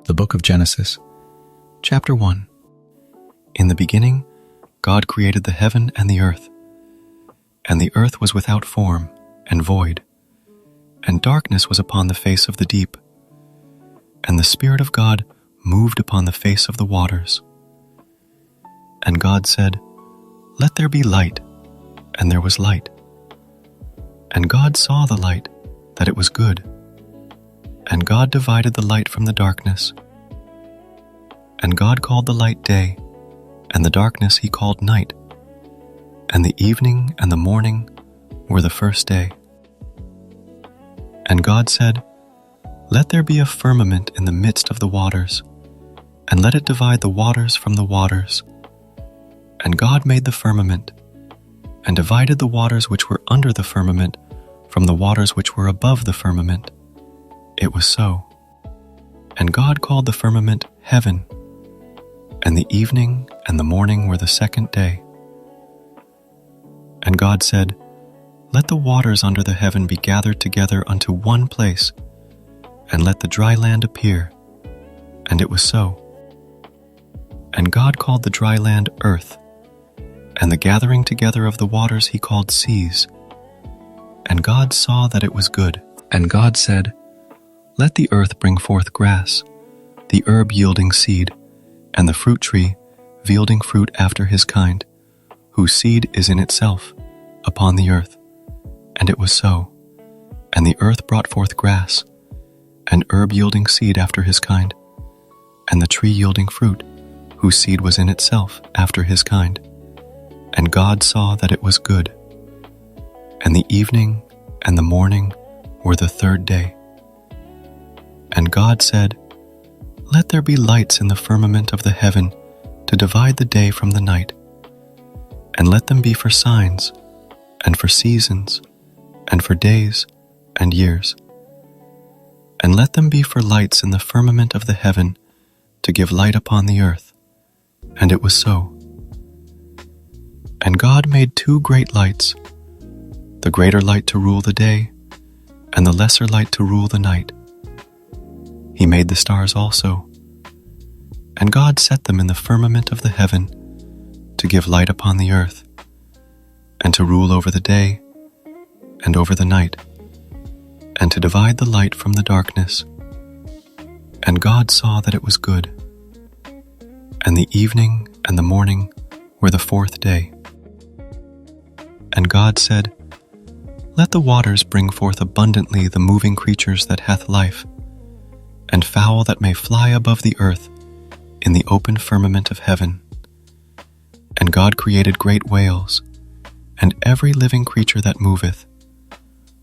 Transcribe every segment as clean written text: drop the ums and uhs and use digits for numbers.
The Book of Genesis, Chapter 1. In the beginning, God created the heaven and the earth. And the earth was without form and void, and darkness was upon the face of the deep. And the Spirit of God moved upon the face of the waters. And God said, "Let there be light," and there was light. And God saw the light, that it was good. And God divided the light from the darkness. And God called the light day, and the darkness he called night. And the evening and the morning were the first day. And God said, "Let there be a firmament in the midst of the waters, and let it divide the waters from the waters." And God made the firmament, and divided the waters which were under the firmament from the waters which were above the firmament. It was so. And God called the firmament heaven, and the evening and the morning were the second day. And God said, "Let the waters under the heaven be gathered together unto one place, and let the dry land appear." And it was so. And God called the dry land earth, and the gathering together of the waters he called seas. And God saw that it was good. And God said, "Let the earth bring forth grass, the herb yielding seed, and the fruit tree yielding fruit after his kind, whose seed is in itself, upon the earth." And it was so. And the earth brought forth grass, and herb yielding seed after his kind, and the tree yielding fruit, whose seed was in itself after his kind. And God saw that it was good. And the evening and the morning were the third day. And God said, "Let there be lights in the firmament of the heaven to divide the day from the night, and let them be for signs, and for seasons, and for days and years. And let them be for lights in the firmament of the heaven to give light upon the earth." And it was so. And God made two great lights, the greater light to rule the day, and the lesser light to rule the night. He made the stars also. And God set them in the firmament of the heaven to give light upon the earth, and to rule over the day and over the night, and to divide the light from the darkness. And God saw that it was good. And the evening and the morning were the fourth day. And God said, "Let the waters bring forth abundantly the moving creatures that hath life, and fowl that may fly above the earth in the open firmament of heaven." And God created great whales, and every living creature that moveth,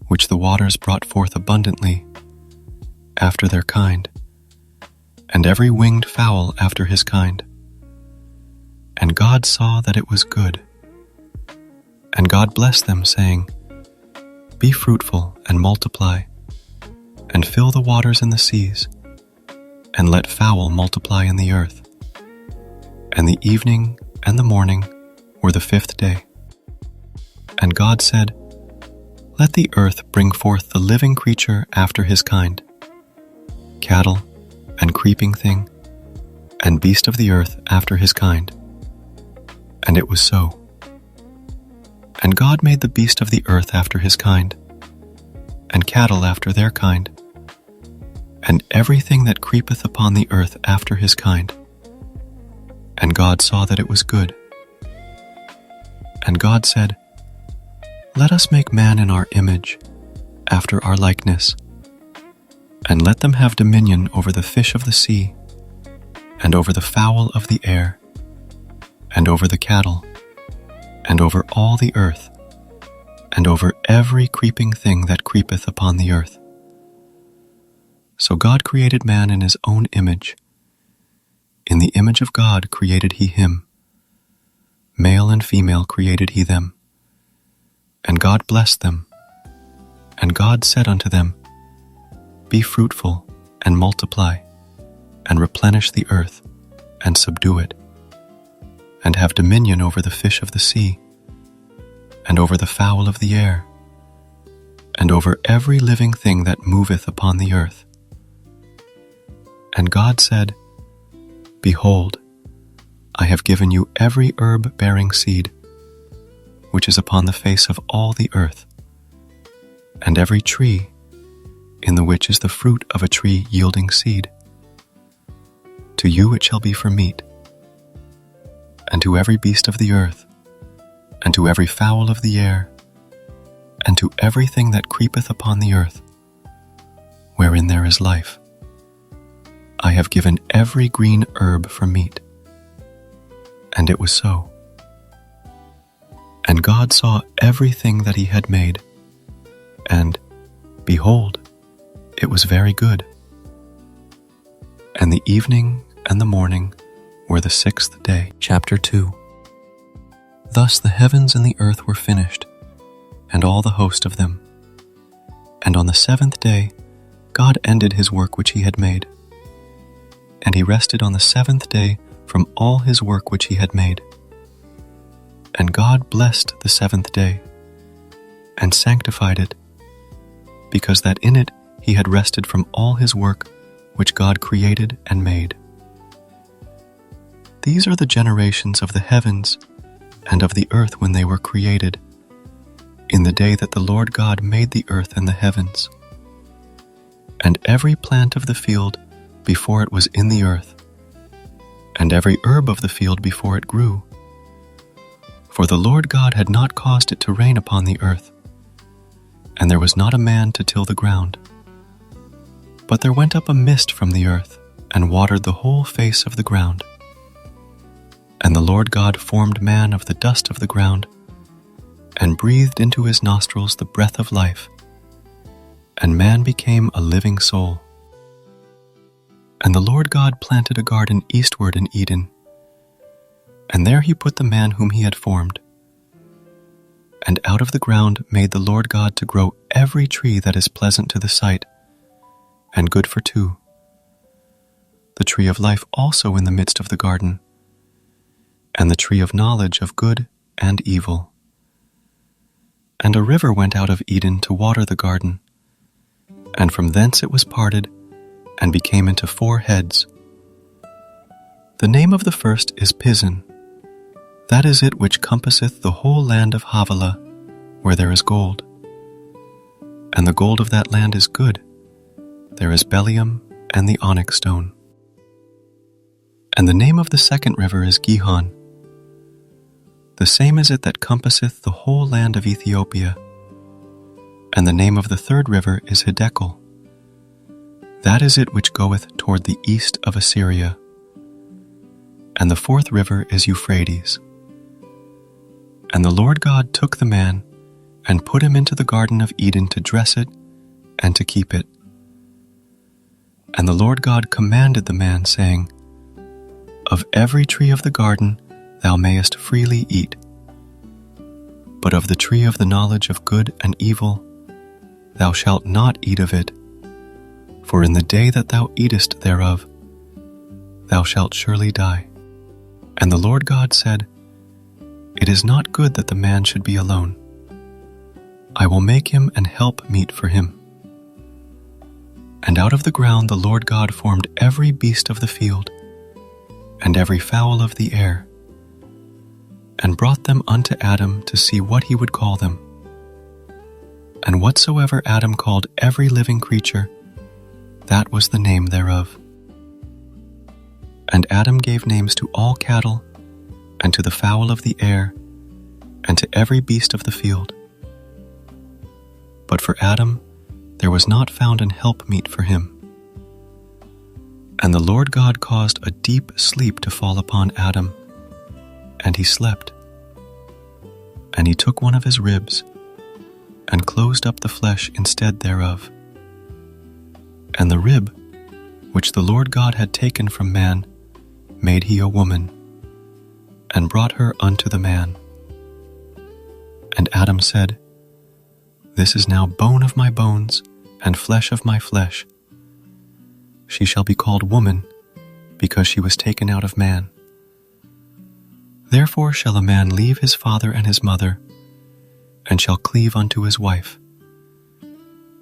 which the waters brought forth abundantly, after their kind, and every winged fowl after his kind. And God saw that it was good. And God blessed them, saying, "Be fruitful and multiply, and fill the waters in the seas, and let fowl multiply in the earth." And the evening and the morning were the fifth day. And God said, "Let the earth bring forth the living creature after his kind, cattle, and creeping thing, and beast of the earth after his kind." And it was so. And God made the beast of the earth after his kind, and cattle after their kind, and everything that creepeth upon the earth after his kind. And God saw that it was good. And God said, "Let us make man in our image, after our likeness, and let them have dominion over the fish of the sea, and over the fowl of the air, and over the cattle, and over all the earth, and over every creeping thing that creepeth upon the earth." So God created man in his own image. In the image of God created he him. Male and female created he them. And God blessed them. And God said unto them, "Be fruitful and multiply, and replenish the earth, and subdue it, and have dominion over the fish of the sea, and over the fowl of the air, and over every living thing that moveth upon the earth." And God said, Behold, I have given you every herb bearing seed, which is upon the face of all the earth, and every tree, in the which is the fruit of a tree yielding seed. To you it shall be for meat, and to every beast of the earth, and to every fowl of the air, and to everything that creepeth upon the earth, wherein there is life. I have given every green herb for meat. And it was so. And God saw everything that he had made, and, behold, it was very good. And the evening and the morning were the 6th day. Chapter 2. Thus the heavens and the earth were finished, and all the host of them. And on the 7th day God ended his work which he had made. And he rested on the 7th day from all his work which he had made. And God blessed the 7th day, and sanctified it, because that in it he had rested from all his work which God created and made. These are the generations of the heavens and of the earth when they were created, in the day that the Lord God made the earth and the heavens. And every plant of the field before it was in the earth, and every herb of the field before it grew. For the Lord God had not caused it to rain upon the earth, and there was not a man to till the ground. But there went up a mist from the earth, and watered the whole face of the ground. And the Lord God formed man of the dust of the ground, and breathed into his nostrils the breath of life, and man became a living soul. And the Lord God planted a garden eastward in Eden, and there he put the man whom he had formed. And out of the ground made the Lord God to grow every tree that is pleasant to the sight, and good for two. The tree of life also in the midst of the garden, and the tree of knowledge of good and evil. And a river went out of Eden to water the garden, and from thence it was parted, and became into 4 heads. The name of the first is Pison. That is it which compasseth the whole land of Havilah, where there is gold. And the gold of that land is good. There is bdellium and the onyx stone. And the name of the second river is Gihon. The same is it that compasseth the whole land of Ethiopia. And the name of the third river is Hiddekel. That is it which goeth toward the east of Assyria. And the 4th river is Euphrates. And the Lord God took the man, and put him into the garden of Eden to dress it, and to keep it. And the Lord God commanded the man, saying, Of every tree of the garden thou mayest freely eat, but of the tree of the knowledge of good and evil thou shalt not eat of it, for in the day that thou eatest thereof thou shalt surely die. And the Lord God said, It is not good that the man should be alone. I will make him an help meet for him. And out of the ground the Lord God formed every beast of the field, and every fowl of the air, and brought them unto Adam to see what he would call them. And whatsoever Adam called every living creature, that was the name thereof. And Adam gave names to all cattle, and to the fowl of the air, and to every beast of the field. But for Adam there was not found an helpmeet for him. And the Lord God caused a deep sleep to fall upon Adam, and he slept. And he took one of his ribs, and closed up the flesh instead thereof. And the rib, which the Lord God had taken from man, made he a woman, and brought her unto the man. And Adam said, This is now bone of my bones, and flesh of my flesh. She shall be called woman, because she was taken out of man. Therefore shall a man leave his father and his mother, and shall cleave unto his wife,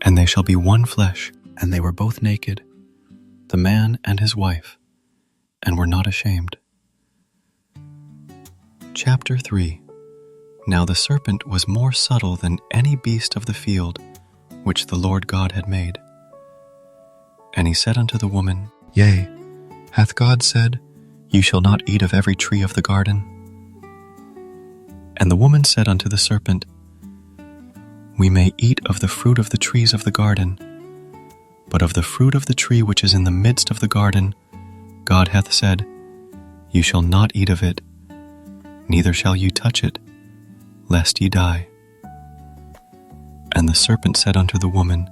and they shall be one flesh. And they were both naked. the man and his wife, and were not ashamed. Chapter 3. Now the serpent was more subtle than any beast of the field which the Lord God had made. And he said unto the woman, Yea, hath God said, Ye shall not eat of every tree of the garden? And the woman said unto the serpent, We may eat of the fruit of the trees of the garden, but of the fruit of the tree which is in the midst of the garden, God hath said, Ye shall not eat of it, neither shall ye touch it, lest ye die. And the serpent said unto the woman,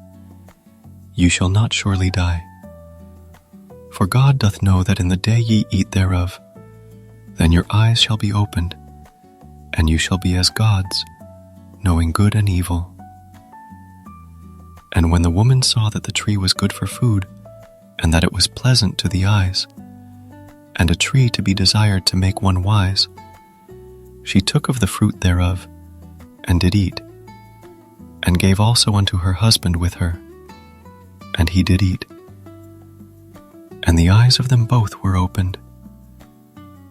Ye shall not surely die. For God doth know that in the day ye eat thereof, then your eyes shall be opened, and you shall be as gods, knowing good and evil. And when the woman saw that the tree was good for food, and that it was pleasant to the eyes, and a tree to be desired to make one wise, she took of the fruit thereof, and did eat, and gave also unto her husband with her, and he did eat. And the eyes of them both were opened,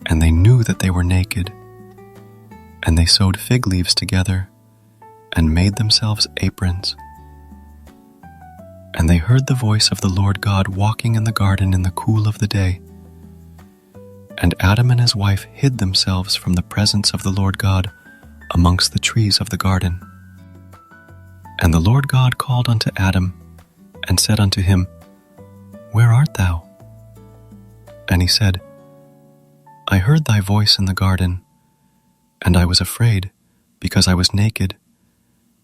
and they knew that they were naked, and they sewed fig leaves together, and made themselves aprons. And they heard the voice of the Lord God walking in the garden in the cool of the day. And Adam and his wife hid themselves from the presence of the Lord God amongst the trees of the garden. And the Lord God called unto Adam, and said unto him, Where art thou? And he said, I heard thy voice in the garden, and I was afraid, because I was naked,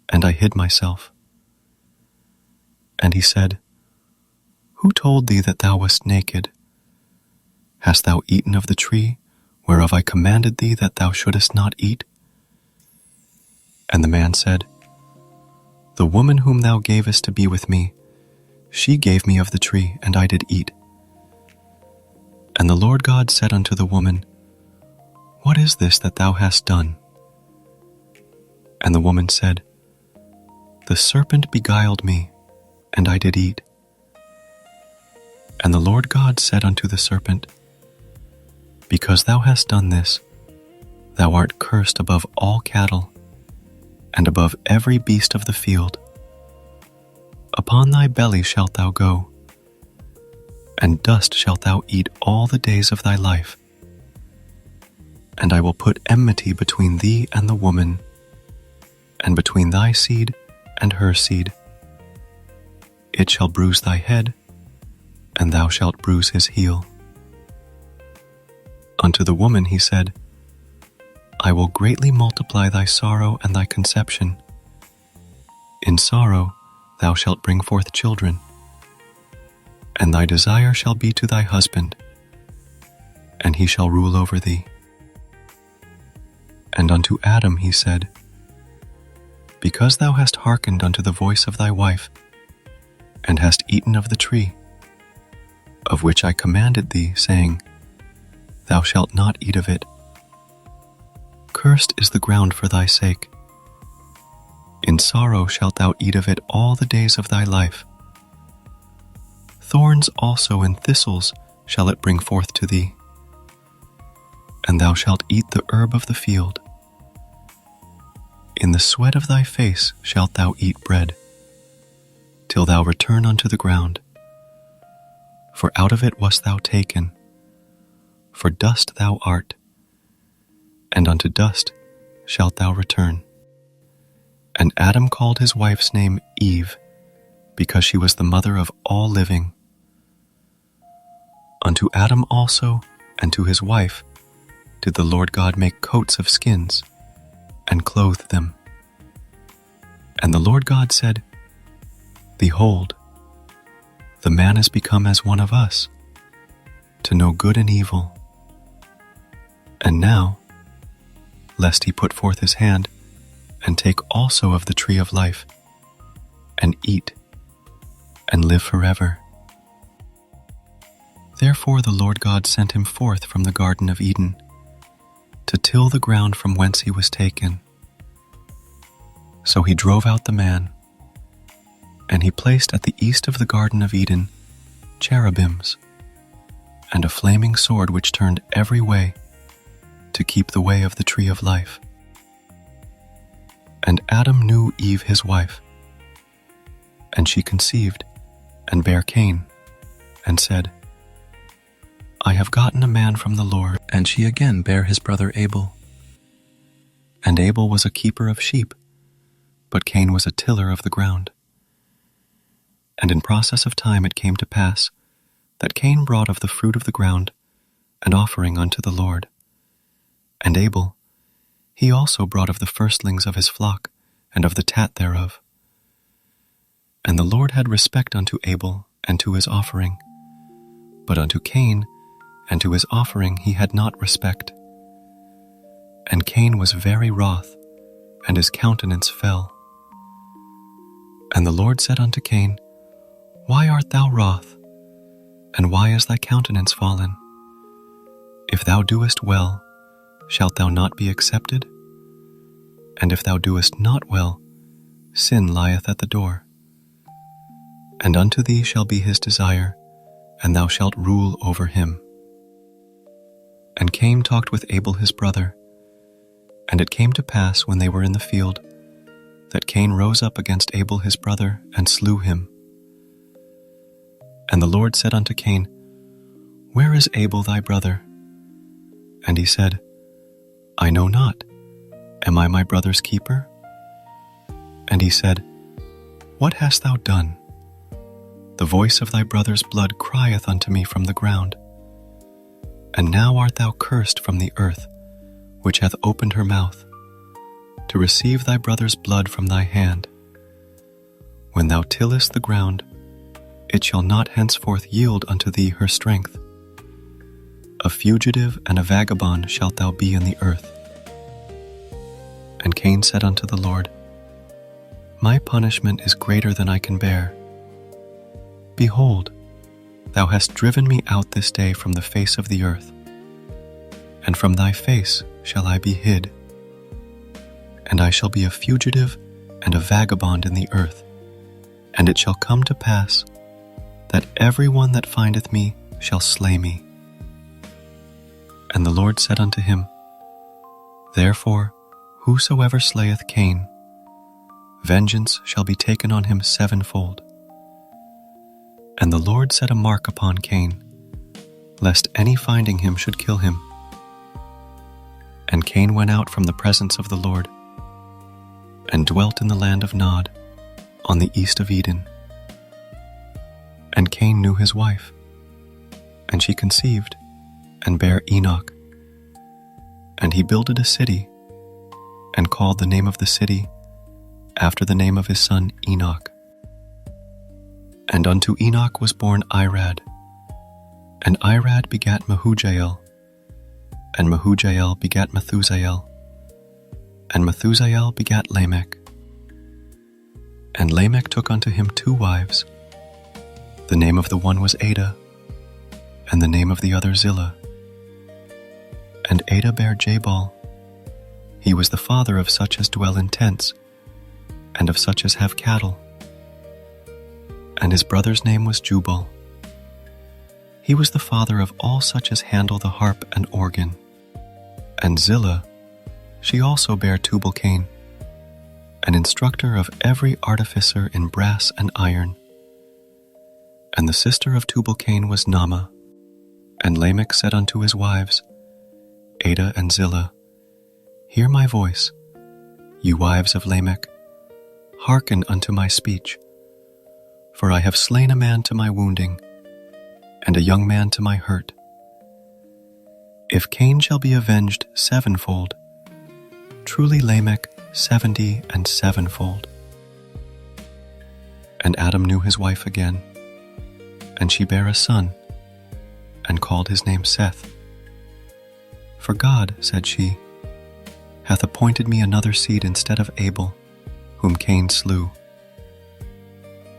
and I hid myself. And he said, Who told thee that thou wast naked? Hast thou eaten of the tree, whereof I commanded thee that thou shouldest not eat? And the man said, The woman whom thou gavest to be with me, she gave me of the tree, and I did eat. And the Lord God said unto the woman, What is this that thou hast done? And the woman said, The serpent beguiled me, and I did eat. And the Lord God said unto the serpent, Because thou hast done this, thou art cursed above all cattle, and above every beast of the field. Upon thy belly shalt thou go, and dust shalt thou eat all the days of thy life. And I will put enmity between thee and the woman, and between thy seed and her seed. It shall bruise thy head, and thou shalt bruise his heel. Unto the woman he said, I will greatly multiply thy sorrow and thy conception. In sorrow thou shalt bring forth children, and thy desire shall be to thy husband, and he shall rule over thee. And unto Adam he said, Because thou hast hearkened unto the voice of thy wife, and hast eaten of the tree, of which I commanded thee, saying, Thou shalt not eat of it. Cursed is the ground for thy sake. In sorrow shalt thou eat of it all the days of thy life. Thorns also and thistles shall it bring forth to thee, and thou shalt eat the herb of the field. In the sweat of thy face shalt thou eat bread, till thou return unto the ground. For out of it wast thou taken, for dust thou art, and unto dust shalt thou return. And Adam called his wife's name Eve, because she was the mother of all living. Unto Adam also and to his wife did the Lord God make coats of skins, and clothe them. And the Lord God said, Behold, the man is become as one of us, to know good and evil. And now, lest he put forth his hand, and take also of the tree of life, and eat, and live forever. Therefore the Lord God sent him forth from the Garden of Eden, to till the ground from whence he was taken. So he drove out the man, and he placed at the east of the Garden of Eden cherubims, and a flaming sword which turned every way to keep the way of the tree of life. And Adam knew Eve his wife, and she conceived and bare Cain, and said, I have gotten a man from the Lord. And she again bare his brother Abel. And Abel was a keeper of sheep, but Cain was a tiller of the ground. And in process of time it came to pass that Cain brought of the fruit of the ground an offering unto the Lord. And Abel, he also brought of the firstlings of his flock and of the tat thereof. And the Lord had respect unto Abel and to his offering, but unto Cain and to his offering he had not respect. And Cain was very wroth, and his countenance fell. And the Lord said unto Cain, Why art thou wroth? And why is thy countenance fallen? If thou doest well, shalt thou not be accepted? And if thou doest not well, sin lieth at the door. And unto thee shall be his desire, and thou shalt rule over him. And Cain talked with Abel his brother. And it came to pass when they were in the field, that Cain rose up against Abel his brother, and slew him. And the Lord said unto Cain, Where is Abel thy brother? And he said, I know not. Am I my brother's keeper? And he said, What hast thou done? The voice of thy brother's blood crieth unto me from the ground. And now art thou cursed from the earth, which hath opened her mouth, to receive thy brother's blood from thy hand. When thou tillest the ground, it shall not henceforth yield unto thee her strength. A fugitive and a vagabond shalt thou be in the earth. And Cain said unto the Lord, My punishment is greater than I can bear. Behold, thou hast driven me out this day from the face of the earth, and from thy face shall I be hid. And I shall be a fugitive and a vagabond in the earth. And it shall come to pass that every one that findeth me shall slay me. And the Lord said unto him, Therefore, whosoever slayeth Cain, vengeance shall be taken on him sevenfold. And the Lord set a mark upon Cain, lest any finding him should kill him. And Cain went out from the presence of the Lord, and dwelt in the land of Nod, on the east of Eden. And Cain knew his wife, and she conceived, and bare Enoch. And he builded a city, and called the name of the city after the name of his son Enoch. And unto Enoch was born Irad, and Irad begat Mehujael, and Mehujael begat Methusael, and Methusael begat Lamech. And Lamech took unto him 2 wives. The name of the one was Ada, and the name of the other Zillah. And Ada bare Jabal. He was the father of such as dwell in tents, and of such as have cattle. And his brother's name was Jubal. He was the father of all such as handle the harp and organ. And Zillah, she also bare Tubal-Cain, an instructor of every artificer in brass and iron. And the sister of Tubal-Cain was Naamah. And Lamech said unto his wives, Ada and Zillah, Hear my voice, you wives of Lamech, hearken unto my speech. For I have slain a man to my wounding, and a young man to my hurt. If Cain shall be avenged sevenfold, truly Lamech 70 and sevenfold. And Adam knew his wife again, and she bare a son, and called his name Seth. For God, said she, hath appointed me another seed instead of Abel, whom Cain slew.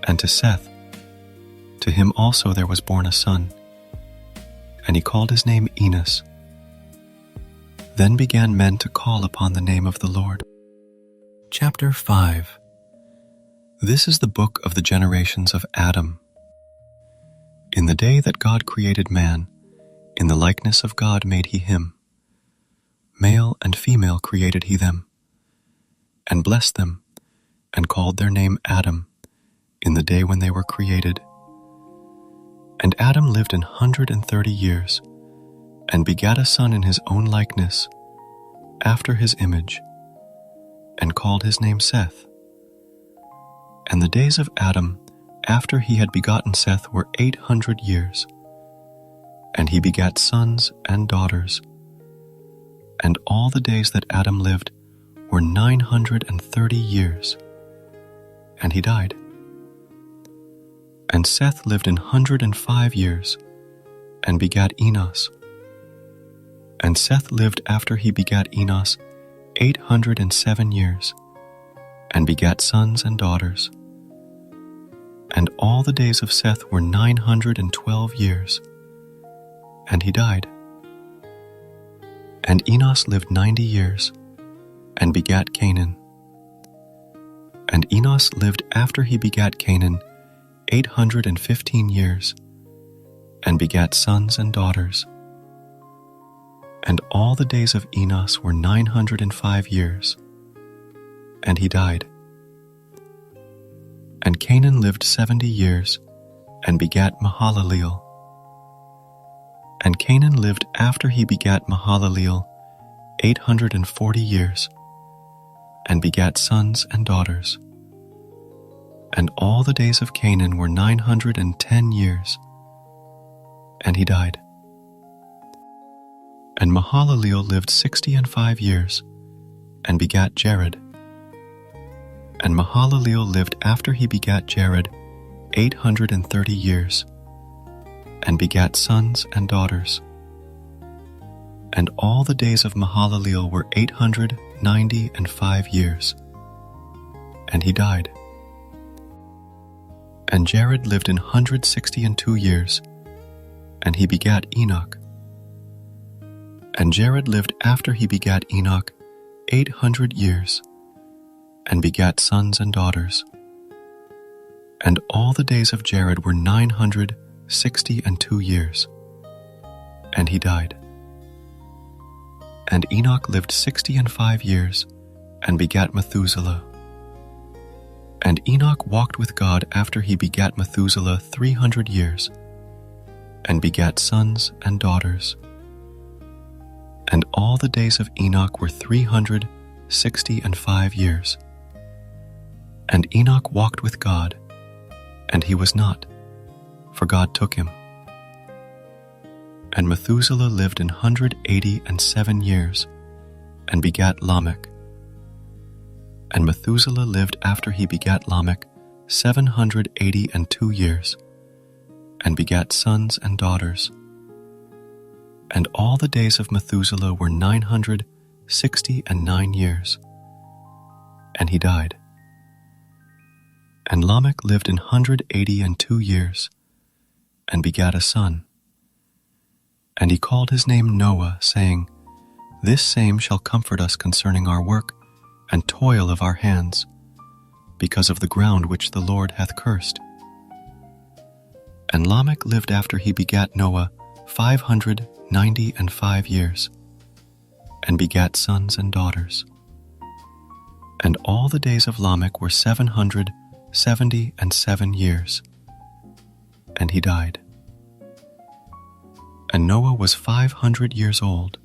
And to Seth, to him also there was born a son, and he called his name Enos. Then began men to call upon the name of the Lord. Chapter 5. This is the book of the generations of Adam. In the day that God created man, in the likeness of God made he him. Male and female created he them, and blessed them, and called their name Adam, in the day when they were created. And Adam lived 130 years, and begat a son in his own likeness, after his image, and called his name Seth. And the days of Adam, after he had begotten Seth, were 800 years. And he begat sons and daughters. And all the days that Adam lived were 930 years. And he died. And Seth lived 105 years, and begat Enos. And Seth lived after he begat Enos 807 years, and begat sons and daughters. And all the days of Seth were 912 years, and he died. And Enos lived 90 years, and begat Canaan. And Enos lived after he begat Canaan 815 years, and begat sons and daughters. And all the days of Enos were 905 years, and he died. And Canaan lived 70 years, and begat Mahalaleel. And Canaan lived after he begat Mahalaleel 840 years, and begat sons and daughters. And all the days of Canaan were 910 years, and he died. And Mahalaleel lived 65 years, and begat Jared. And Mahalaleel lived after he begat Jared 830 years, and begat sons and daughters. And all the days of Mahalaleel were 895 years, and he died. And Jared lived 162 years, and he begat Enoch. And Jared lived after he begat Enoch 800 years, and begat sons and daughters. And all the days of Jared were 962 years, and he died. And Enoch lived 65 years, and begat Methuselah. And Enoch walked with God after he begat Methuselah 300 years, and begat sons and daughters. And all the days of Enoch were 365 years. And Enoch walked with God, and he was not, for God took him. And Methuselah lived 187 years, and begat Lamech. And Methuselah lived after he begat Lamech 782 years, and begat sons and daughters. And all the days of Methuselah were 969 years, and he died. And Lamech lived 182 years, and begat a son. And he called his name Noah, saying, This same shall comfort us concerning our work and toil of our hands, because of the ground which the Lord hath cursed. And Lamech lived after he begat Noah 595 years, and begat sons and daughters. And all the days of Lamech were 777 years, and he died. And Noah was 500 years old.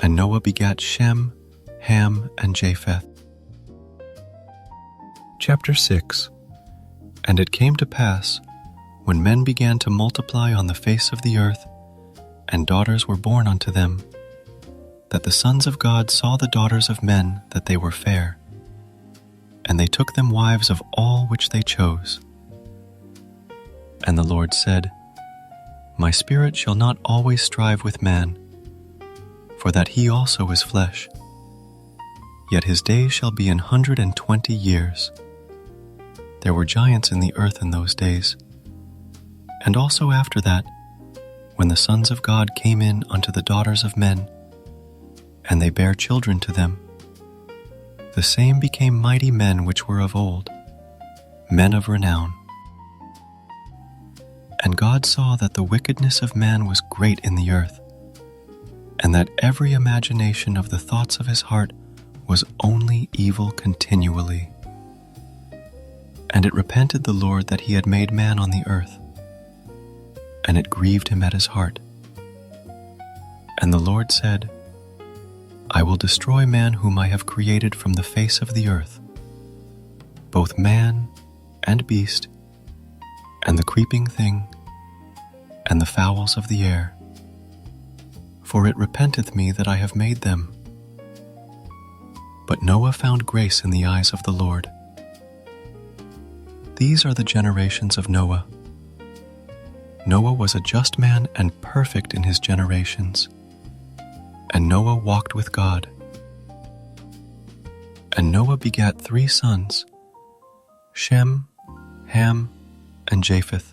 And Noah begat Shem, Ham, and Japheth. Chapter 6. And it came to pass, when men began to multiply on the face of the earth, and daughters were born unto them, that the sons of God saw the daughters of men that they were fair, and they took them wives of all which they chose. And the Lord said, My spirit shall not always strive with man, for that he also is flesh. Yet his days shall be 120 years. There were giants in the earth in those days. And also after that, when the sons of God came in unto the daughters of men, and they bare children to them, the same became mighty men which were of old, men of renown. And God saw that the wickedness of man was great in the earth, and that every imagination of the thoughts of his heart was only evil continually. And it repented the Lord that he had made man on the earth, and it grieved him at his heart. And the Lord said, I will destroy man whom I have created from the face of the earth, both man and beast, and the creeping thing, and the fowls of the air. For it repenteth me that I have made them. But Noah found grace in the eyes of the Lord. These are the generations of Noah. Noah was a just man and perfect in his generations. And Noah walked with God. And Noah begat 3 sons, Shem, Ham, and Japheth.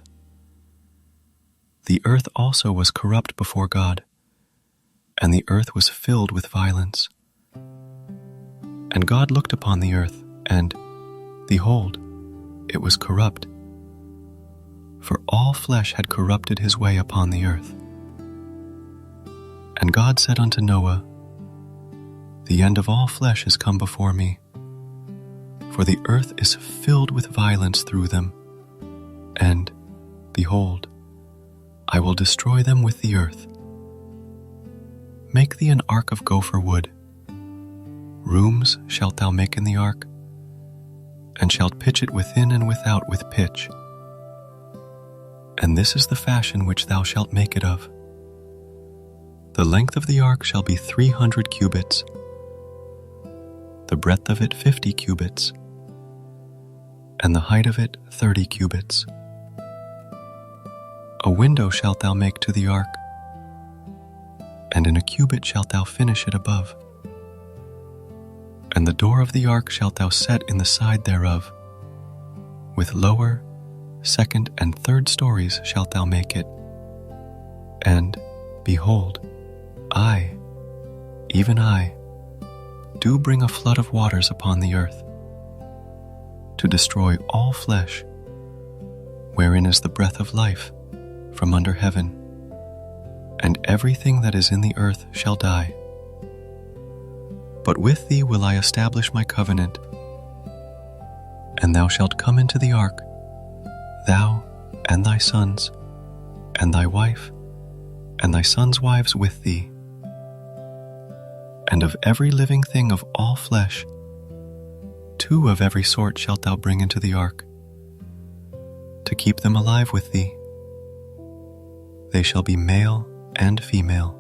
The earth also was corrupt before God, and the earth was filled with violence. And God looked upon the earth, and, behold, it was corrupt, for all flesh had corrupted his way upon the earth. And God said unto Noah, The end of all flesh is come before me, for the earth is filled with violence through them, and, behold, I will destroy them with the earth. Make thee an ark of gopher wood. Rooms shalt thou make in the ark, and shalt pitch it within and without with pitch. And this is the fashion which thou shalt make it of. The length of the ark shall be 300 cubits, the breadth of it 50 cubits, and the height of it 30 cubits. A window shalt thou make to the ark, and in a cubit shalt thou finish it above. And the door of the ark shalt thou set in the side thereof. With lower, second, and third stories shalt thou make it. And, behold, I, even I, do bring a flood of waters upon the earth, to destroy all flesh, wherein is the breath of life from under heaven, and everything that is in the earth shall die. But with thee will I establish my covenant, and thou shalt come into the ark, thou and thy sons, and thy wife, and thy sons' wives with thee. And of every living thing of all flesh, 2 of every sort shalt thou bring into the ark, to keep them alive with thee. They shall be male and female.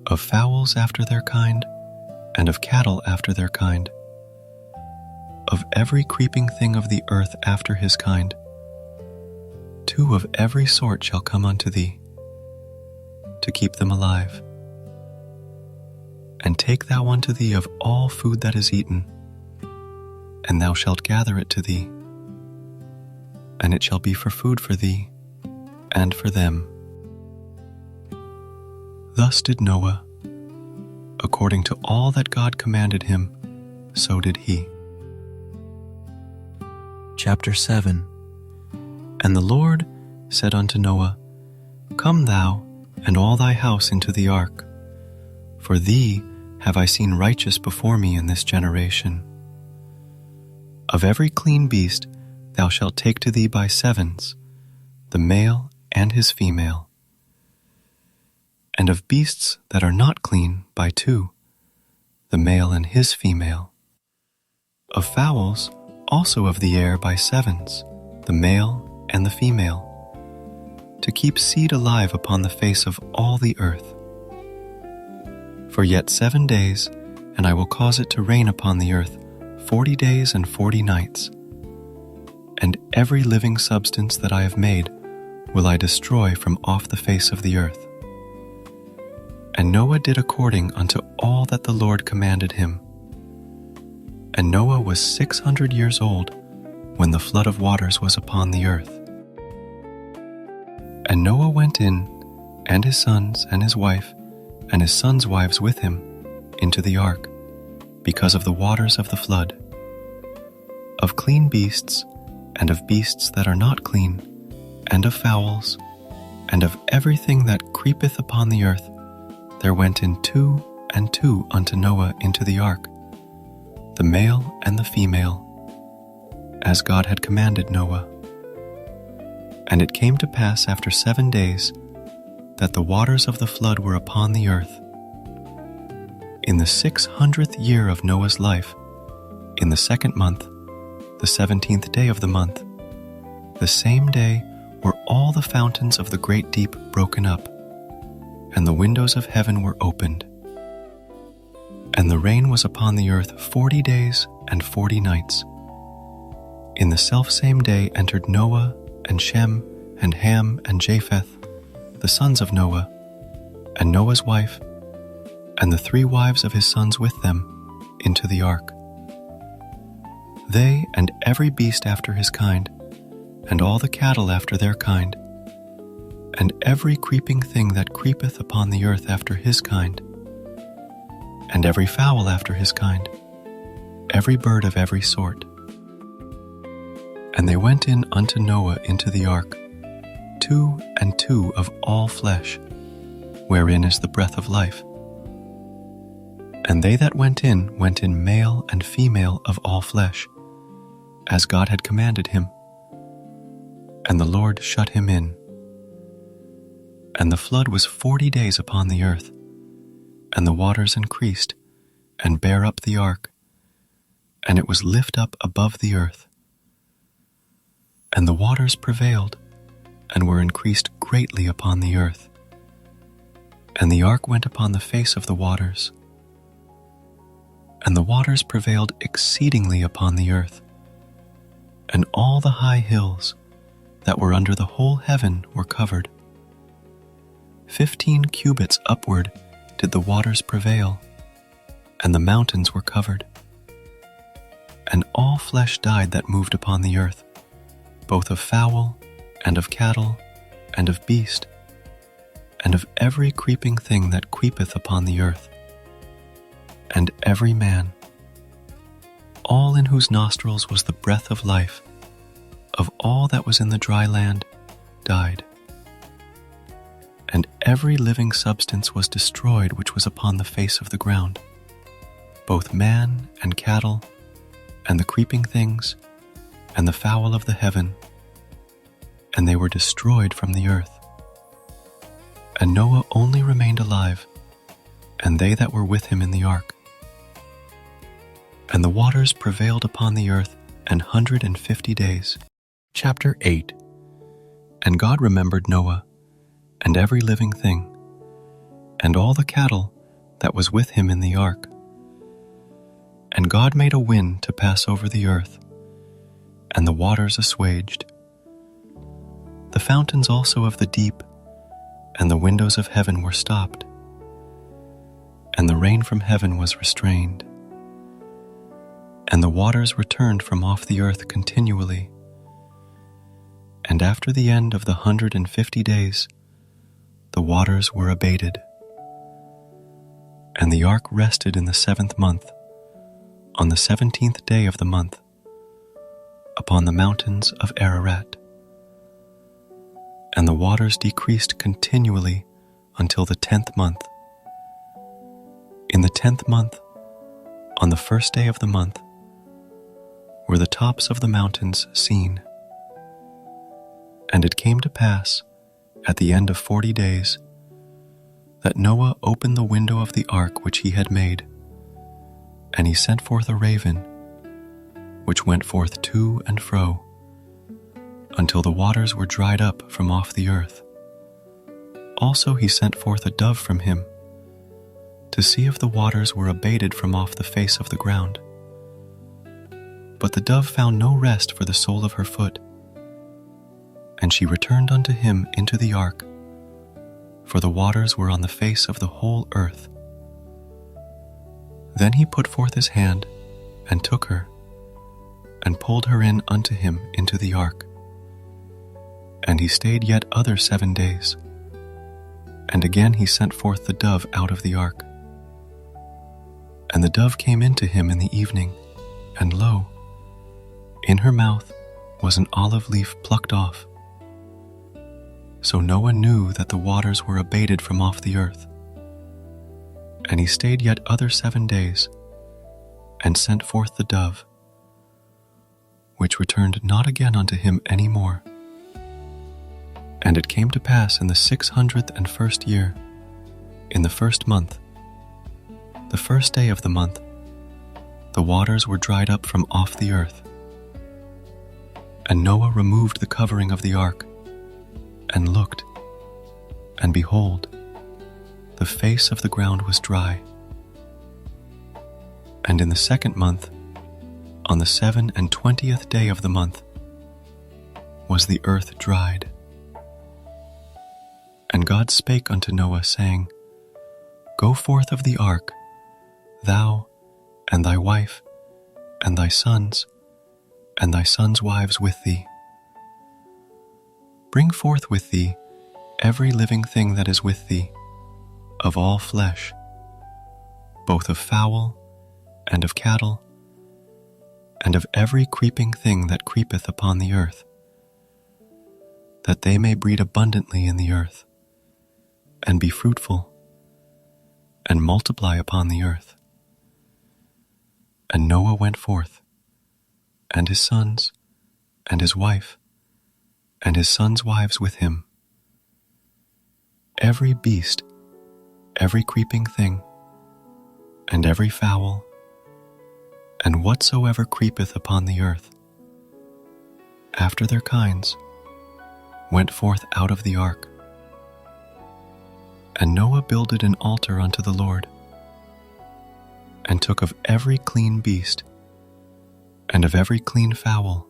Of fowls after their kind, and of cattle after their kind. Of every creeping thing of the earth after his kind. 2 of every sort shall come unto thee, to keep them alive. And take thou unto thee of all food that is eaten, and thou shalt gather it to thee, and it shall be for food for thee, and for them. Thus did Noah. According to all that God commanded him, so did he. Chapter 7. And the Lord said unto Noah, Come thou and all thy house into the ark, for thee have I seen righteous before me in this generation. Of every clean beast thou shalt take to thee by 7s, the male and his female. And of beasts that are not clean by 2, the male and his female. Of fowls also of the air by 7s, the male and the female, to keep seed alive upon the face of all the earth. For yet 7 days, and I will cause it to rain upon the earth 40 days and 40 nights. And every living substance that I have made will I destroy from off the face of the earth. And Noah did according unto all that the Lord commanded him. And Noah was 600 years old when the flood of waters was upon the earth. And Noah went in, and his sons and his wife, and his sons' wives with him, into the ark, because of the waters of the flood. Of clean beasts, and of beasts that are not clean, and of fowls, and of everything that creepeth upon the earth, there went in 2 and 2 unto Noah into the ark, the male and the female, as God had commanded Noah. And it came to pass after 7 days that the waters of the flood were upon the earth. In the 600th year of Noah's life, in the 2nd month, the 17th day of the month, the same day were all the fountains of the great deep broken up, and the windows of heaven were opened. And the rain was upon the earth 40 days and 40 nights. In the selfsame day entered Noah and Shem and Ham and Japheth, the sons of Noah, and Noah's wife, and the 3 wives of his sons with them, into the ark. They and every beast after his kind, and all the cattle after their kind, and every creeping thing that creepeth upon the earth after his kind, and every fowl after his kind, every bird of every sort. And they went in unto Noah into the ark, 2 and 2 of all flesh, wherein is the breath of life. And they that went in male and female of all flesh, as God had commanded him. And the Lord shut him in. And the flood was 40 days upon the earth, and the waters increased, and bare up the ark, and it was lift up above the earth. And the waters prevailed, and were increased greatly upon the earth. And the ark went upon the face of the waters. And the waters prevailed exceedingly upon the earth. And all the high hills that were under the whole heaven were covered. 15 cubits upward did the waters prevail, and the mountains were covered. And all flesh died that moved upon the earth, both of fowl, and of cattle, and of beast, and of every creeping thing that creepeth upon the earth, and every man, all in whose nostrils was the breath of life, of all that was in the dry land, died. And every living substance was destroyed which was upon the face of the ground, both man and cattle, and the creeping things, and the fowl of the heaven, and they were destroyed from the earth. And Noah only remained alive, and they that were with him in the ark. And the waters prevailed upon the earth 150 days. Chapter 8. And God remembered Noah, and every living thing, and all the cattle that was with him in the ark. And God made a wind to pass over the earth, and the waters assuaged. The fountains also of the deep and the windows of heaven were stopped, and the rain from heaven was restrained. And the waters returned from off the earth continually. And after the end of the 150 days, the waters were abated. And the ark rested in the 7th month, on the 17th day of the month, upon the mountains of Ararat. And the waters decreased continually until the 10th month. In the 10th month, on the 1st day of the month, were the tops of the mountains seen. And it came to pass, at the end of 40 days, that Noah opened the window of the ark which he had made, and he sent forth a raven, which went forth to and fro, until the waters were dried up from off the earth. Also he sent forth a dove from him, to see if the waters were abated from off the face of the ground. But the dove found no rest for the sole of her foot, and she returned unto him into the ark, for the waters were on the face of the whole earth. Then he put forth his hand, and took her, and pulled her in unto him into the ark. And he stayed yet other 7 days. And again he sent forth the dove out of the ark. And the dove came into him in the evening, and lo, in her mouth was an olive leaf plucked off. So Noah knew that the waters were abated from off the earth. And he stayed yet other 7 days, and sent forth the dove, which returned not again unto him any more. And it came to pass in the 601st year, in the 1st month, the 1st day of the month, the waters were dried up from off the earth. And Noah removed the covering of the ark, and looked, and behold, the face of the ground was dry. And in the 2nd month, on the 27th day of the month, was the earth dried. And God spake unto Noah, saying, Go forth of the ark, thou, and thy wife, and thy sons wives with thee. Bring forth with thee every living thing that is with thee, of all flesh, both of fowl, and of cattle, and of every creeping thing that creepeth upon the earth, that they may breed abundantly in the earth, and be fruitful, and multiply upon the earth. And Noah went forth, and his sons, and his wife, and his sons' wives with him. Every beast, every creeping thing, and every fowl, and whatsoever creepeth upon the earth, after their kinds, went forth out of the ark. And Noah builded an altar unto the Lord, and took of every clean beast, and of every clean fowl,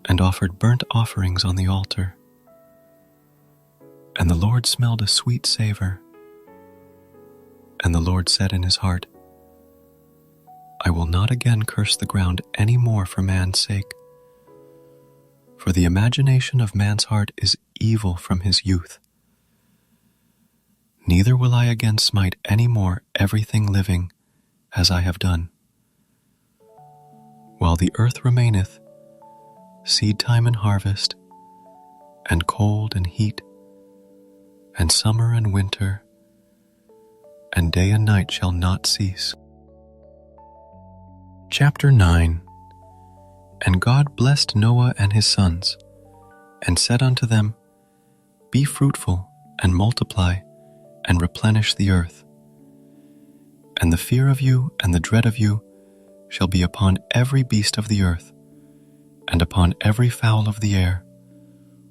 and offered burnt offerings on the altar. And the Lord smelled a sweet savor. And the Lord said in his heart, I will not again curse the ground any more for man's sake, for the imagination of man's heart is evil from his youth. Neither will I again smite any more everything living, as I have done. While the earth remaineth, seed time and harvest, and cold and heat, and summer and winter, and day and night shall not cease. Chapter 9. And God blessed Noah and his sons, and said unto them, Be fruitful, and multiply, and replenish the earth. And the fear of you and the dread of you shall be upon every beast of the earth, and upon every fowl of the air,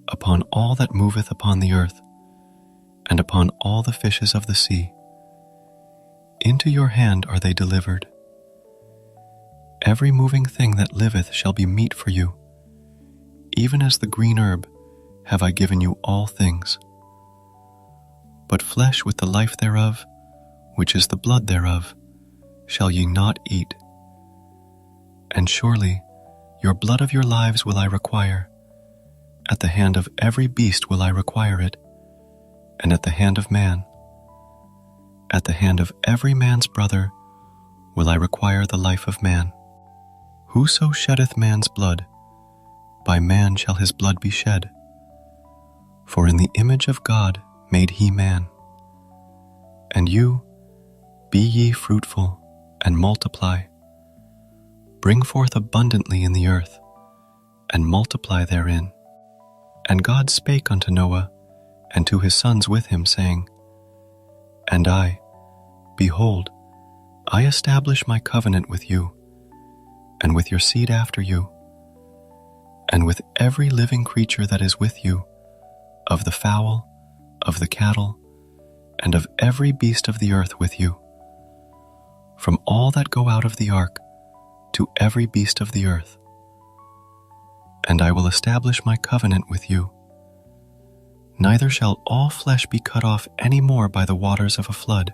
upon all that moveth upon the earth, and upon all the fishes of the sea. Into your hand are they delivered. Every moving thing that liveth shall be meat for you. Even as the green herb have I given you all things. But flesh with the life thereof, which is the blood thereof, shall ye not eat. And surely your blood of your lives will I require. At the hand of every beast will I require it, and at the hand of man. At the hand of every man's brother will I require the life of man. Whoso sheddeth man's blood, by man shall his blood be shed. For in the image of God made he man. And you, be ye fruitful, and multiply. Bring forth abundantly in the earth, and multiply therein. And God spake unto Noah, and to his sons with him, saying, And I, behold, I establish my covenant with you, and with your seed after you, and with every living creature that is with you, of the fowl, of the cattle, and of every beast of the earth with you, from all that go out of the ark, to every beast of the earth. And I will establish my covenant with you. Neither shall all flesh be cut off any more by the waters of a flood.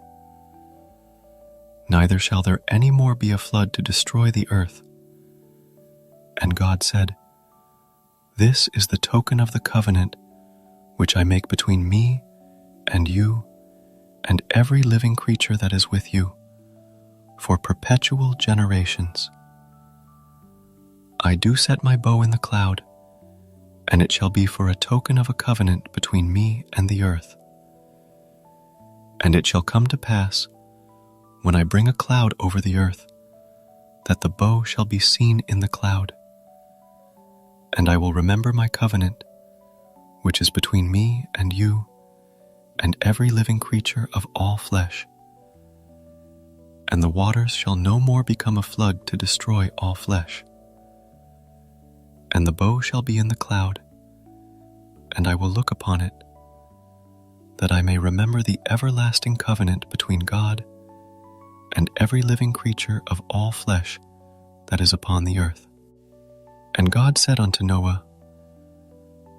Neither shall there any more be a flood to destroy the earth. And God said, This is the token of the covenant which I make between me and you and every living creature that is with you, for perpetual generations. I do set my bow in the cloud, and it shall be for a token of a covenant between me and the earth. And it shall come to pass, when I bring a cloud over the earth, that the bow shall be seen in the cloud. And I will remember my covenant, which is between me and you and every living creature of all flesh. And the waters shall no more become a flood to destroy all flesh. And the bow shall be in the cloud, and I will look upon it, that I may remember the everlasting covenant between God and every living creature of all flesh that is upon the earth. And God said unto Noah,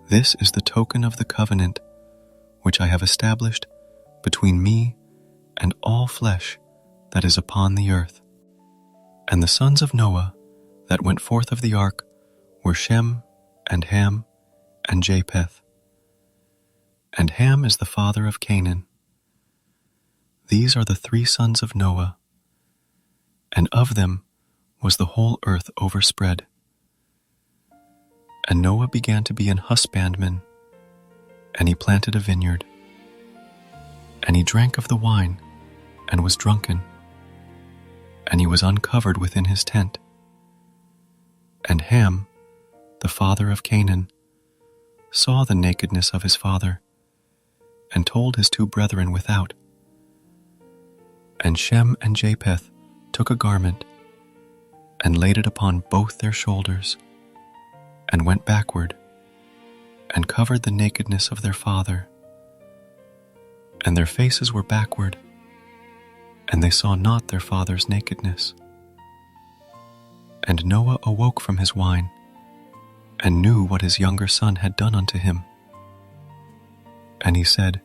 This is the token of the covenant which I have established between me and all flesh that is upon the earth. And the sons of Noah that went forth of the ark were Shem and Ham and Japheth. And Ham is the father of Canaan. These are the 3 sons of Noah, and of them was the whole earth overspread. And Noah began to be an husbandman, and he planted a vineyard. And he drank of the wine, and was drunken, and he was uncovered within his tent. And Ham, the father of Canaan, saw the nakedness of his father, and told his 2 brethren without. And Shem and Japheth took a garment, and laid it upon both their shoulders, and went backward, and covered the nakedness of their father. And their faces were backward, and they saw not their father's nakedness. And Noah awoke from his wine, and knew what his younger son had done unto him. And he said,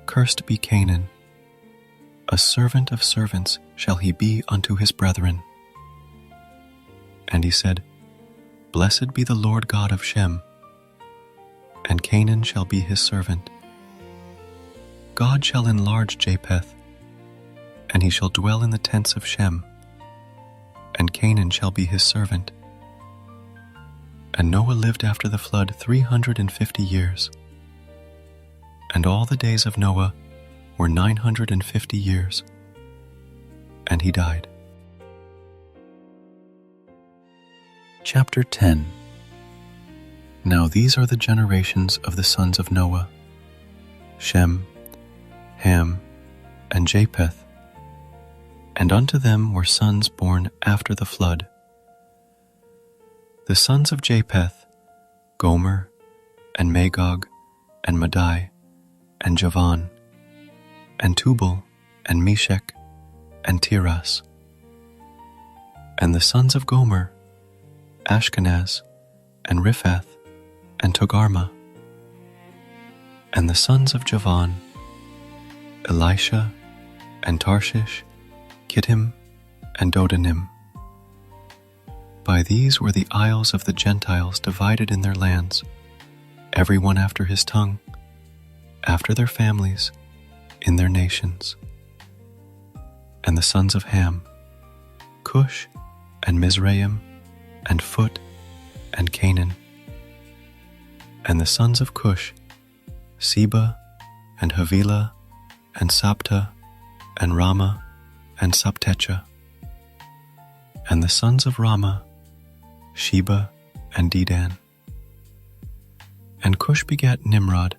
Cursed be Canaan, a servant of servants shall he be unto his brethren. And he said, Blessed be the Lord God of Shem, and Canaan shall be his servant. God shall enlarge Japheth, and he shall dwell in the tents of Shem, and Canaan shall be his servant. And Noah lived after the flood 350 years. And all the days of Noah were 950 years, and he died. Chapter 10. Now these are the generations of the sons of Noah: Shem, Ham, and Japheth. And unto them were sons born after the flood. The sons of Japheth, Gomer, and Magog, and Madai, and Javan, and Tubal, and Meshech, and Tiras. And the sons of Gomer, Ashkenaz, and Riphath, and Togarmah. And the sons of Javan, Elisha, and Tarshish, Kittim, and Dodanim. By these were the isles of the Gentiles divided in their lands, every one after his tongue, after their families, in their nations. And the sons of Ham, Cush, and Mizraim, and Phut, and Canaan. And the sons of Cush, Seba, and Havilah, and Sabta, and Ramah, and Sabtecha. And the sons of Ramah, Sheba, and Dedan. And Cush begat Nimrod.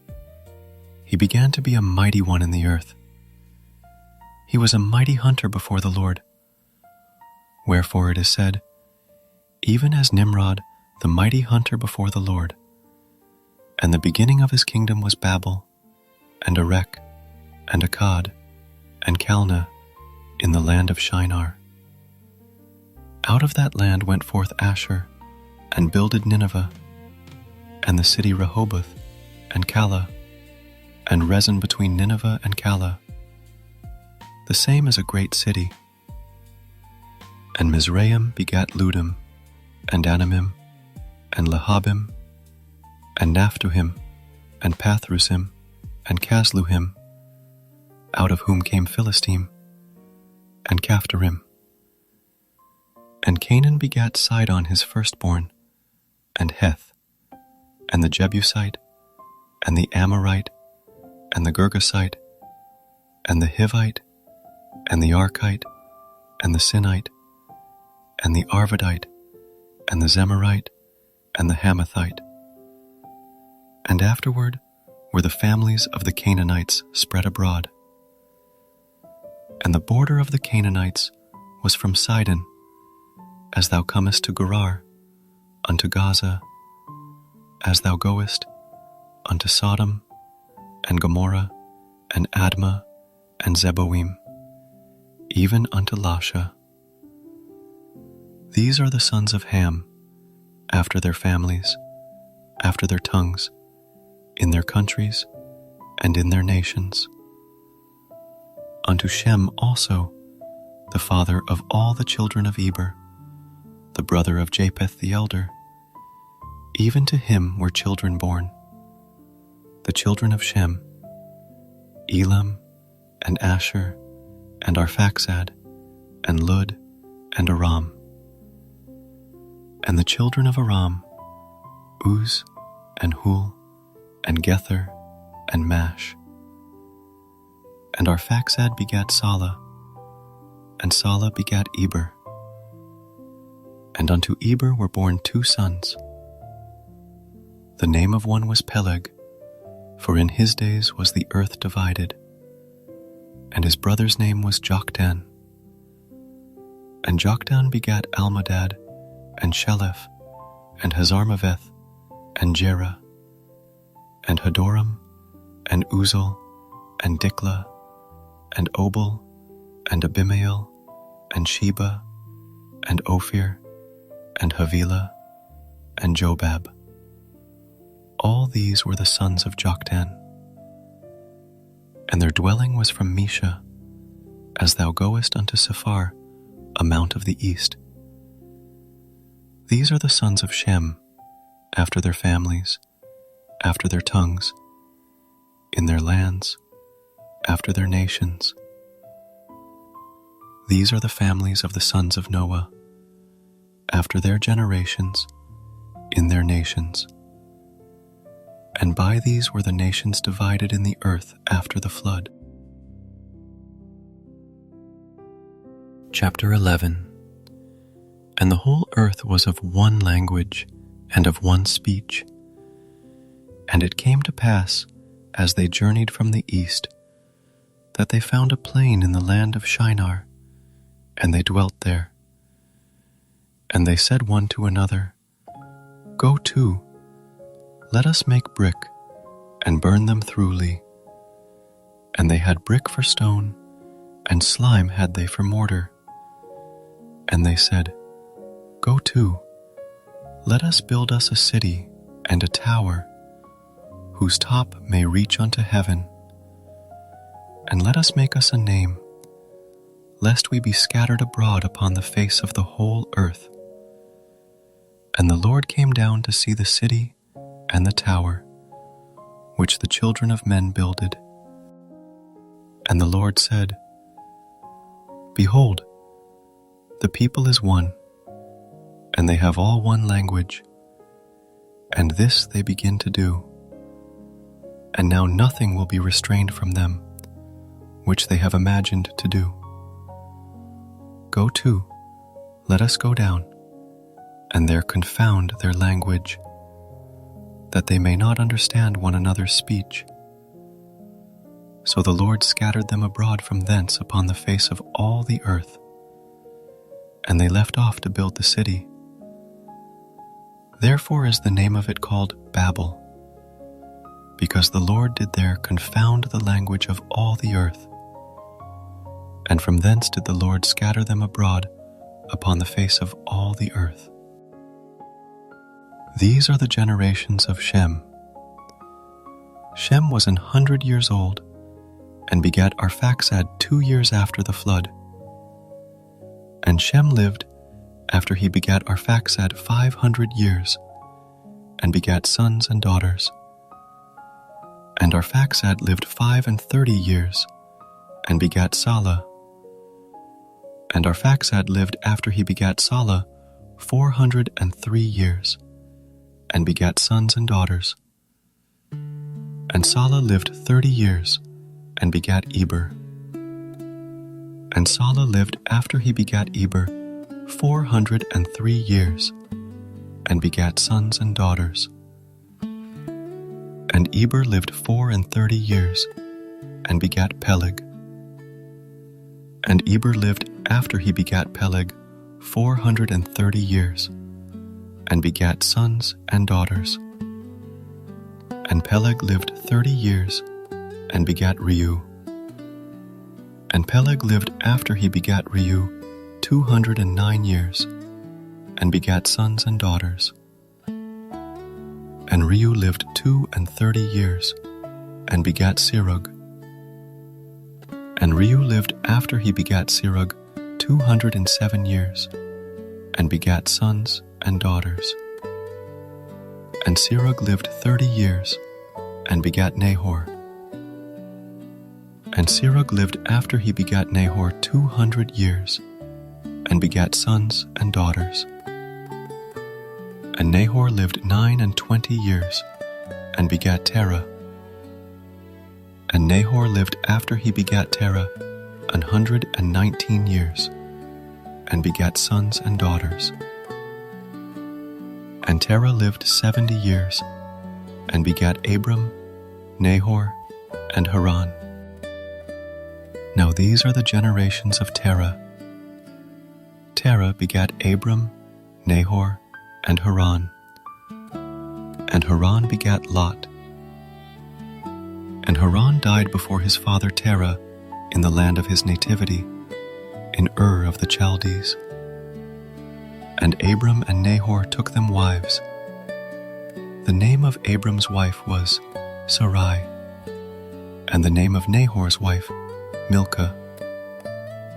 He began to be a mighty one in the earth. He was a mighty hunter before the Lord. Wherefore it is said, Even as Nimrod, the mighty hunter before the Lord. And the beginning of his kingdom was Babel, and Erech, and Akkad, and Calneh, in the land of Shinar. Out of that land went forth Asher, and builded Nineveh, and the city Rehoboth, and Calah, and Rezin between Nineveh and Calah. The same is a great city. And Mizraim begat Ludim, and Anamim, and Lehabim, and Naphtuhim, and Pathrusim, and Casluhim, out of whom came Philistine, and Caphtorim. And Canaan begat Sidon his firstborn, and Heth, and the Jebusite, and the Amorite, and the Girgasite, and the Hivite, and the Archite, and the Sinite, and the Arvadite, and the Zemarite, and the Hamathite. And afterward were the families of the Canaanites spread abroad. And the border of the Canaanites was from Sidon, as thou comest to Gerar, unto Gaza, as thou goest unto Sodom, and Gomorrah, and Admah, and Zeboim, even unto Lasha. These are the sons of Ham, after their families, after their tongues, in their countries, and in their nations. Unto Shem also, the father of all the children of Eber, the brother of Japheth the elder, even to him were children born. The children of Shem, Elam, and Asher, and Arphaxad, and Lud, and Aram. And the children of Aram, Uz, and Hul, and Gether, and Mash. And Arphaxad begat Salah, and Salah begat Eber. And unto Eber were born 2 sons. The name of one was Peleg, for in his days was the earth divided. And his brother's name was Joktan. And Joktan begat Almodad, and Sheleph, and Hazarmaveth, and Jerah, and Hadoram, and Uzal, and Diklah, and Obal, and Abimael, and Sheba, and Ophir, and Havilah, and Jobab. All these were the sons of Joktan. And their dwelling was from Mesha, as thou goest unto Sephar, a mount of the east. These are the sons of Shem, after their families, after their tongues, in their lands, after their nations. These are the families of the sons of Noah, after their generations, in their nations. And by these were the nations divided in the earth after the flood. Chapter 11. And the whole earth was of one language and of one speech. And it came to pass, as they journeyed from the east, that they found a plain in the land of Shinar, and they dwelt there. And they said one to another, Go to, let us make brick, and burn them thoroughly. And they had brick for stone, and slime had they for mortar. And they said, Go to, let us build us a city and a tower, whose top may reach unto heaven. And let us make us a name, lest we be scattered abroad upon the face of the whole earth. And the Lord came down to see the city and the tower, which the children of men builded. And the Lord said, Behold, the people is one, and they have all one language, and this they begin to do. And now nothing will be restrained from them, which they have imagined to do. Go to, let us go down, and there confound their language, that they may not understand one another's speech. So the Lord scattered them abroad from thence upon the face of all the earth, and they left off to build the city. Therefore is the name of it called Babel, because the Lord did there confound the language of all the earth. And from thence did the Lord scatter them abroad upon the face of all the earth. These are the generations of Shem. Shem was 100 years old, and begat Arphaxad 2 years after the flood. And Shem lived, after he begat Arphaxad 500 years, and begat sons and daughters. And Arphaxad lived 35 years, and begat Salah. And Arphaxad lived after he begat Salah 403 years, and begat sons and daughters. And Salah lived 30 years, and begat Eber. And Salah lived after he begat Eber 403 years, and begat sons and daughters. And Eber lived 34 years, and begat Peleg. And Eber lived after he begat Peleg 430 years, and begat sons and daughters. And Peleg lived 30 years, and begat Reu. And Peleg lived after he begat Reu 209 years, and begat sons and daughters. And Reu lived 32 years, and begat Serug. And Reu lived after he begat Serug 207 years, and begat sons and daughters. And Serug lived 30 years, and begat Nahor. And Serug lived after he begat Nahor 200 years, and begat sons and daughters. And Nahor lived 29 years, and begat Terah. And Nahor lived after he begat Terah 119 years, and begat sons and daughters. And Terah lived 70 years, and begat Abram, Nahor, and Haran. Now these are the generations of Terah. Terah begat Abram, Nahor, and Haran. And Haran begat Lot. And Haran died before his father Terah in the land of his nativity, in Ur of the Chaldees. And Abram and Nahor took them wives. The name of Abram's wife was Sarai, and the name of Nahor's wife Milcah,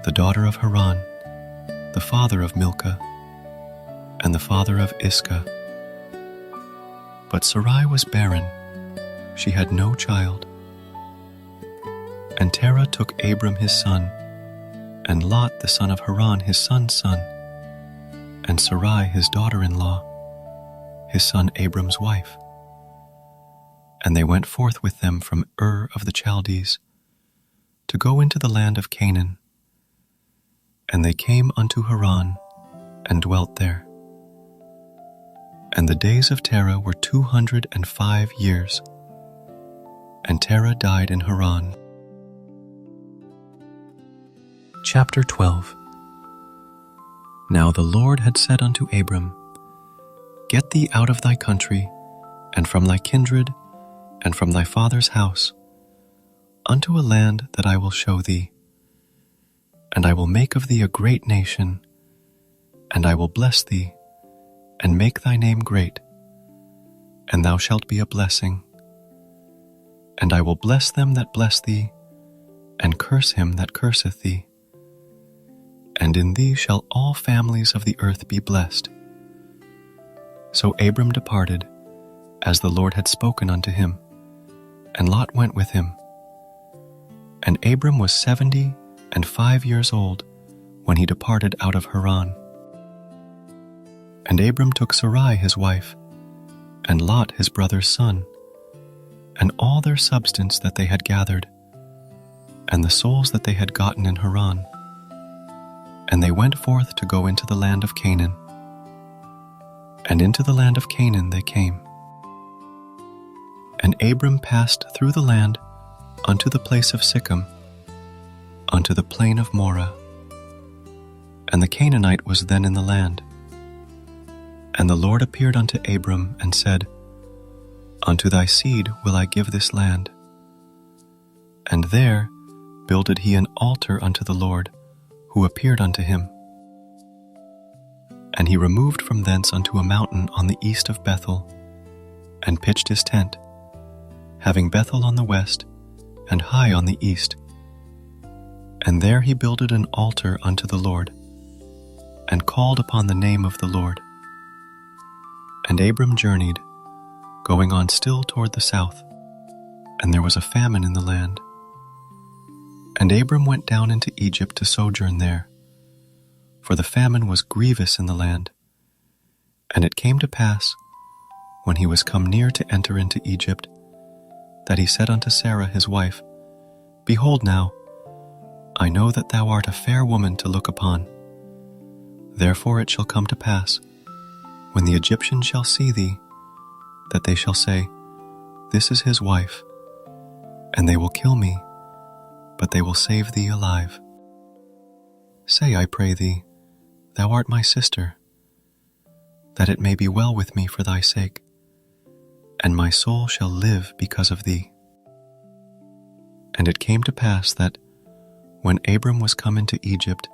the daughter of Haran, the father of Milcah, and the father of Iscah. But Sarai was barren, she had no child. And Terah took Abram his son, and Lot the son of Haran his son's son, and Sarai his daughter-in-law, his son Abram's wife. And they went forth with them from Ur of the Chaldees, to go into the land of Canaan. And they came unto Haran, and dwelt there. And the days of Terah were 205 years, and Terah died in Haran. Chapter 12. Now the Lord had said unto Abram, Get thee out of thy country, and from thy kindred, and from thy father's house, unto a land that I will show thee. And I will make of thee a great nation, and I will bless thee, and make thy name great, and thou shalt be a blessing. And I will bless them that bless thee, and curse him that curseth thee. And in thee shall all families of the earth be blessed. So Abram departed, as the Lord had spoken unto him, and Lot went with him. And Abram was 75 years old when he departed out of Haran. And Abram took Sarai his wife, and Lot his brother's son, and all their substance that they had gathered, and the souls that they had gotten in Haran. And they went forth to go into the land of Canaan. And into the land of Canaan they came. And Abram passed through the land unto the place of Sichem, unto the plain of Moreh. And the Canaanite was then in the land. And the Lord appeared unto Abram, and said, Unto thy seed will I give this land. And there builded he an altar unto the Lord, who appeared unto him. And he removed from thence unto a mountain on the east of Bethel, and pitched his tent, having Bethel on the west, and Hai on the east. And there he builded an altar unto the Lord, and called upon the name of the Lord. And Abram journeyed, going on still toward the south, and there was a famine in the land. And Abram went down into Egypt to sojourn there, for the famine was grievous in the land. And it came to pass, when he was come near to enter into Egypt, that he said unto Sarah his wife, Behold now, I know that thou art a fair woman to look upon. Therefore it shall come to pass, when the Egyptians shall see thee, that they shall say, This is his wife, and they will kill me, but they will save thee alive. Say, I pray thee, Thou art my sister, that it may be well with me for thy sake, and my soul shall live because of thee. And it came to pass that, when Abram was come into Egypt,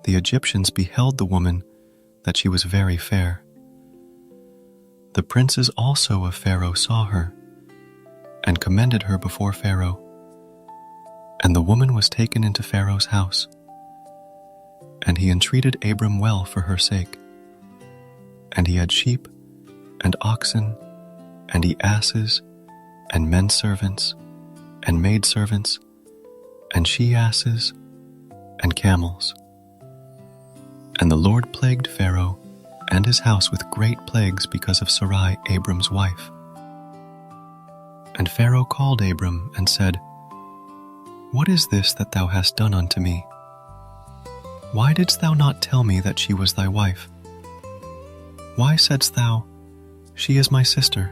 the Egyptians beheld the woman that she was very fair. The princes also of Pharaoh saw her, and commended her before Pharaoh. And the woman was taken into Pharaoh's house, and he entreated Abram well for her sake. And he had sheep, and oxen, and he asses, and men servants, and maidservants, and she asses, and camels. And the Lord plagued Pharaoh and his house with great plagues because of Sarai, Abram's wife. And Pharaoh called Abram and said, What is this that thou hast done unto me? Why didst thou not tell me that she was thy wife? Why saidst thou, She is my sister?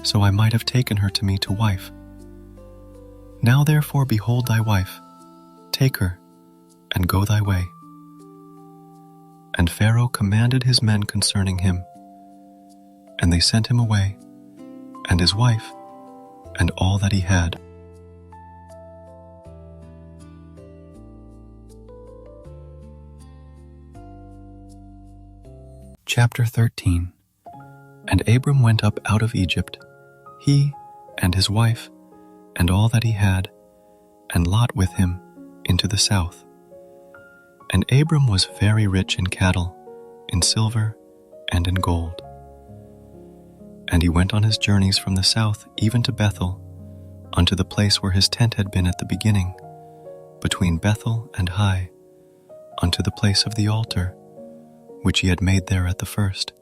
So I might have taken her to me to wife. Now therefore behold thy wife, take her, and go thy way. And Pharaoh commanded his men concerning him, and they sent him away, and his wife, and all that he had. Chapter 13. And Abram went up out of Egypt, he and his wife, and all that he had, and Lot with him, into the south. And Abram was very rich in cattle, in silver, and in gold. And he went on his journeys from the south even to Bethel, unto the place where his tent had been at the beginning, between Bethel and Hai, unto the place of the altar, which he had made there at the first.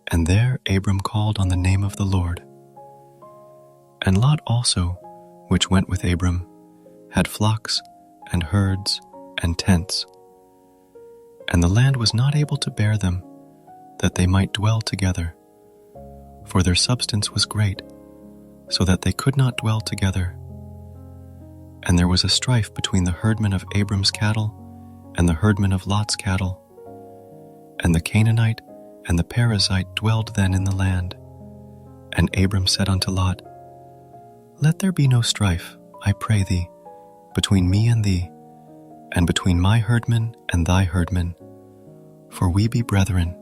And there Abram called on the name of the Lord. And Lot also, which went with Abram, had flocks and herds and tents. And the land was not able to bear them, that they might dwell together, for their substance was great, so that they could not dwell together. And there was a strife between the herdmen of Abram's cattle and the herdmen of Lot's cattle. And the Canaanite and the Perizzite dwelled then in the land. And Abram said unto Lot, Let there be no strife, I pray thee, between me and thee, and between my herdmen and thy herdmen, for we be brethren.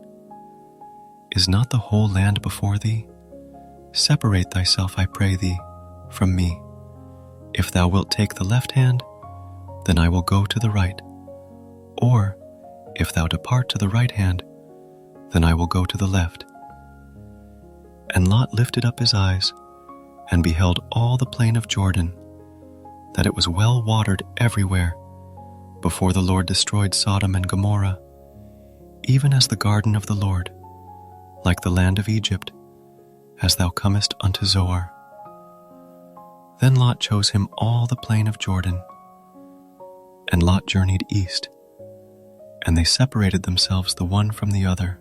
Is not the whole land before thee? Separate thyself, I pray thee, from me. If thou wilt take the left hand, then I will go to the right. Or, if thou depart to the right hand, then I will go to the left. And Lot lifted up his eyes, and beheld all the plain of Jordan, that it was well watered everywhere, before the Lord destroyed Sodom and Gomorrah, even as the garden of the Lord, like the land of Egypt, as thou comest unto Zoar. Then Lot chose him all the plain of Jordan, and Lot journeyed east, and they separated themselves the one from the other.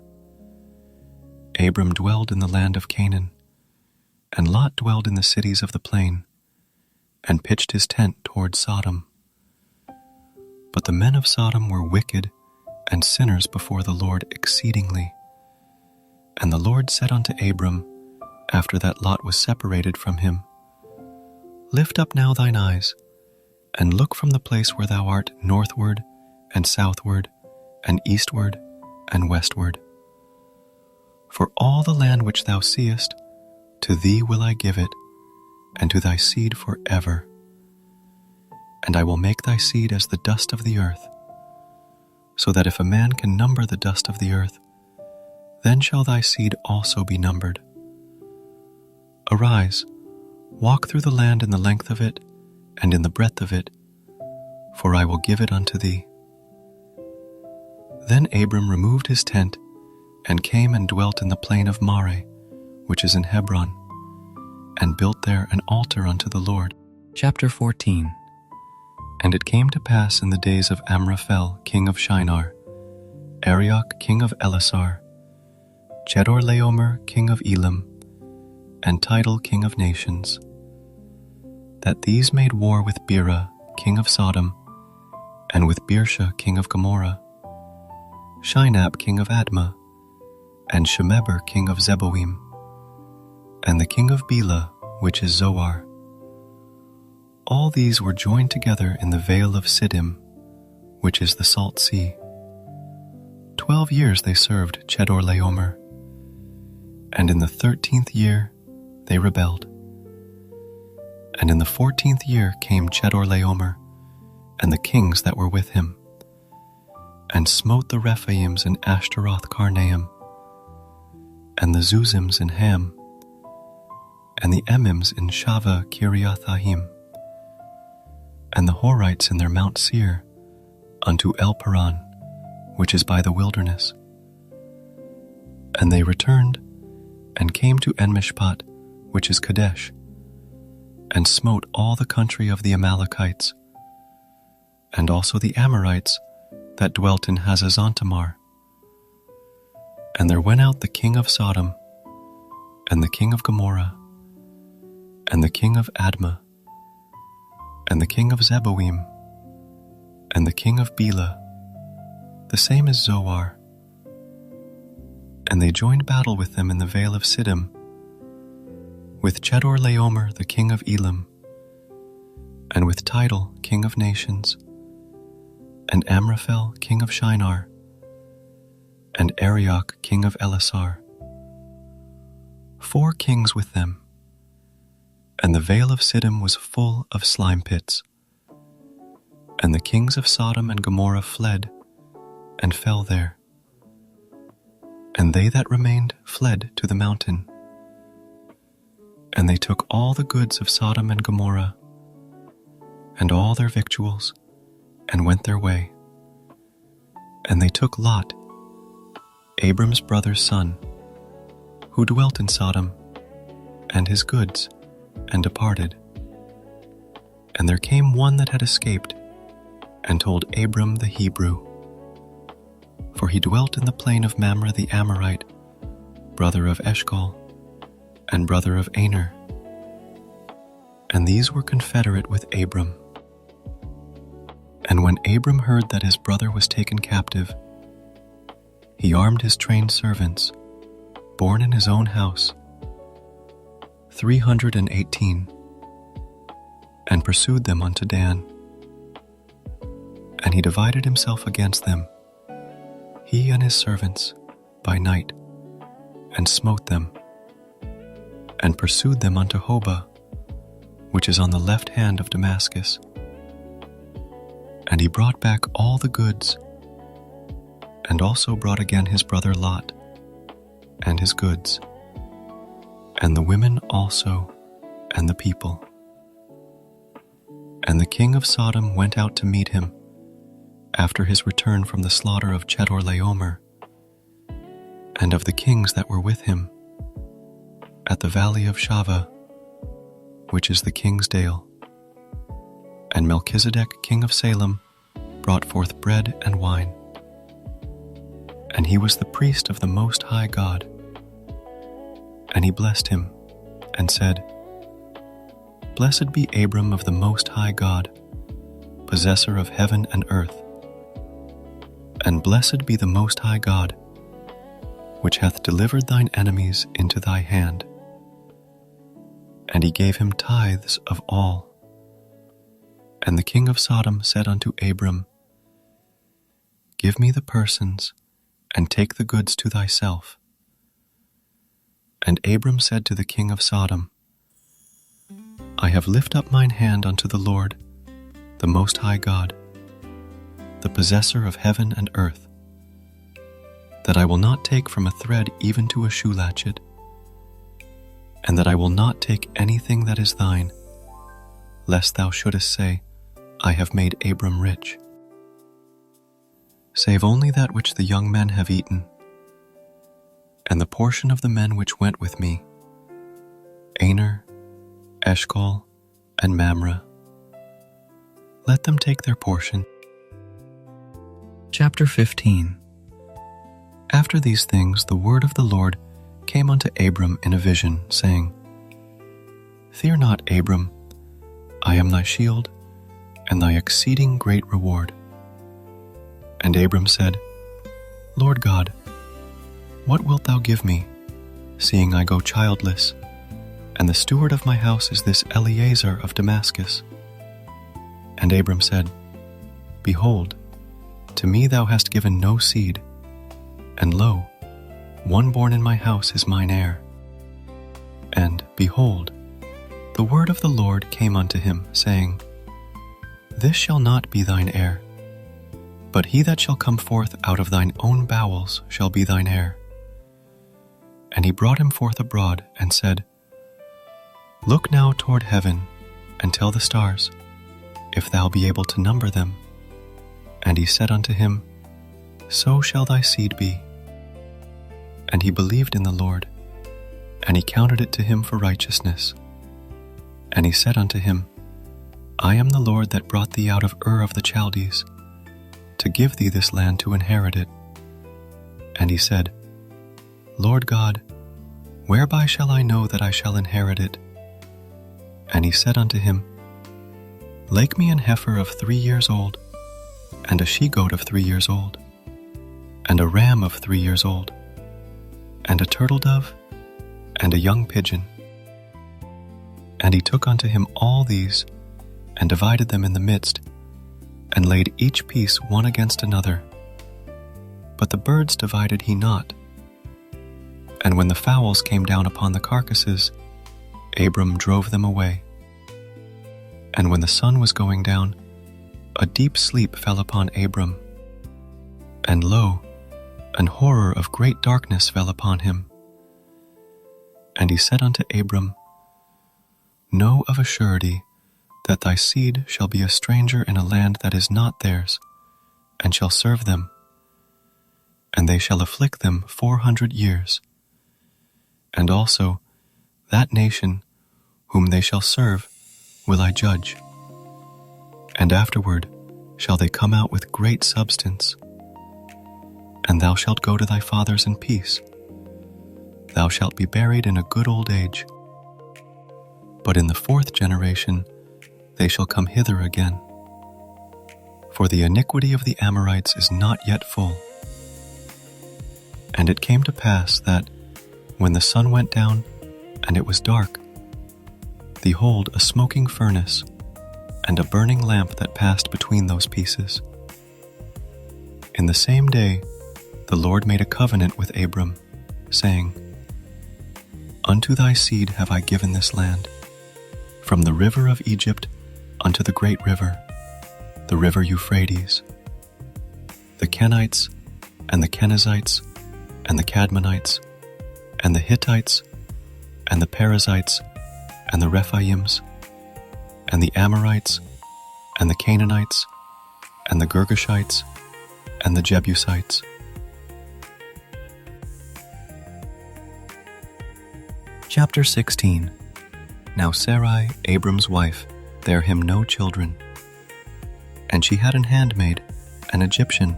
Abram dwelled in the land of Canaan, and Lot dwelled in the cities of the plain, and pitched his tent toward Sodom. But the men of Sodom were wicked and sinners before the Lord exceedingly. And the Lord said unto Abram, after that Lot was separated from him, Lift up now thine eyes, and look from the place where thou art northward, and southward, and eastward, and westward. For all the land which thou seest, to thee will I give it, and to thy seed forever. And I will make thy seed as the dust of the earth, so that if a man can number the dust of the earth, then shall thy seed also be numbered. Arise, walk through the land in the length of it, and in the breadth of it, for I will give it unto thee. Then Abram removed his tent, and came and dwelt in the plain of Mamre, which is in Hebron, and built there an altar unto the Lord. Chapter 14. And it came to pass in the days of Amraphel, king of Shinar, Arioch, king of Elasar, Chedorlaomer, king of Elam, and Tidal, king of nations, that these made war with Bera, king of Sodom, and with Birsha, king of Gomorrah, Shinab, king of Admah, and Shemeber, king of Zeboim, and the king of Bela, which is Zoar. All these were joined together in the vale of Siddim, which is the Salt Sea. 12 years they served Chedorlaomer, and in the 13th year they rebelled. And in the 14th year came Chedorlaomer and the kings that were with him, and smote the Rephaims in Ashtaroth Karnaim, and the Zuzims in Ham, and the Emims in Shaveh Kiriathahim, and the Horites in their Mount Seir, unto Elparan, which is by the wilderness. And they returned, and came to Enmishpat, which is Kadesh, and smote all the country of the Amalekites, and also the Amorites that dwelt in Hazazontamar. And there went out the king of Sodom, and the king of Gomorrah, and the king of Admah, and the king of Zeboim, and the king of Bela, the same as Zoar. And they joined battle with them in the vale of Siddim, with Chedorlaomer the king of Elam, and with Tidal king of nations, and Amraphel king of Shinar, and Arioch king of Elasar. 4 kings with them, and the vale of Siddim was full of slime pits. And the kings of Sodom and Gomorrah fled, and fell there. And they that remained fled to the mountain. And they took all the goods of Sodom and Gomorrah, and all their victuals, and went their way. And they took Lot, Abram's brother's son, who dwelt in Sodom, and his goods, and departed. And there came one that had escaped, and told Abram the Hebrew, for he dwelt in the plain of Mamre the Amorite, brother of Eshcol, and brother of Aner. And these were confederate with Abram. And when Abram heard that his brother was taken captive, he armed his trained servants, born in his own house, 318, and pursued them unto Dan. And he divided himself against them, he and his servants, by night, and smote them, and pursued them unto Hobah, which is on the left hand of Damascus. And he brought back all the goods, and also brought again his brother Lot, and his goods, and the women also, and the people. And the king of Sodom went out to meet him, after his return from the slaughter of Chedorlaomer, and of the kings that were with him, at the valley of Shaveh, which is the king's dale. And Melchizedek king of Salem brought forth bread and wine. And he was the priest of the Most High God. And he blessed him, and said, Blessed be Abram of the Most High God, possessor of heaven and earth. And blessed be the Most High God, which hath delivered thine enemies into thy hand. And he gave him tithes of all. And the king of Sodom said unto Abram, Give me the persons, and take the goods to thyself. And Abram said to the king of Sodom, I have lifted up mine hand unto the Lord, the Most High God, the possessor of heaven and earth, that I will not take from a thread even to a shoe latchet, and that I will not take anything that is thine, lest thou shouldest say, I have made Abram rich, save only that which the young men have eaten, and the portion of the men which went with me, Aner, Eshcol, and Mamre. Let them take their portion. Chapter 15. After these things the word of the Lord came unto Abram in a vision, saying, Fear not, Abram, I am thy shield, and thy exceeding great reward. And Abram said, Lord God, what wilt thou give me, seeing I go childless, and the steward of my house is this Eliezer of Damascus? And Abram said, Behold, to me thou hast given no seed, and lo, one born in my house is mine heir. And, behold, the word of the Lord came unto him, saying, This shall not be thine heir, but he that shall come forth out of thine own bowels shall be thine heir. And he brought him forth abroad, and said, Look now toward heaven, and tell the stars, if thou be able to number them. And he said unto him, So shall thy seed be. And he believed in the Lord, and he counted it to him for righteousness. And he said unto him, I am the Lord that brought thee out of Ur of the Chaldees, to give thee this land to inherit it. And he said, Lord God, whereby shall I know that I shall inherit it? And he said unto him, Lake me an heifer of 3 years old, and a she-goat of 3 years old, and a ram of 3 years old, and a turtle dove, and a young pigeon. And he took unto him all these, and divided them in the midst, and laid each piece one against another. But the birds divided he not. And when the fowls came down upon the carcasses, Abram drove them away. And when the sun was going down, a deep sleep fell upon Abram. And lo, an horror of great darkness fell upon him. And he said unto Abram, Know of a surety that thy seed shall be a stranger in a land that is not theirs, and shall serve them. And they shall afflict them 400 years. And also that nation whom they shall serve will I judge. And afterward shall they come out with great substance. And thou shalt go to thy fathers in peace. Thou shalt be buried in a good old age. But in the 4th generation they shall come hither again. For the iniquity of the Amorites is not yet full. And it came to pass that, when the sun went down, and it was dark, behold, a smoking furnace, and a burning lamp that passed between those pieces. In the same day the Lord made a covenant with Abram, saying, Unto thy seed have I given this land, from the river of Egypt unto the great river, the river Euphrates. The Kenites, and the Kenizzites, and the Cadmonites, and the Hittites, and the Perizzites, and the Rephaims, and the Amorites, and the Canaanites, and the Girgashites, and the Jebusites. Chapter 16. Now Sarai, Abram's wife, bare him no children. And she had an handmaid, an Egyptian,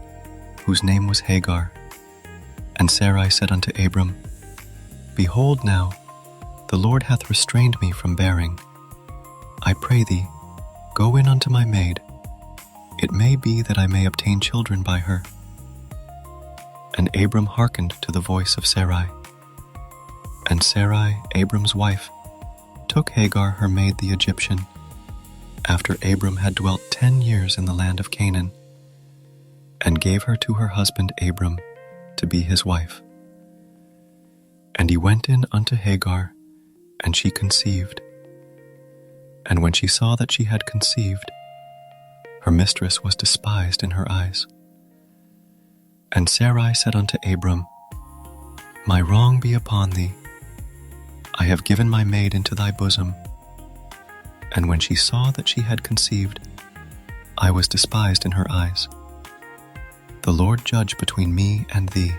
whose name was Hagar. And Sarai said unto Abram, Behold now, the Lord hath restrained me from bearing. I pray thee, go in unto my maid. It may be that I may obtain children by her. And Abram hearkened to the voice of Sarai. And Sarai, Abram's wife, took Hagar her maid the Egyptian, after Abram had dwelt 10 years in the land of Canaan, and gave her to her husband Abram to be his wife. And he went in unto Hagar, and she conceived. And when she saw that she had conceived, her mistress was despised in her eyes. And Sarai said unto Abram, My wrong be upon thee. I have given my maid into thy bosom. And when she saw that she had conceived, I was despised in her eyes. The Lord judge between me and thee.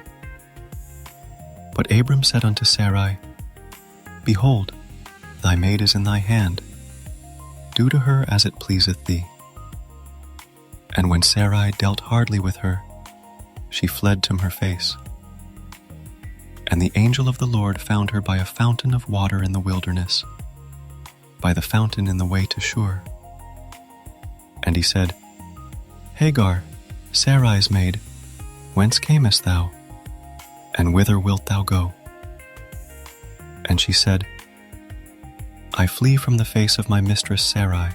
But Abram said unto Sarai, Behold, thy maid is in thy hand. Do to her as it pleaseth thee. And when Sarai dealt hardly with her, she fled from her face. And the angel of the Lord found her by a fountain of water in the wilderness, by the fountain in the way to Shur. And he said, Hagar, Sarai's maid, whence camest thou? And whither wilt thou go? And she said, I flee from the face of my mistress Sarai.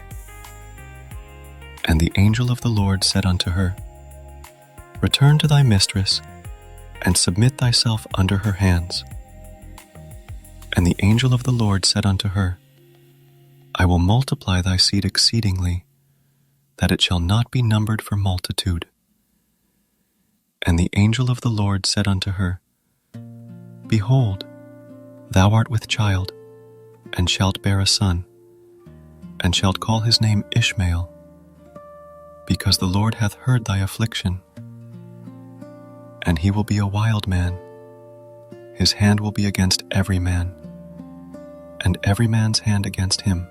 And the angel of the Lord said unto her, Return to thy mistress, and submit thyself under her hands. And the angel of the Lord said unto her, I will multiply thy seed exceedingly, that it shall not be numbered for multitude. And the angel of the Lord said unto her, Behold, thou art with child, and shalt bear a son, and shalt call his name Ishmael, because the Lord hath heard thy affliction. And he will be a wild man, his hand will be against every man, and every man's hand against him.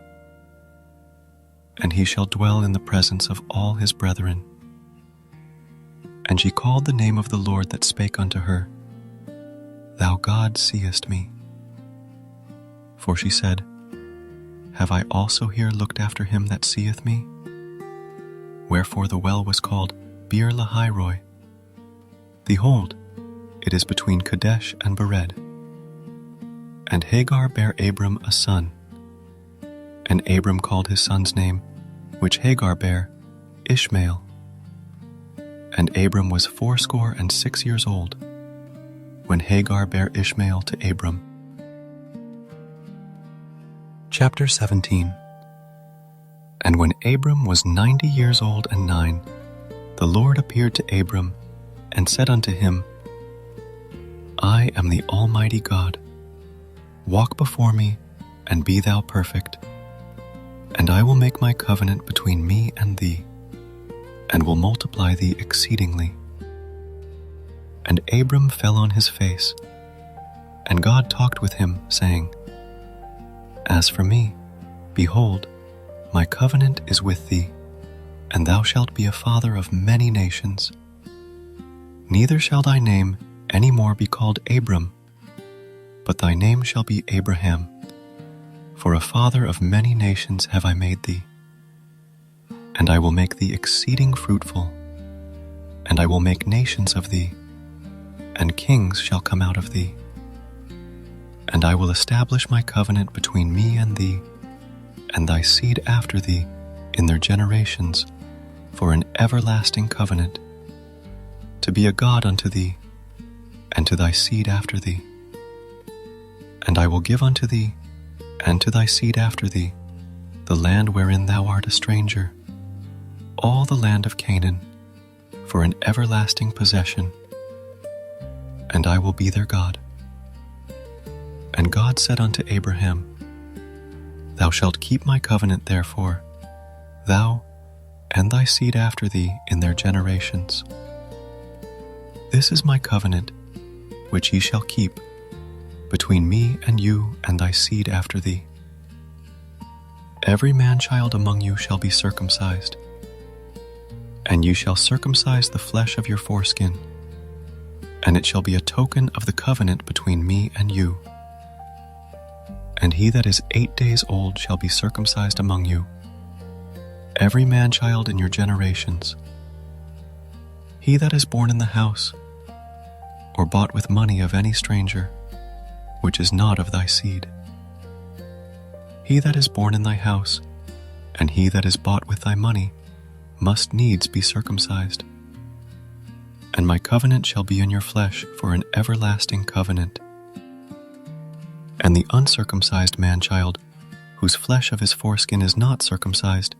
And he shall dwell in the presence of all his brethren. And she called the name of the Lord that spake unto her, Thou God seest me. For she said, Have I also here looked after him that seeth me? Wherefore the well was called Beer Lahairoi. Behold, it is between Kadesh and Bered. And Hagar bare Abram a son. And Abram called his son's name, which Hagar bare, Ishmael. And Abram was 86 years old, when Hagar bare Ishmael to Abram. Chapter 17. And when Abram was 90 years old and 9, the Lord appeared to Abram, and said unto him, I am the Almighty God. Walk before me, and be thou perfect. And I will make my covenant between me and thee, and will multiply thee exceedingly. And Abram fell on his face, and God talked with him, saying, As for me, behold, my covenant is with thee, and thou shalt be a father of many nations. Neither shall thy name any more be called Abram, but thy name shall be Abraham, for a father of many nations have I made thee. And I will make thee exceeding fruitful, and I will make nations of thee, and kings shall come out of thee. And I will establish my covenant between me and thee, and thy seed after thee in their generations, for an everlasting covenant, to be a God unto thee, and to thy seed after thee. And I will give unto thee, and to thy seed after thee, the land wherein thou art a stranger, all the land of Canaan, for an everlasting possession, and I will be their God. And God said unto Abraham, Thou shalt keep my covenant therefore, thou and thy seed after thee in their generations. This is my covenant, which ye shall keep, between me and you and thy seed after thee. Every man-child among you shall be circumcised, and you shall circumcise the flesh of your foreskin, and it shall be a token of the covenant between me and you. And he that is 8 days old shall be circumcised among you, every man-child in your generations. He that is born in the house, or bought with money of any stranger, which is not of thy seed. He that is born in thy house, and he that is bought with thy money, must needs be circumcised. And my covenant shall be in your flesh for an everlasting covenant. And the uncircumcised man-child, whose flesh of his foreskin is not circumcised,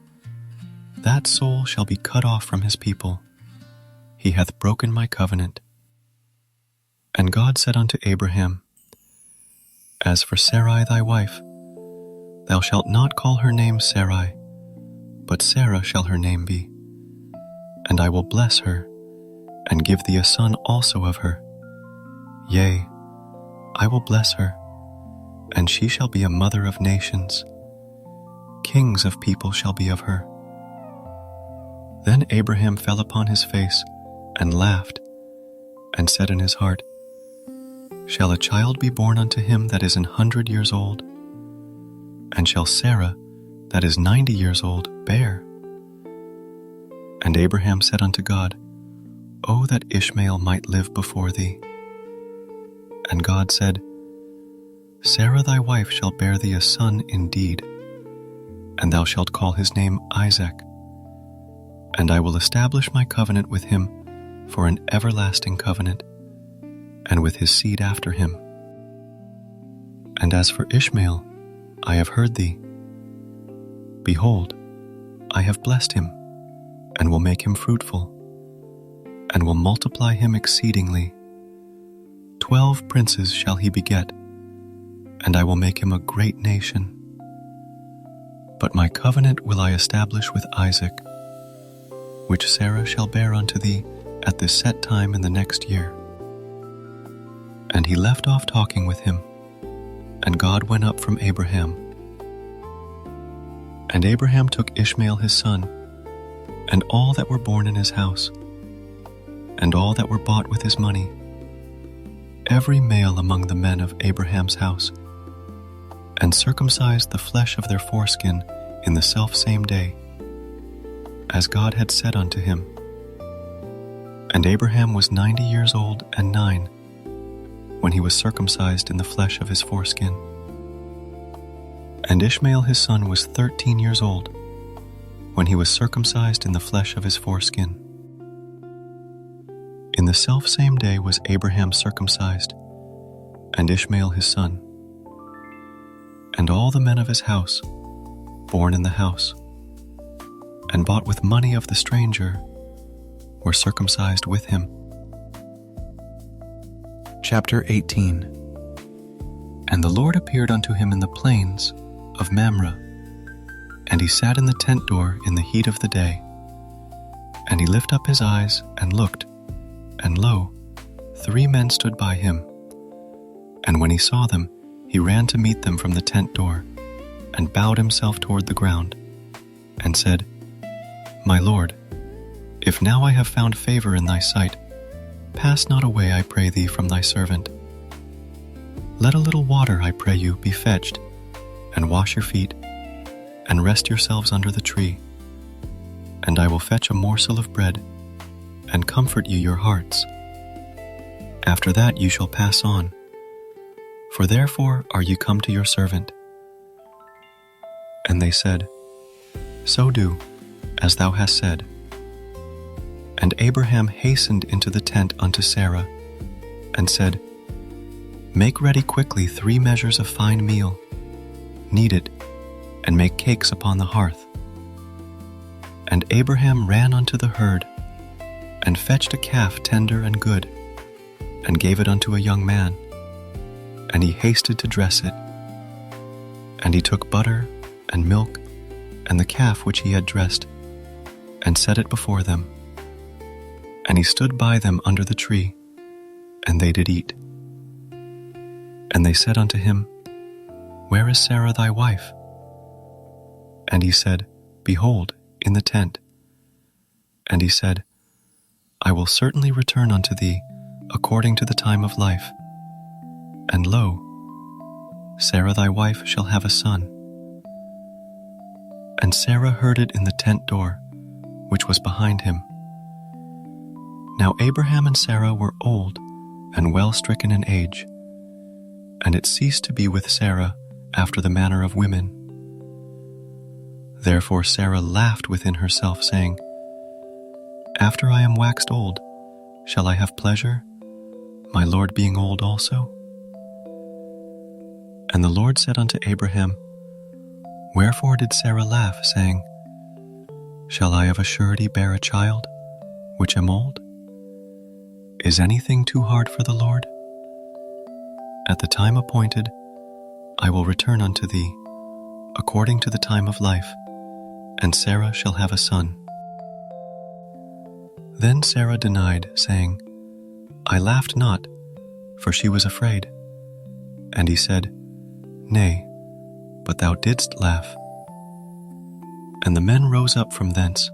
that soul shall be cut off from his people. He hath broken my covenant. And God said unto Abraham, As for Sarai thy wife, thou shalt not call her name Sarai, but Sarah shall her name be. And I will bless her, and give thee a son also of her. Yea, I will bless her, and she shall be a mother of nations. Kings of people shall be of her. Then Abraham fell upon his face and laughed, and said in his heart, Shall a child be born unto him that is 100 years old? And shall Sarah, that is 90 years old, bear? And Abraham said unto God, O that Ishmael might live before thee. And God said, Sarah thy wife shall bear thee a son indeed, and thou shalt call his name Isaac. And I will establish my covenant with him for an everlasting covenant, and with his seed after him. And as for Ishmael, I have heard thee. Behold, I have blessed him, and will make him fruitful, and will multiply him exceedingly. 12 princes shall he beget, and I will make him a great nation. But my covenant will I establish with Isaac, which Sarah shall bear unto thee at the set time in the next year. And he left off talking with him, and God went up from Abraham. And Abraham took Ishmael his son, and all that were born in his house, and all that were bought with his money, every male among the men of Abraham's house, and circumcised the flesh of their foreskin in the selfsame day, as God had said unto him. And Abraham was 90 years old and 9, when he was circumcised in the flesh of his foreskin. And Ishmael his son was 13 years old, when he was circumcised in the flesh of his foreskin. In the selfsame day was Abraham circumcised, and Ishmael his son. And all the men of his house, born in the house, and bought with money of the stranger, were circumcised with him. Chapter 18. And the Lord appeared unto him in the plains of Mamre, and he sat in the tent door in the heat of the day. And he lifted up his eyes and looked, and lo, 3 men stood by him. And when he saw them, he ran to meet them from the tent door, and bowed himself toward the ground, and said, My Lord, if now I have found favor in thy sight, pass not away, I pray thee, from thy servant. Let a little water, I pray you, be fetched, and wash your feet, and rest yourselves under the tree. And I will fetch a morsel of bread, and comfort you your hearts. After that you shall pass on, for therefore are you come to your servant. And they said, So do, as thou hast said. And Abraham hastened into the tent unto Sarah, and said, Make ready quickly 3 measures of fine meal, knead it, and make cakes upon the hearth. And Abraham ran unto the herd, and fetched a calf tender and good, and gave it unto a young man, and he hasted to dress it. And he took butter and milk, and the calf which he had dressed, and set it before them. And he stood by them under the tree, and they did eat. And they said unto him, Where is Sarah thy wife? And he said, Behold, in the tent. And he said, I will certainly return unto thee according to the time of life. And lo, Sarah thy wife shall have a son. And Sarah heard it in the tent door, which was behind him. Now Abraham and Sarah were old and well stricken in age, and it ceased to be with Sarah after the manner of women. Therefore Sarah laughed within herself, saying, After I am waxed old, shall I have pleasure, my Lord being old also? And the Lord said unto Abraham, Wherefore did Sarah laugh, saying, Shall I of a surety bear a child, which am old? Is anything too hard for the Lord? At the time appointed, I will return unto thee, according to the time of life, and Sarah shall have a son. Then Sarah denied, saying, I laughed not, for she was afraid. And he said, Nay, but thou didst laugh. And the men rose up from thence,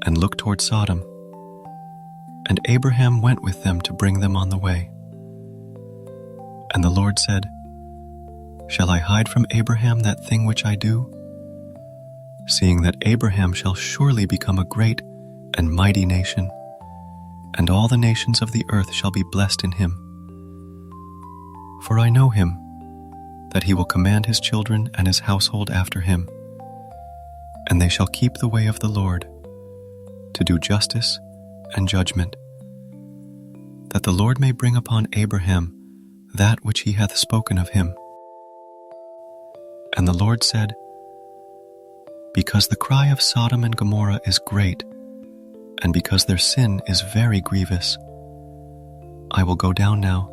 and looked toward Sodom. And Abraham went with them to bring them on the way. And the Lord said, Shall I hide from Abraham that thing which I do? Seeing that Abraham shall surely become a great and mighty nation, and all the nations of the earth shall be blessed in him. For I know him, that he will command his children and his household after him, and they shall keep the way of the Lord, to do justice and judgment, that the Lord may bring upon Abraham that which he hath spoken of him. And the Lord said, Because the cry of Sodom and Gomorrah is great, and because their sin is very grievous, I will go down now,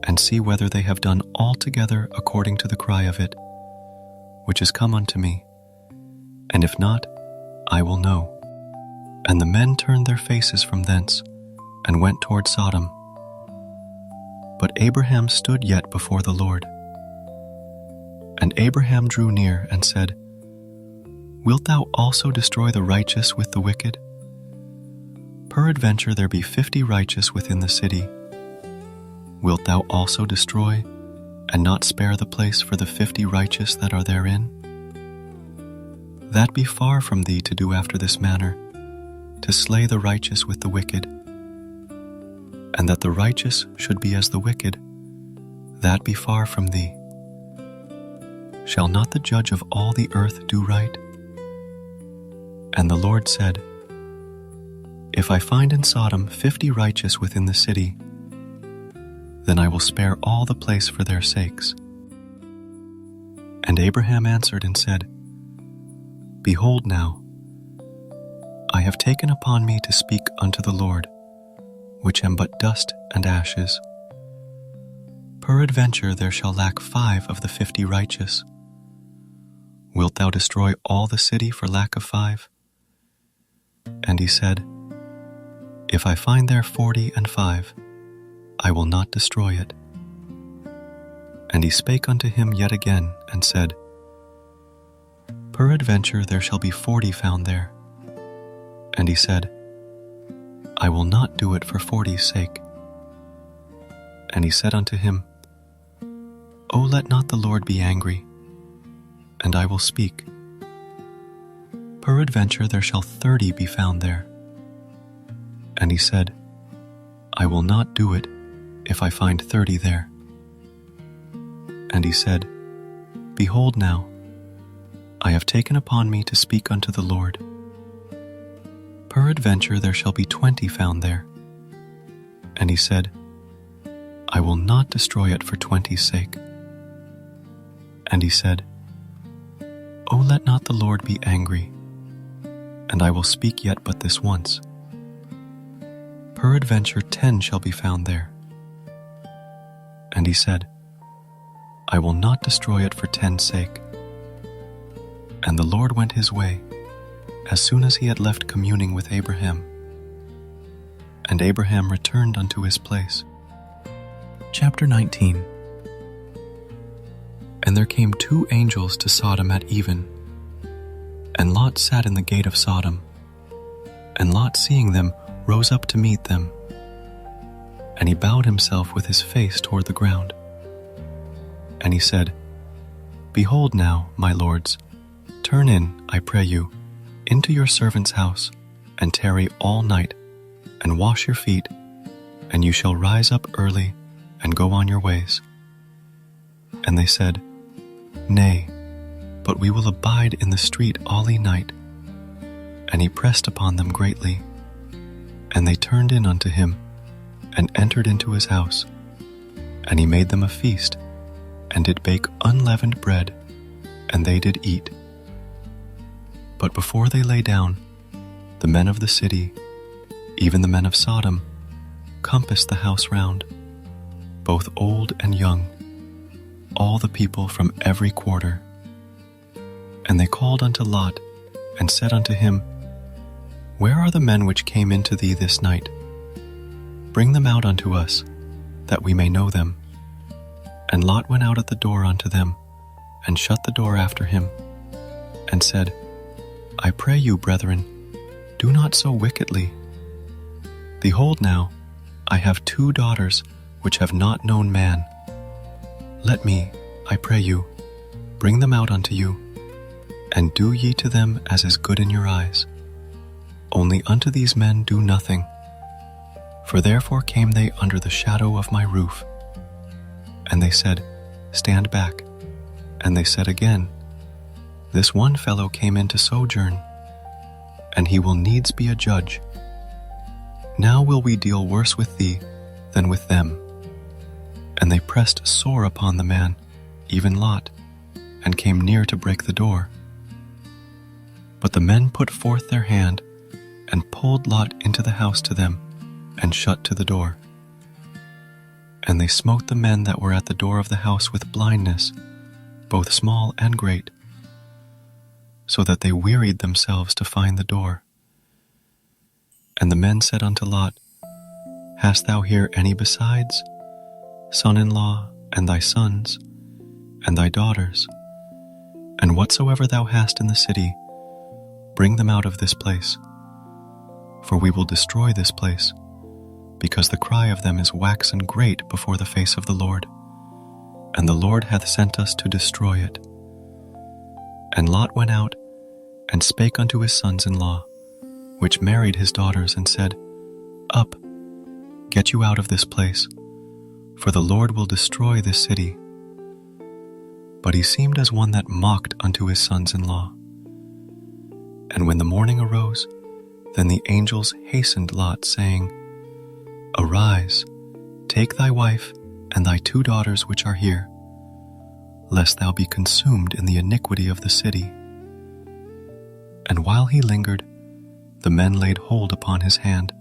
and see whether they have done altogether according to the cry of it, which is come unto me, and if not, I will know. And the men turned their faces from thence, and went toward Sodom. But Abraham stood yet before the Lord. And Abraham drew near and said, Wilt thou also destroy the righteous with the wicked? Peradventure there be 50 righteous within the city. Wilt thou also destroy, and not spare the place for the 50 righteous that are therein? That be far from thee to do after this manner, to slay the righteous with the wicked. And that the righteous should be as the wicked, that be far from thee. Shall not the judge of all the earth do right? And the Lord said, If I find in Sodom 50 righteous within the city, then I will spare all the place for their sakes. And Abraham answered and said, Behold now, I have taken upon me to speak unto the Lord, which am but dust and ashes. Peradventure there shall lack 5 of the 50 righteous. Wilt thou destroy all the city for lack of 5? And he said, If I find there 40 and 5, I will not destroy it. And he spake unto him yet again, and said, Peradventure there shall be 40 found there. And he said, I will not do it for 40's sake. And he said unto him, O let not the Lord be angry, and I will speak. Peradventure there shall 30 be found there. And he said, I will not do it if I find 30 there. And he said, Behold now, I have taken upon me to speak unto the Lord. Peradventure there shall be 20 found there. And he said, I will not destroy it for 20's sake. And he said, O let not the Lord be angry, and I will speak yet but this once. Peradventure 10 shall be found there. And he said, I will not destroy it for 10's sake. And the Lord went his way, as soon as he had left communing with Abraham. And Abraham returned unto his place. Chapter 19. And there came 2 angels to Sodom at even, and Lot sat in the gate of Sodom. And Lot, seeing them, rose up to meet them. And he bowed himself with his face toward the ground. And he said, Behold now, my lords, turn in, I pray you, into your servant's house, and tarry all night, and wash your feet, and you shall rise up early, and go on your ways. And they said, Nay, but we will abide in the street all night. And he pressed upon them greatly. And they turned in unto him, and entered into his house. And he made them a feast, and did bake unleavened bread, and they did eat. But before they lay down, the men of the city, even the men of Sodom, compassed the house round, both old and young, all the people from every quarter. And they called unto Lot, and said unto him, Where are the men which came into thee this night? Bring them out unto us, that we may know them. And Lot went out at the door unto them, and shut the door after him, and said, I pray you, brethren, do not so wickedly. Behold now, I have 2 daughters which have not known man. Let me, I pray you, bring them out unto you, and do ye to them as is good in your eyes. Only unto these men do nothing, for therefore came they under the shadow of my roof. And they said, Stand back. And they said again, This one fellow came in to sojourn, and he will needs be a judge. Now will we deal worse with thee than with them. And they pressed sore upon the man, even Lot, and came near to break the door. But the men put forth their hand, and pulled Lot into the house to them, and shut to the door. And they smote the men that were at the door of the house with blindness, both small and great, so that they wearied themselves to find the door. And the men said unto Lot, Hast thou here any besides, son-in-law, and thy sons, and thy daughters? And whatsoever thou hast in the city, bring them out of this place. For we will destroy this place, because the cry of them is waxen great before the face of the Lord, and the Lord hath sent us to destroy it. And Lot went out, and spake unto his sons-in-law, which married his daughters, and said, Up, get you out of this place, for the Lord will destroy this city. But he seemed as one that mocked unto his sons-in-law. And when the morning arose, then the angels hastened Lot, saying, Arise, take thy wife and thy 2 daughters which are here, lest thou be consumed in the iniquity of the city. And while he lingered, the men laid hold upon his hand,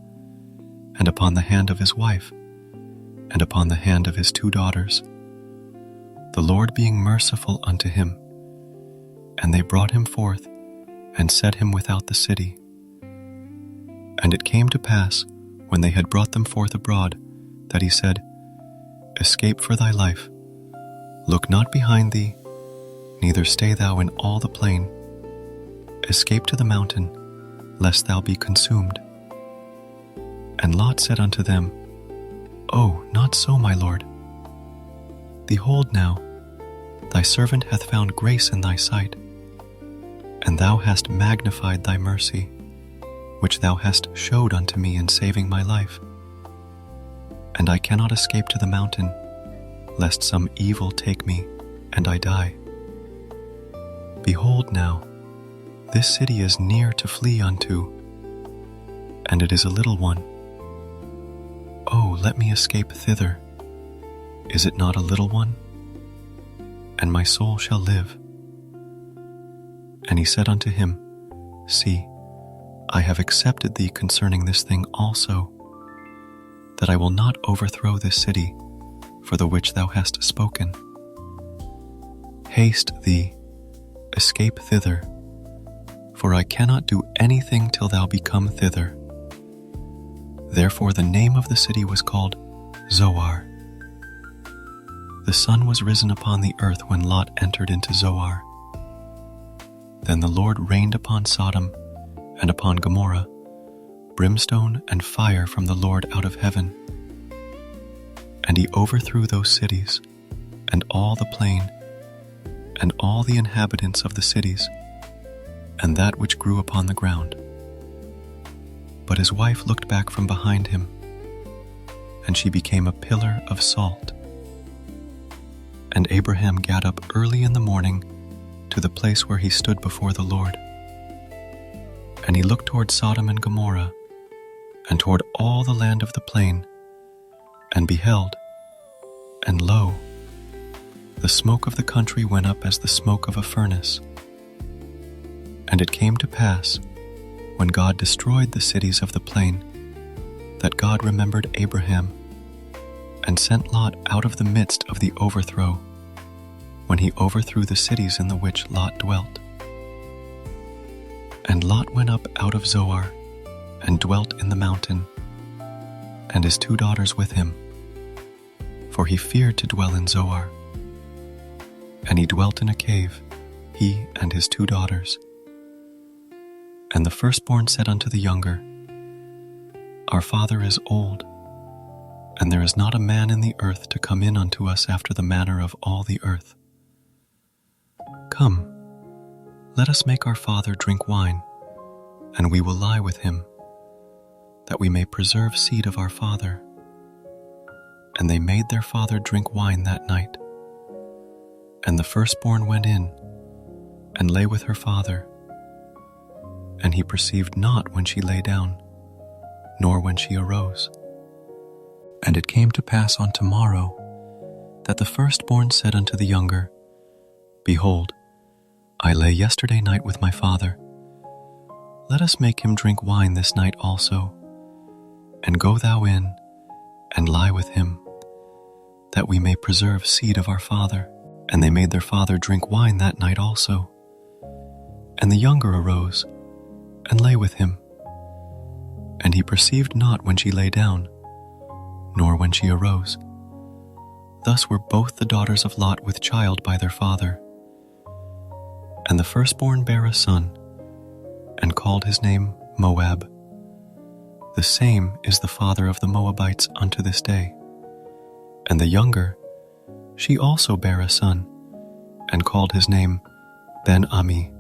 and upon the hand of his wife, and upon the hand of his 2 daughters, the Lord being merciful unto him. And they brought him forth, and set him without the city. And it came to pass, when they had brought them forth abroad, that he said, Escape for thy life. Look not behind thee, neither stay thou in all the plain. Escape to the mountain, lest thou be consumed. And Lot said unto them, Oh, not so, my lord. Behold now, thy servant hath found grace in thy sight, and thou hast magnified thy mercy, which thou hast showed unto me in saving my life. And I cannot escape to the mountain, lest some evil take me, and I die. Behold now, this city is near to flee unto, and it is a little one. Oh, let me escape thither. Is it not a little one? And my soul shall live. And he said unto him, See, I have accepted thee concerning this thing also, that I will not overthrow this city for the which thou hast spoken. Haste thee, escape thither, for I cannot do anything till thou be come thither. Therefore the name of the city was called Zoar. The sun was risen upon the earth when Lot entered into Zoar. Then the Lord rained upon Sodom and upon Gomorrah brimstone and fire from the Lord out of heaven. And he overthrew those cities, and all the plain, and all the inhabitants of the cities, and that which grew upon the ground. But his wife looked back from behind him, and she became a pillar of salt. And Abraham gat up early in the morning to the place where he stood before the Lord. And he looked toward Sodom and Gomorrah, and toward all the land of the plain, and beheld, and lo, the smoke of the country went up as the smoke of a furnace. And it came to pass, when God destroyed the cities of the plain, that God remembered Abraham, and sent Lot out of the midst of the overthrow, when he overthrew the cities in the which Lot dwelt. And Lot went up out of Zoar, and dwelt in the mountain, and his 2 daughters with him, for he feared to dwell in Zoar. And he dwelt in a cave, he and his 2 daughters. And the firstborn said unto the younger, Our father is old, and there is not a man in the earth to come in unto us after the manner of all the earth. Come, let us make our father drink wine, and we will lie with him, that we may preserve seed of our father. And they made their father drink wine that night. And the firstborn went in, and lay with her father. And he perceived not when she lay down, nor when she arose. And it came to pass on tomorrow, that the firstborn said unto the younger, Behold, I lay yesterday night with my father. Let us make him drink wine this night also, and go thou in, and lie with him, that we may preserve seed of our father. And they made their father drink wine that night also. And the younger arose, and lay with him. And he perceived not when she lay down, nor when she arose. Thus were both the daughters of Lot with child by their father. And the firstborn bare a son, and called his name Moab. The same is the father of the Moabites unto this day. And the younger, she also bare a son, and called his name Ben-Ami.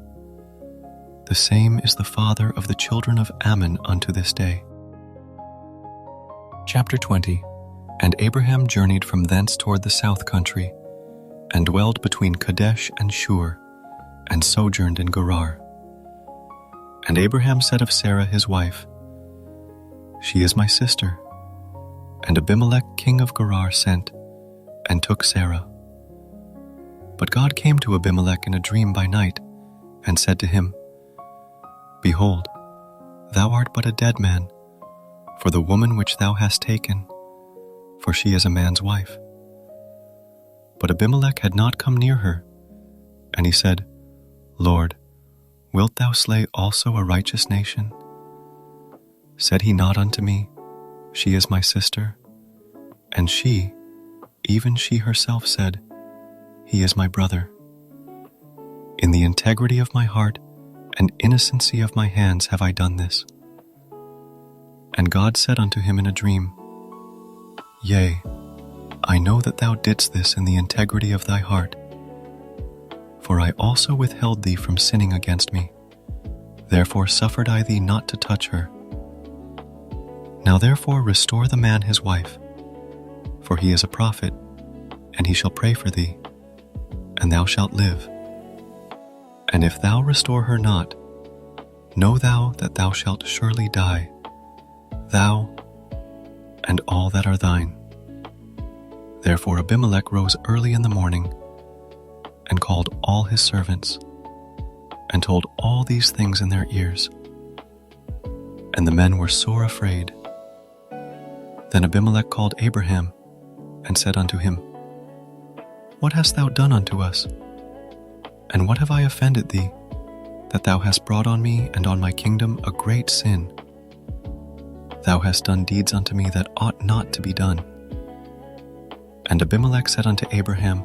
The same is the father of the children of Ammon unto this day. Chapter 20. And Abraham journeyed from thence toward the south country, and dwelled between Kadesh and Shur, and sojourned in Gerar. And Abraham said of Sarah his wife, She is my sister. And Abimelech king of Gerar sent, and took Sarah. But God came to Abimelech in a dream by night, and said to him, Behold, thou art but a dead man, for the woman which thou hast taken, for she is a man's wife. But Abimelech had not come near her, and he said, Lord, wilt thou slay also a righteous nation? Said he not unto me, She is my sister? And she, even she herself said, He is my brother. In the integrity of my heart and innocency of my hands have I done this. And God said unto him in a dream, Yea, I know that thou didst this in the integrity of thy heart. For I also withheld thee from sinning against me. Therefore suffered I thee not to touch her. Now therefore restore the man his wife, for he is a prophet, and he shall pray for thee, and thou shalt live. And if thou restore her not, know thou that thou shalt surely die, thou and all that are thine. Therefore Abimelech rose early in the morning, and called all his servants, and told all these things in their ears. And the men were sore afraid. Then Abimelech called Abraham, and said unto him, What hast thou done unto us? And what have I offended thee, that thou hast brought on me and on my kingdom a great sin? Thou hast done deeds unto me that ought not to be done. And Abimelech said unto Abraham,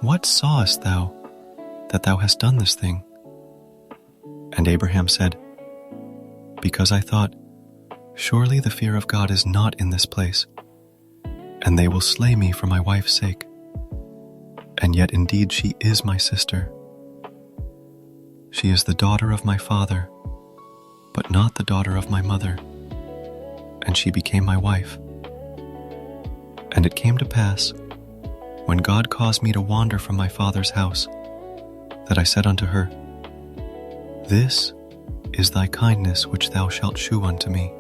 What sawest thou, that thou hast done this thing? And Abraham said, Because I thought, Surely the fear of God is not in this place, and they will slay me for my wife's sake. And yet indeed she is my sister. She is the daughter of my father, but not the daughter of my mother, and she became my wife. And it came to pass, when God caused me to wander from my father's house, that I said unto her, This is thy kindness which thou shalt shew unto me.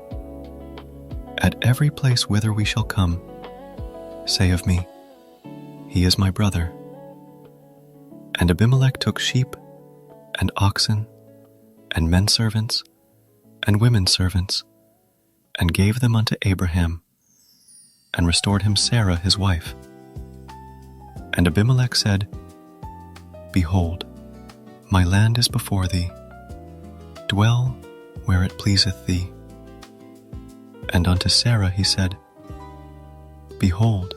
At every place whither we shall come, say of me, He is my brother. And Abimelech took sheep, and oxen, and men servants, and women servants, and gave them unto Abraham, and restored him Sarah his wife. And Abimelech said, Behold, my land is before thee. Dwell where it pleaseth thee. And unto Sarah he said, Behold,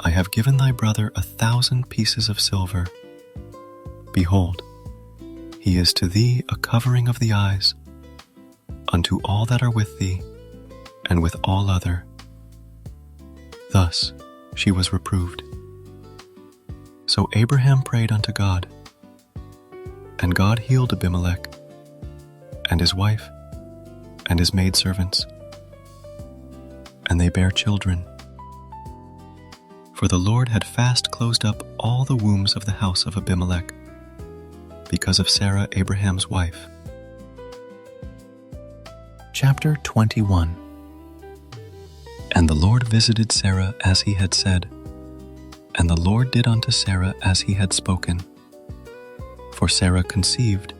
I have given thy brother 1,000 pieces of silver. Behold, he is to thee a covering of the eyes, unto all that are with thee, and with all other. Thus she was reproved. So Abraham prayed unto God, and God healed Abimelech, and his wife, and his maidservants, and they bare children. For the Lord had fast closed up all the wombs of the house of Abimelech, because of Sarah Abraham's wife. Chapter 21. And the Lord visited Sarah as he had said, and the Lord did unto Sarah as he had spoken. For Sarah conceived,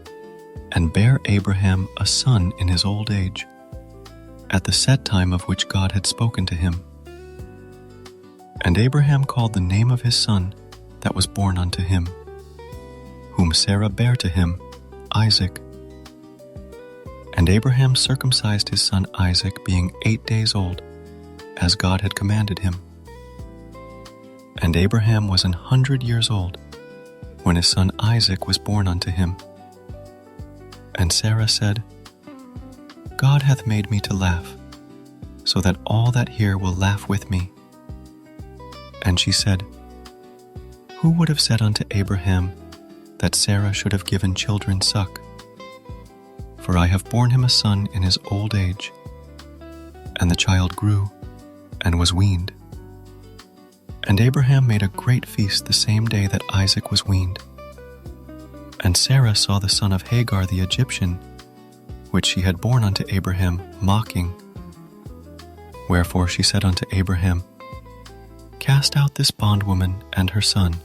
and bare Abraham a son in his old age, at the set time of which God had spoken to him. And Abraham called the name of his son that was born unto him, whom Sarah bare to him, Isaac. And Abraham circumcised his son Isaac, being 8 days old, as God had commanded him. And Abraham was 100 years old, when his son Isaac was born unto him. And Sarah said, God hath made me to laugh, so that all that hear will laugh with me. And she said, Who would have said unto Abraham that Sarah should have given children suck? For I have borne him a son in his old age. And the child grew, and was weaned. And Abraham made a great feast the same day that Isaac was weaned. And Sarah saw the son of Hagar the Egyptian, which she had borne unto Abraham, mocking. Wherefore she said unto Abraham, Cast out this bondwoman and her son,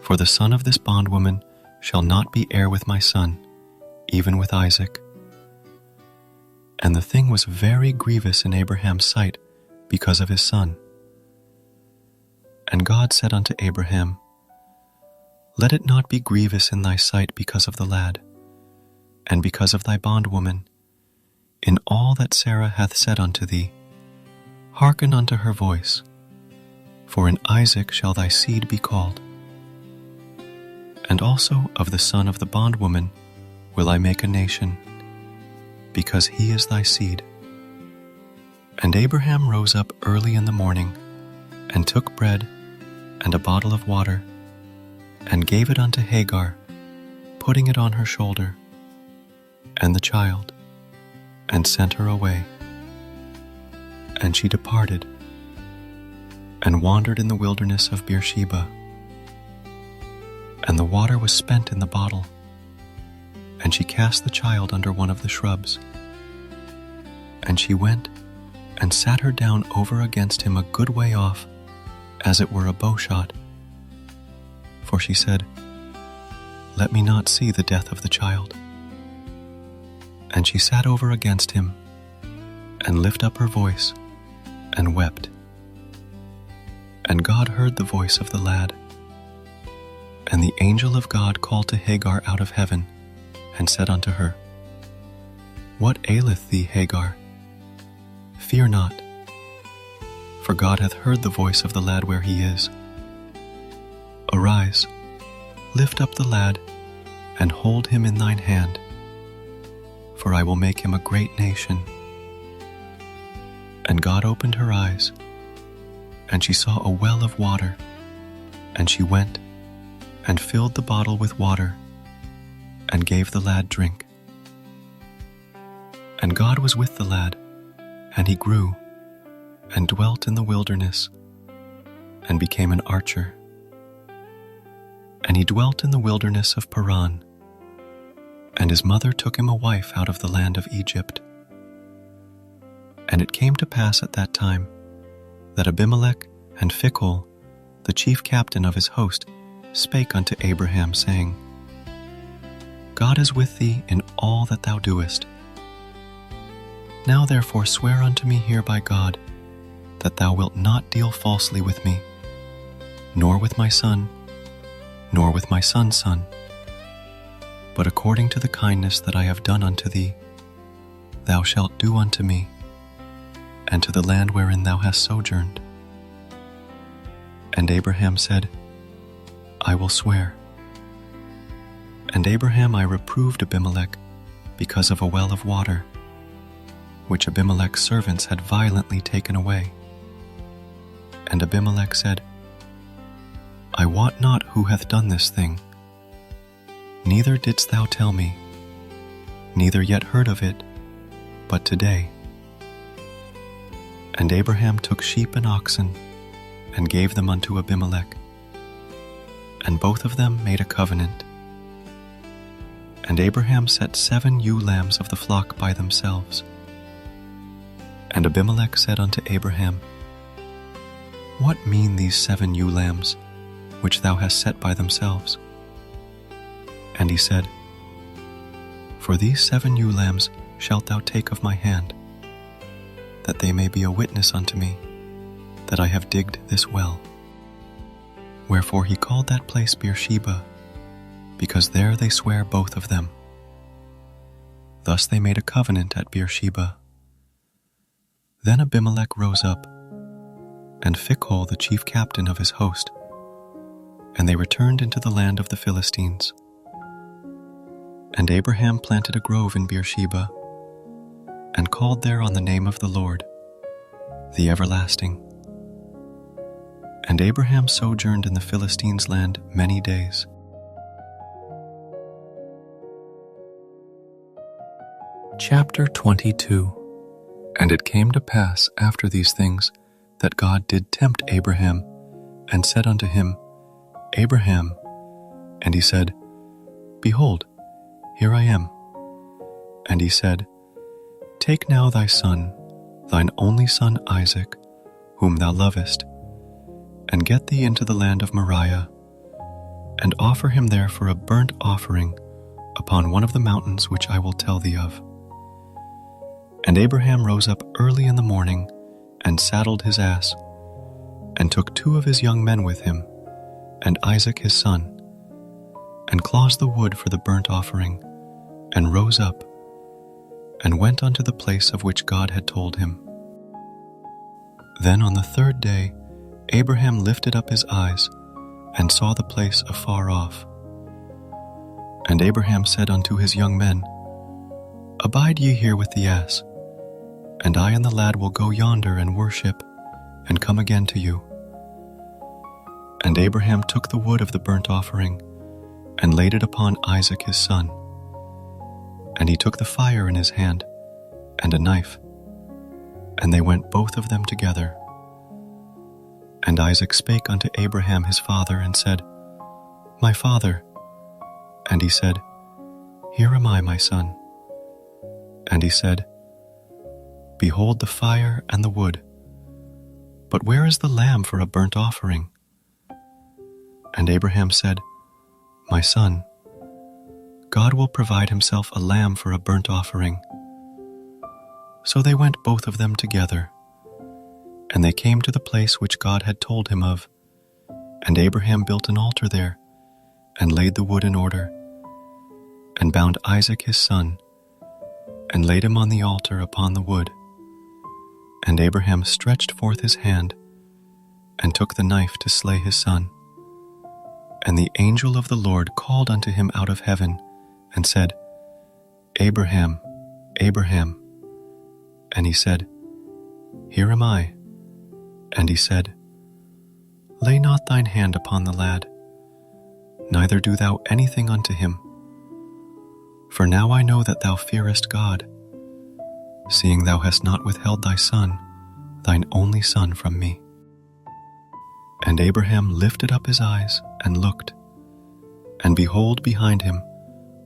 for the son of this bondwoman shall not be heir with my son, even with Isaac. And the thing was very grievous in Abraham's sight because of his son. And God said unto Abraham, Let it not be grievous in thy sight because of the lad, and because of thy bondwoman. In all that Sarah hath said unto thee, hearken unto her voice, for in Isaac shall thy seed be called. And also of the son of the bondwoman will I make a nation, because he is thy seed. And Abraham rose up early in the morning, and took bread and a bottle of water, and gave it unto Hagar, putting it on her shoulder, and the child, and sent her away. And she departed, and wandered in the wilderness of Beersheba. And the water was spent in the bottle, and she cast the child under one of the shrubs. And she went and sat her down over against him a good way off, as it were a bowshot. For she said, Let me not see the death of the child. And she sat over against him, and lifted up her voice, and wept. And God heard the voice of the lad. And the angel of God called to Hagar out of heaven, and said unto her, What aileth thee, Hagar? Fear not, for God hath heard the voice of the lad where he is. Arise, lift up the lad, and hold him in thine hand, for I will make him a great nation. And God opened her eyes, and she saw a well of water, and she went and filled the bottle with water, and gave the lad drink. And God was with the lad, and he grew, and dwelt in the wilderness, and became an archer. And he dwelt in the wilderness of Paran, and his mother took him a wife out of the land of Egypt. And it came to pass at that time, that Abimelech and Phicol, the chief captain of his host, spake unto Abraham, saying, God is with thee in all that thou doest. Now therefore swear unto me here by God, that thou wilt not deal falsely with me, nor with my son, nor with my son's son, but according to the kindness that I have done unto thee, thou shalt do unto me, and to the land wherein thou hast sojourned. And Abraham said, I will swear. And Abraham I reproved Abimelech because of a well of water, which Abimelech's servants had violently taken away. And Abimelech said, I wot not who hath done this thing. Neither didst thou tell me, neither yet heard of it, but today. And Abraham took sheep and oxen, and gave them unto Abimelech. And both of them made a covenant. And Abraham set 7 ewe lambs of the flock by themselves. And Abimelech said unto Abraham, What mean these 7 ewe lambs, which thou hast set by themselves? And he said, For these 7 ewe lambs shalt thou take of my hand, that they may be a witness unto me, that I have digged this well. Wherefore he called that place Beersheba, because there they sware both of them. Thus they made a covenant at Beersheba. Then Abimelech rose up, and Phicol the chief captain of his host, and they returned into the land of the Philistines. And Abraham planted a grove in Beersheba, and called there on the name of the Lord, the Everlasting. And Abraham sojourned in the Philistines' land many days. Chapter 22. And it came to pass after these things that God did tempt Abraham, and said unto him, Abraham. And he said, Behold, here I am. And he said, Take now thy son, thine only son Isaac, whom thou lovest, and get thee into the land of Moriah, and offer him there for a burnt offering upon one of the mountains which I will tell thee of. And Abraham rose up early in the morning, and saddled his ass, and took 2 of his young men with him, and Isaac his son, and claused the wood for the burnt offering, and rose up, and went unto the place of which God had told him. Then on the 3rd day Abraham lifted up his eyes, and saw the place afar off. And Abraham said unto his young men, Abide ye here with the ass, and I and the lad will go yonder and worship, and come again to you. And Abraham took the wood of the burnt offering, and laid it upon Isaac his son. And he took the fire in his hand, and a knife, and they went both of them together. And Isaac spake unto Abraham his father, and said, My father. And he said, Here am I, my son. And he said, Behold the fire and the wood, but where is the lamb for a burnt offering? And Abraham said, My son, God will provide himself a lamb for a burnt offering. So they went both of them together, and they came to the place which God had told him of. And Abraham built an altar there, and laid the wood in order, and bound Isaac his son, and laid him on the altar upon the wood. And Abraham stretched forth his hand, and took the knife to slay his son. And the angel of the Lord called unto him out of heaven, and said, Abraham, Abraham. And he said, Here am I. And he said, Lay not thine hand upon the lad, neither do thou anything unto him. For now I know that thou fearest God, seeing thou hast not withheld thy son, thine only son, from me. And Abraham lifted up his eyes and looked, and behold, behind him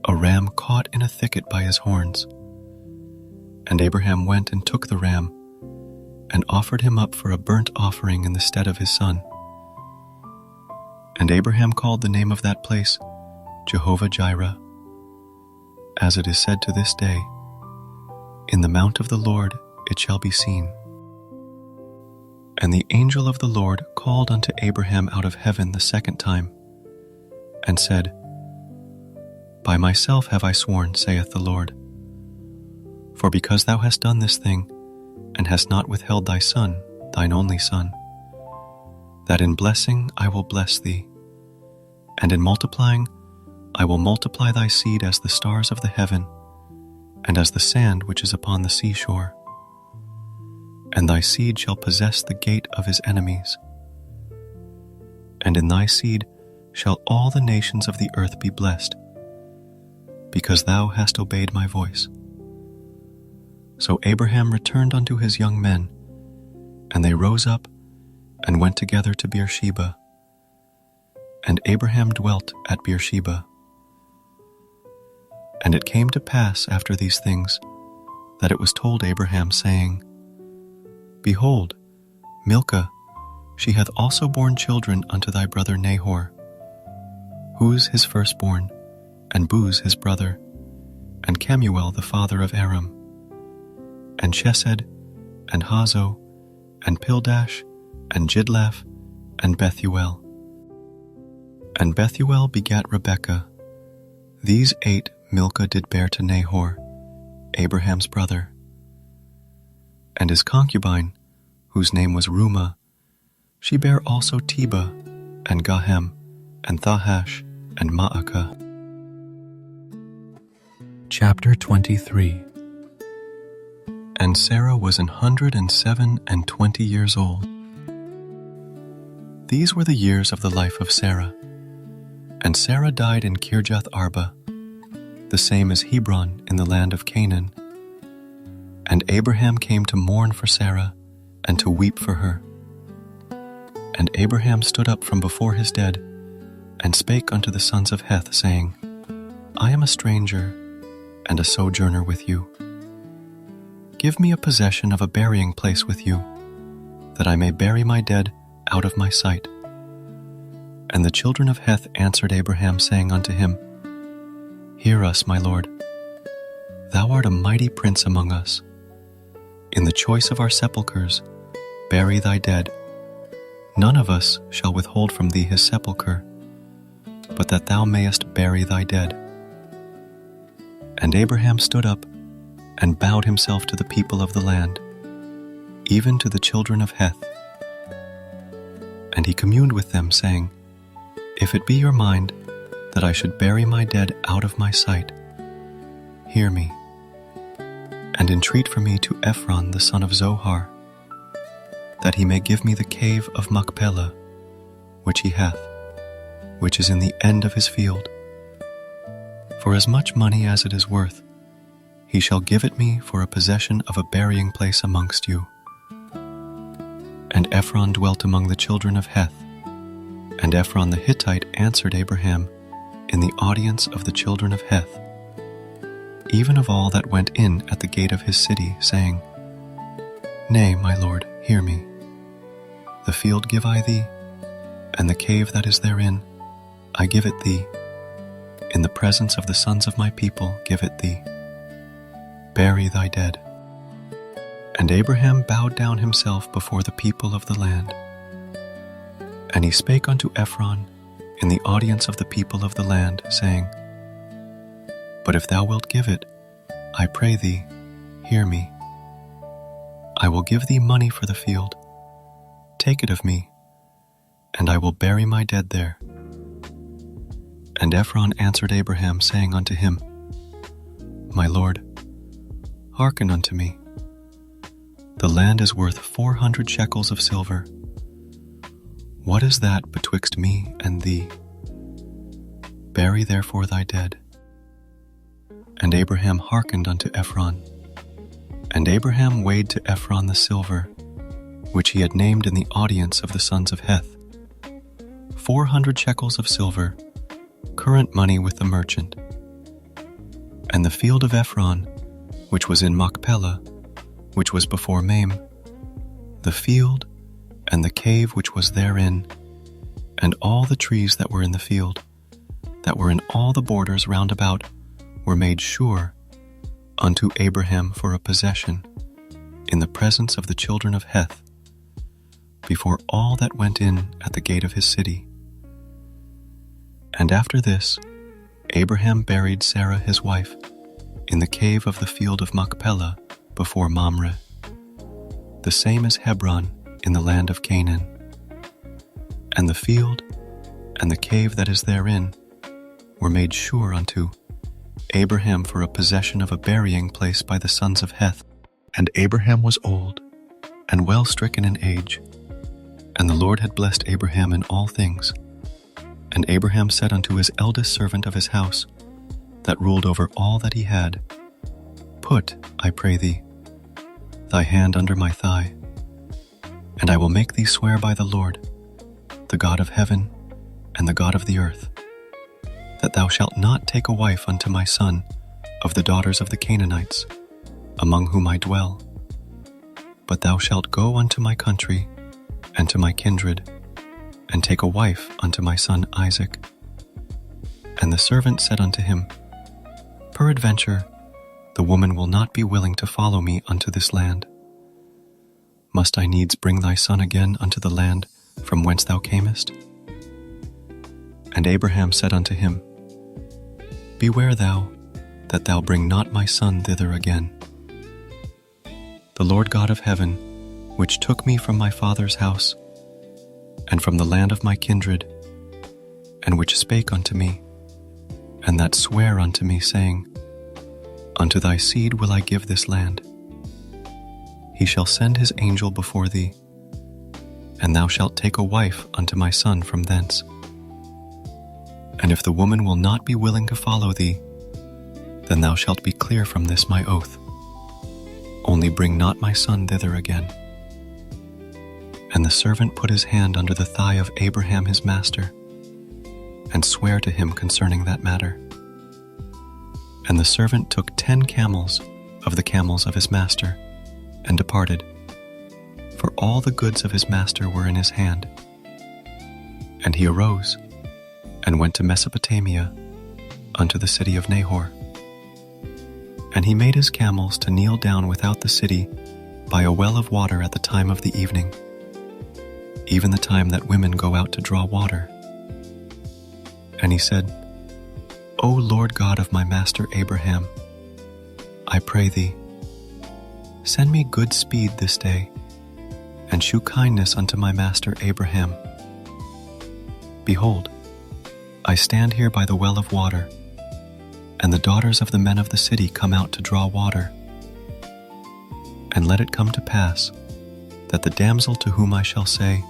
a ram caught in a thicket by his horns. And Abraham went and took the ram, and offered him up for a burnt offering in the stead of his son. And Abraham called the name of that place Jehovah-Jireh, as it is said to this day, In the mount of the Lord it shall be seen. And the angel of the Lord called unto Abraham out of heaven the 2nd time, and said, By myself have I sworn, saith the Lord. For because thou hast done this thing, and hast not withheld thy son, thine only son, that in blessing I will bless thee, and in multiplying I will multiply thy seed as the stars of the heaven, and as the sand which is upon the seashore. And thy seed shall possess the gate of his enemies. And in thy seed shall all the nations of the earth be blessed, because thou hast obeyed my voice. So Abraham returned unto his young men, and they rose up and went together to Beersheba. And Abraham dwelt at Beersheba. And it came to pass after these things that it was told Abraham, saying, Behold, Milcah, she hath also borne children unto thy brother Nahor, Huz his firstborn, and Buz his brother, and Kemuel the father of Aram, and Chesed, and Hazo, and Pildash, and Jidlaph, and Bethuel. And Bethuel begat Rebekah. These 8 Milcah did bear to Nahor, Abraham's brother. And his concubine, whose name was Reumah, she bare also Tebah, and Gahem, and Thahash, and Maacah. Chapter 23. And Sarah was 107 and 20 years old. These were the years of the life of Sarah. And Sarah died in Kirjath Arba, the same as Hebron in the land of Canaan. And Abraham came to mourn for Sarah, and to weep for her. And Abraham stood up from before his dead, and spake unto the sons of Heth, saying, I am a stranger, and a sojourner with you. Give me a possession of a burying place with you, that I may bury my dead out of my sight. And the children of Heth answered Abraham, saying unto him, Hear us, my lord. Thou art a mighty prince among us. In the choice of our sepulchres, bury thy dead. None of us shall withhold from thee his sepulchre, but that thou mayest bury thy dead. And Abraham stood up, and bowed himself to the people of the land, even to the children of Heth. And he communed with them, saying, If it be your mind that I should bury my dead out of my sight, hear me, and entreat for me to Ephron the son of Zohar, that he may give me the cave of Machpelah, which he hath, which is in the end of his field. For as much money as it is worth, he shall give it me for a possession of a burying place amongst you. And Ephron dwelt among the children of Heth. And Ephron the Hittite answered Abraham in the audience of the children of Heth, even of all that went in at the gate of his city, saying, Nay, my lord, hear me. The field give I thee, and the cave that is therein, I give it thee. In the presence of the sons of my people give it thee. Bury thy dead. And Abraham bowed down himself before the people of the land. And he spake unto Ephron in the audience of the people of the land, saying, But if thou wilt give it, I pray thee, hear me. I will give thee money for the field. Take it of me, and I will bury my dead there. And Ephron answered Abraham, saying unto him, My lord, hearken unto me. The land is worth 400 shekels of silver. What is that betwixt me and thee? Bury therefore thy dead. And Abraham hearkened unto Ephron. And Abraham weighed to Ephron the silver, which he had named in the audience of the sons of Heth, 400 shekels of silver, current money with the merchant. And the field of Ephron, which was in Machpelah, which was before Mamre, the field, and the cave which was therein, and all the trees that were in the field, that were in all the borders round about, were made sure unto Abraham for a possession, in the presence of the children of Heth, before all that went in at the gate of his city. And after this, Abraham buried Sarah his wife in the cave of the field of Machpelah before Mamre, the same as Hebron in the land of Canaan. And the field and the cave that is therein were made sure unto Abraham for a possession of a burying place by the sons of Heth. And Abraham was old and well stricken in age, and the Lord had blessed Abraham in all things. And Abraham said unto his eldest servant of his house, that ruled over all that he had, Put, I pray thee, thy hand under my thigh, and I will make thee swear by the Lord, the God of heaven and the God of the earth, that thou shalt not take a wife unto my son of the daughters of the Canaanites, among whom I dwell, but thou shalt go unto my country and to my kindred, and take a wife unto my son Isaac. And the servant said unto him, Peradventure, the woman will not be willing to follow me unto this land. Must I needs bring thy son again unto the land from whence thou camest? And Abraham said unto him, Beware thou, that thou bring not my son thither again. The Lord God of heaven, which took me from my father's house, and from the land of my kindred, and which spake unto me, and that sware unto me, saying, Unto thy seed will I give this land. He shall send his angel before thee, and thou shalt take a wife unto my son from thence. And if the woman will not be willing to follow thee, then thou shalt be clear from this my oath. Only bring not my son thither again. And the servant put his hand under the thigh of Abraham his master, and sware to him concerning that matter. And the servant took 10 camels of the camels of his master, and departed, for all the goods of his master were in his hand. And he arose, and went to Mesopotamia, unto the city of Nahor. And he made his camels to kneel down without the city by a well of water at the time of the evening, even the time that women go out to draw water. And he said, O Lord God of my master Abraham, I pray thee, send me good speed this day, and shew kindness unto my master Abraham. Behold, I stand here by the well of water, and the daughters of the men of the city come out to draw water. And let it come to pass, that the damsel to whom I shall say,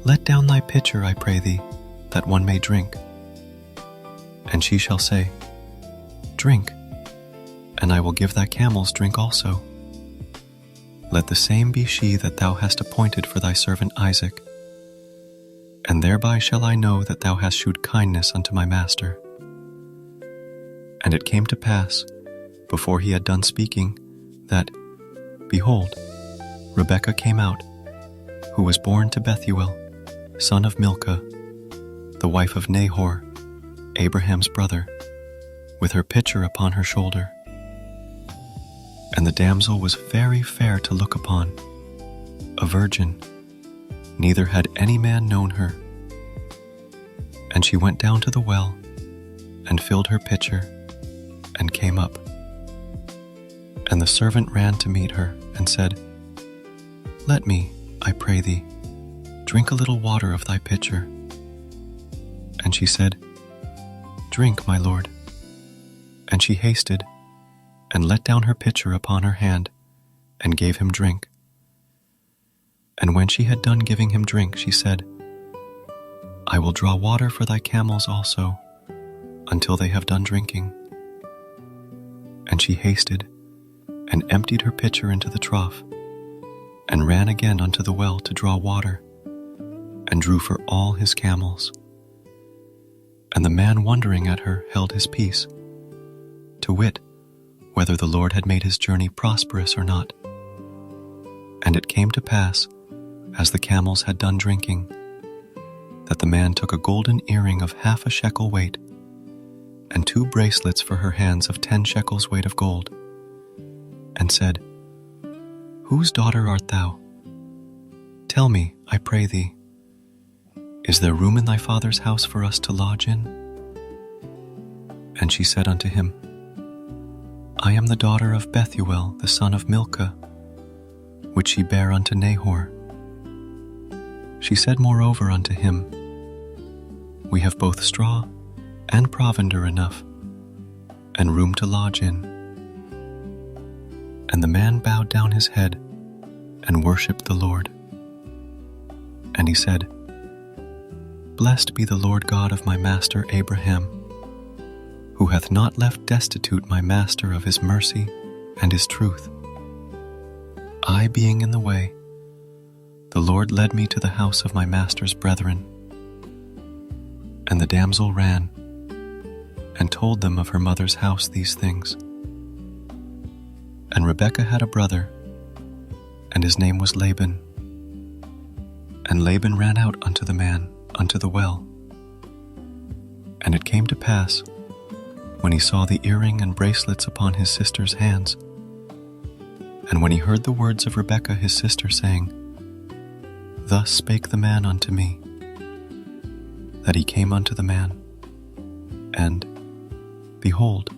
Let down thy pitcher, I pray thee, that one may drink. And she shall say, Drink, and I will give thy camels drink also. Let the same be she that thou hast appointed for thy servant Isaac. And thereby shall I know that thou hast shewed kindness unto my master. And it came to pass, before he had done speaking, that, behold, Rebekah came out, who was born to Bethuel, son of Milcah, the wife of Nahor, Abraham's brother, with her pitcher upon her shoulder. And the damsel was very fair to look upon, a virgin, neither had any man known her. And she went down to the well, and filled her pitcher, and came up. And the servant ran to meet her, and said, Let me, I pray thee, drink a little water of thy pitcher. And she said, Drink, my lord. And she hasted, and let down her pitcher upon her hand, and gave him drink. And when she had done giving him drink, she said, I will draw water for thy camels also, until they have done drinking. And she hasted, and emptied her pitcher into the trough, and ran again unto the well to draw water, and drew for all his camels. And the man wondering at her held his peace, to wit, whether the Lord had made his journey prosperous or not. And it came to pass, as the camels had done drinking, that the man took a golden earring of 1/2 shekel weight, and 2 bracelets for her hands of 10 shekels weight of gold, and said, Whose daughter art thou? Tell me, I pray thee, is there room in thy father's house for us to lodge in? And she said unto him, I am the daughter of Bethuel, the son of Milcah, which she bare unto Nahor. She said moreover unto him, We have both straw and provender enough, and room to lodge in. And the man bowed down his head and worshipped the Lord. And he said, Blessed be the Lord God of my master Abraham, who hath not left destitute my master of his mercy and his truth. I being in the way, the Lord led me to the house of my master's brethren. And the damsel ran and told them of her mother's house these things. And Rebekah had a brother, and his name was Laban. And Laban ran out unto the man unto the well. And it came to pass, when he saw the earring and bracelets upon his sister's hands, and when he heard the words of Rebekah his sister, saying, Thus spake the man unto me, that he came unto the man, and, behold,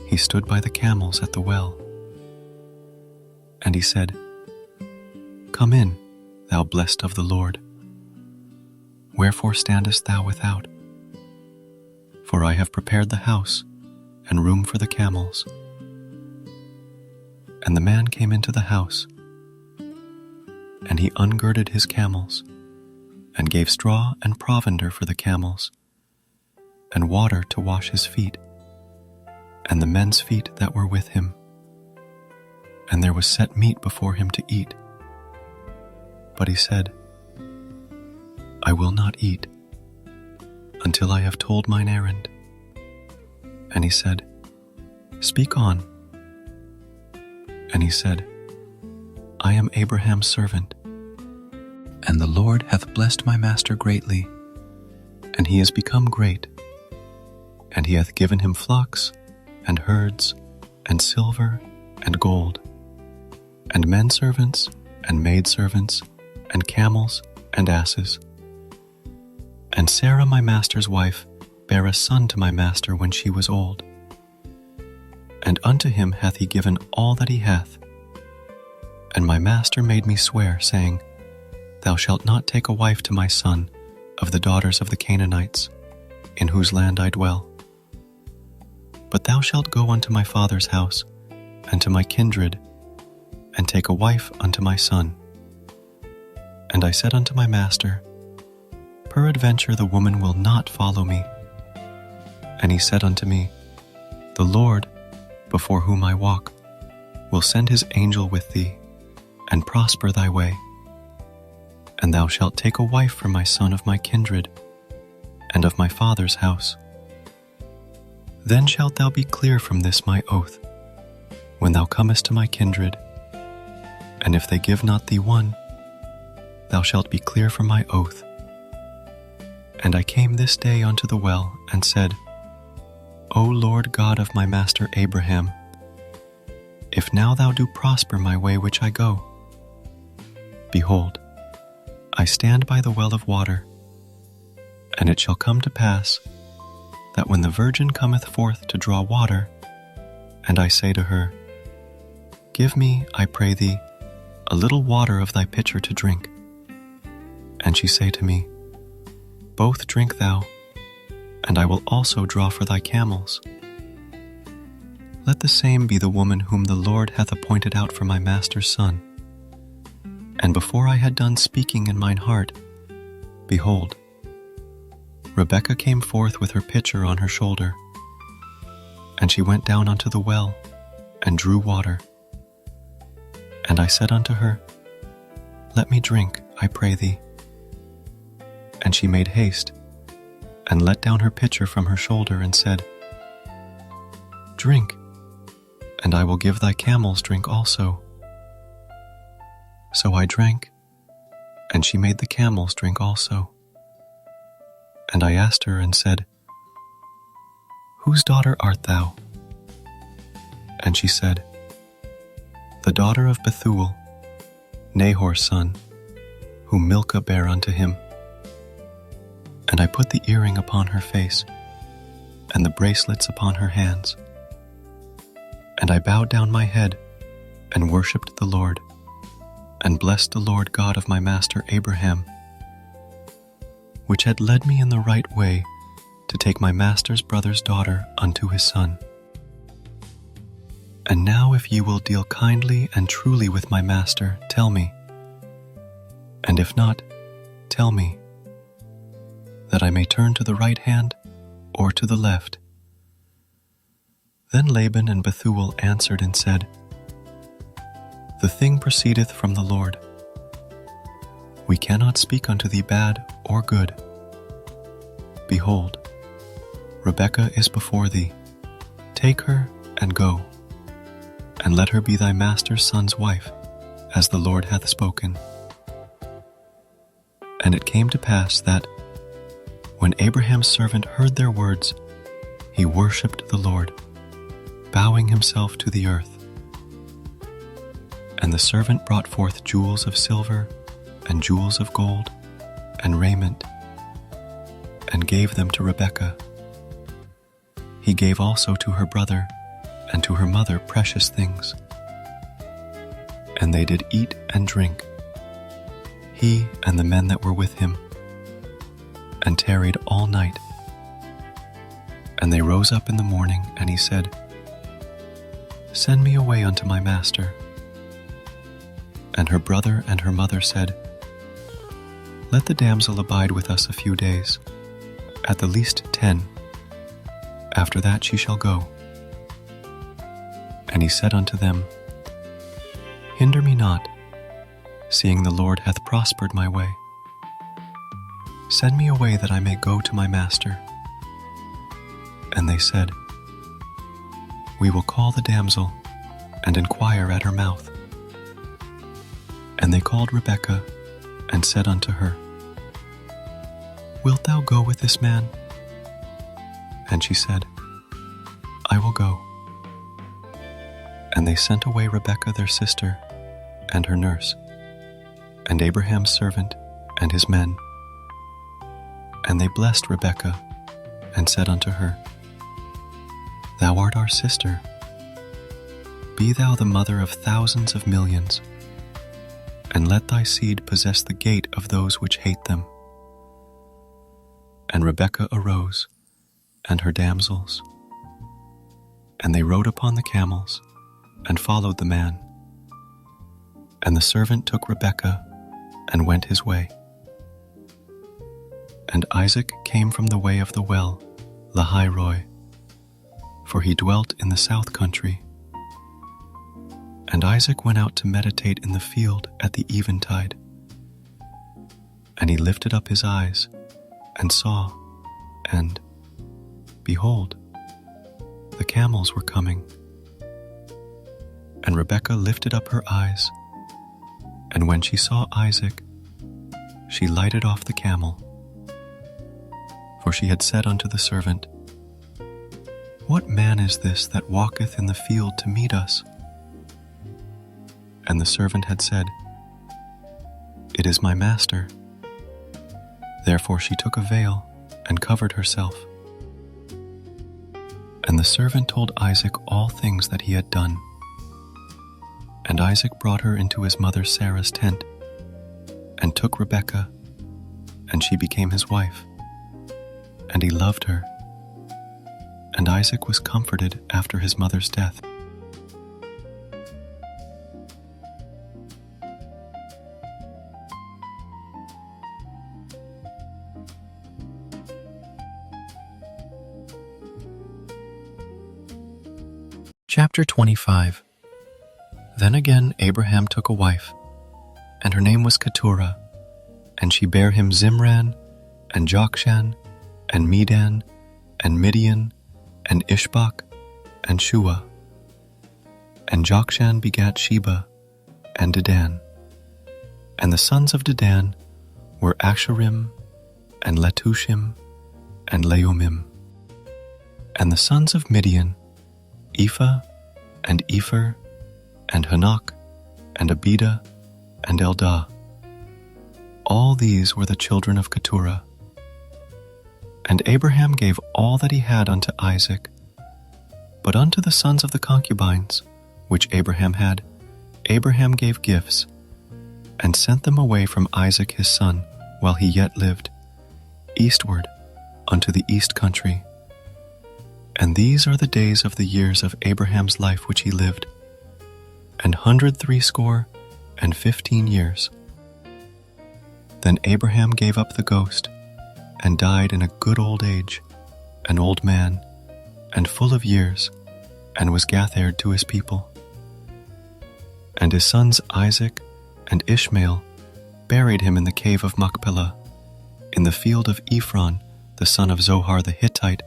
he stood by the camels at the well. And he said, Come in, thou blessed of the Lord. Wherefore standest thou without? For I have prepared the house and room for the camels. And the man came into the house, and he ungirded his camels, and gave straw and provender for the camels, and water to wash his feet, and the men's feet that were with him. And there was set meat before him to eat. But he said, I will not eat until I have told mine errand. And he said, Speak on. And he said, I am Abraham's servant, and the Lord hath blessed my master greatly, and he is become great, and he hath given him flocks, and herds, and silver, and gold, and men servants, and maidservants, and camels, and asses. And Sarah my master's wife bare a son to my master when she was old. And unto him hath he given all that he hath. And my master made me swear, saying, Thou shalt not take a wife to my son of the daughters of the Canaanites, in whose land I dwell. But thou shalt go unto my father's house, and to my kindred, and take a wife unto my son. And I said unto my master, Peradventure the woman will not follow me. And he said unto me, The Lord, before whom I walk, will send his angel with thee, and prosper thy way. And thou shalt take a wife for my son of my kindred, and of my father's house. Then shalt thou be clear from this my oath, when thou comest to my kindred, and if they give not thee one, thou shalt be clear from my oath. And I came this day unto the well, and said, O Lord God of my master Abraham, if now thou do prosper my way which I go, behold, I stand by the well of water, and it shall come to pass, that when the virgin cometh forth to draw water, and I say to her, Give me, I pray thee, a little water of thy pitcher to drink, and she say to me, Both drink thou, and I will also draw for thy camels. Let the same be the woman whom the Lord hath appointed out for my master's son. And before I had done speaking in mine heart, behold, Rebekah came forth with her pitcher on her shoulder, and she went down unto the well, and drew water. And I said unto her, Let me drink, I pray thee. And she made haste, and let down her pitcher from her shoulder, and said, Drink, and I will give thy camels drink also. So I drank, and she made the camels drink also. And I asked her and said, Whose daughter art thou? And she said, The daughter of Bethuel, Nahor's son, whom Milcah bare unto him. And I put the earring upon her face, and the bracelets upon her hands. And I bowed down my head, and worshipped the Lord. and blessed the Lord God of my master Abraham, which had led me in the right way to take my master's brother's daughter unto his son. And now if ye will deal kindly and truly with my master, tell me, and if not, tell me, that I may turn to the right hand or to the left. Then Laban and Bethuel answered and said, The thing proceedeth from the Lord. We cannot speak unto thee bad or good. Behold, Rebekah is before thee. Take her and go, and let her be thy master's son's wife, as the Lord hath spoken. And it came to pass that, when Abraham's servant heard their words, he worshipped the Lord, bowing himself to the earth. And the servant brought forth jewels of silver and jewels of gold and raiment, and gave them to Rebekah. He gave also to her brother and to her mother precious things. And they did eat and drink, he and the men that were with him, and tarried all night. And they rose up in the morning, and he said, Send me away unto my master. And her brother and her mother said, Let the damsel abide with us a few days, at the least 10. After that she shall go. And he said unto them, Hinder me not, seeing the Lord hath prospered my way. Send me away that I may go to my master. And they said, We will call the damsel, and inquire at her mouth. And they called Rebekah, and said unto her, Wilt thou go with this man? And she said, I will go. And they sent away Rebekah their sister, and her nurse, and Abraham's servant, and his men. And they blessed Rebekah, and said unto her, Thou art our sister. Be thou the mother of thousands of millions, and let thy seed possess the gate of those which hate them. And Rebekah arose, and her damsels, and they rode upon the camels, and followed the man. And the servant took Rebekah, and went his way. And Isaac came from the way of the well, Lahairoi, for he dwelt in the south country. And Isaac went out to meditate in the field at the eventide. And he lifted up his eyes, and saw, and, behold, the camels were coming. And Rebekah lifted up her eyes, and when she saw Isaac, she lighted off the camel. For she had said unto the servant, What man is this that walketh in the field to meet us? And the servant had said, It is my master. Therefore she took a veil and covered herself. And the servant told Isaac all things that he had done. And Isaac brought her into his mother Sarah's tent, and took Rebekah, and she became his wife. And he loved her. And Isaac was comforted after his mother's death. Chapter 25. Then again Abraham took a wife, and her name was Keturah, and she bare him Zimran, and Jokshan, and Medan, and Midian, and Ishbak, and Shua. And Jokshan begat Sheba, and Dedan. And the sons of Dedan were Asherim, and Letushim, and Leumim. And the sons of Midian, Ephah, and Epher, and Hanok, and Abida, and Eldah. All these were the children of Keturah. And Abraham gave all that he had unto Isaac. But unto the sons of the concubines, which Abraham had, Abraham gave gifts, and sent them away from Isaac his son, while he yet lived, eastward unto the east country. And these are the days of the years of Abraham's life which he lived, 160 years. Then Abraham gave up the ghost, and died in a good old age, an old man, and full of years, and was gathered to his people. And his sons Isaac and Ishmael buried him in the cave of Machpelah, in the field of Ephron, the son of Zohar the Hittite,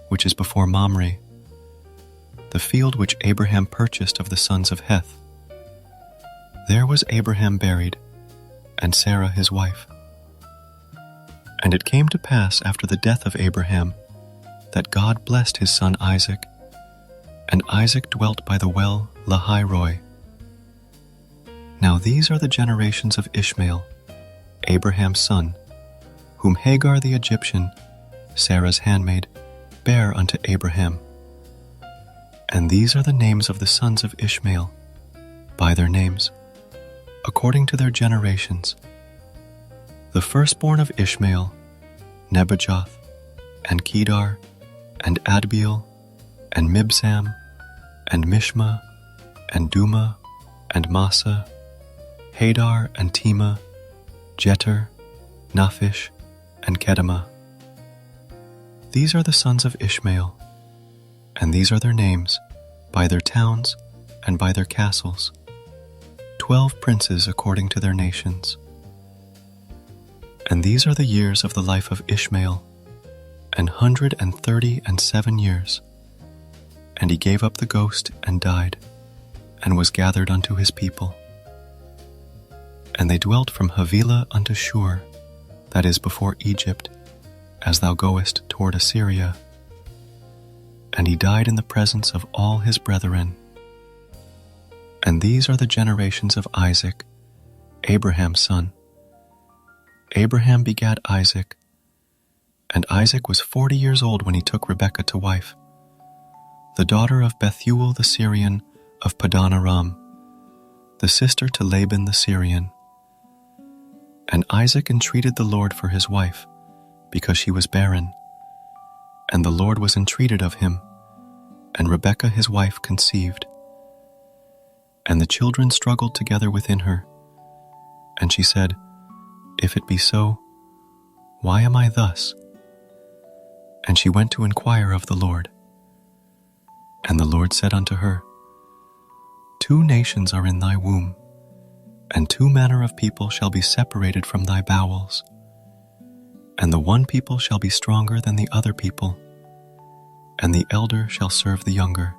which is before Mamre, the field which Abraham purchased of the sons of Heth. There was Abraham buried, and Sarah his wife. And it came to pass after the death of Abraham, that God blessed his son Isaac, and Isaac dwelt by the well Lahai-roi. Now these are the generations of Ishmael, Abraham's son, whom Hagar the Egyptian, Sarah's handmaid, bare unto Abraham. And these are the names of the sons of Ishmael, by their names, according to their generations. The firstborn of Ishmael, Nebajoth, and Kedar, and Adbeel, and Mibsam, and Mishma, and Duma, and Massa, Hadar, and Tema, Jeter, Naphish, and Kedemah. These are the sons of Ishmael, and these are their names, by their towns and by their castles, 12 princes according to their nations. And these are the years of the life of Ishmael, 137 years. And he gave up the ghost and died, and was gathered unto his people. And they dwelt from Havilah unto Shur, that is before Egypt, as thou goest toward Assyria. And he died in the presence of all his brethren. And these are the generations of Isaac, Abraham's son. Abraham begat Isaac, and Isaac was 40 years old when he took Rebekah to wife, the daughter of Bethuel the Syrian of Padan Aram, the sister to Laban the Syrian. And Isaac entreated the Lord for his wife, because she was barren. And the Lord was entreated of him, and Rebekah his wife conceived. And the children struggled together within her. And she said, If it be so, why am I thus? And she went to inquire of the Lord. And the Lord said unto her, 2 nations are in thy womb, and 2 manner of people shall be separated from thy bowels. And the one people shall be stronger than the other people, and the elder shall serve the younger.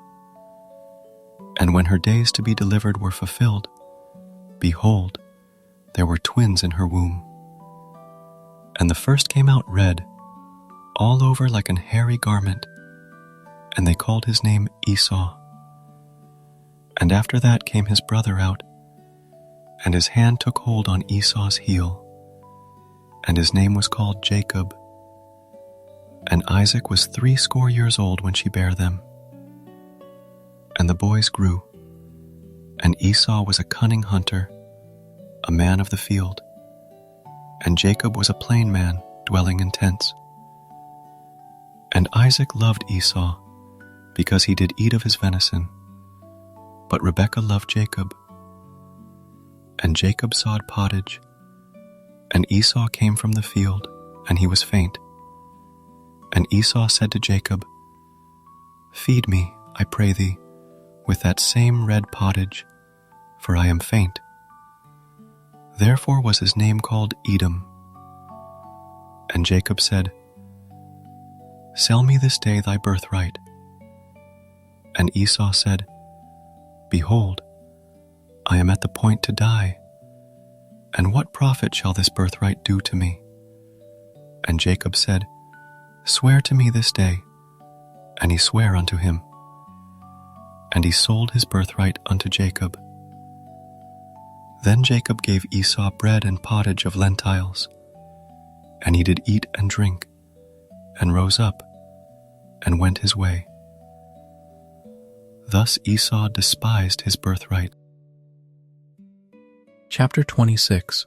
And when her days to be delivered were fulfilled, behold, there were twins in her womb. And the first came out red, all over like an hairy garment, and they called his name Esau. And after that came his brother out, and his hand took hold on Esau's heel, and his name was called Jacob. And Isaac was 80 years old when she bare them. And the boys grew, and Esau was a cunning hunter, a man of the field, and Jacob was a plain man, dwelling in tents. And Isaac loved Esau, because he did eat of his venison, but Rebekah loved Jacob. And Jacob sawed pottage, and Esau came from the field, and he was faint. And Esau said to Jacob, Feed me, I pray thee, with that same red pottage, for I am faint. Therefore was his name called Edom. And Jacob said, Sell me this day thy birthright. And Esau said, Behold, I am at the point to die, and what profit shall this birthright do to me? And Jacob said, Swear to me this day. And he sware unto him. And he sold his birthright unto Jacob. Then Jacob gave Esau bread and pottage of lentiles, and he did eat and drink, and rose up, and went his way. Thus Esau despised his birthright. Chapter 26.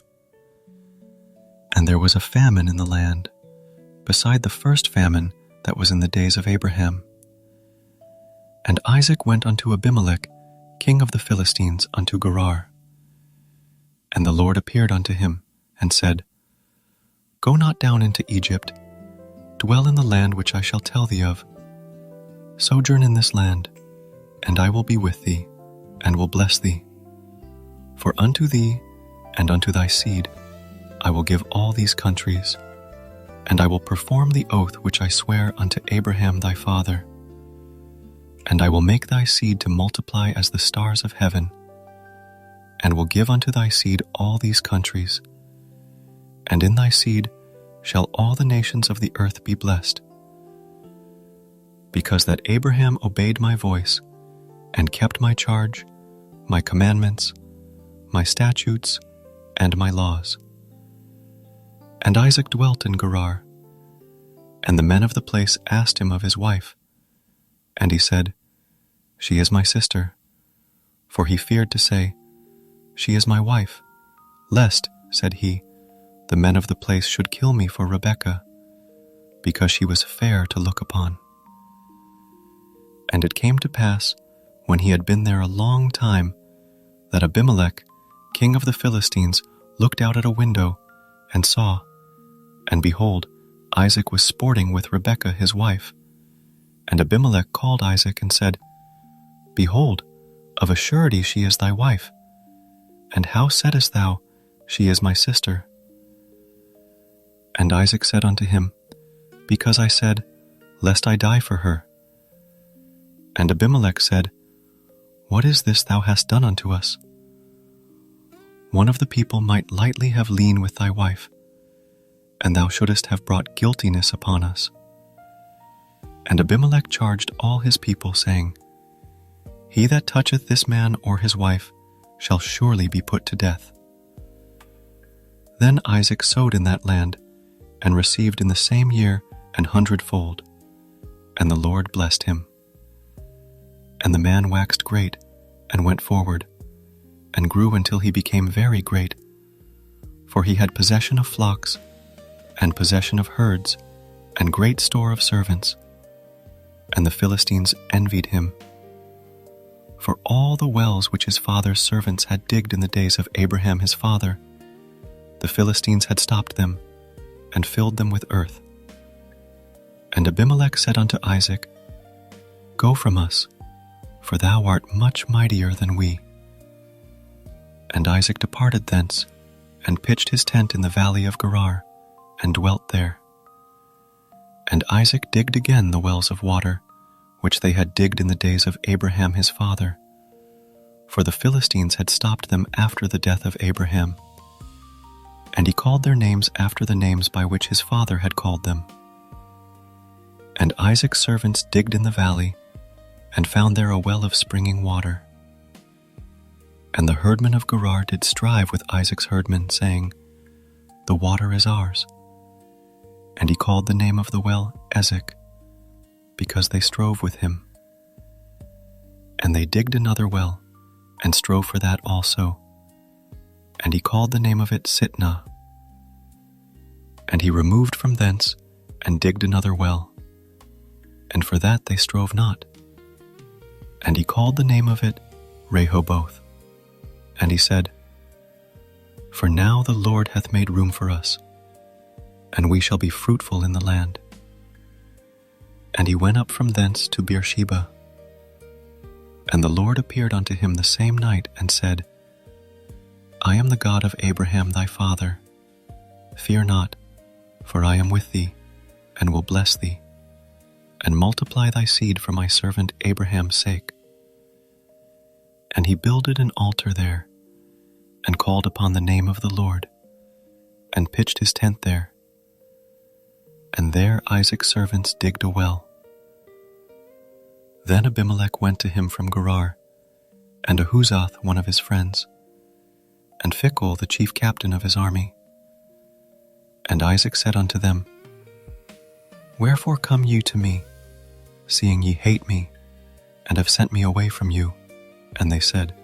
And there was a famine in the land, beside the first famine that was in the days of Abraham. And Isaac went unto Abimelech, king of the Philistines, unto Gerar. And the Lord appeared unto him, and said, Go not down into Egypt, dwell in the land which I shall tell thee of. Sojourn in this land, and I will be with thee, and will bless thee. For unto thee and unto thy seed I will give all these countries, and I will perform the oath which I swear unto Abraham thy father. And I will make thy seed to multiply as the stars of heaven, and will give unto thy seed all these countries, and in thy seed shall all the nations of the earth be blessed. Because that Abraham obeyed my voice, and kept my charge, my commandments, my statutes, and my laws. And Isaac dwelt in Gerar, and the men of the place asked him of his wife. And he said, She is my sister. For he feared to say, She is my wife, lest, said he, the men of the place should kill me for Rebekah, because she was fair to look upon. And it came to pass, when he had been there a long time, that Abimelech, king of the Philistines, looked out at a window, and saw, and behold, Isaac was sporting with Rebekah his wife. And Abimelech called Isaac and said, Behold, of a surety she is thy wife. And how saidst thou, She is my sister? And Isaac said unto him, Because I said, Lest I die for her. And Abimelech said, What is this thou hast done unto us? One of the people might lightly have lain with thy wife, and thou shouldest have brought guiltiness upon us. And Abimelech charged all his people, saying, He that toucheth this man or his wife shall surely be put to death. Then Isaac sowed in that land, and received in the same year 100-fold, and the Lord blessed him. And the man waxed great, and went forward, and grew until he became very great, for he had possession of flocks, and possession of herds, and great store of servants. And the Philistines envied him. For all the wells which his father's servants had digged in the days of Abraham his father, the Philistines had stopped them, and filled them with earth. And Abimelech said unto Isaac, Go from us, for thou art much mightier than we. And Isaac departed thence, and pitched his tent in the valley of Gerar, and dwelt there. And Isaac digged again the wells of water, which they had digged in the days of Abraham his father, for the Philistines had stopped them after the death of Abraham. And he called their names after the names by which his father had called them. And Isaac's servants digged in the valley, and found there a well of springing water. And the herdmen of Gerar did strive with Isaac's herdmen, saying, The water is ours. And he called the name of the well Ezek, because they strove with him. And they digged another well, and strove for that also. And he called the name of it Sitnah. And he removed from thence, and digged another well, and for that they strove not. And he called the name of it Rehoboth. And he said, For now the Lord hath made room for us, and we shall be fruitful in the land. And he went up from thence to Beersheba. And the Lord appeared unto him the same night, and said, I am the God of Abraham thy father. Fear not, for I am with thee, and will bless thee, and multiply thy seed for my servant Abraham's sake. And he builded an altar there, and called upon the name of the Lord, and pitched his tent there. And there Isaac's servants digged a well. Then Abimelech went to him from Gerar, and Ahuzath one of his friends, and Phicol the chief captain of his army. And Isaac said unto them, Wherefore come you to me, seeing ye hate me, and have sent me away from you? And they said,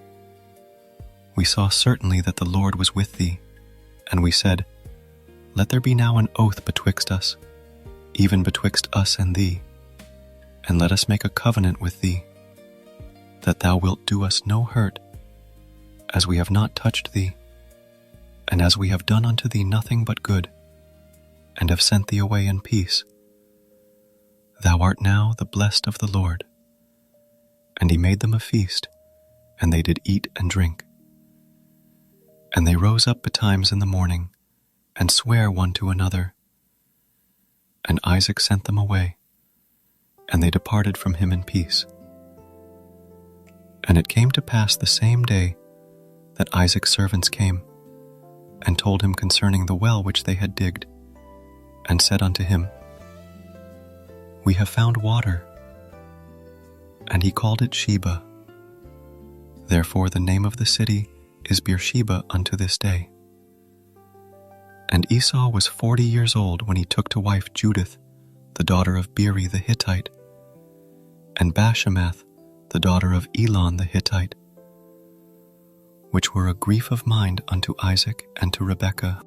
We saw certainly that the Lord was with thee, and we said, Let there be now an oath betwixt us, even betwixt us and thee, and let us make a covenant with thee, that thou wilt do us no hurt, as we have not touched thee, and as we have done unto thee nothing but good, and have sent thee away in peace. Thou art now the blessed of the Lord. And he made them a feast, and they did eat and drink. And they rose up betimes in the morning, and sware one to another. And Isaac sent them away, and they departed from him in peace. And it came to pass the same day that Isaac's servants came, and told him concerning the well which they had digged, and said unto him, We have found water. And he called it Sheba. Therefore the name of the city is Beersheba unto this day. And Esau was 40 years old when he took to wife Judith, the daughter of Beeri the Hittite, and Bashemath, the daughter of Elon the Hittite, which were a grief of mind unto Isaac and to Rebekah.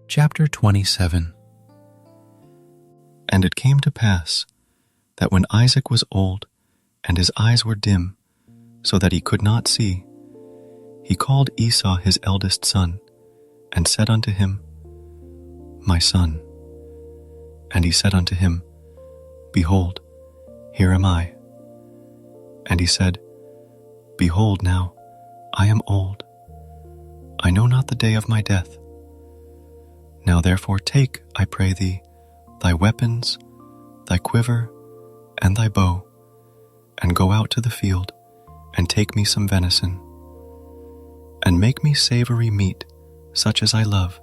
Chapter 27. And it came to pass that when Isaac was old, and his eyes were dim, so that he could not see, he called Esau his eldest son, and said unto him, My son. And he said unto him, Behold, here am I. And he said, Behold now, I am old. I know not the day of my death. Now therefore take, I pray thee, thy weapons, thy quiver, and thy bow, and go out to the field, and take me some venison, and make me savory meat, such as I love,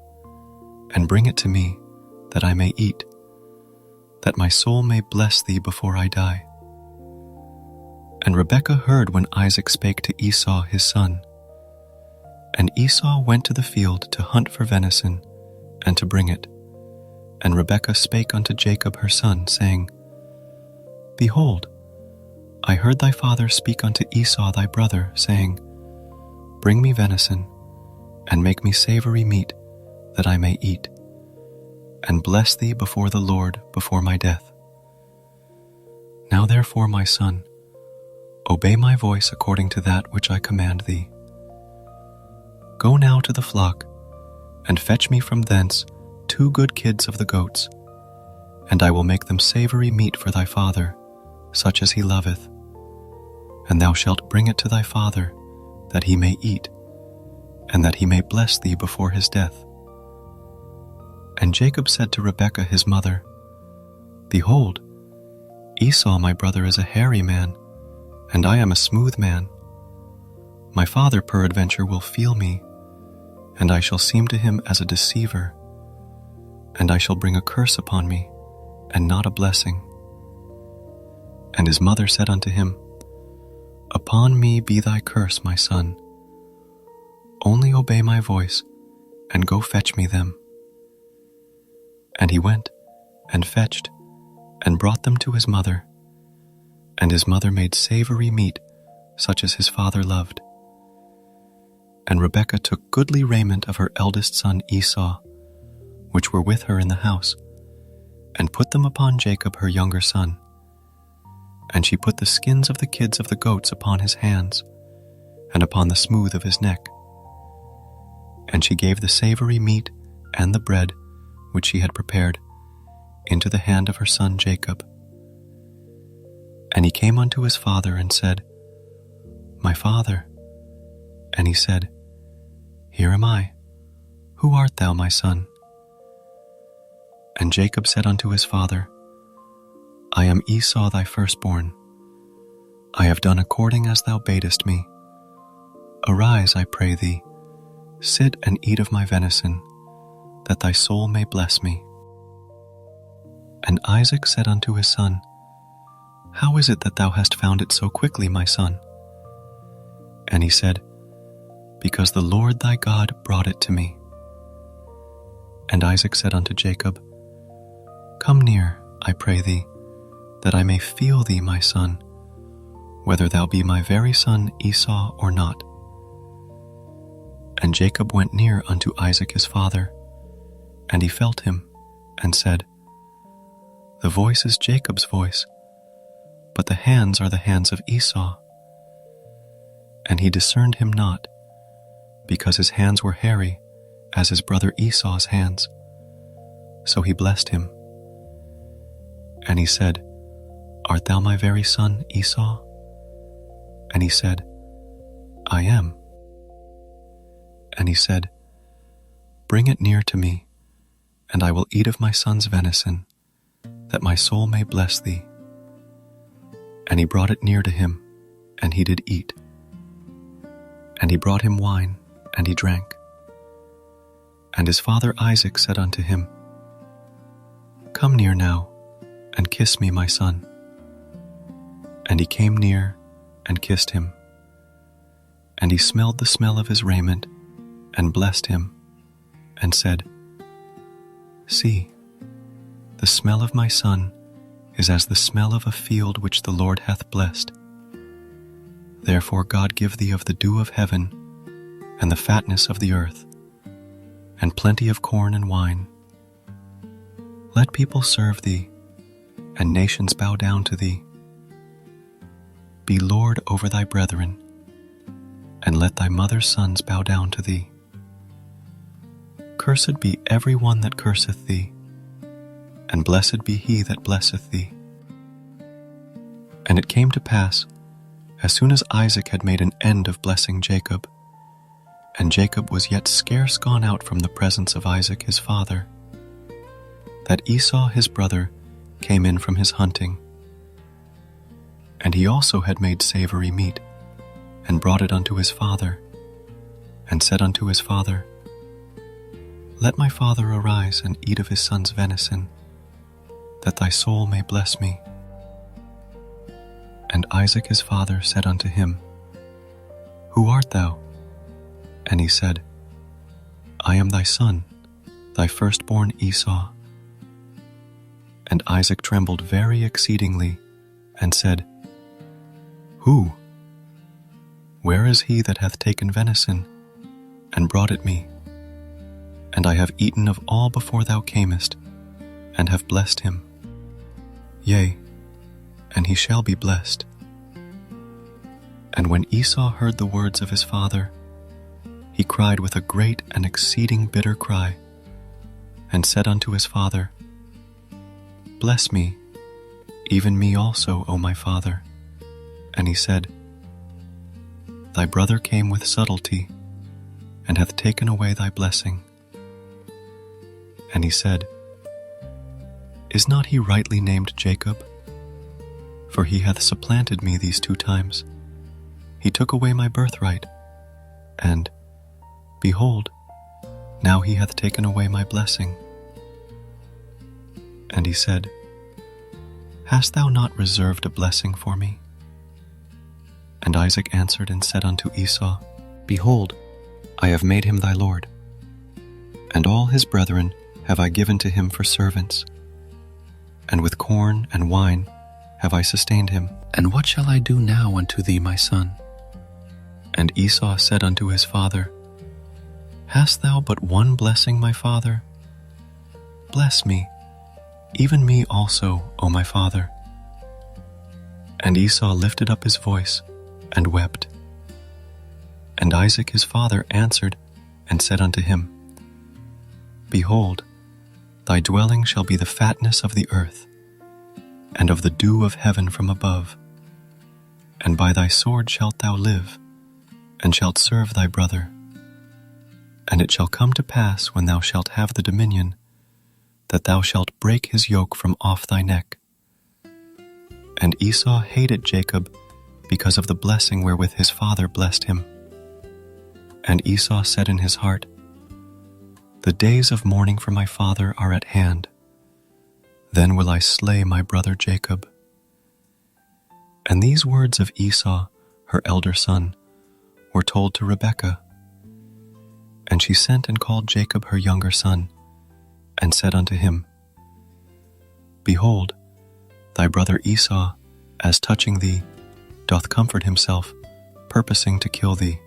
and bring it to me, that I may eat, that my soul may bless thee before I die. And Rebekah heard when Isaac spake to Esau his son. And Esau went to the field to hunt for venison, and to bring it. And Rebekah spake unto Jacob her son, saying, Behold, I heard thy father speak unto Esau thy brother, saying, Bring me venison, and make me savory meat, that I may eat, and bless thee before the Lord before my death. Now therefore, my son, obey my voice according to that which I command thee. Go now to the flock, and fetch me from thence 2 good kids of the goats, and I will make them savory meat for thy father, such as he loveth. And thou shalt bring it to thy father, that he may eat, and that he may bless thee before his death. And Jacob said to Rebekah his mother, Behold, Esau my brother is a hairy man, and I am a smooth man. My father peradventure will feel me, and I shall seem to him as a deceiver, and I shall bring a curse upon me, and not a blessing. And his mother said unto him, Upon me be thy curse, my son. Only obey my voice, and go fetch me them. And he went, and fetched, and brought them to his mother. And his mother made savory meat, such as his father loved. And Rebekah took goodly raiment of her eldest son Esau, which were with her in the house, and put them upon Jacob her younger son. And she put the skins of the kids of the goats upon his hands, and upon the smooth of his neck. And she gave the savory meat and the bread, which she had prepared, into the hand of her son Jacob. And he came unto his father and said, My father. And he said, Here am I. Who art thou, my son? And Jacob said unto his father, I am Esau thy firstborn. I have done according as thou badest me. Arise, I pray thee, sit and eat of my venison, that thy soul may bless me. And Isaac said unto his son, How is it that thou hast found it so quickly, my son? And he said, Because the Lord thy God brought it to me. And Isaac said unto Jacob, Come near, I pray thee, that I may feel thee, my son, whether thou be my very son Esau or not. And Jacob went near unto Isaac his father, and he felt him, and said, The voice is Jacob's voice, but the hands are the hands of Esau. And he discerned him not, because his hands were hairy, as his brother Esau's hands. So he blessed him. And he said, Art thou my very son Esau? And he said, I am. And he said, Bring it near to me, and I will eat of my son's venison, that my soul may bless thee. And he brought it near to him, and he did eat. And he brought him wine, and he drank. And his father Isaac said unto him, Come near now, and kiss me, my son. And he came near, and kissed him. And he smelled the smell of his raiment, and blessed him, and said, See, the smell of my son is as the smell of a field which the Lord hath blessed. Therefore God give thee of the dew of heaven, and the fatness of the earth, and plenty of corn and wine. Let people serve thee, and nations bow down to thee. Be Lord over thy brethren, and let thy mother's sons bow down to thee. Cursed be every one that curseth thee, and blessed be he that blesseth thee. And it came to pass, as soon as Isaac had made an end of blessing Jacob, and Jacob was yet scarce gone out from the presence of Isaac his father, that Esau his brother came in from his hunting. And he also had made savory meat, and brought it unto his father, and said unto his father, Let my father arise and eat of his son's venison, that thy soul may bless me. And Isaac his father said unto him, Who art thou? And he said, I am thy son, thy firstborn Esau. And Isaac trembled very exceedingly, and said, Who? Where is he that hath taken venison, and brought it me? And I have eaten of all before thou camest, and have blessed him. Yea, and he shall be blessed. And when Esau heard the words of his father, he cried with a great and exceeding bitter cry, and said unto his father, Bless me, even me also, O my father. And he said, Thy brother came with subtlety, and hath taken away thy blessing. And he said, Is not he rightly named Jacob? For he hath supplanted me these 2 times. He took away my birthright, and, behold, now he hath taken away my blessing. And he said, Hast thou not reserved a blessing for me? And Isaac answered and said unto Esau, Behold, I have made him thy lord, and all his brethren have I given to him for servants, and with corn and wine have I sustained him. And what shall I do now unto thee, my son? And Esau said unto his father, Hast thou but one blessing, my father? Bless me, even me also, O my father. And Esau lifted up his voice, and wept. And Isaac his father answered, and said unto him, Behold, thy dwelling shall be the fatness of the earth, and of the dew of heaven from above. And by thy sword shalt thou live, and shalt serve thy brother. And it shall come to pass, when thou shalt have the dominion, that thou shalt break his yoke from off thy neck. And Esau hated Jacob because of the blessing wherewith his father blessed him. And Esau said in his heart, The days of mourning for my father are at hand. Then will I slay my brother Jacob. And these words of Esau, her elder son, were told to Rebekah. And she sent and called Jacob her younger son, and said unto him, Behold, thy brother Esau, as touching thee, doth comfort himself, purposing to kill thee.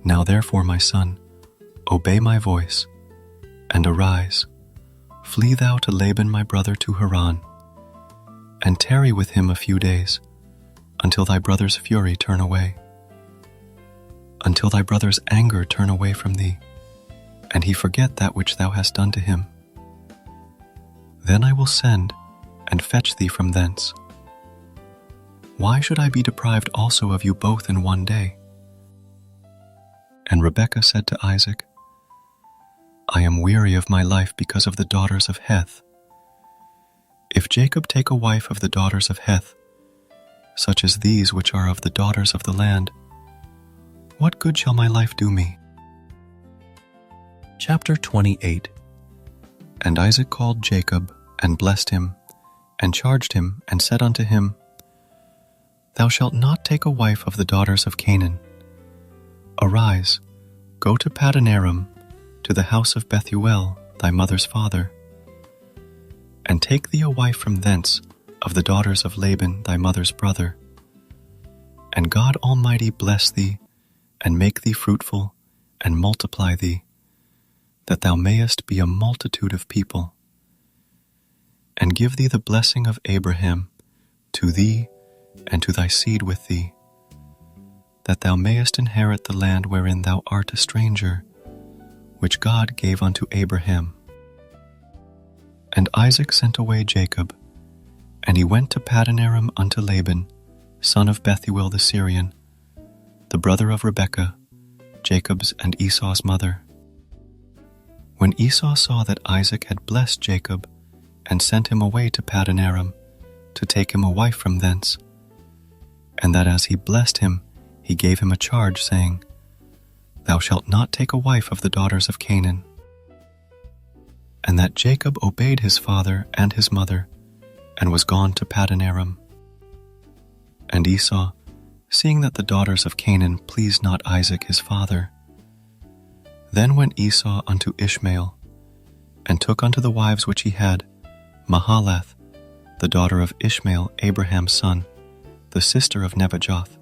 Now therefore, my son, obey my voice, and arise, flee thou to Laban my brother to Haran, and tarry with him a few days, until thy brother's fury turn away, until thy brother's anger turn away from thee, and he forget that which thou hast done to him. Then I will send and fetch thee from thence. Why should I be deprived also of you both in one day? And Rebekah said to Isaac, I am weary of my life because of the daughters of Heth. If Jacob take a wife of the daughters of Heth, such as these which are of the daughters of the land, what good shall my life do me? Chapter 28. And Isaac called Jacob, and blessed him, and charged him, and said unto him, Thou shalt not take a wife of the daughters of Canaan. Arise, go to Paddan-aram, to the house of Bethuel, thy mother's father, and take thee a wife from thence of the daughters of Laban, thy mother's brother. And God Almighty bless thee, and make thee fruitful, and multiply thee, that thou mayest be a multitude of people, and give thee the blessing of Abraham to thee and to thy seed with thee, that thou mayest inherit the land wherein thou art a stranger, which God gave unto Abraham. And Isaac sent away Jacob, and he went to Paddan-aram unto Laban, son of Bethuel the Syrian, the brother of Rebekah, Jacob's and Esau's mother. When Esau saw that Isaac had blessed Jacob, and sent him away to Paddan-aram, to take him a wife from thence, and that as he blessed him, he gave him a charge, saying, Thou shalt not take a wife of the daughters of Canaan. And that Jacob obeyed his father and his mother, and was gone to Paddan-aram. And Esau, seeing that the daughters of Canaan pleased not Isaac his father, then went Esau unto Ishmael, and took unto the wives which he had Mahalath, the daughter of Ishmael, Abraham's son, the sister of Nebajoth,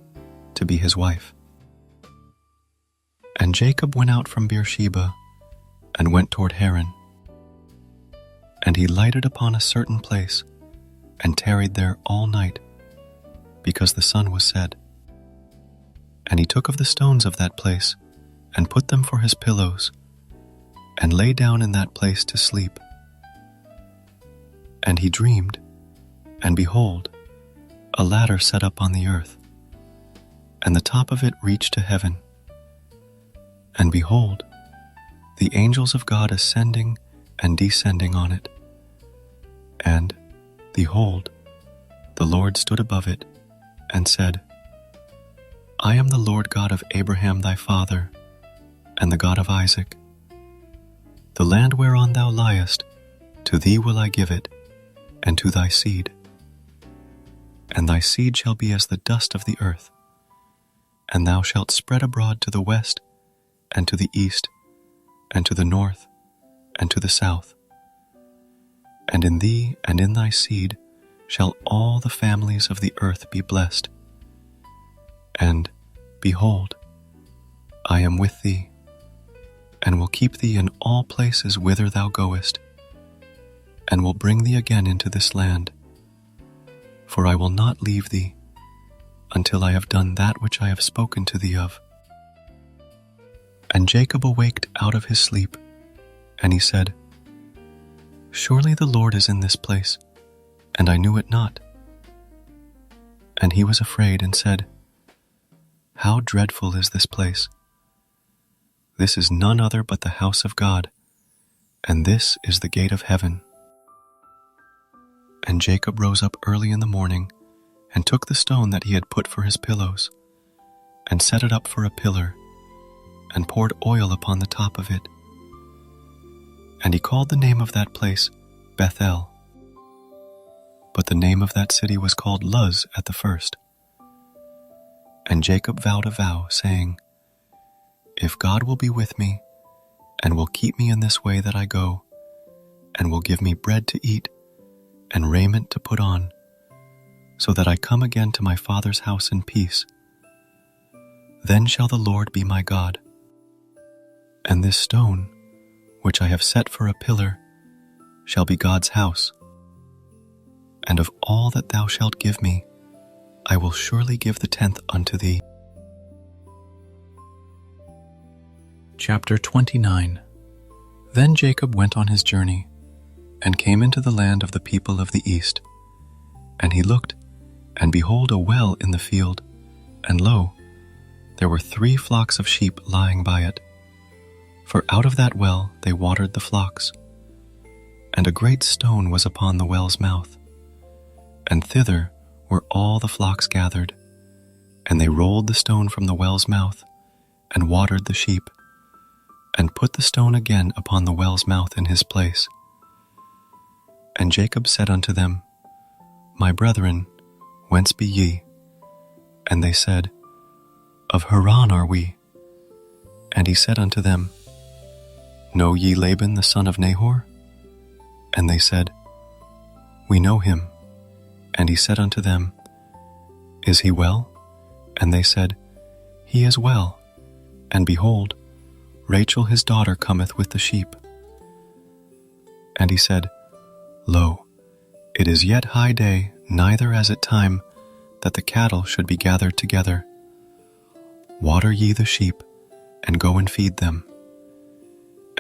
to be his wife. And Jacob went out from Beersheba, and went toward Haran. And he lighted upon a certain place, and tarried there all night, because the sun was set. And he took of the stones of that place, and put them for his pillows, and lay down in that place to sleep. And he dreamed, and behold, a ladder set up on the earth, and the top of it reached to heaven. And behold, the angels of God ascending and descending on it. And, behold, the Lord stood above it, and said, I am the Lord God of Abraham thy father, and the God of Isaac. The land whereon thou liest, to thee will I give it, and to thy seed. And thy seed shall be as the dust of the earth, and thou shalt spread abroad to the west, and to the east, and to the north, and to the south. And in thee and in thy seed shall all the families of the earth be blessed. And, behold, I am with thee, and will keep thee in all places whither thou goest, and will bring thee again into this land. For I will not leave thee, until I have done that which I have spoken to thee of. And Jacob awaked out of his sleep, and he said, Surely the Lord is in this place, and I knew it not. And he was afraid, and said, How dreadful is this place! This is none other but the house of God, and this is the gate of heaven. And Jacob rose up early in the morning, and took the stone that he had put for his pillows, and set it up for a pillar, and poured oil upon the top of it. And he called the name of that place Bethel. But the name of that city was called Luz at the first. And Jacob vowed a vow, saying, If God will be with me, and will keep me in this way that I go, and will give me bread to eat, and raiment to put on, so that I come again to my father's house in peace. Then shall the Lord be my God. And this stone, which I have set for a pillar, shall be God's house. And of all that thou shalt give me, I will surely give the 10th unto thee. Chapter 29. Then Jacob went on his journey, and came into the land of the people of the east. And he looked, and behold a well in the field, and lo, there were 3 flocks of sheep lying by it. For out of that well they watered the flocks. And a great stone was upon the well's mouth, and thither were all the flocks gathered. And they rolled the stone from the well's mouth, and watered the sheep, and put the stone again upon the well's mouth in his place. And Jacob said unto them, My brethren, whence be ye? And they said, Of Haran are we. And he said unto them, Know ye Laban the son of Nahor? And they said, We know him. And he said unto them, Is he well? And they said, He is well. And behold, Rachel his daughter cometh with the sheep. And he said, Lo, it is yet high day, neither as at time that the cattle should be gathered together. Water ye the sheep, and go and feed them.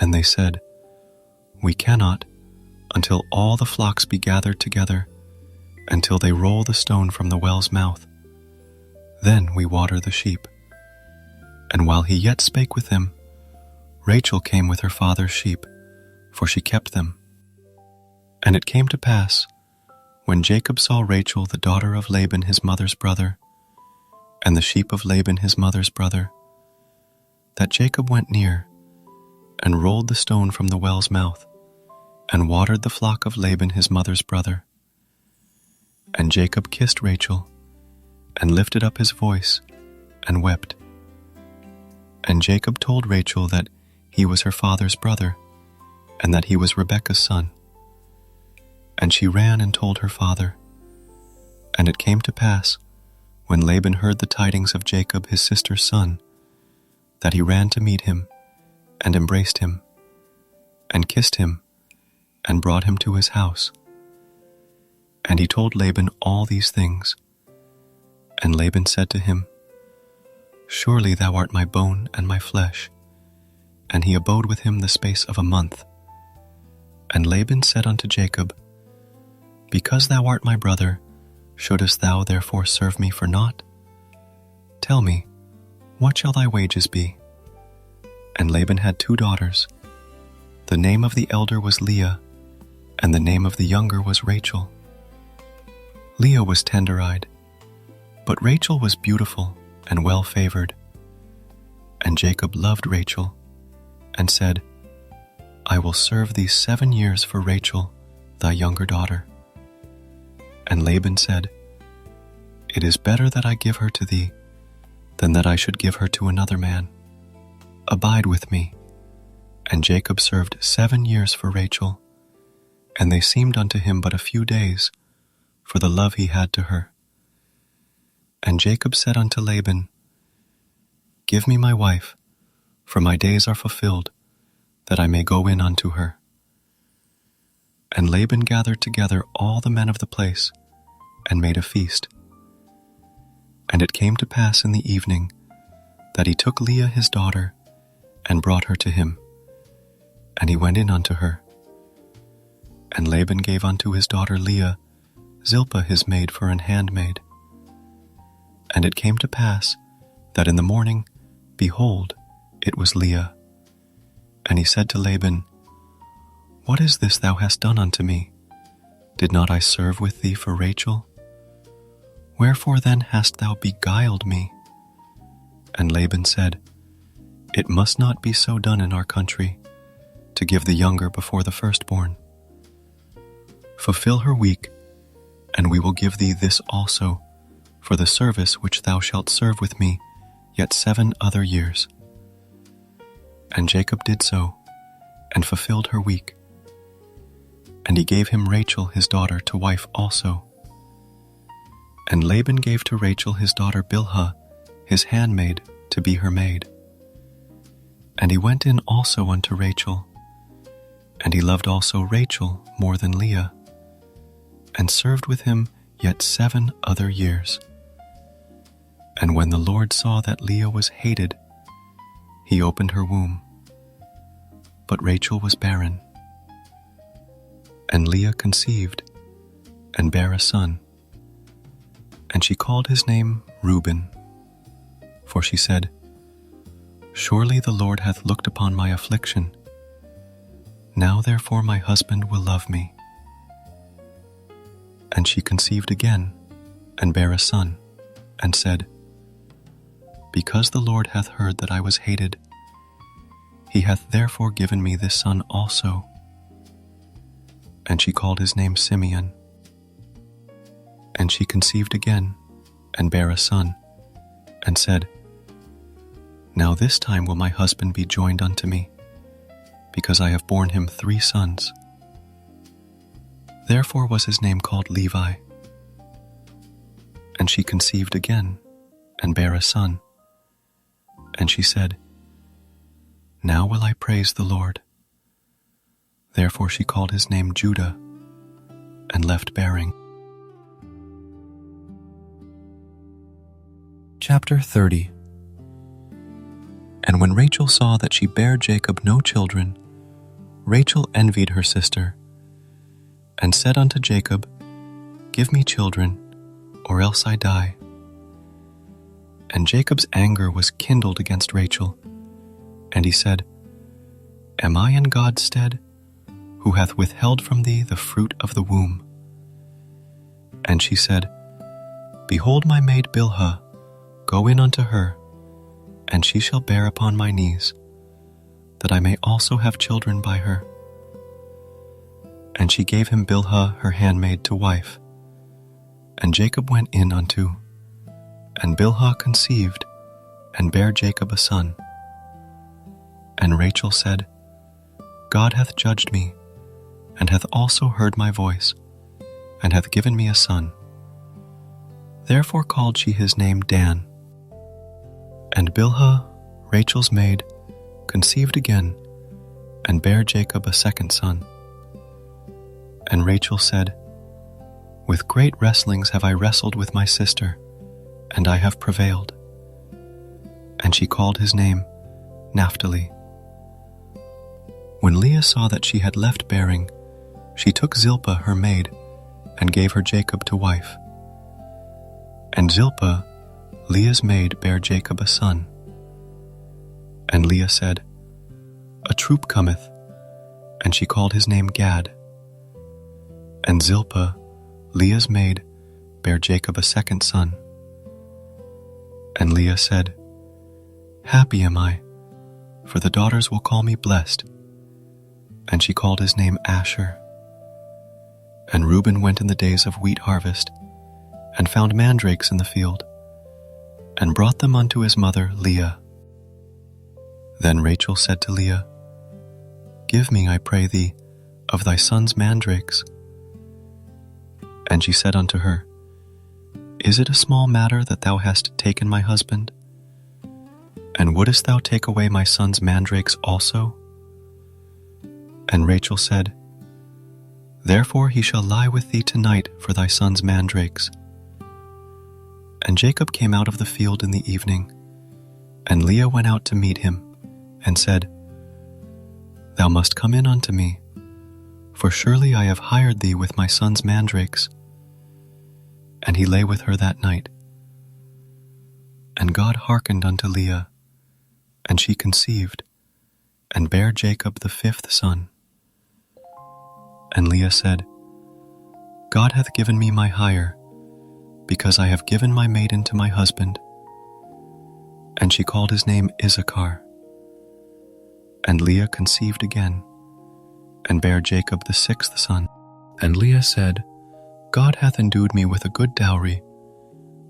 And they said, We cannot, until all the flocks be gathered together, until they roll the stone from the well's mouth. Then we water the sheep. And while he yet spake with them, Rachel came with her father's sheep, for she kept them. And it came to pass, when Jacob saw Rachel the daughter of Laban his mother's brother, and the sheep of Laban his mother's brother, that Jacob went near, and rolled the stone from the well's mouth, and watered the flock of Laban his mother's brother. And Jacob kissed Rachel, and lifted up his voice, and wept. And Jacob told Rachel that he was her father's brother, and that he was Rebekah's son. And she ran and told her father. And it came to pass, when Laban heard the tidings of Jacob his sister's son, that he ran to meet him, and embraced him, and kissed him, and brought him to his house. And he told Laban all these things. And Laban said to him, Surely thou art my bone and my flesh. And he abode with him the space of a month. And Laban said unto Jacob, Because thou art my brother, shouldest thou therefore serve me for naught? Tell me, what shall thy wages be? And Laban had 2 daughters. The name of the elder was Leah, and the name of the younger was Rachel. Leah was tender-eyed, but Rachel was beautiful and well-favored. And Jacob loved Rachel, and said, I will serve thee 7 years for Rachel, thy younger daughter. And Laban said, It is better that I give her to thee, than that I should give her to another man. Abide with me. And Jacob served 7 years for Rachel, and they seemed unto him but a few days, for the love he had to her. And Jacob said unto Laban, Give me my wife, for my days are fulfilled, that I may go in unto her. And Laban gathered together all the men of the place, and made a feast. And it came to pass in the evening, that he took Leah his daughter, and brought her to him. And he went in unto her. And Laban gave unto his daughter Leah Zilpah his maid for an handmaid. And it came to pass, that in the morning, behold, it was Leah. And he said to Laban, What is this thou hast done unto me? Did not I serve with thee for Rachel? Wherefore then hast thou beguiled me? And Laban said, It must not be so done in our country, to give the younger before the firstborn. Fulfill her week, and we will give thee this also, for the service which thou shalt serve with me yet 7 other years. And Jacob did so, and fulfilled her week. And he gave him Rachel his daughter to wife also. And Laban gave to Rachel his daughter Bilhah, his handmaid, to be her maid. And he went in also unto Rachel, and he loved also Rachel more than Leah, and served with him yet 7 other years. And when the Lord saw that Leah was hated, he opened her womb. But Rachel was barren. And Leah conceived, and bare a son. And she called his name Reuben, for she said, Surely the Lord hath looked upon my affliction. Now therefore my husband will love me. And she conceived again, and bare a son, and said, Because the Lord hath heard that I was hated, he hath therefore given me this son also. And she called his name Simeon. And she conceived again, and bare a son, and said, Now this time will my husband be joined unto me, because I have borne him 3 sons. Therefore was his name called Levi. And she conceived again, and bare a son. And she said, Now will I praise the Lord. Therefore she called his name Judah, and left bearing. Chapter 30. And when Rachel saw that she bare Jacob no children, Rachel envied her sister, and said unto Jacob, Give me children, or else I die. And Jacob's anger was kindled against Rachel, and he said, Am I in God's stead, who hath withheld from thee the fruit of the womb? And she said, Behold my maid Bilhah, go in unto her, and she shall bear upon my knees, that I may also have children by her. And she gave him Bilhah her handmaid to wife. And Jacob went in unto, and Bilhah conceived, and bare Jacob a son. And Rachel said, God hath judged me, and hath also heard my voice, and hath given me a son. Therefore called she his name Dan. And Bilhah, Rachel's maid, conceived again, and bare Jacob a second son. And Rachel said, With great wrestlings have I wrestled with my sister, and I have prevailed. And she called his name Naphtali. When Leah saw that she had left bearing, she took Zilpah her maid, and gave her Jacob to wife. And Zilpah, Leah's maid, bare Jacob a son. And Leah said, A troop cometh, and she called his name Gad. And Zilpah, Leah's maid, bare Jacob a second son. And Leah said, Happy am I, for the daughters will call me blessed. And she called his name Asher. And Reuben went in the days of wheat harvest, and found mandrakes in the field, and brought them unto his mother Leah. Then Rachel said to Leah, Give me, I pray thee, of thy son's mandrakes. And she said unto her, Is it a small matter that thou hast taken my husband? And wouldest thou take away my son's mandrakes also? And Rachel said, Therefore he shall lie with thee tonight for thy son's mandrakes. And Jacob came out of the field in the evening, and Leah went out to meet him, and said, Thou must come in unto me, for surely I have hired thee with my son's mandrakes. And he lay with her that night. And God hearkened unto Leah, and she conceived, and bare Jacob the 5th son. And Leah said, God hath given me my hire, because I have given my maiden to my husband. And she called his name Issachar. And Leah conceived again, and bare Jacob the 6th son. And Leah said, God hath endued me with a good dowry.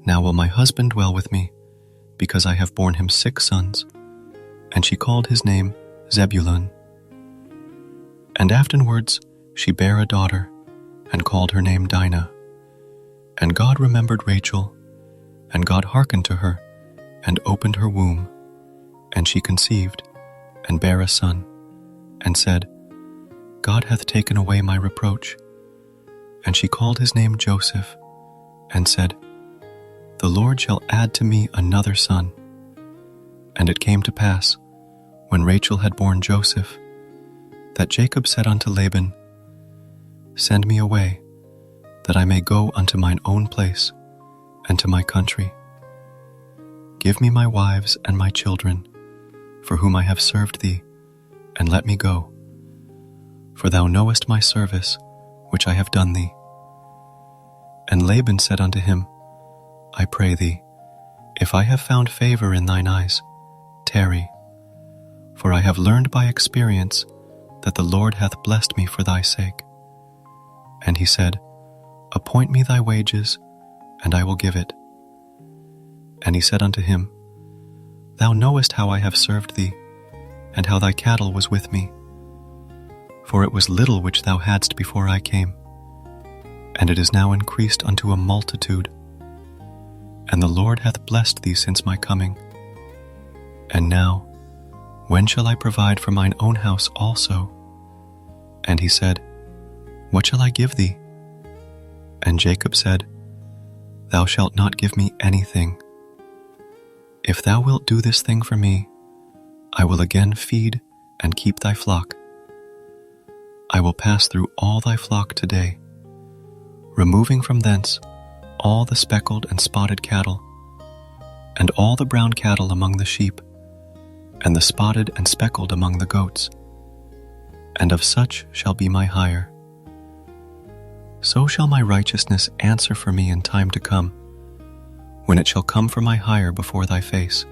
Now will my husband dwell with me, because I have borne him 6 sons. And she called his name Zebulun. And afterwards she bare a daughter, and called her name Dinah. And God remembered Rachel, and God hearkened to her, and opened her womb, and she conceived, and bare a son, and said, God hath taken away my reproach. And she called his name Joseph, and said, The Lord shall add to me another son. And it came to pass, when Rachel had borne Joseph, that Jacob said unto Laban, Send me away, that I may go unto mine own place, and to my country. Give me my wives and my children, for whom I have served thee, and let me go. For thou knowest my service, which I have done thee. And Laban said unto him, I pray thee, if I have found favor in thine eyes, tarry. For I have learned by experience that the Lord hath blessed me for thy sake. And he said, Appoint me thy wages, and I will give it. And he said unto him, Thou knowest how I have served thee, and how thy cattle was with me. For it was little which thou hadst before I came, and it is now increased unto a multitude. And the Lord hath blessed thee since my coming. And now, when shall I provide for mine own house also? And he said, What shall I give thee? And Jacob said, Thou shalt not give me anything. If thou wilt do this thing for me, I will again feed and keep thy flock. I will pass through all thy flock today, removing from thence all the speckled and spotted cattle, and all the brown cattle among the sheep, and the spotted and speckled among the goats, and of such shall be my hire. So shall my righteousness answer for me in time to come, when it shall come for my hire before thy face.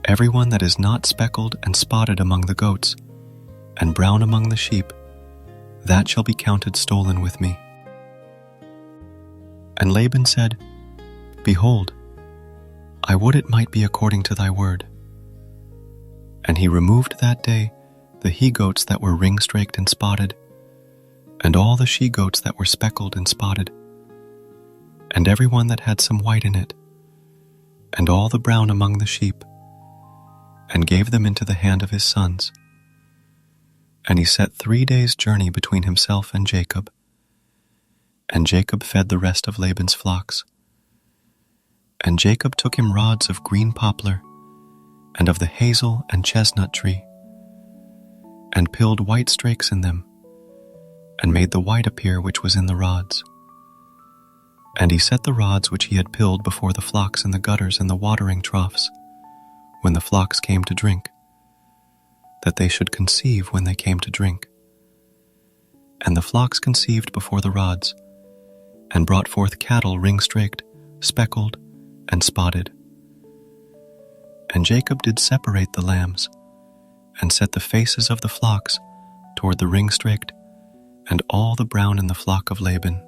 Every one that is not speckled and spotted among the goats, and brown among the sheep, that shall be counted stolen with me. And Laban said, Behold, I would it might be according to thy word. And he removed that day the he-goats that were ring-straked and spotted, and all the she-goats that were speckled and spotted, and every one that had some white in it, and all the brown among the sheep, and gave them into the hand of his sons. And he set 3 days' journey between himself and Jacob. And Jacob fed the rest of Laban's flocks. And Jacob took him rods of green poplar, and of the hazel and chestnut tree, and pilled white strakes in them, and made the white appear which was in the rods. And he set the rods which he had pilled before the flocks in the gutters and the watering troughs, when the flocks came to drink, that they should conceive when they came to drink. And the flocks conceived before the rods, and brought forth cattle ring-straked, speckled, and spotted. And Jacob did separate the lambs, and set the faces of the flocks toward the ring-straked, and all the brown in the flock of Laban.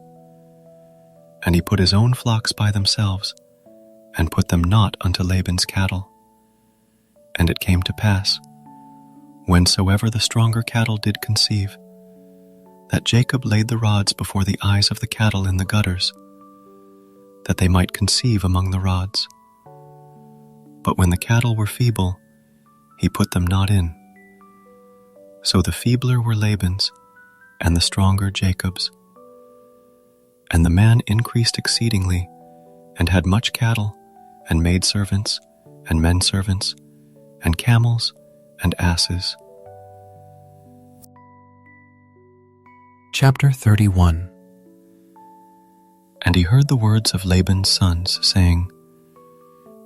And he put his own flocks by themselves, and put them not unto Laban's cattle. And it came to pass, whensoever the stronger cattle did conceive, that Jacob laid the rods before the eyes of the cattle in the gutters, that they might conceive among the rods. But when the cattle were feeble, he put them not in. So the feebler were Laban's, and the stronger Jacob's. And the man increased exceedingly, and had much cattle, and maidservants, and menservants, and camels, and asses. Chapter 31. And he heard the words of Laban's sons, saying,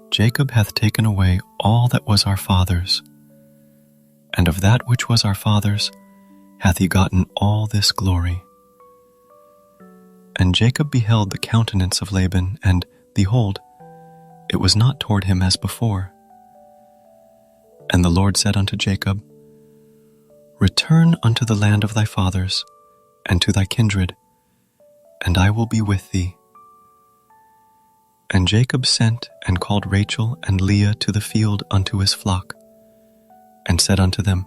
Jacob hath taken away all that was our father's, and of that which was our father's hath he gotten all this glory. And Jacob beheld the countenance of Laban, and, behold, it was not toward him as before. And the Lord said unto Jacob, Return unto the land of thy fathers, and to thy kindred, and I will be with thee. And Jacob sent and called Rachel and Leah to the field unto his flock, and said unto them,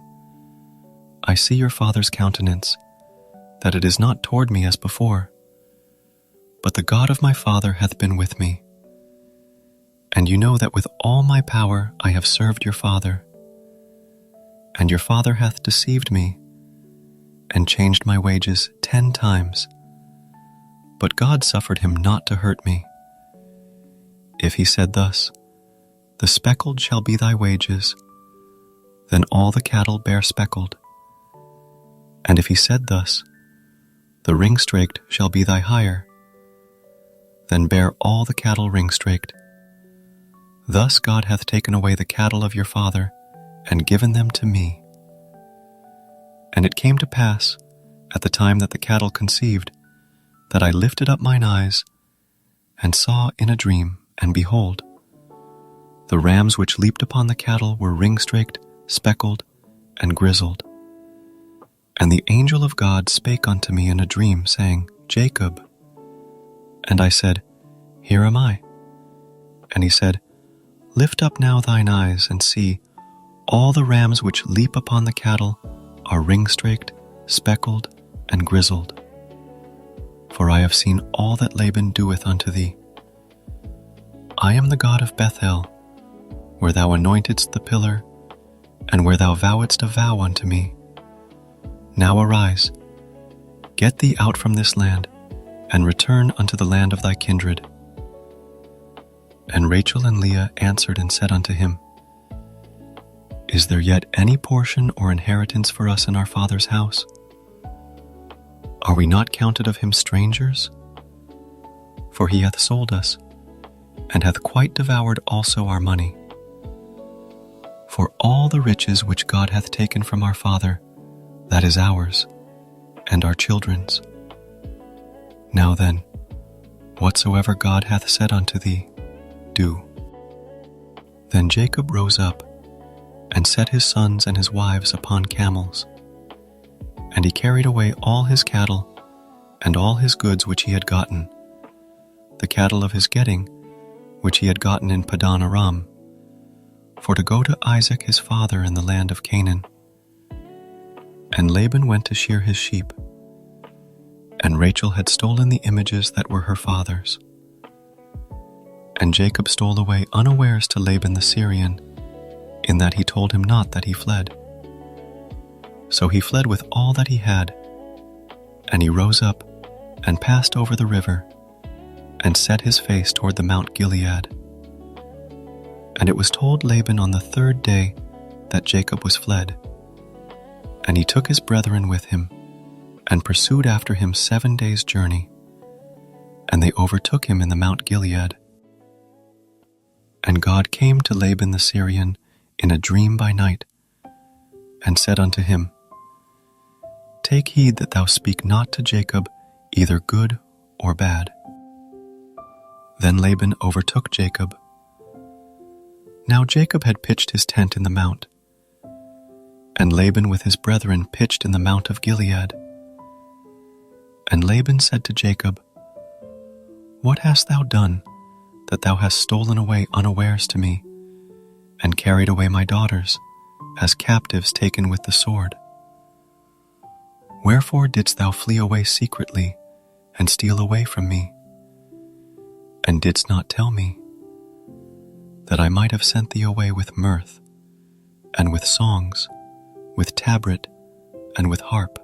I see your father's countenance, that it is not toward me as before. but the God of my father hath been with me. And you know that with all my power I have served your father. And your father hath deceived me, and changed my wages 10 times. But God suffered him not to hurt me. If he said thus, the speckled shall be thy wages, then all the cattle bear speckled. And if he said thus, the ring-straked shall be thy hire, then bear all the cattle ring-straked. Thus God hath taken away the cattle of your father, and given them to me. And it came to pass, at the time that the cattle conceived, that I lifted up mine eyes, and saw in a dream, and behold, the rams which leaped upon the cattle were ring-straked, speckled, and grizzled. And the angel of God spake unto me in a dream, saying, Jacob. And I said, Here am I. And he said, Lift up now thine eyes, and see, all the rams which leap upon the cattle are ring-straked, speckled, and grizzled. For I have seen all that Laban doeth unto thee. I am the God of Bethel, where thou anointedst the pillar, and where thou vowedst a vow unto me. Now arise, get thee out from this land, and return unto the land of thy kindred. And Rachel and Leah answered and said unto him, Is there yet any portion or inheritance for us in our father's house? Are we not counted of him strangers? For he hath sold us, and hath quite devoured also our money. For all the riches which God hath taken from our father, that is ours, and our children's. Now then, whatsoever God hath said unto thee, do. Then Jacob rose up, and set his sons and his wives upon camels. And he carried away all his cattle, and all his goods which he had gotten, the cattle of his getting, which he had gotten in Padan Aram, for to go to Isaac his father in the land of Canaan. And Laban went to shear his sheep, and Rachel had stolen the images that were her father's. And Jacob stole away unawares to Laban the Syrian, in that he told him not that he fled. So he fled with all that he had, and he rose up, and passed over the river, and set his face toward the Mount Gilead. And it was told Laban on the 3rd day that Jacob was fled. And he took his brethren with him, and pursued after him 7 days' journey. And they overtook him in the Mount Gilead. And God came to Laban the Syrian in a dream by night, and said unto him, Take heed that thou speak not to Jacob either good or bad. Then Laban overtook Jacob. Now Jacob had pitched his tent in the mount, and Laban with his brethren pitched in the Mount of Gilead. And Laban said to Jacob, What hast thou done, that thou hast stolen away unawares to me, and carried away my daughters, as captives taken with the sword? Wherefore didst thou flee away secretly, and steal away from me? And didst not tell me, that I might have sent thee away with mirth, and with songs, with tabret, and with harp?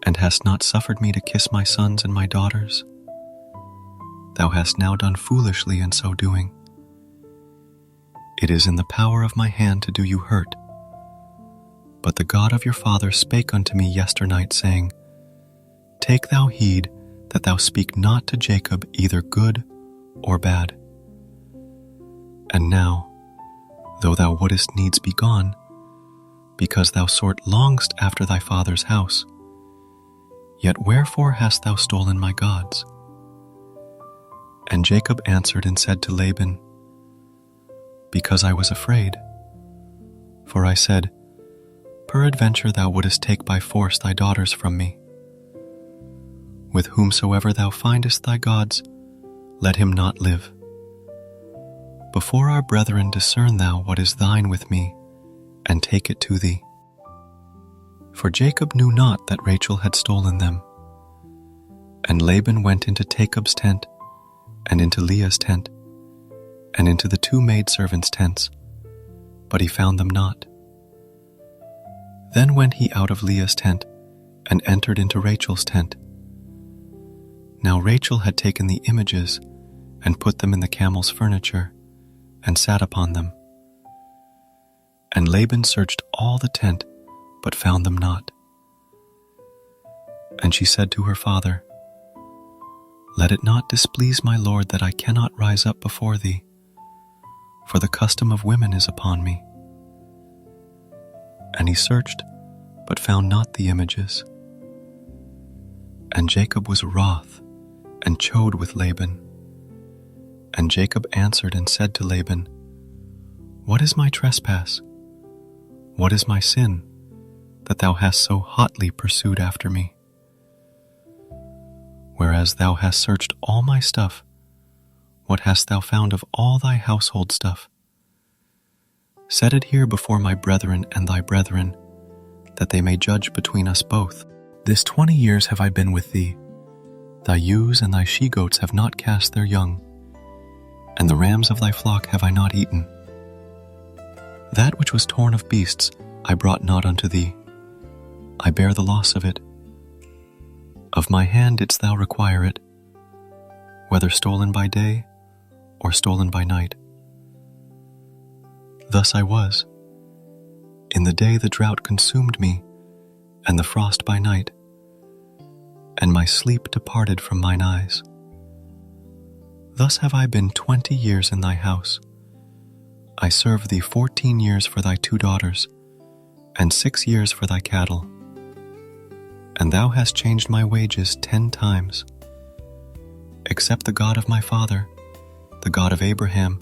And hast not suffered me to kiss my sons and my daughters? Thou hast now done foolishly in so doing. It is in the power of my hand to do you hurt. But the God of your father spake unto me yesternight, saying, Take thou heed that thou speak not to Jacob either good or bad. And now, though thou wouldest needs be gone, because thou sort longest after thy father's house, yet wherefore hast thou stolen my gods? And Jacob answered and said to Laban, Because I was afraid. For I said, Peradventure thou wouldest take by force thy daughters from me. With whomsoever thou findest thy gods, let him not live. Before our brethren discern thou what is thine with me, and take it to thee. For Jacob knew not that Rachel had stolen them. And Laban went into Jacob's tent, and into Leah's tent, and into the 2 maidservants' tents, but he found them not. Then went he out of Leah's tent, and entered into Rachel's tent. Now Rachel had taken the images, and put them in the camel's furniture, and sat upon them. And Laban searched all the tent, but found them not. And she said to her father, Let it not displease my lord that I cannot rise up before thee, for the custom of women is upon me. And he searched, but found not the images. And Jacob was wroth, and chode with Laban. And Jacob answered and said to Laban, What is my trespass? What is my sin, that thou hast so hotly pursued after me? Whereas thou hast searched all my stuff, what hast thou found of all thy household stuff? Set it here before my brethren and thy brethren, that they may judge between us both. This 20 years have I been with thee. Thy ewes and thy she-goats have not cast their young, and the rams of thy flock have I not eaten. That which was torn of beasts I brought not unto thee. I bear the loss of it. Of my hand didst thou require it, whether stolen by day or stolen by night. Thus I was. In the day the drought consumed me, and the frost by night, and my sleep departed from mine eyes. Thus have I been 20 years in thy house. I served thee 14 years for thy 2 daughters, and 6 years for thy cattle. And thou hast changed my wages 10 times. Except the God of my father, the God of Abraham,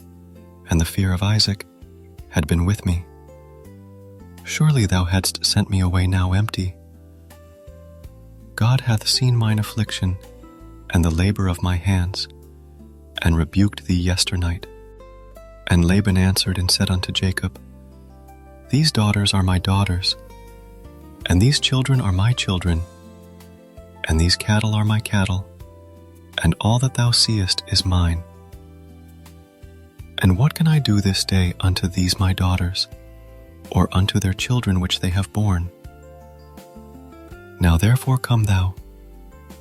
and the fear of Isaac, had been with me. Surely thou hadst sent me away now empty. God hath seen mine affliction, and the labor of my hands, and rebuked thee yesternight. And Laban answered and said unto Jacob, These daughters are my daughters, and these children are my children, and these cattle are my cattle, and all that thou seest is mine. And what can I do this day unto these my daughters, or unto their children which they have borne? Now therefore come thou,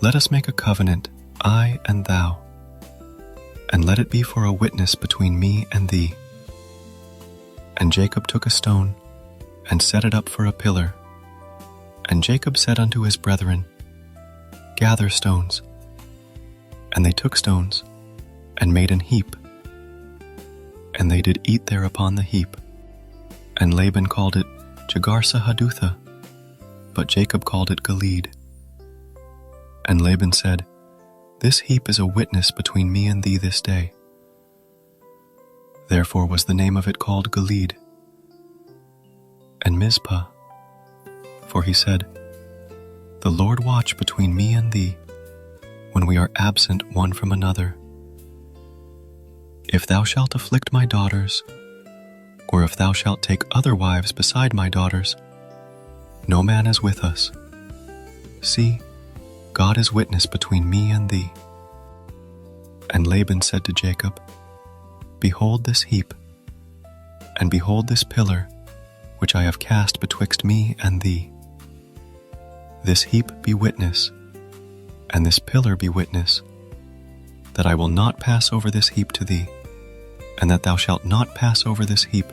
let us make a covenant, I and thou, and let it be for a witness between me and thee. And Jacob took a stone, and set it up for a pillar. And Jacob said unto his brethren, Gather stones. And they took stones, and made an heap. And they did eat there upon the heap. And Laban called it Jegar-sahadutha, but Jacob called it Gilead. And Laban said, This heap is a witness between me and thee this day. Therefore was the name of it called Gilead. And Mizpah, for he said, The Lord watch between me and thee, when we are absent one from another. If thou shalt afflict my daughters, or if thou shalt take other wives beside my daughters, no man is with us. See, God is witness between me and thee. And Laban said to Jacob, Behold this heap, and behold this pillar, which I have cast betwixt me and thee. This heap be witness, and this pillar be witness, that I will not pass over this heap to thee, and that thou shalt not pass over this heap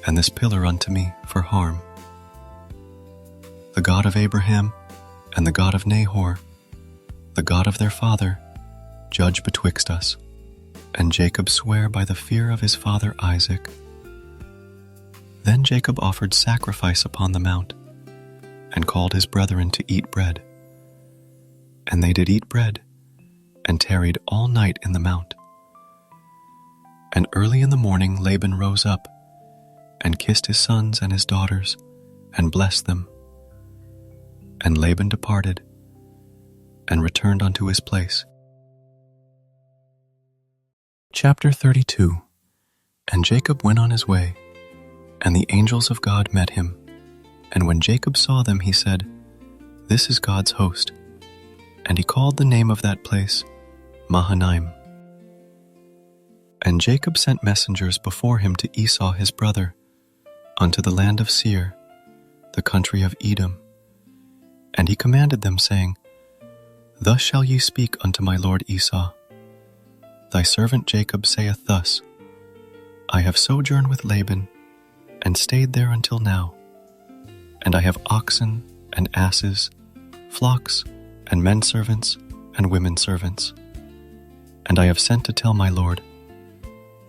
and this pillar unto me for harm. The God of Abraham and the God of Nahor, the God of their father, judge betwixt us. And Jacob sware by the fear of his father Isaac. Then Jacob offered sacrifice upon the mount, and called his brethren to eat bread. And they did eat bread, and tarried all night in the mount. And early in the morning Laban rose up, and kissed his sons and his daughters, and blessed them. And Laban departed, and returned unto his place. Chapter 32. And Jacob went on his way, and the angels of God met him. And when Jacob saw them, he said, This is God's host. And he called the name of that place Mahanaim. And Jacob sent messengers before him to Esau his brother, unto the land of Seir, the country of Edom. And he commanded them, saying, Thus shall ye speak unto my lord Esau. Thy servant Jacob saith thus, I have sojourned with Laban, and stayed there until now. And I have oxen and asses, flocks, and men servants, and women servants. And I have sent to tell my lord,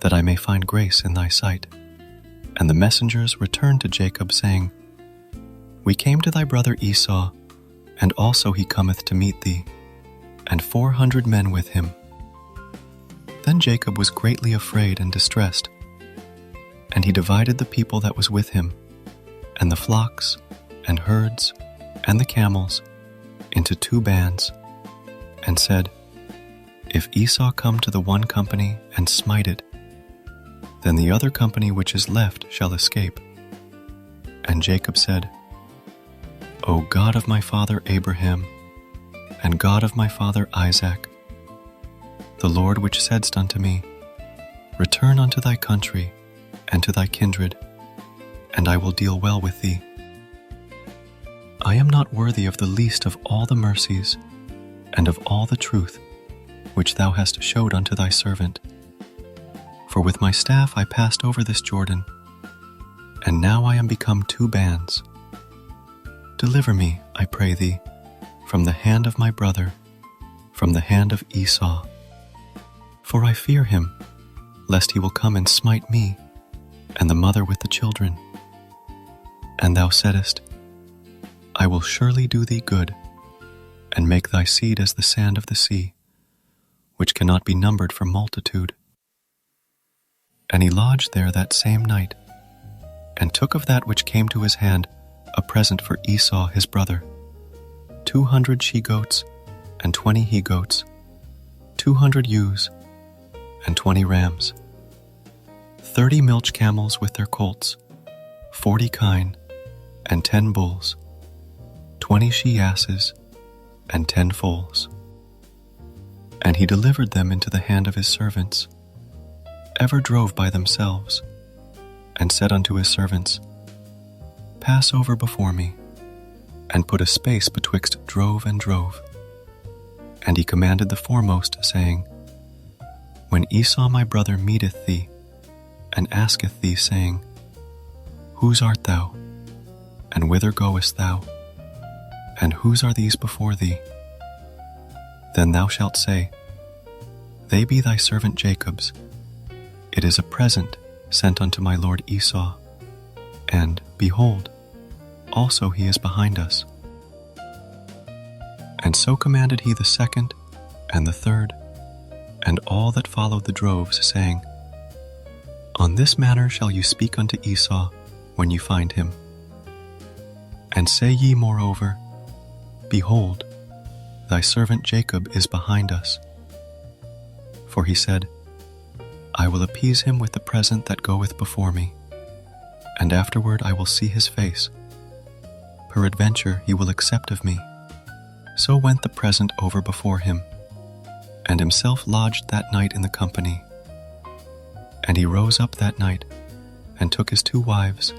that I may find grace in thy sight. And the messengers returned to Jacob, saying, We came to thy brother Esau, and also he cometh to meet thee, and 400 men with him. Then Jacob was greatly afraid and distressed, and he divided the people that was with him, and the flocks, and herds, and the camels, into 2 bands, and said, If Esau come to the one company and smite it, then the other company which is left shall escape. And Jacob said, O God of my father Abraham, and God of my father Isaac, the Lord which saidst unto me, Return unto thy country and to thy kindred, and I will deal well with thee. I am not worthy of the least of all the mercies and of all the truth which thou hast showed unto thy servant. For with my staff I passed over this Jordan, and now I am become 2 bands. Deliver me, I pray thee, from the hand of my brother, from the hand of Esau. For I fear him, lest he will come and smite me, and the mother with the children. And thou saidest, I will surely do thee good, and make thy seed as the sand of the sea, which cannot be numbered for multitude. And he lodged there that same night, and took of that which came to his hand a present for Esau his brother, 200 she-goats, and 20 he-goats, 200 ewes, and 20 rams, 30 milch camels with their colts, 40 kine, and 10 bulls, 20 she-asses, and 10 foals. And he delivered them into the hand of his servants, ever drove by themselves, and said unto his servants, Pass over before me, and put a space betwixt drove and drove. And he commanded the foremost, saying, When Esau my brother meeteth thee, and asketh thee, saying, Whose art thou? And whither goest thou? And whose are these before thee? Then thou shalt say, They be thy servant Jacob's. It is a present sent unto my lord Esau, and, behold, also he is behind us. And so commanded he the second, and the third, and all that followed the droves, saying, On this manner shall you speak unto Esau when you find him. And say ye moreover, Behold, thy servant Jacob is behind us. For he said, I will appease him with the present that goeth before me, and afterward I will see his face. Peradventure he will accept of me. So went the present over before him, and himself lodged that night in the company. And he rose up that night, and took his 2 wives,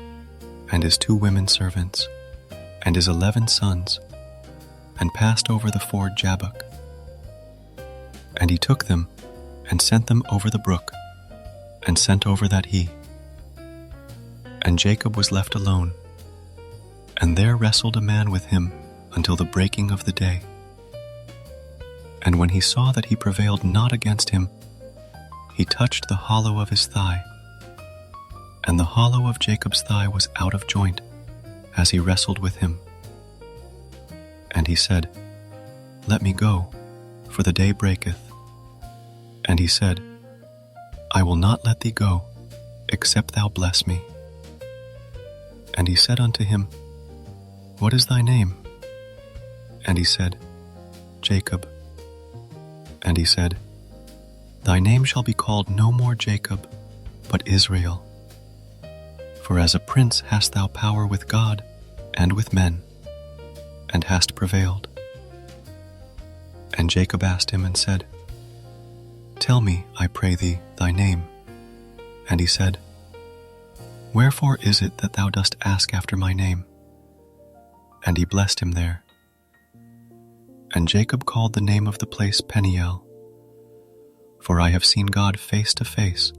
and his 2 women servants, and his 11 sons, and passed over the ford Jabbok. And he took them, and sent them over the brook, and sent over that he. And Jacob was left alone, and there wrestled a man with him until the breaking of the day. And when he saw that he prevailed not against him, he touched the hollow of his thigh. And the hollow of Jacob's thigh was out of joint, as he wrestled with him. And he said, Let me go, for the day breaketh. And he said, I will not let thee go, except thou bless me. And he said unto him, What is thy name? And he said, Jacob. And he said, Thy name shall be called no more Jacob, but Israel. For as a prince hast thou power with God and with men, and hast prevailed. And Jacob asked him and said, "Tell me, I pray thee, thy name." And he said, "Wherefore is it that thou dost ask after my name?" And he blessed him there. And Jacob called the name of the place Peniel, for I have seen God face to face,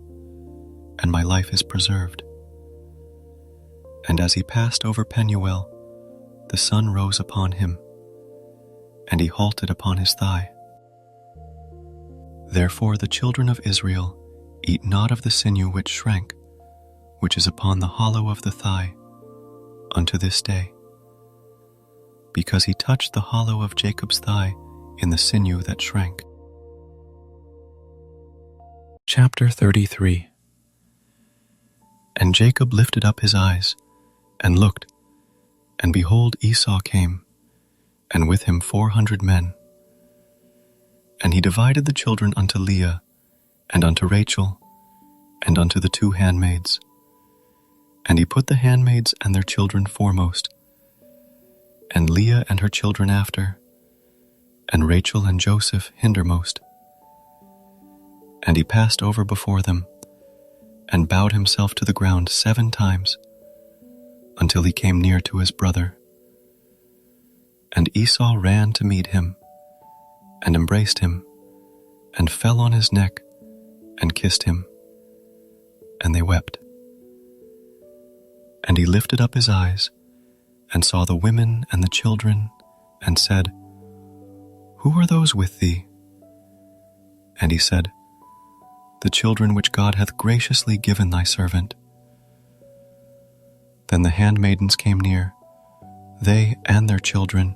and my life is preserved. And as he passed over Penuel, the sun rose upon him, and he halted upon his thigh. Therefore the children of Israel eat not of the sinew which shrank, which is upon the hollow of the thigh, unto this day, because he touched the hollow of Jacob's thigh in the sinew that shrank. Chapter 33. And Jacob lifted up his eyes, and looked, and behold, Esau came, and with him 400 men. And he divided the children unto Leah, and unto Rachel, and unto the 2 handmaids. And he put the handmaids and their children foremost, and Leah and her children after, and Rachel and Joseph hindermost. And he passed over before them, and bowed himself to the ground 7 times, until he came near to his brother. And Esau ran to meet him, and embraced him, and fell on his neck, and kissed him. And they wept. And he lifted up his eyes, and saw the women and the children, and said, "Who are those with thee?" And he said, "The children which God hath graciously given thy servant." Then the handmaidens came near, they and their children,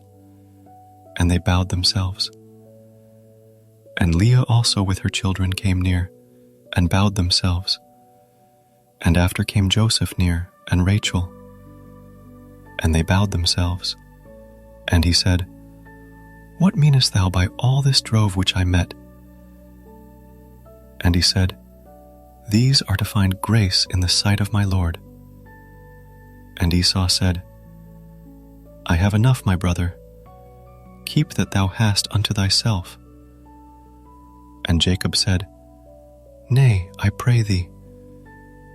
and they bowed themselves. And Leah also with her children came near, and bowed themselves. And after came Joseph near, and Rachel, and they bowed themselves. And he said, "What meanest thou by all this drove which I met?" And he said, "These are to find grace in the sight of my Lord." And Esau said, "I have enough, my brother. Keep that thou hast unto thyself." And Jacob said, "Nay, I pray thee,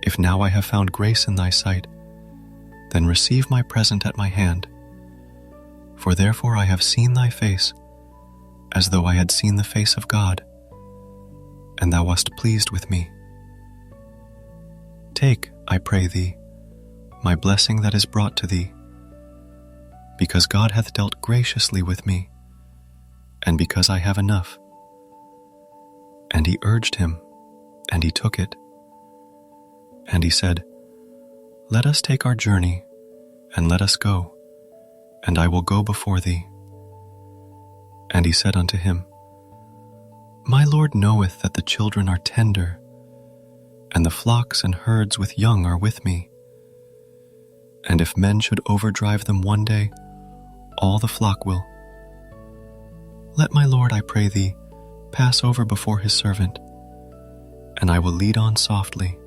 if now I have found grace in thy sight, then receive my present at my hand. For therefore I have seen thy face, as though I had seen the face of God, and thou wast pleased with me. Take, I pray thee, my blessing that is brought to thee, because God hath dealt graciously with me, and because I have enough." And he urged him, and he took it. And he said, "Let us take our journey, and let us go, and I will go before thee." And he said unto him, "My Lord knoweth that the children are tender, and the flocks and herds with young are with me. And if men should overdrive them one day, all the flock will. Let my Lord, I pray thee, pass over before his servant, and I will lead on softly,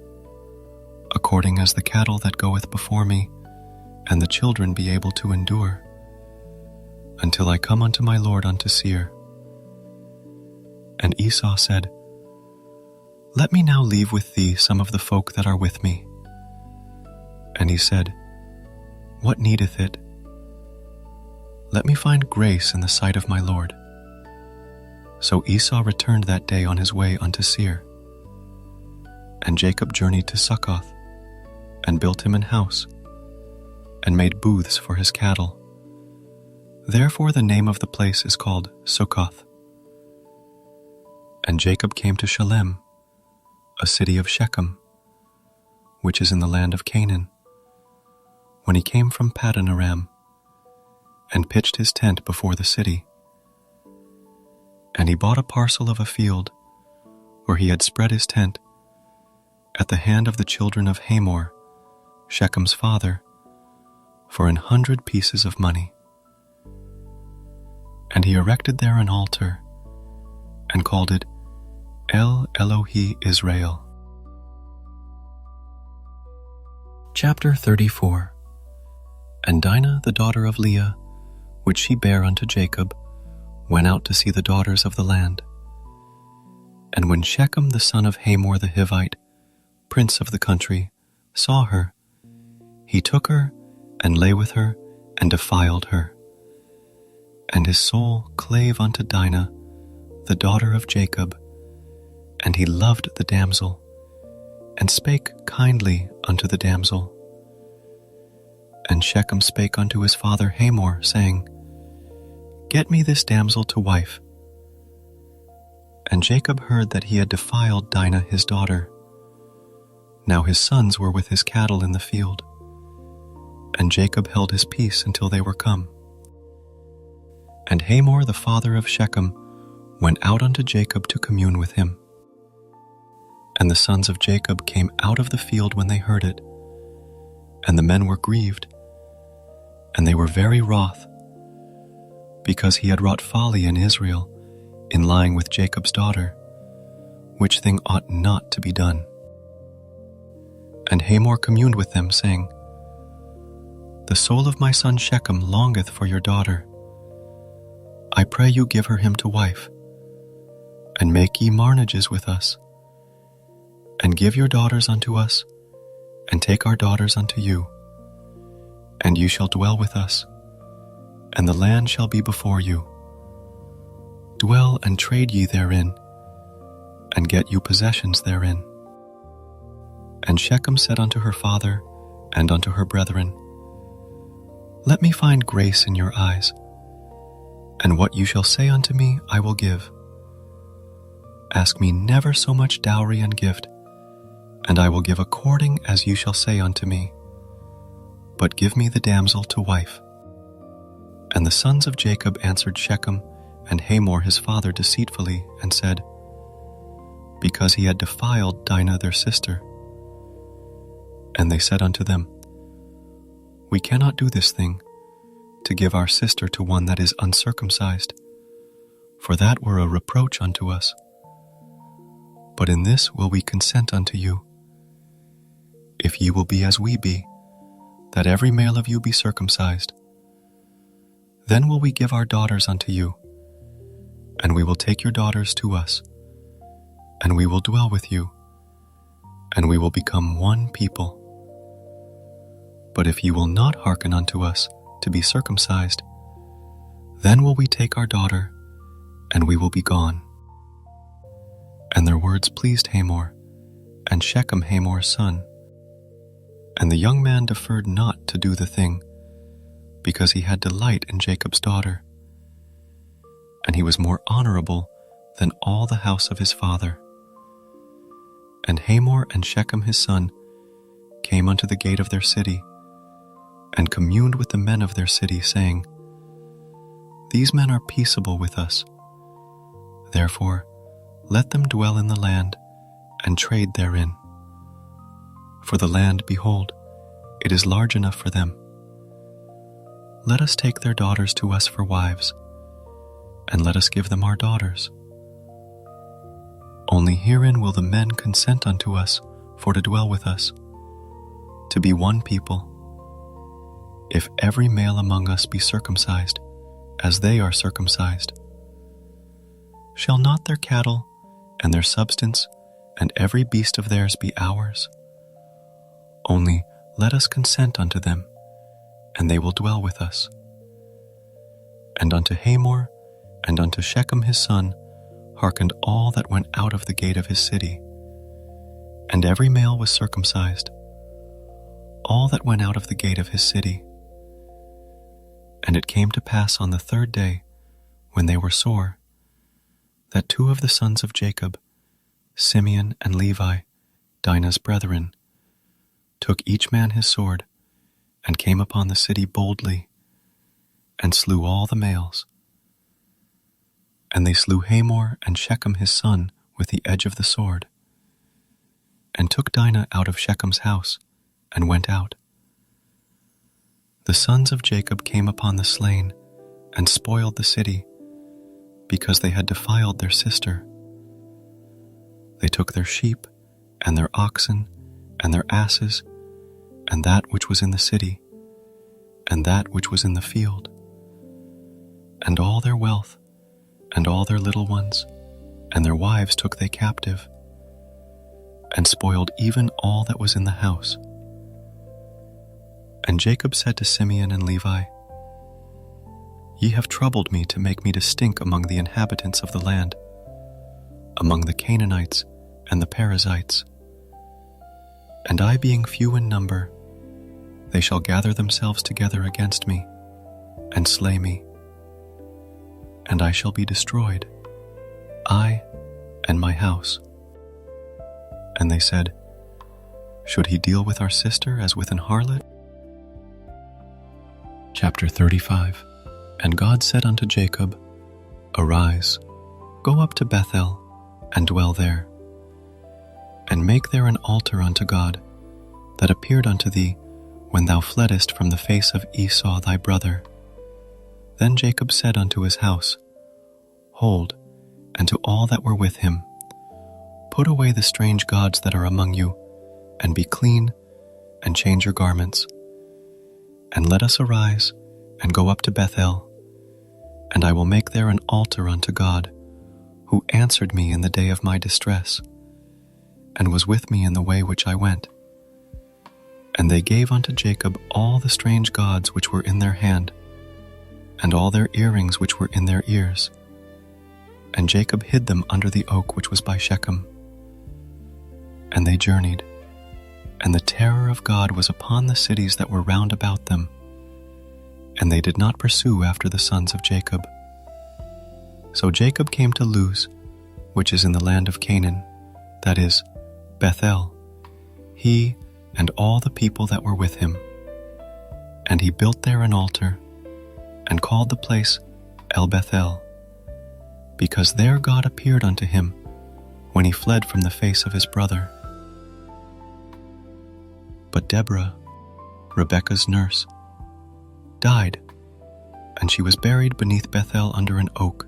according as the cattle that goeth before me, and the children be able to endure, until I come unto my Lord unto Seir." And Esau said, "Let me now leave with thee some of the folk that are with me." And he said, "What needeth it? Let me find grace in the sight of my Lord." So Esau returned that day on his way unto Seir. And Jacob journeyed to Succoth, and built him an house, and made booths for his cattle. Therefore the name of the place is called Succoth. And Jacob came to Shalem, a city of Shechem, which is in the land of Canaan, when he came from Paddan Aram, and pitched his tent before the city. And he bought a parcel of a field, where he had spread his tent, at the hand of the children of Hamor, Shechem's father, for 100 pieces of money. And he erected there an altar, and called it El Elohi Israel. Chapter 34. And Dinah the daughter of Leah, which she bare unto Jacob, went out to see the daughters of the land. And when Shechem the son of Hamor the Hivite, prince of the country, saw her, he took her and lay with her and defiled her. And his soul clave unto Dinah, the daughter of Jacob, and he loved the damsel, and spake kindly unto the damsel. And Shechem spake unto his father Hamor, saying, Get me this damsel to wife. And Jacob heard that he had defiled Dinah his daughter. Now his sons were with his cattle in the field, and Jacob held his peace until they were come. And Hamor the father of Shechem went out unto Jacob to commune with him. And the sons of Jacob came out of the field when they heard it, and the men were grieved, and they were very wroth, because he had wrought folly in Israel in lying with Jacob's daughter, which thing ought not to be done. And Hamor communed with them, saying, The soul of my son Shechem longeth for your daughter. I pray you give her him to wife, and make ye marriages with us, and give your daughters unto us, and take our daughters unto you, and you shall dwell with us, and the land shall be before you. Dwell and trade ye therein, and get you possessions therein. And Shechem said unto her father and unto her brethren, Let me find grace in your eyes, and what you shall say unto me I will give. Ask me never so much dowry and gift, and I will give according as you shall say unto me. But give me the damsel to wife. And the sons of Jacob answered Shechem and Hamor his father deceitfully, and said, Because he had defiled Dinah their sister. And they said unto them, We cannot do this thing, to give our sister to one that is uncircumcised, for that were a reproach unto us. But in this will we consent unto you, if ye will be as we be, that every male of you be circumcised. Then will we give our daughters unto you, and we will take your daughters to us, and we will dwell with you, and we will become one people. But if ye will not hearken unto us to be circumcised, then will we take our daughter, and we will be gone. And their words pleased Hamor, and Shechem Hamor's son. And the young man deferred not to do the thing, because he had delight in Jacob's daughter. And he was more honorable than all the house of his father. And Hamor and Shechem his son came unto the gate of their city, and communed with the men of their city, saying, These men are peaceable with us. Therefore, let them dwell in the land, and trade therein. For the land, behold, it is large enough for them. Let us take their daughters to us for wives, and let us give them our daughters. Only herein will the men consent unto us for to dwell with us, to be one people, if every male among us be circumcised, as they are circumcised. Shall not their cattle and their substance and every beast of theirs be ours? Only let us consent unto them, and they will dwell with us. And unto Hamor and unto Shechem his son hearkened all that went out of the gate of his city, and every male was circumcised, all that went out of the gate of his city. And it came to pass on the third day, when they were sore, that two of the sons of Jacob, Simeon and Levi, Dinah's brethren, took each man his sword, and came upon the city boldly, and slew all the males. And they slew Hamor and Shechem his son with the edge of the sword, and took Dinah out of Shechem's house, and went out. The sons of Jacob came upon the slain, and spoiled the city, because they had defiled their sister. They took their sheep, and their oxen, and their asses, and that which was in the city, and that which was in the field, and all their wealth, and all their little ones, and their wives took they captive, and spoiled even all that was in the house. And Jacob said to Simeon and Levi, Ye have troubled me to make me to stink among the inhabitants of the land, among the Canaanites and the Perizzites. And I being few in number, they shall gather themselves together against me, and slay me. And I shall be destroyed, I and my house. And they said, Should he deal with our sister as with an harlot? Chapter 35. And God said unto Jacob, Arise, go up to Bethel, and dwell there, and make there an altar unto God, that appeared unto thee when thou fleddest from the face of Esau thy brother. Then Jacob said unto his house, Hold, and to all that were with him, Put away the strange gods that are among you, and be clean, and change your garments. And let us arise, and go up to Bethel, and I will make there an altar unto God, who answered me in the day of my distress, and was with me in the way which I went. And they gave unto Jacob all the strange gods which were in their hand, and all their earrings which were in their ears. And Jacob hid them under the oak which was by Shechem. And they journeyed, and the terror of God was upon the cities that were round about them, and they did not pursue after the sons of Jacob. So Jacob came to Luz, which is in the land of Canaan, that is, Bethel, he and all the people that were with him. And he built there an altar, and called the place El Bethel, because there God appeared unto him when he fled from the face of his brother. But Deborah, Rebekah's nurse, died, and she was buried beneath Bethel under an oak,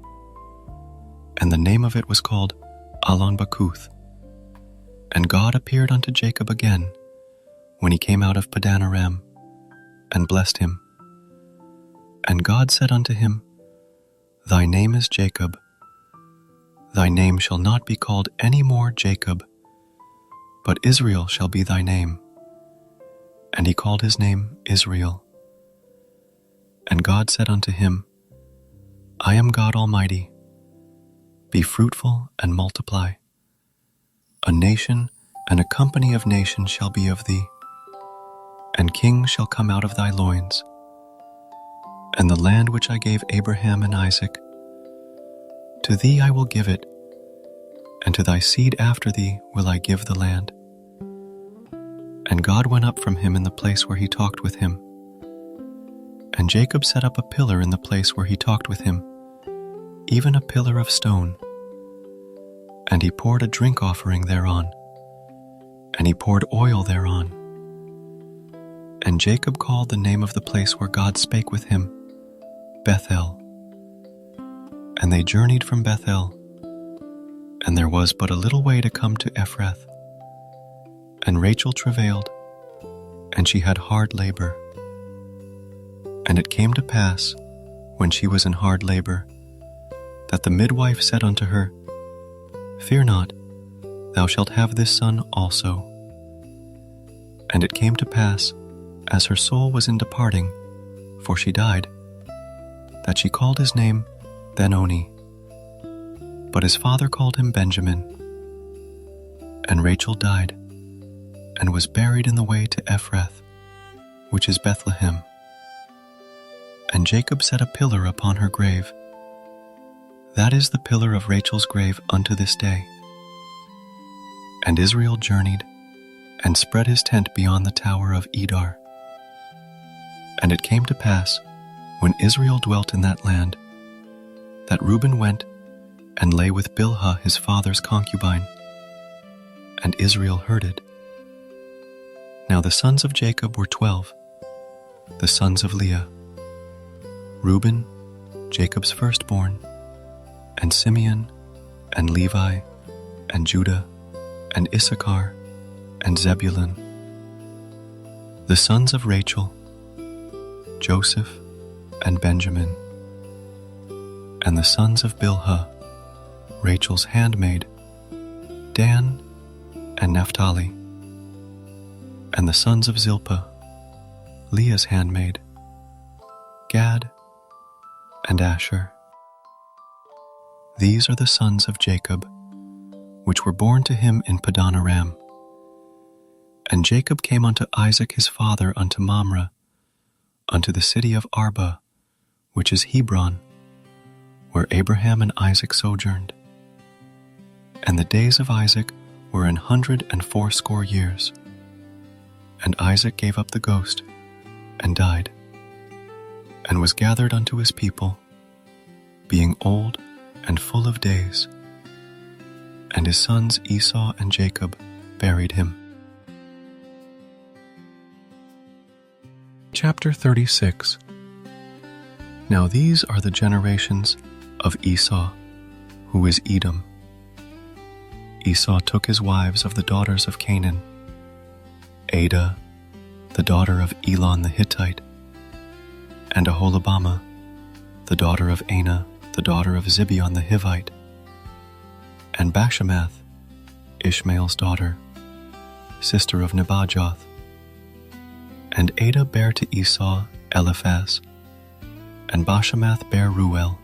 and the name of it was called Allon-Bacuth. And God appeared unto Jacob again when he came out of Padan Aram, and blessed him. And God said unto him, Thy name is Jacob. Thy name shall not be called any more Jacob, but Israel shall be thy name. And he called his name Israel. And God said unto him, I am God Almighty. Be fruitful and multiply. A nation and a company of nations shall be of thee, and kings shall come out of thy loins. And the land which I gave Abraham and Isaac, to thee I will give it, and to thy seed after thee will I give the land. And God went up from him in the place where he talked with him. And Jacob set up a pillar in the place where he talked with him, even a pillar of stone. And he poured a drink offering thereon, and he poured oil thereon. And Jacob called the name of the place where God spake with him, Bethel. And they journeyed from Bethel, and there was but a little way to come to Ephrath. And Rachel travailed, and she had hard labor. And it came to pass, when she was in hard labor, that the midwife said unto her, Fear not, thou shalt have this son also. And it came to pass, as her soul was in departing, for she died, that she called his name Benoni. But his father called him Benjamin. And Rachel died, and was buried in the way to Ephrath, which is Bethlehem. And Jacob set a pillar upon her grave. That is the pillar of Rachel's grave unto this day. And Israel journeyed, and spread his tent beyond the tower of Edar. And it came to pass, when Israel dwelt in that land, that Reuben went and lay with Bilhah his father's concubine, and Israel heard it. Now the sons of Jacob were 12, the sons of Leah: Reuben, Jacob's firstborn, and Simeon, and Levi, and Judah, and Issachar, and Zebulun. The sons of Rachel: Joseph and Benjamin. And the sons of Bilhah, Rachel's handmaid, Dan and Naphtali. And the sons of Zilpah, Leah's handmaid, Gad and Asher. These are the sons of Jacob, which were born to him in Paddan Aram. And Jacob came unto Isaac his father unto Mamre, unto the city of Arba, which is Hebron, where Abraham and Isaac sojourned. And the days of Isaac were 180 years. And Isaac gave up the ghost, and died, and was gathered unto his people, being old and full of days. And his sons Esau and Jacob buried him. Chapter 36. Now these are the generations of Esau, who is Edom. Esau took his wives of the daughters of Canaan, Adah, the daughter of Elon the Hittite, and Aholibamah, the daughter of Anah, the daughter of Zibeon the Hivite, and Bashemath, Ishmael's daughter, sister of Nebajoth. And Adah bare to Esau Eliphaz, and Bashemath bare Ruel,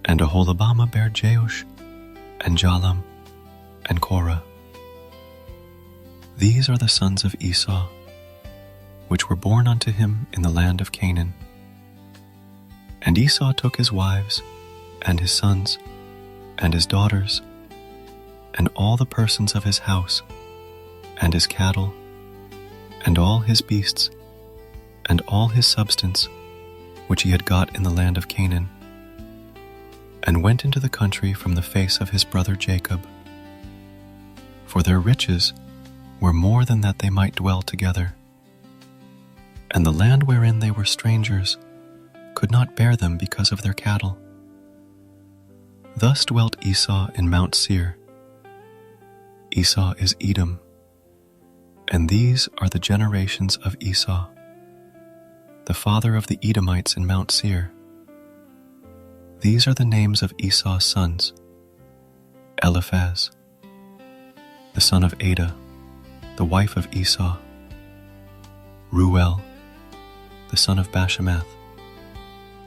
and Aholibamah bare Jeush, and Jalam, and Korah. These are the sons of Esau, which were born unto him in the land of Canaan. And Esau took his wives, and his sons, and his daughters, and all the persons of his house, and his cattle, and all his beasts, and all his substance, which he had got in the land of Canaan, and went into the country from the face of his brother Jacob. For their riches were more than that they might dwell together. And the land wherein they were strangers could not bear them because of their cattle. Thus dwelt Esau in Mount Seir. Esau is Edom. And these are the generations of Esau, the father of the Edomites in Mount Seir. These are the names of Esau's sons: Eliphaz, the son of Adah, the wife of Esau; Ruel, the son of Bashemath,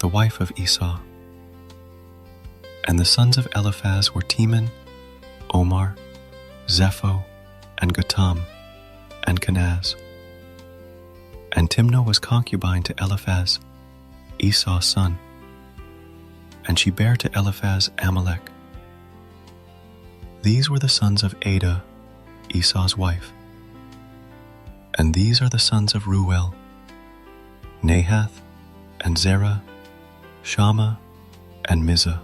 the wife of Esau. And the sons of Eliphaz were Teman, Omar, Zepho, and Gatam, and Kenaz. And Timnah was concubine to Eliphaz, Esau's son, and she bare to Eliphaz Amalek. These were the sons of Adah, Esau's wife. And these are the sons of Ruel: Nahath, and Zerah, Shammah, and Mizah.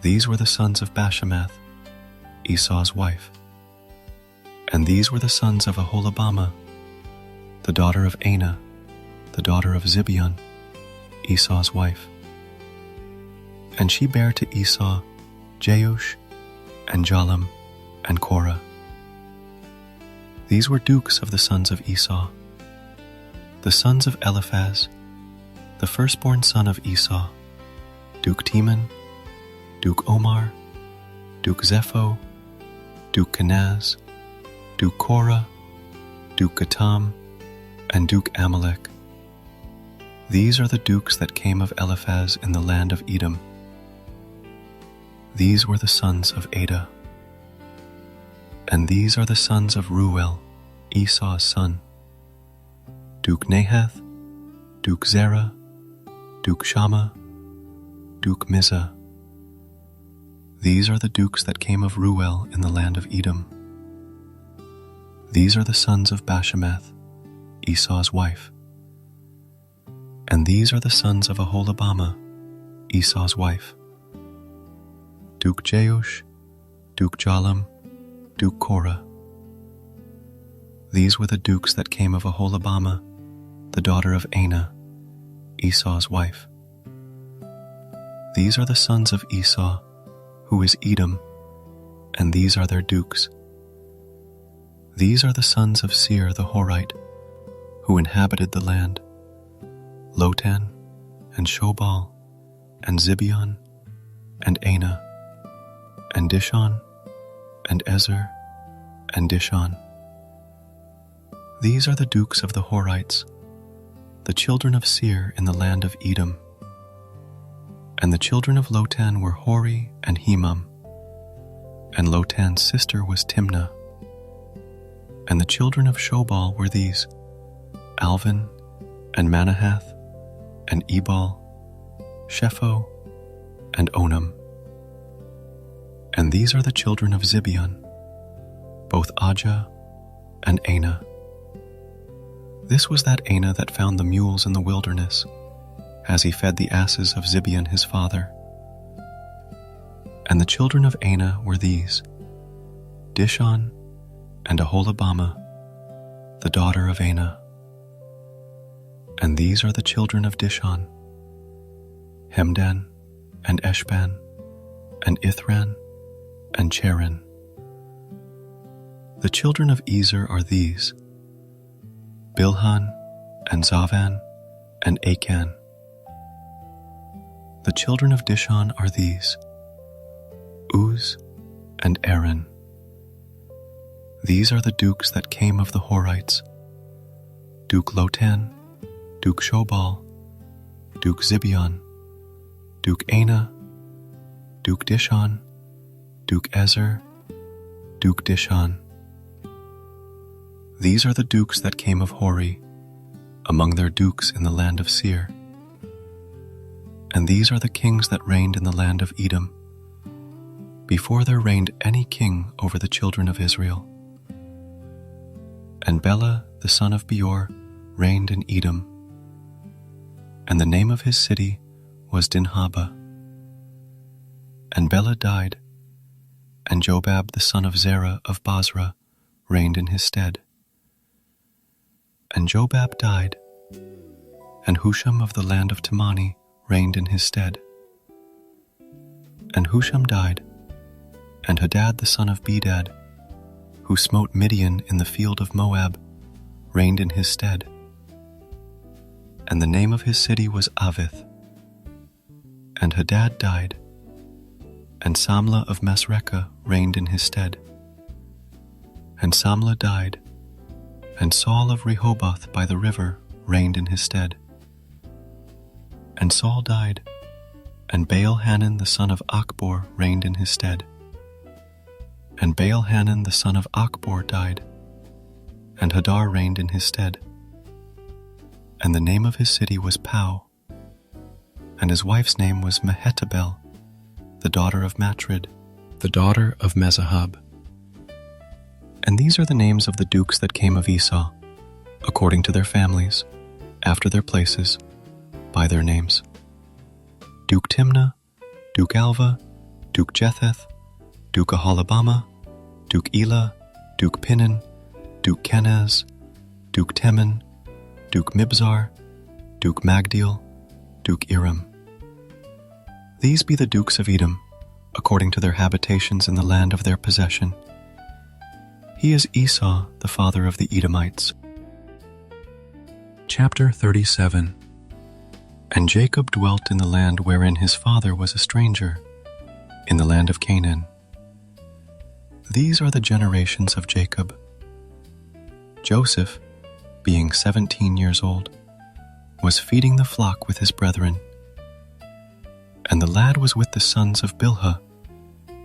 These were the sons of Bashemath, Esau's wife. And these were the sons of Aholibamah, the daughter of Anah, the daughter of Zibeon, Esau's wife. And she bare to Esau Jeush, and Jalam, and Korah. These were dukes of the sons of Esau. The sons of Eliphaz, the firstborn son of Esau: Duke Teman, Duke Omar, Duke Zepho, Duke Kenaz, Duke Korah, Duke Gatam, and Duke Amalek. These are the dukes that came of Eliphaz in the land of Edom. These were the sons of Adah. And these are the sons of Ruel, Esau's son: Duke Nahath, Duke Zerah, Duke Shammah, Duke Mizah. These are the dukes that came of Ruel in the land of Edom. These are the sons of Bashemath, Esau's wife. And these are the sons of Aholibamah, Esau's wife: Duke Jeush, Duke Jalam, Duke Korah. These were the dukes that came of Aholibamah, the daughter of Anah, Esau's wife. These are the sons of Esau, who is Edom, and these are their dukes. These are the sons of Seir the Horite, who inhabited the land: Lotan, and Shobal, and Zibeon, and Anah, and Dishon, and Ezer, and Dishon. These are the dukes of the Horites, the children of Seir in the land of Edom. And the children of Lotan were Hori and Hemam, and Lotan's sister was Timnah. And the children of Shobal were these: Alvan, and Manahath, and Ebal, Shepho, and Onam. And these are the children of Zibeon, both Ajah and Anah. This was that Anah that found the mules in the wilderness, as he fed the asses of Zibeon his father. And the children of Anah were these: Dishon, and Aholibamah, the daughter of Anah. And these are the children of Dishon: Hemdan, and Eshban, and Ithran, and Cheran. The children of Ezer are these: Bilhan, and Zavan, and Achan. The children of Dishon are these: Uz, and Aaron. These are the dukes that came of the Horites: Duke Lotan, Duke Shobal, Duke Zibeon, Duke Anah, Duke Dishon, Duke Ezer, Duke Dishon. These are the dukes that came of Hori, among their dukes in the land of Seir. And these are the kings that reigned in the land of Edom, before there reigned any king over the children of Israel. And Bela the son of Beor reigned in Edom, and the name of his city was Dinhaba. And Bela died, and Jobab the son of Zerah of Basra reigned in his stead. And Jobab died, and Husham of the land of Temani reigned in his stead. And Husham died, and Hadad the son of Bedad, who smote Midian in the field of Moab, reigned in his stead. And the name of his city was Avith. And Hadad died, and Samlah of Masrekah reigned in his stead. And Samlah died, and Saul of Rehoboth by the river reigned in his stead. And Saul died, and Baal-Hanan the son of Achbor reigned in his stead. And Baal-Hanan the son of Achbor died, and Hadar reigned in his stead. And the name of his city was Pau, and his wife's name was Mehetabel, the daughter of Matred, the daughter of Mezahab. And these are the names of the dukes that came of Esau, according to their families, after their places, by their names: Duke Timnah, Duke Alva, Duke Jetheth, Duke Aholibamah, Duke Elah, Duke Pinan, Duke Kenaz, Duke Teman, Duke Mibzar, Duke Magdiel, Duke Iram. These be the dukes of Edom, according to their habitations in the land of their possession. He is Esau, the father of the Edomites. Chapter 37. And Jacob dwelt in the land wherein his father was a stranger, in the land of Canaan. These are the generations of Jacob. Joseph, being 17 years old, was feeding the flock with his brethren. And the lad was with the sons of Bilhah,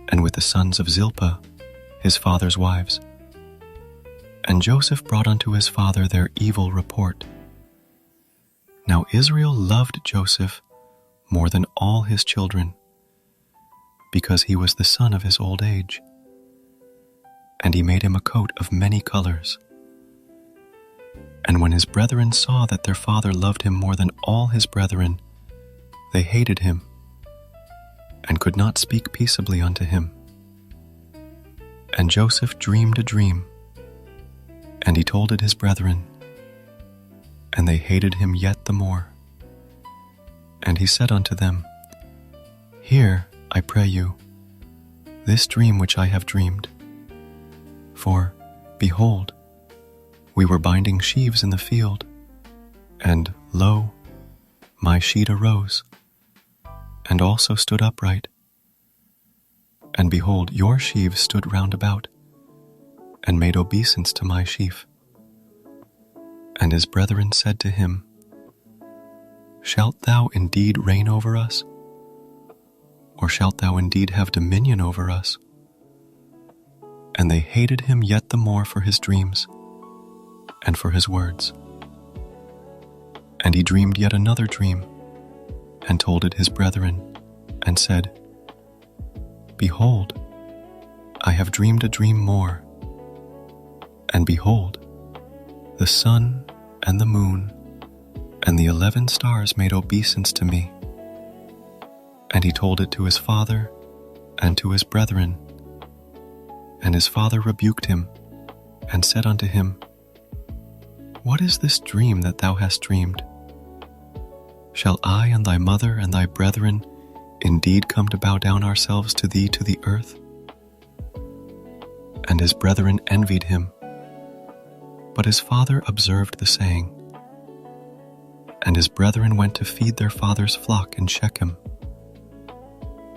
and with the sons of Zilpah, his father's wives. And Joseph brought unto his father their evil report. Now Israel loved Joseph more than all his children, because he was the son of his old age. And he made him a coat of many colors. And when his brethren saw that their father loved him more than all his brethren, they hated him, and could not speak peaceably unto him. And Joseph dreamed a dream, and he told it his brethren, and they hated him yet the more. And he said unto them, Hear, I pray you, this dream which I have dreamed. For, behold, we were binding sheaves in the field, and, lo, my sheet arose, and also stood upright. And behold, your sheaves stood round about, and made obeisance to my sheaf. And his brethren said to him, Shalt thou indeed reign over us? Or shalt thou indeed have dominion over us? And they hated him yet the more for his dreams, and for his words. And he dreamed yet another dream, and told it his brethren, and said, Behold, I have dreamed a dream more. And behold, the sun and the moon and the 11 stars made obeisance to me. And he told it to his father and to his brethren. And his father rebuked him, and said unto him, What is this dream that thou hast dreamed? Shall I and thy mother and thy brethren indeed come to bow down ourselves to thee to the earth? And his brethren envied him. But his father observed the saying. And his brethren went to feed their father's flock in Shechem.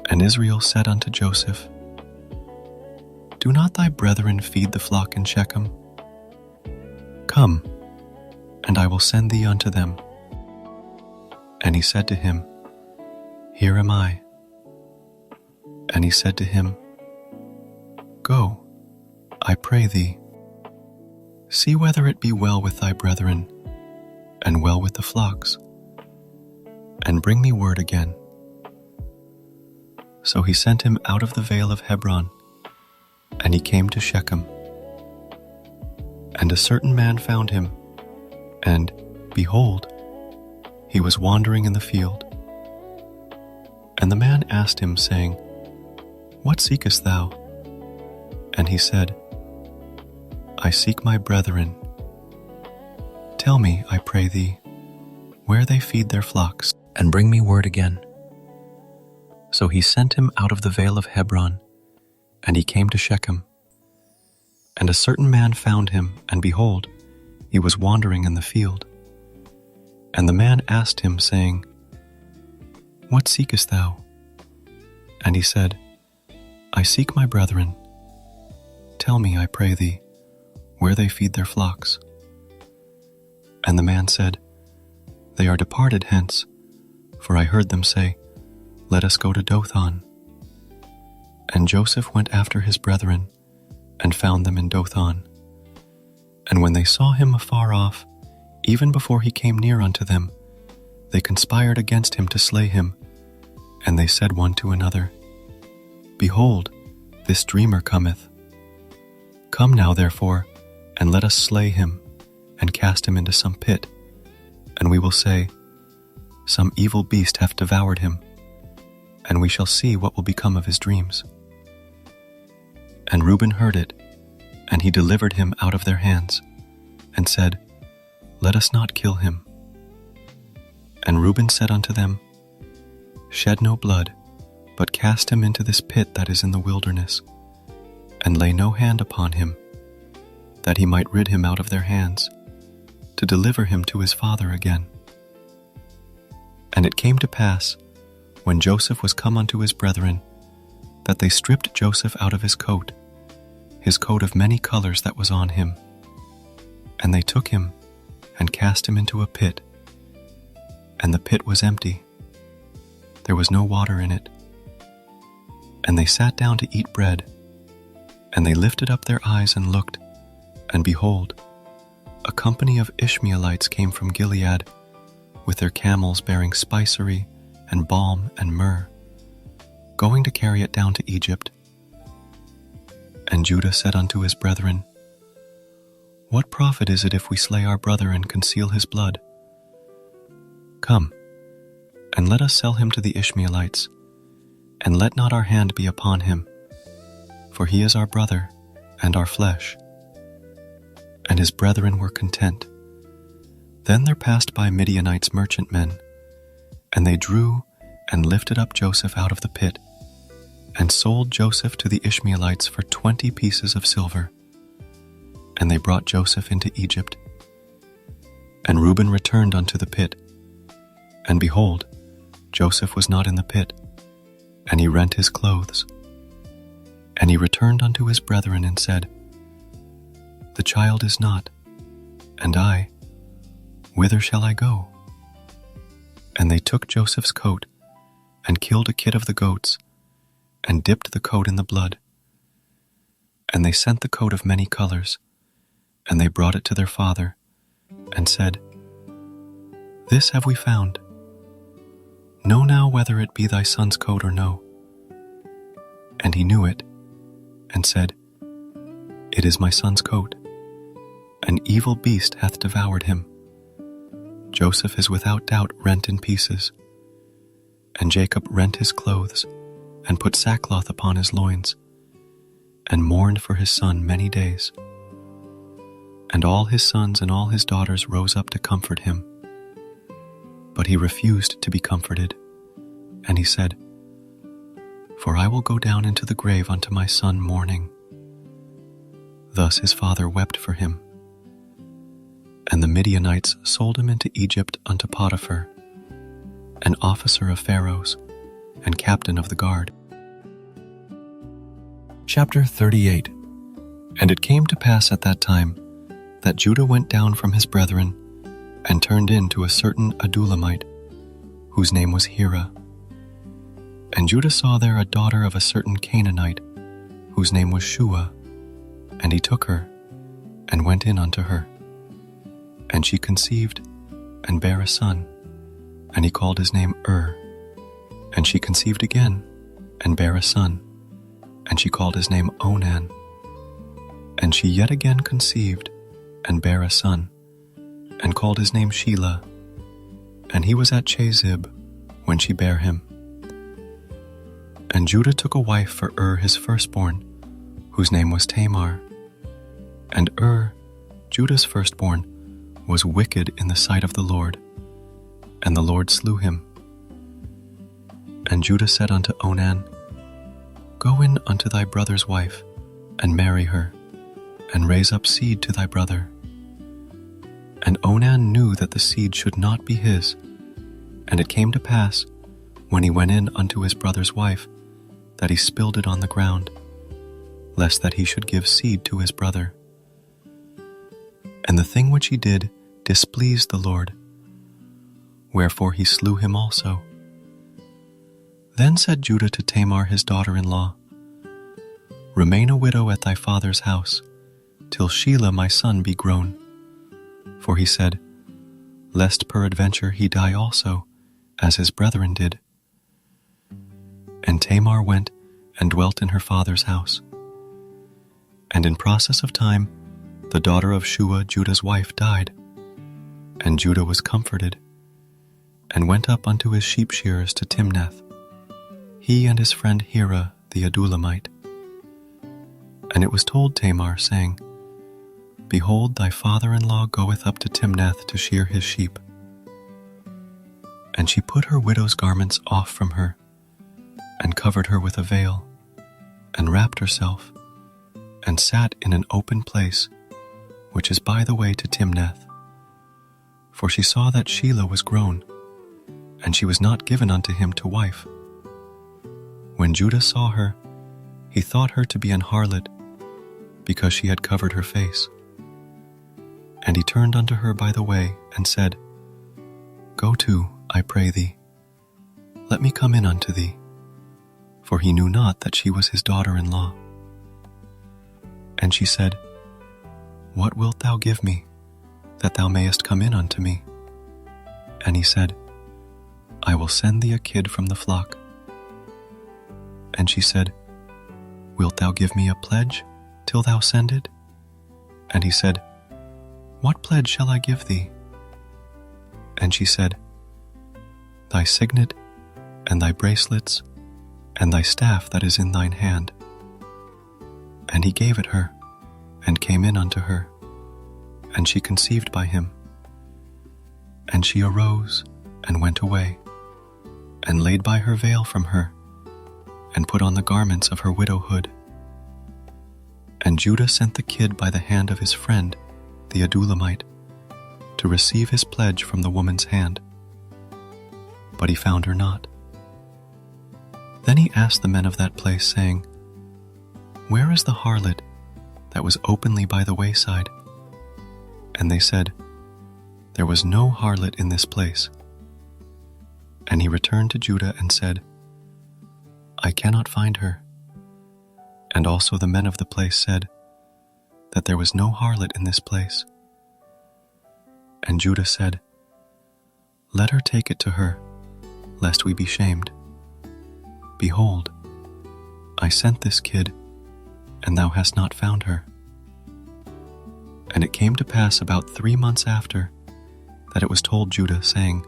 And Israel said unto Joseph, Do not thy brethren feed the flock in Shechem? Come, and I will send thee unto them. And he said to him, Here am I. And he said to him, Go, I pray thee. See whether it be well with thy brethren, and well with the flocks, and bring me word again. So he sent him out of the vale of Hebron, and he came to Shechem. And a certain man found him, and, behold, he was wandering in the field. And the man asked him, saying, What seekest thou? And he said, I seek my brethren. Tell me, I pray thee, where they feed their flocks, and bring me word again. So he sent him out of the vale of Hebron, and he came to Shechem. And a certain man found him, and behold, he was wandering in the field. And the man asked him, saying, What seekest thou? And he said, I seek my brethren. Tell me, I pray thee, where they feed their flocks. And the man said, They are departed hence, for I heard them say, Let us go to Dothan. And Joseph went after his brethren, and found them in Dothan. And when they saw him afar off, even before he came near unto them, they conspired against him to slay him. And they said one to another, Behold, this dreamer cometh. Come now, therefore, and let us slay him, and cast him into some pit, and we will say, Some evil beast hath devoured him, and we shall see what will become of his dreams. And Reuben heard it, and he delivered him out of their hands, and said, Let us not kill him. And Reuben said unto them, Shed no blood, but cast him into this pit that is in the wilderness, and lay no hand upon him, that he might rid him out of their hands, to deliver him to his father again. And it came to pass, when Joseph was come unto his brethren, that they stripped Joseph out of his coat of many colors that was on him. And they took him, and cast him into a pit. And the pit was empty. There was no water in it. And they sat down to eat bread. And they lifted up their eyes and looked, and behold, a company of Ishmaelites came from Gilead, with their camels bearing spicery and balm and myrrh, going to carry it down to Egypt. And Judah said unto his brethren, What profit is it if we slay our brother and conceal his blood? Come, and let us sell him to the Ishmaelites, and let not our hand be upon him, for he is our brother and our flesh. And his brethren were content. Then there passed by Midianites merchantmen, and they drew and lifted up Joseph out of the pit, and sold Joseph to the Ishmaelites for 20 pieces of silver. And they brought Joseph into Egypt. And Reuben returned unto the pit, and behold, Joseph was not in the pit. and he rent his clothes. And he returned unto his brethren and said, The child is not, and I, whither shall I go? And they took Joseph's coat, and killed a kid of the goats, and dipped the coat in the blood. And they sent the coat of many colors, and they brought it to their father, and said, This have we found. Know now whether it be thy son's coat or no. And he knew it, and said, It is my son's coat. An evil beast hath devoured him. Joseph is without doubt rent in pieces. And Jacob rent his clothes, and put sackcloth upon his loins, and mourned for his son many days. And all his sons and all his daughters rose up to comfort him. But he refused to be comforted, and he said, For I will go down into the grave unto my son mourning. Thus his father wept for him. And the Midianites sold him into Egypt unto Potiphar, an officer of Pharaoh's, and captain of the guard. Chapter 38. And it came to pass at that time that Judah went down from his brethren, and turned in to a certain Adullamite, whose name was Hira. And Judah saw there a daughter of a certain Canaanite, whose name was Shua, and he took her, and went in unto her. And she conceived, and bare a son, and he called his name And she conceived again, and bare a son, and she called his name Onan. And she yet again conceived, and bare a son, and called his name Shelah. And he was at Chezib when she bare him. And Judah took a wife for his firstborn, whose name was Tamar. And Judah's firstborn, was wicked in the sight of the Lord, and the Lord slew him. And Judah said unto Onan, Go in unto thy brother's wife, and marry her, and raise up seed to thy brother. And Onan knew that the seed should not be his. And it came to pass, when he went in unto his brother's wife, that he spilled it on the ground, lest that he should give seed to his brother. And the thing which he did displeased the Lord, wherefore he slew him also. Then said Judah to Tamar his daughter-in-law, Remain a widow at thy father's house, till Shelah my son be grown. For he said, Lest peradventure he die also, as his brethren did. And Tamar went and dwelt in her father's house. And in process of time, the daughter of Shua, Judah's wife, died. And Judah was comforted, and went up unto his sheep shearers to Timnath, he and his friend Hira the Adullamite. And it was told Tamar, saying, Behold, thy father-in-law goeth up to Timnath to shear his sheep. And she put her widow's garments off from her, and covered her with a veil, and wrapped herself, and sat in an open place, which is by the way to Timnath. For she saw that Shelah was grown, and she was not given unto him to wife. When Judah saw her, he thought her to be an harlot, because she had covered her face. And he turned unto her by the way, and said, Go to, I pray thee, let me come in unto thee. For he knew not that she was his daughter-in-law. And she said, What wilt thou give me, that thou mayest come in unto me? And he said, I will send thee a kid from the flock. And she said, Wilt thou give me a pledge till thou send it? And he said, What pledge shall I give thee? And she said, Thy signet, and thy bracelets, and thy staff that is in thine hand. And he gave it her, and came in unto her, and she conceived by him. And she arose, and went away, and laid by her veil from her, and put on the garments of her widowhood. And Judah sent the kid by the hand of his friend, the Adullamite, to receive his pledge from the woman's hand. But he found her not. Then he asked the men of that place, saying, "Where is the harlot that was openly by the wayside?" And they said, "There was no harlot in this place." And he returned to Judah and said, "I cannot find her." And also the men of the place said that there was no harlot in this place. And Judah said, "Let her take it to her, lest we be shamed. Behold, I sent this kid, and thou hast not found her." And it came to pass about 3 months after that it was told Judah, saying,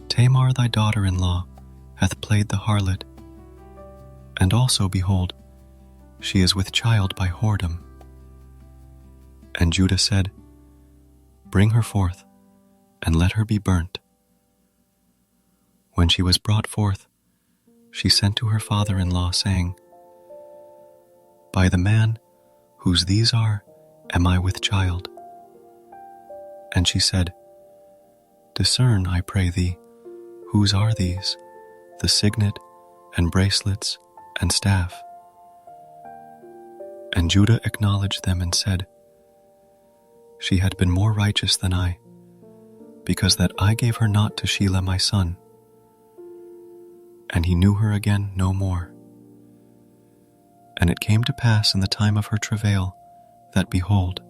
"Tamar thy daughter-in-law hath played the harlot, and also, behold, she is with child by whoredom." And Judah said, "Bring her forth, and let her be burnt." When she was brought forth, she sent to her father-in-law, saying, "By the man whose these are, am I with child?" And she said, "Discern, I pray thee, whose are these, the signet, and bracelets, and staff?" And Judah acknowledged them and said, "She had been more righteous than I, because that I gave her not to Shelah my son." And he knew her again no more. And it came to pass in the time of her travail that, behold,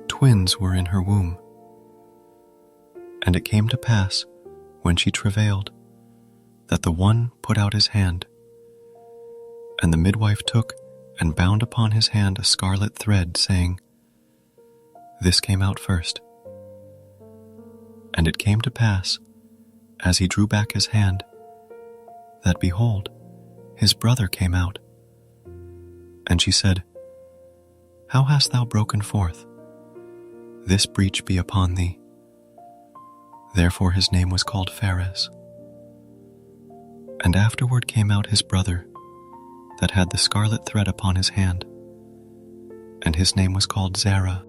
twins were in her womb. And it came to pass, when she travailed, that the one put out his hand, and the midwife took and bound upon his hand a scarlet thread, saying, "This came out first." And it came to pass, as he drew back his hand, that, behold, his brother came out. And she said, "How hast thou broken forth? This breach be upon thee." Therefore his name was called Pharez. And afterward came out his brother, that had the scarlet thread upon his hand, and his name was called Zerah.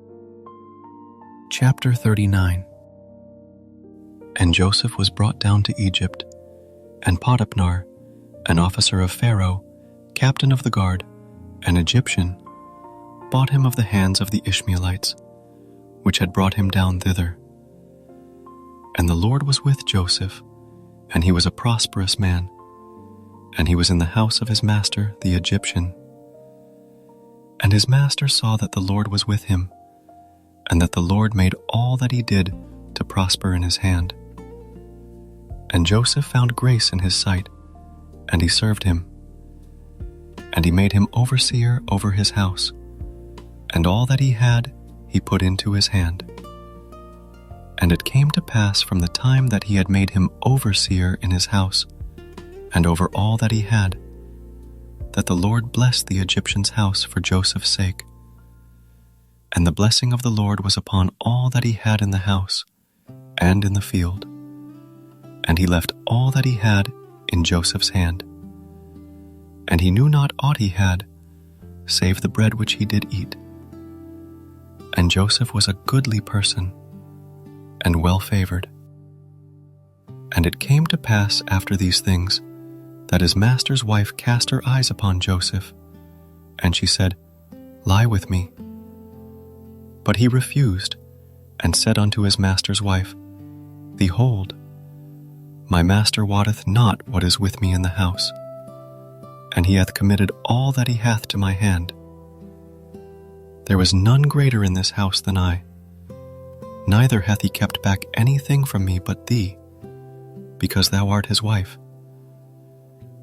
Chapter 39. And Joseph was brought down to Egypt, and Potiphar, an officer of Pharaoh, captain of the guard, an Egyptian, bought him of the hands of the Ishmaelites, which had brought him down thither. And the Lord was with Joseph, and he was a prosperous man, and he was in the house of his master the Egyptian. And his master saw that the Lord was with him, and that the Lord made all that he did to prosper in his hand. And Joseph found grace in his sight, and he served him. And he made him overseer over his house, and all that he had he put into his hand. And it came to pass from the time that he had made him overseer in his house, and over all that he had, that the Lord blessed the Egyptian's house for Joseph's sake. And the blessing of the Lord was upon all that he had in the house, and in the field. And he left all that he had in Joseph's hand. And he knew not aught he had, save the bread which he did eat. And Joseph was a goodly person, and well favored. And it came to pass after these things, that his master's wife cast her eyes upon Joseph, and she said, "Lie with me." But he refused, and said unto his master's wife, "Behold, my master wotteth not what is with me in the house, and he hath committed all that he hath to my hand. There was none greater in this house than I, neither hath he kept back anything from me but thee, because thou art his wife.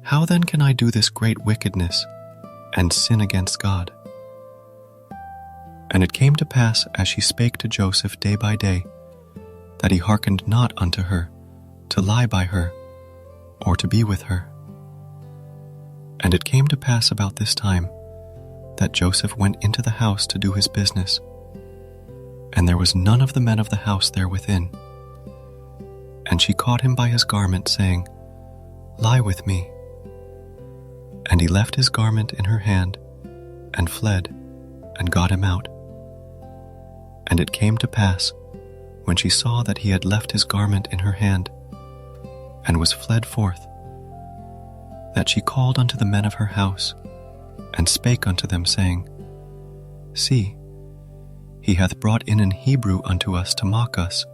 How then can I do this great wickedness, and sin against God?" And it came to pass, as she spake to Joseph day by day, that he hearkened not unto her, to lie by her, or to be with her. And it came to pass about this time, that Joseph went into the house to do his business, and there was none of the men of the house there within. And she caught him by his garment, saying, "Lie with me." And he left his garment in her hand, and fled, and got him out. And it came to pass, when she saw that he had left his garment in her hand, and was fled forth, that she called unto the men of her house, and spake unto them, saying, See, he hath brought in an Hebrew unto us to mock us.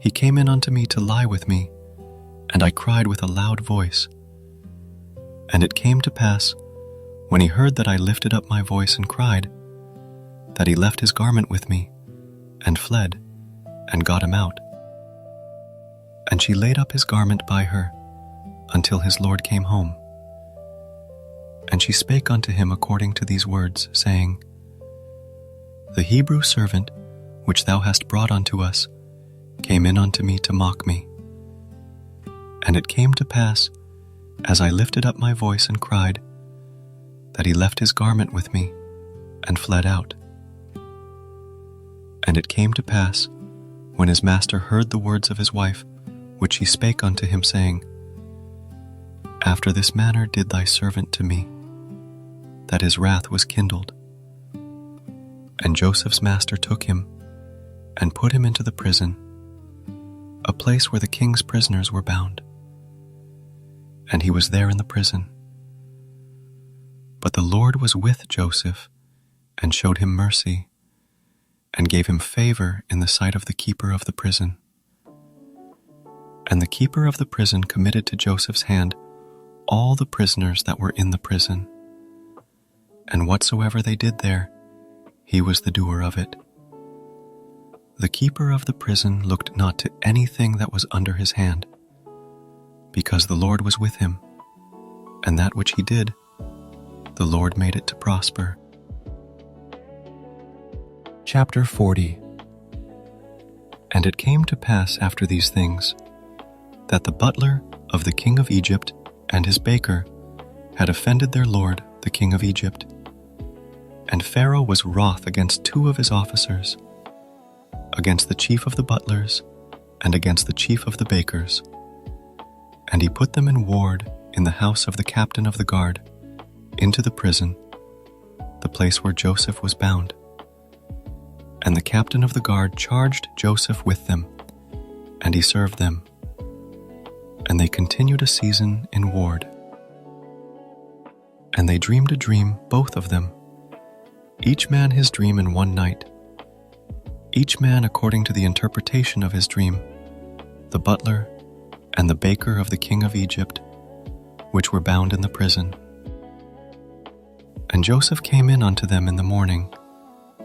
He came in unto me to lie with me, and I cried with a loud voice. And it came to pass, when he heard that I lifted up my voice and cried, that he left his garment with me, and fled, and got him out. And she laid up his garment by her, until his Lord came home. And she spake unto him according to these words, saying, The Hebrew servant, which thou hast brought unto us, came in unto me to mock me. And it came to pass, as I lifted up my voice and cried, that he left his garment with me, and fled out. And it came to pass, when his master heard the words of his wife, which he spake unto him, saying, After this manner did thy servant to me, that his wrath was kindled. And Joseph's master took him, and put him into the prison, a place where the king's prisoners were bound. And he was there in the prison. But the Lord was with Joseph, and showed him mercy, and gave him favor in the sight of the keeper of the prison. And the keeper of the prison committed to Joseph's hand all the prisoners that were in the prison. And whatsoever they did there, he was the doer of it. The keeper of the prison looked not to anything that was under his hand, because the Lord was with him, and that which he did, the Lord made it to prosper. Chapter 40. And it came to pass after these things, that the butler of the king of Egypt and his baker had offended their lord, the king of Egypt. And Pharaoh was wroth against two of his officers, against the chief of the butlers and against the chief of the bakers. And he put them in ward in the house of the captain of the guard, into the prison, the place where Joseph was bound. And the captain of the guard charged Joseph with them, and he served them. And they continued a season in ward. And they dreamed a dream, both of them, each man his dream in one night, each man according to the interpretation of his dream, the butler and the baker of the king of Egypt, which were bound in the prison. And Joseph came in unto them in the morning,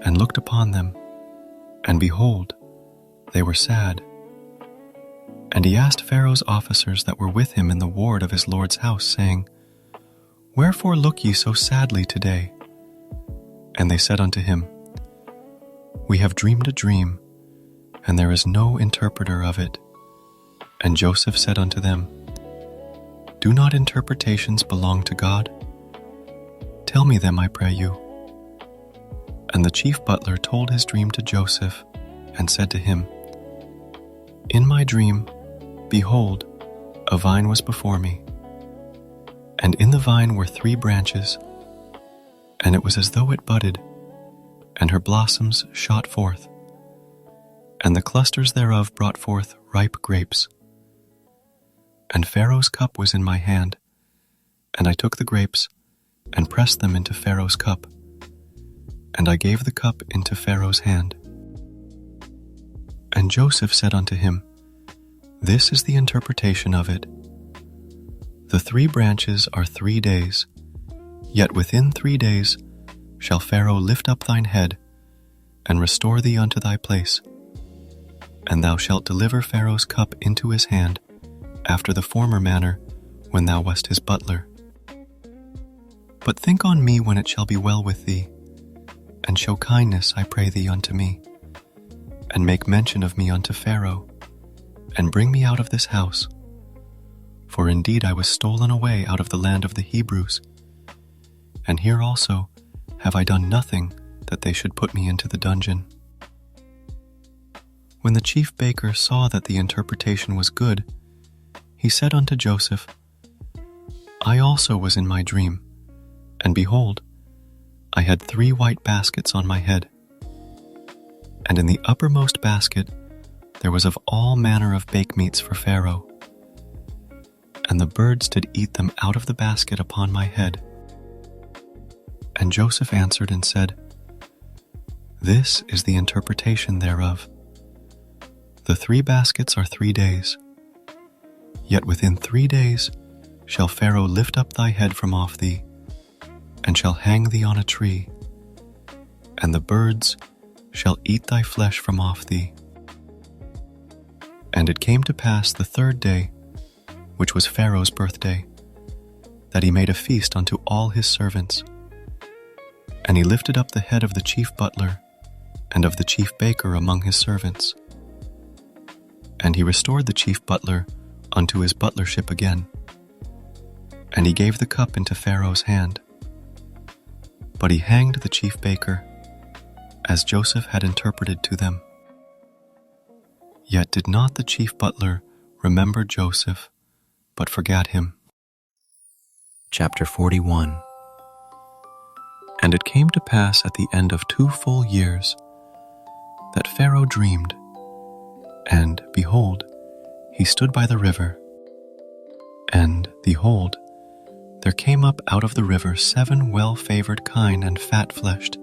and looked upon them, and behold, they were sad. And he asked Pharaoh's officers that were with him in the ward of his lord's house, saying, Wherefore look ye so sadly today? And they said unto him, We have dreamed a dream, and there is no interpreter of it. And Joseph said unto them, Do not interpretations belong to God? Tell me them, I pray you. And the chief butler told his dream to Joseph, and said to him, In my dream, behold, a vine was before me, and in the vine were 3 branches, and it was as though it budded, and her blossoms shot forth, and the clusters thereof brought forth ripe grapes. And Pharaoh's cup was in my hand, and I took the grapes, and pressed them into Pharaoh's cup, and I gave the cup into Pharaoh's hand. And Joseph said unto him, This is the interpretation of it. The 3 branches are 3 days, yet within 3 days shall Pharaoh lift up thine head, and restore thee unto thy place, and thou shalt deliver Pharaoh's cup into his hand, after the former manner, when thou wast his butler. But think on me when it shall be well with thee, and show kindness, I pray thee, unto me, and make mention of me unto Pharaoh, and bring me out of this house. For indeed I was stolen away out of the land of the Hebrews, and here also have I done nothing that they should put me into the dungeon. When the chief baker saw that the interpretation was good, he said unto Joseph, I also was in my dream, and behold, I had 3 white baskets on my head. And in the uppermost basket there was of all manner of bake meats for Pharaoh. and the birds did eat them out of the basket upon my head. And Joseph answered and said, This is the interpretation thereof. The 3 baskets are 3 days. Yet within 3 days shall Pharaoh lift up thy head from off thee, and shall hang thee on a tree, and the birds shall eat thy flesh from off thee. And it came to pass the 3rd day, which was Pharaoh's birthday, that he made a feast unto all his servants. And he lifted up the head of the chief butler and of the chief baker among his servants. And he restored the chief butler unto his butlership again. And he gave the cup into Pharaoh's hand. But he hanged the chief baker, as Joseph had interpreted to them. Yet did not the chief butler remember Joseph, but forgat him. Chapter 41. And it came to pass at the end of 2 full years that Pharaoh dreamed, and, behold, he stood by the river. And, behold, there came up out of the river 7 well-favored kine and fat-fleshed,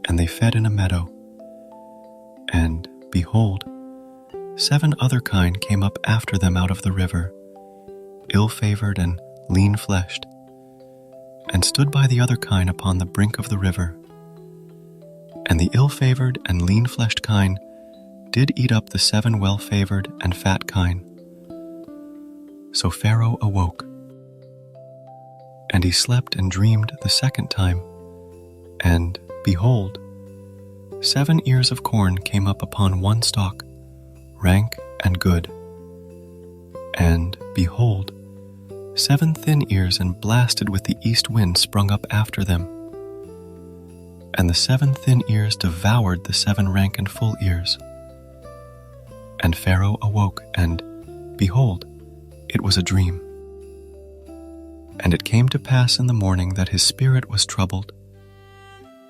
and they fed in a meadow. And, behold, 7 other kine came up after them out of the river, ill-favored and lean-fleshed, and stood by the other kine upon the brink of the river. And the ill-favored and lean-fleshed kine did eat up the 7 well-favored and fat kine. So Pharaoh awoke, and he slept and dreamed the 2nd time, and, behold, 7 ears of corn came up upon one stalk, rank and good. And, behold, 7 thin ears and blasted with the east wind sprung up after them. And the 7 thin ears devoured the 7 rank and full ears. And Pharaoh awoke, and, behold, it was a dream. And it came to pass in the morning that his spirit was troubled,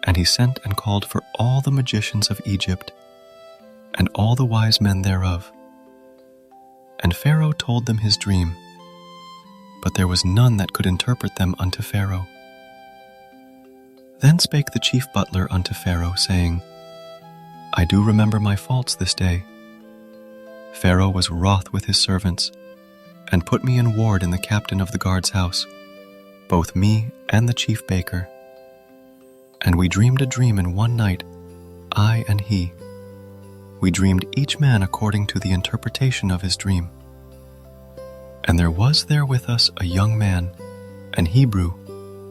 and he sent and called for all the magicians of Egypt, and all the wise men thereof. And Pharaoh told them his dream, but there was none that could interpret them unto Pharaoh. Then spake the chief butler unto Pharaoh, saying, I do remember my faults this day. Pharaoh was wroth with his servants, and put me in ward in the captain of the guard's house, both me and the chief baker. And we dreamed a dream in one night, I and he. We dreamed each man according to the interpretation of his dream. And there was there with us a young man, an Hebrew,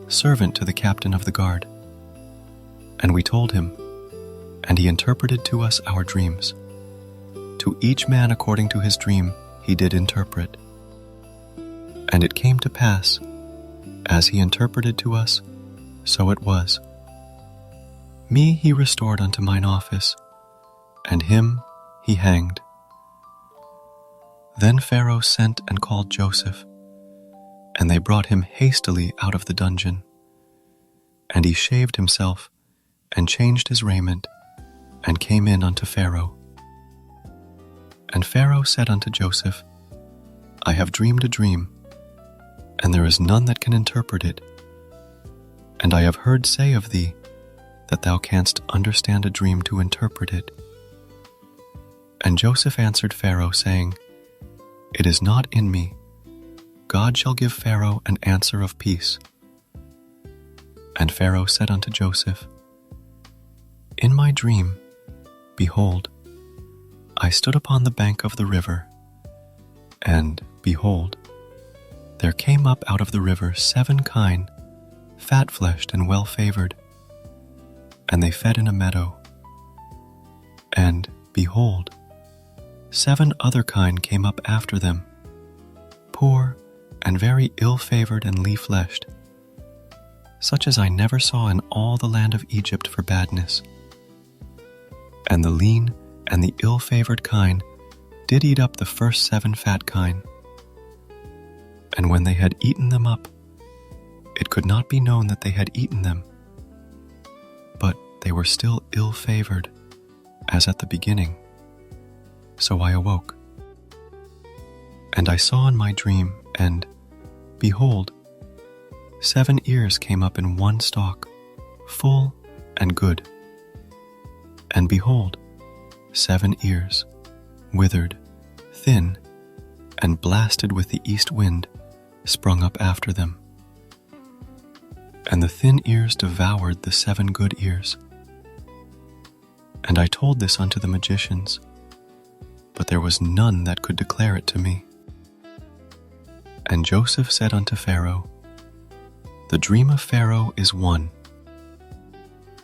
servant to the captain of the guard. And we told him, and he interpreted to us our dreams. To each man according to his dream he did interpret. And it came to pass, as he interpreted to us, so it was. Me he restored unto mine office, and him he hanged. Then Pharaoh sent and called Joseph, and they brought him hastily out of the dungeon. And he shaved himself, and changed his raiment, and came in unto Pharaoh. And Pharaoh said unto Joseph, I have dreamed a dream, and there is none that can interpret it. And I have heard say of thee, that thou canst understand a dream to interpret it. And Joseph answered Pharaoh, saying, It is not in me. God shall give Pharaoh an answer of peace. And Pharaoh said unto Joseph, In my dream, behold, I stood upon the bank of the river, and, behold, there came up out of the river 7 kine, fat-fleshed and well-favored, and they fed in a meadow. And, behold, 7 other kine came up after them, poor and very ill-favored and lean-fleshed, such as I never saw in all the land of Egypt for badness. And the lean and the ill-favored kine did eat up the first 7 fat kine. And when they had eaten them up, it could not be known that they had eaten them, but they were still ill-favored, as at the beginning. So I awoke. And I saw in my dream, And, behold, 7 ears came up in one stalk, full and good. And behold, 7 ears, withered, thin, and blasted with the east wind, sprung up after them. And the thin ears devoured the 7 good ears. And I told this unto the magicians, but there was none that could declare it to me. And Joseph said unto Pharaoh, The dream of Pharaoh is one.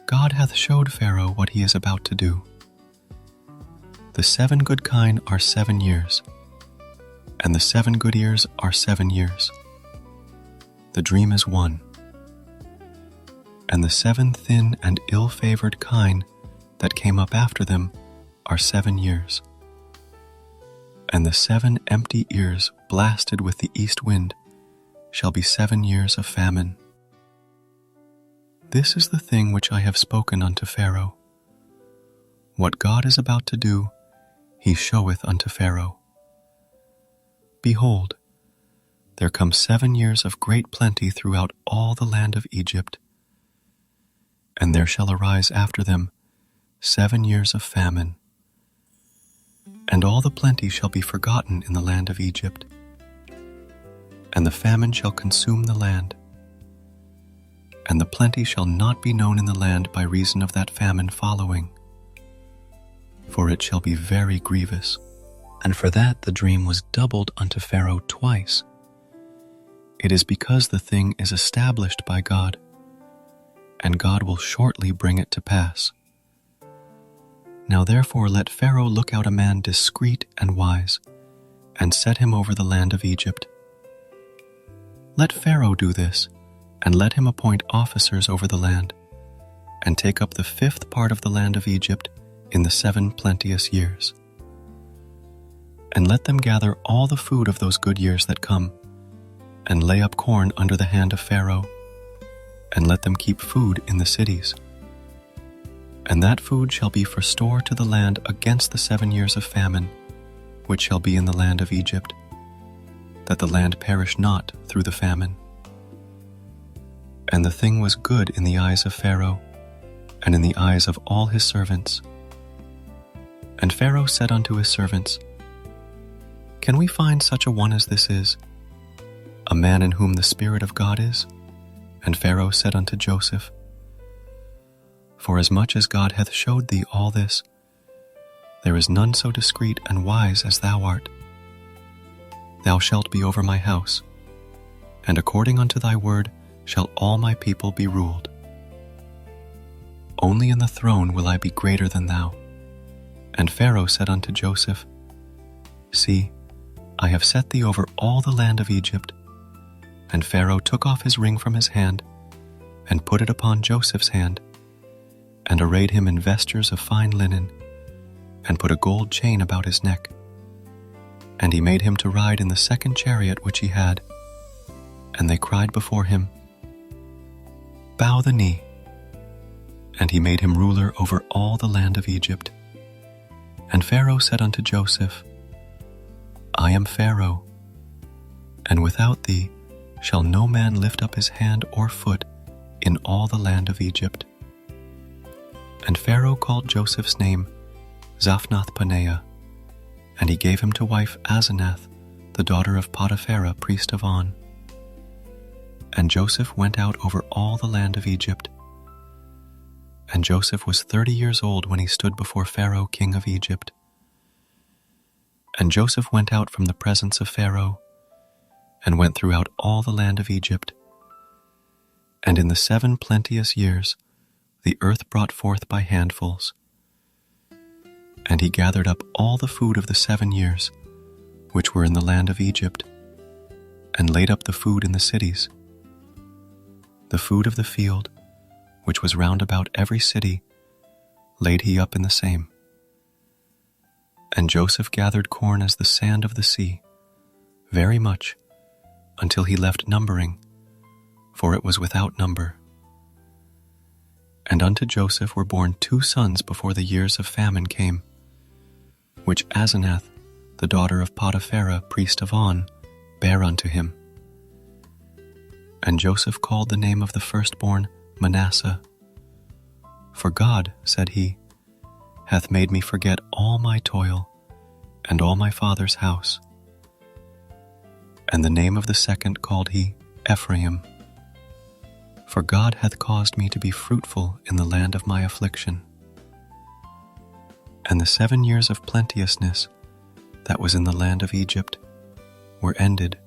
God hath showed Pharaoh what he is about to do. The 7 good kine are 7 years, and the 7 good ears are 7 years. The dream is one. And the 7 thin and ill-favored kine that came up after them are 7 years. And the 7 empty ears blasted with the east wind shall be 7 years of famine. This is the thing which I have spoken unto Pharaoh. What God is about to do, he showeth unto Pharaoh. Behold, there come 7 years of great plenty throughout all the land of Egypt, and there shall arise after them 7 years of famine. And all the plenty shall be forgotten in the land of Egypt, and the famine shall consume the land, and the plenty shall not be known in the land by reason of that famine following, for it shall be very grievous. And for that the dream was doubled unto Pharaoh twice. It is because the thing is established by God, and God will shortly bring it to pass. Now therefore let Pharaoh look out a man discreet and wise, and set him over the land of Egypt. Let Pharaoh do this, and let him appoint officers over the land, and take up the 5th part of the land of Egypt in the 7 plenteous years. And let them gather all the food of those good years that come, and lay up corn under the hand of Pharaoh, and let them keep food in the cities. And that food shall be for store to the land against the 7 years of famine, which shall be in the land of Egypt, that the land perish not through the famine. And the thing was good in the eyes of Pharaoh, and in the eyes of all his servants. And Pharaoh said unto his servants, Can we find such a one as this is, a man in whom the Spirit of God is? And Pharaoh said unto Joseph, Forasmuch as God hath showed thee all this, there is none so discreet and wise as thou art. Thou shalt be over my house, and according unto thy word shall all my people be ruled. Only in the throne will I be greater than thou. And Pharaoh said unto Joseph, See, I have set thee over all the land of Egypt. And Pharaoh took off his ring from his hand, and put it upon Joseph's hand, and arrayed him in vestures of fine linen, and put a gold chain about his neck. And he made him to ride in the 2nd chariot which he had. And they cried before him, Bow the knee. And he made him ruler over all the land of Egypt. And Pharaoh said unto Joseph, I am Pharaoh, and without thee shall no man lift up his hand or foot in all the land of Egypt. And Pharaoh called Joseph's name Zaphnath-Paneah, and he gave him to wife Asenath, the daughter of Potipherah, priest of On. And Joseph went out over all the land of Egypt. And Joseph was 30 years old when he stood before Pharaoh, king of Egypt. And Joseph went out from the presence of Pharaoh, and went throughout all the land of Egypt. And in the 7 plenteous years the earth brought forth by handfuls. And he gathered up all the food of the 7 years, which were in the land of Egypt, and laid up the food in the cities. The food of the field, which was round about every city, laid he up in the same. And Joseph gathered corn as the sand of the sea, very much, until he left numbering, for it was without number. And unto Joseph were born 2 sons before the years of famine came, which Asenath, the daughter of Potipherah, priest of On, bear unto him. And Joseph called the name of the firstborn Manasseh. For God, said he, hath made me forget all my toil and all my father's house. And the name of the second called he Ephraim. For God hath caused me to be fruitful in the land of my affliction. And the 7 years of plenteousness that was in the land of Egypt were ended,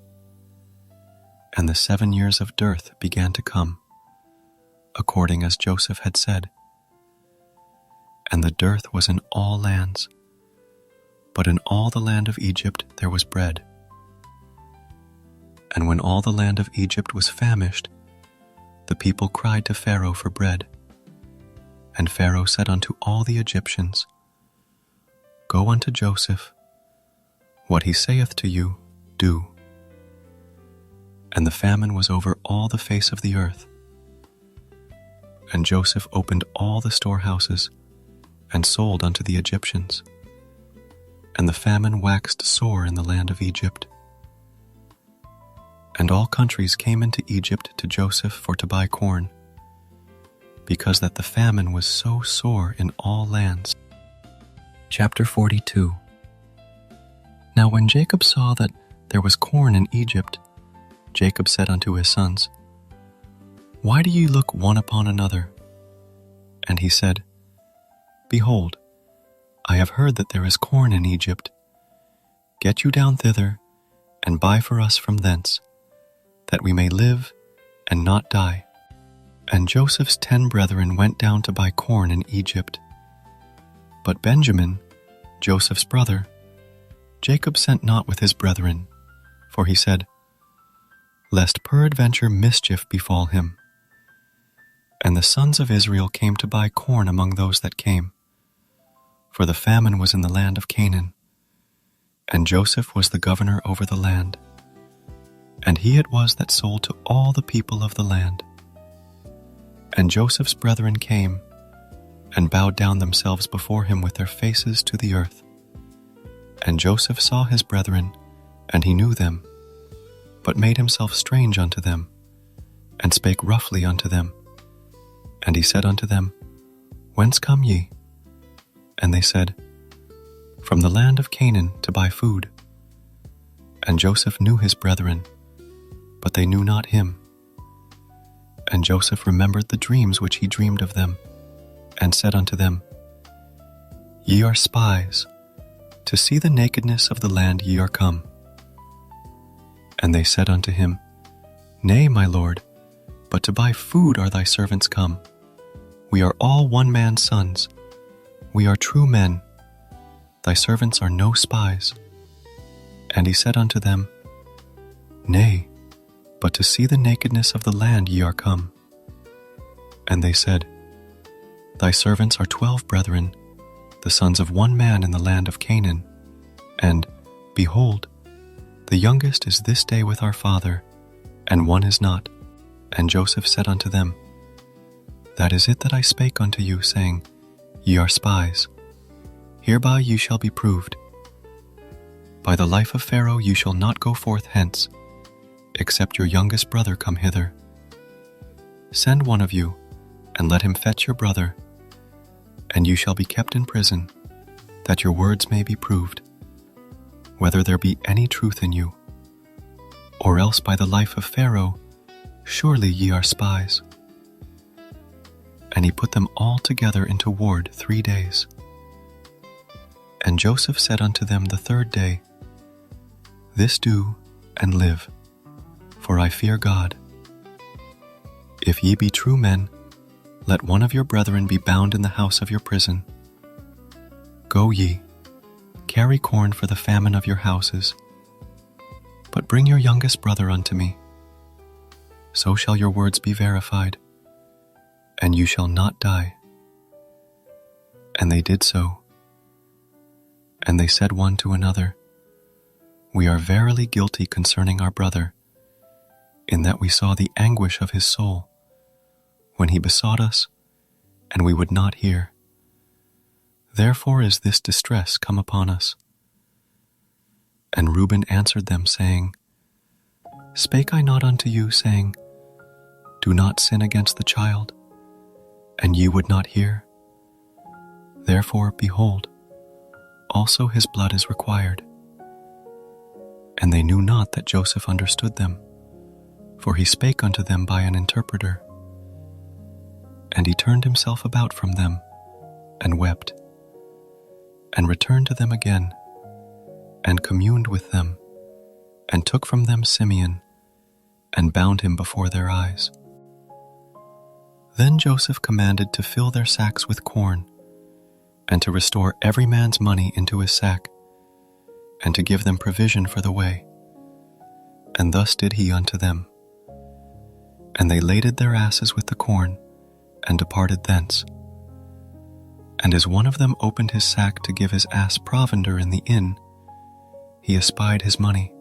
and the 7 years of dearth began to come, according as Joseph had said. And the dearth was in all lands, but in all the land of Egypt there was bread. And when all the land of Egypt was famished, the people cried to Pharaoh for bread. And Pharaoh said unto all the Egyptians, Go unto Joseph, what he saith to you, do. And the famine was over all the face of the earth. And Joseph opened all the storehouses, and sold unto the Egyptians. And the famine waxed sore in the land of Egypt. And all countries came into Egypt to Joseph for to buy corn, because that the famine was so sore in all lands. Chapter 42. Now when Jacob saw that there was corn in Egypt, Jacob said unto his sons, Why do ye look one upon another? And he said, Behold, I have heard that there is corn in Egypt. Get you down thither, and buy for us from thence, that we may live and not die. And Joseph's 10 brethren went down to buy corn in Egypt. But Benjamin, Joseph's brother, Jacob sent not with his brethren, for he said, Lest peradventure mischief befall him. And the sons of Israel came to buy corn among those that came, for the famine was in the land of Canaan, and Joseph was the governor over the land, and he it was that sold to all the people of the land. And Joseph's brethren came, and bowed down themselves before him with their faces to the earth. And Joseph saw his brethren, and he knew them, but made himself strange unto them, and spake roughly unto them. And he said unto them, Whence come ye? And they said, From the land of Canaan to buy food. And Joseph knew his brethren, but they knew not him. And Joseph remembered the dreams which he dreamed of them, and said unto them, Ye are spies, to see the nakedness of the land ye are come. And they said unto him, Nay, my lord, but to buy food are thy servants come. We are all one man's sons. We are true men. Thy servants are no spies. And he said unto them, Nay, but to see the nakedness of the land ye are come. And they said, Thy servants are 12 brethren, the sons of one man in the land of Canaan. And, behold, the youngest is this day with our father, and one is not. And Joseph said unto them, That is it that I spake unto you, saying, Ye are spies. Hereby ye shall be proved. By the life of Pharaoh ye shall not go forth hence, except your youngest brother come hither. Send one of you, and let him fetch your brother, and you shall be kept in prison, that your words may be proved, whether there be any truth in you. Or else by the life of Pharaoh, surely ye are spies. And he put them all together into ward 3 days. And Joseph said unto them the 3rd day, This do, and live, for I fear God. If ye be true men, let one of your brethren be bound in the house of your prison. Go ye, carry corn for the famine of your houses, but bring your youngest brother unto me. So shall your words be verified, and you shall not die. And they did so. And they said one to another, We are verily guilty concerning our brother, in that we saw the anguish of his soul, when he besought us, and we would not hear. Therefore is this distress come upon us. And Reuben answered them, saying, Spake I not unto you, saying, Do not sin against the child? And ye would not hear. Therefore, behold, also his blood is required. And they knew not that Joseph understood them, for he spake unto them by an interpreter. And he turned himself about from them, and wept, and returned to them again, and communed with them, and took from them Simeon, and bound him before their eyes. Then Joseph commanded to fill their sacks with corn, and to restore every man's money into his sack, and to give them provision for the way. And thus did he unto them. And they laded their asses with the corn, and departed thence. And as one of them opened his sack to give his ass provender in the inn, he espied his money.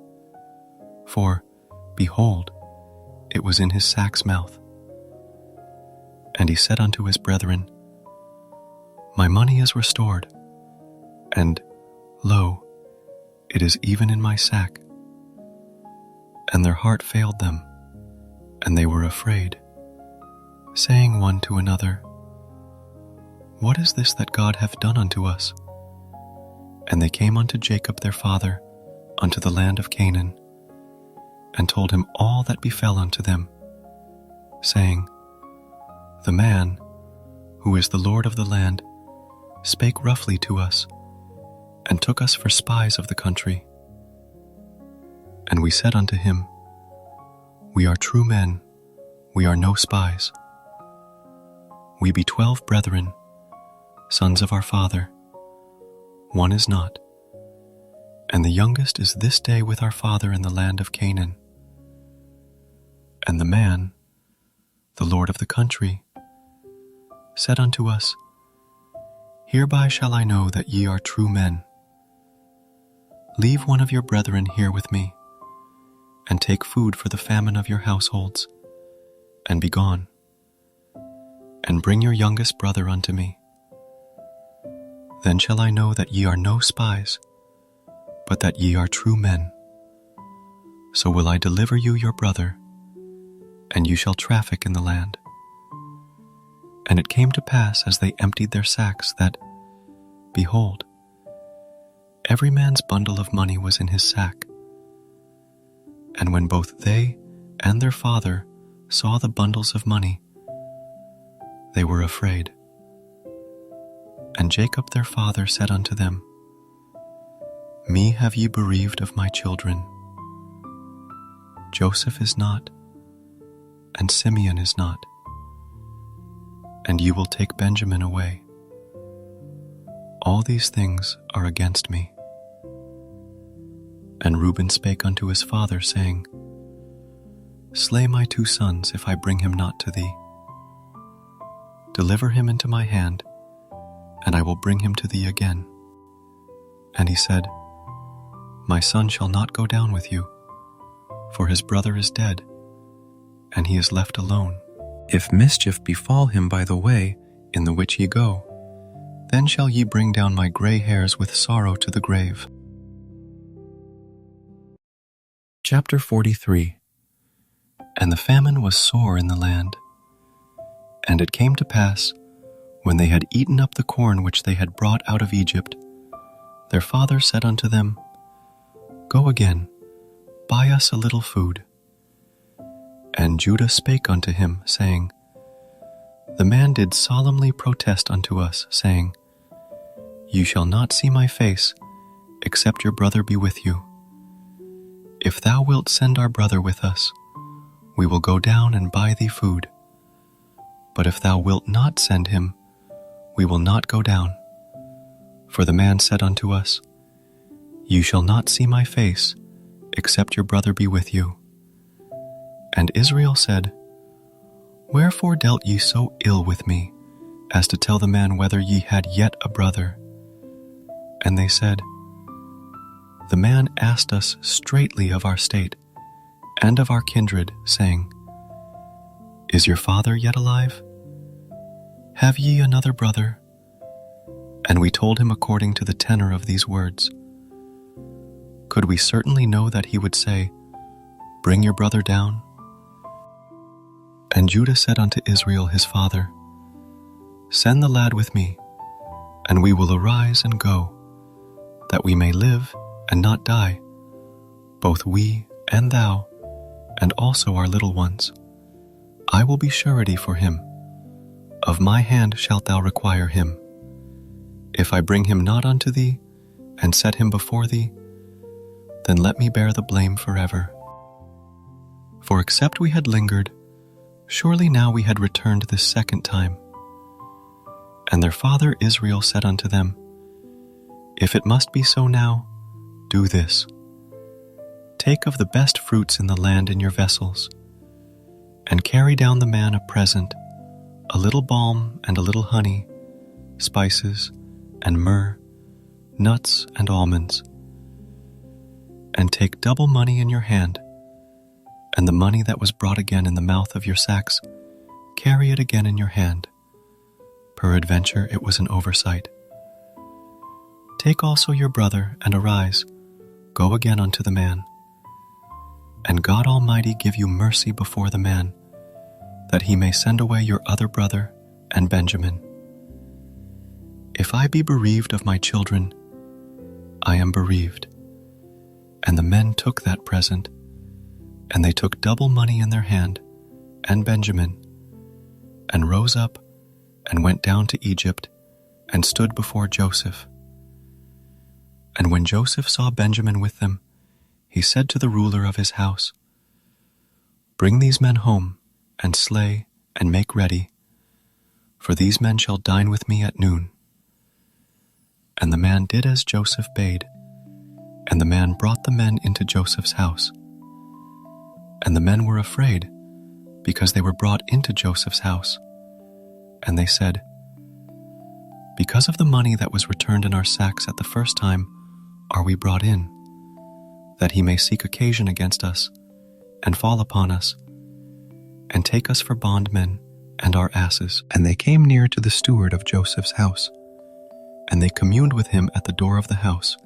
For, behold, it was in his sack's mouth. And he said unto his brethren, My money is restored, and, lo, it is even in my sack. And their heart failed them, and they were afraid, saying one to another, What is this that God hath done unto us? And they came unto Jacob their father, unto the land of Canaan, and told him all that befell unto them, saying, The man, who is the Lord of the land, spake roughly to us, and took us for spies of the country. And we said unto him, We are true men, we are no spies. We be 12 brethren, sons of our father. One is not, and the youngest is this day with our father in the land of Canaan. And the man, the Lord of the country, said unto us, Hereby shall I know that ye are true men. Leave one of your brethren here with me, and take food for the famine of your households, and be gone. And bring your youngest brother unto me. Then shall I know that ye are no spies, but that ye are true men. So will I deliver you your brother, and you shall traffic in the land. And it came to pass as they emptied their sacks that, behold, every man's bundle of money was in his sack. And when both they and their father saw the bundles of money, they were afraid. And Jacob their father said unto them, Me have ye bereaved of my children. Joseph is not, and Simeon is not, and you will take Benjamin away. All these things are against me. And Reuben spake unto his father, saying, Slay my 2 sons, if I bring him not to thee. Deliver him into my hand, and I will bring him to thee again. And he said, My son shall not go down with you, for his brother is dead, and he is left alone. If mischief befall him by the way in the which ye go, then shall ye bring down my gray hairs with sorrow to the grave. Chapter 43. And the famine was sore in the land. And it came to pass, when they had eaten up the corn which they had brought out of Egypt, their father said unto them, Go again, buy us a little food. And Judah spake unto him, saying, The man did solemnly protest unto us, saying, Ye shall not see my face, except your brother be with you. If thou wilt send our brother with us, we will go down and buy thee food. But if thou wilt not send him, we will not go down. For the man said unto us, Ye shall not see my face, except your brother be with you. And Israel said, Wherefore dealt ye so ill with me, as to tell the man whether ye had yet a brother? And they said, The man asked us straitly of our state, and of our kindred, saying, Is your father yet alive? Have ye another brother? And we told him according to the tenor of these words. Could we certainly know that he would say, Bring your brother down. And Judah said unto Israel his father, Send the lad with me, and we will arise and go, that we may live and not die, both we and thou, and also our little ones. I will be surety for him. Of my hand shalt thou require him. If I bring him not unto thee, and set him before thee, then let me bear the blame forever. For except we had lingered, surely now we had returned this second time. And their father Israel said unto them, If it must be so now, do this. Take of the best fruits in the land in your vessels, and carry down the man a present, a little balm and a little honey, spices and myrrh, nuts and almonds. And take double money in your hand, and the money that was brought again in the mouth of your sacks, carry it again in your hand. Peradventure it was an oversight. Take also your brother, and arise, go again unto the man. And God Almighty give you mercy before the man, that he may send away your other brother and Benjamin. If I be bereaved of my children, I am bereaved. And the men took that present, and they took double money in their hand, and Benjamin, and rose up, and went down to Egypt, and stood before Joseph. And when Joseph saw Benjamin with them, he said to the ruler of his house, Bring these men home, and slay, and make ready, for these men shall dine with me at noon. And the man did as Joseph bade, and the man brought the men into Joseph's house. And the men were afraid, because they were brought into Joseph's house. And they said, Because of the money that was returned in our sacks at the first time are we brought in, that he may seek occasion against us, and fall upon us, and take us for bondmen and our asses. And they came near to the steward of Joseph's house, and they communed with him at the door of the house,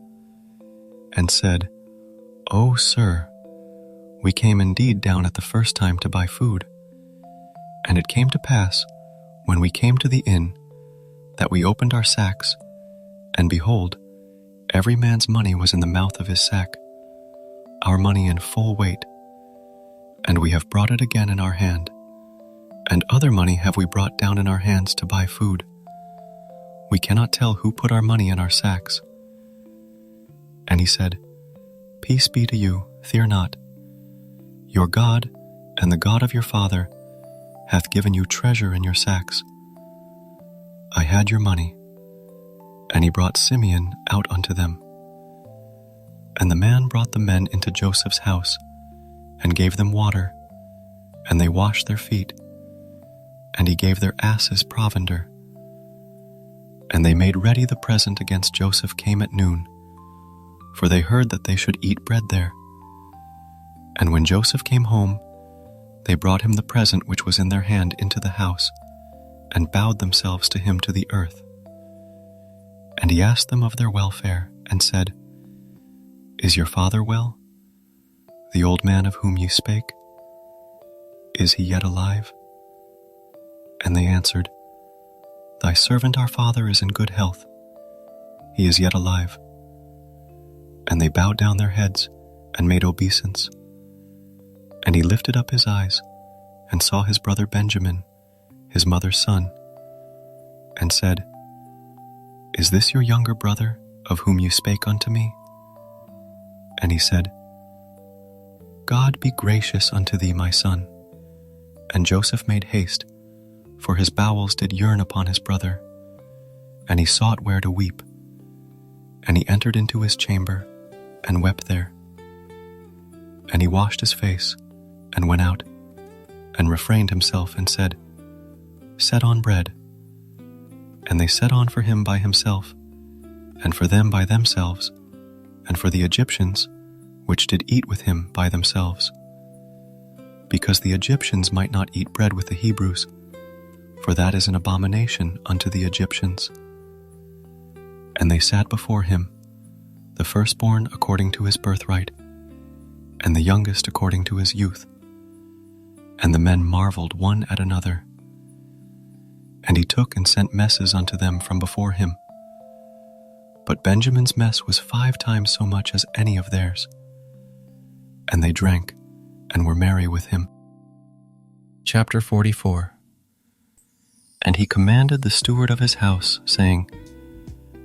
and said, O sir, we came indeed down at the first time to buy food. And it came to pass, when we came to the inn, that we opened our sacks, and behold, every man's money was in the mouth of his sack, our money in full weight. And we have brought it again in our hand, and other money have we brought down in our hands to buy food. We cannot tell who put our money in our sacks. And he said, Peace be to you, fear not. Your God, and the God of your father, hath given you treasure in your sacks. I had your money. And he brought Simeon out unto them. And the man brought the men into Joseph's house, and gave them water, and they washed their feet, and he gave their asses provender. And they made ready the present against Joseph came at noon, for they heard that they should eat bread there. And when Joseph came home, they brought him the present which was in their hand into the house, and bowed themselves to him to the earth. And he asked them of their welfare, and said, Is your father well? The old man of whom ye spake? Is he yet alive? And they answered, Thy servant our father is in good health. He is yet alive. And they bowed down their heads, and made obeisance. And he lifted up his eyes, and saw his brother Benjamin, his mother's son, and said, Is this your younger brother, of whom you spake unto me? And he said, God be gracious unto thee, my son. And Joseph made haste, for his bowels did yearn upon his brother, and he sought where to weep. And he entered into his chamber, and wept there. And he washed his face, and went out, and refrained himself, and said, Set on bread. And they set on for him by himself, and for them by themselves, and for the Egyptians, which did eat with him by themselves, because the Egyptians might not eat bread with the Hebrews, for that is an abomination unto the Egyptians. And they sat before him, the firstborn according to his birthright, and the youngest according to his youth. And the men marveled one at another. And he took and sent messes unto them from before him. But Benjamin's mess was 5 times so much as any of theirs. And they drank and were merry with him. Chapter 44. And he commanded the steward of his house, saying,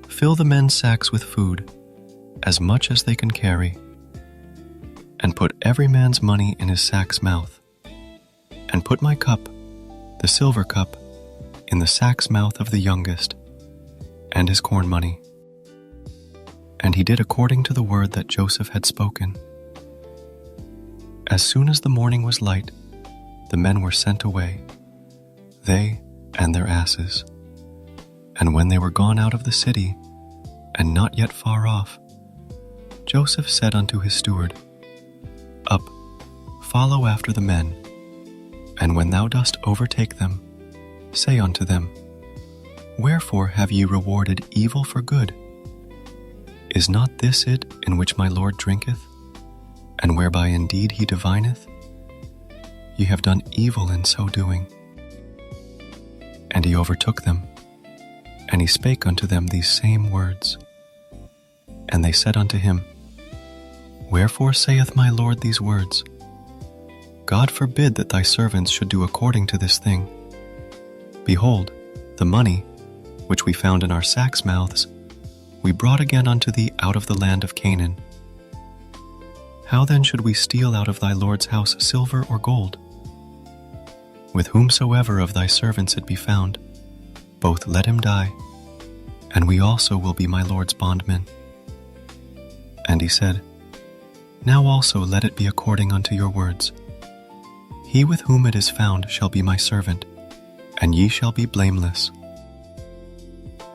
Fill the men's sacks with food, as much as they can carry, and put every man's money in his sack's mouth, and put my cup, the silver cup, in the sack's mouth of the youngest, and his corn money. And he did according to the word that Joseph had spoken. As soon as the morning was light, the men were sent away, they and their asses. And when they were gone out of the city, and not yet far off, Joseph said unto his steward, Up, follow after the men, and when thou dost overtake them, say unto them, Wherefore have ye rewarded evil for good? Is not this it in which my Lord drinketh, and whereby indeed he divineth? Ye have done evil in so doing. And he overtook them, and he spake unto them these same words. And they said unto him, Wherefore saith my Lord these words? God forbid that thy servants should do according to this thing. Behold, the money, which we found in our sacks' mouths, we brought again unto thee out of the land of Canaan. How then should we steal out of thy Lord's house silver or gold? With whomsoever of thy servants it be found, both let him die, and we also will be my Lord's bondmen. And he said, Now also let it be according unto your words. He with whom it is found shall be my servant, and ye shall be blameless.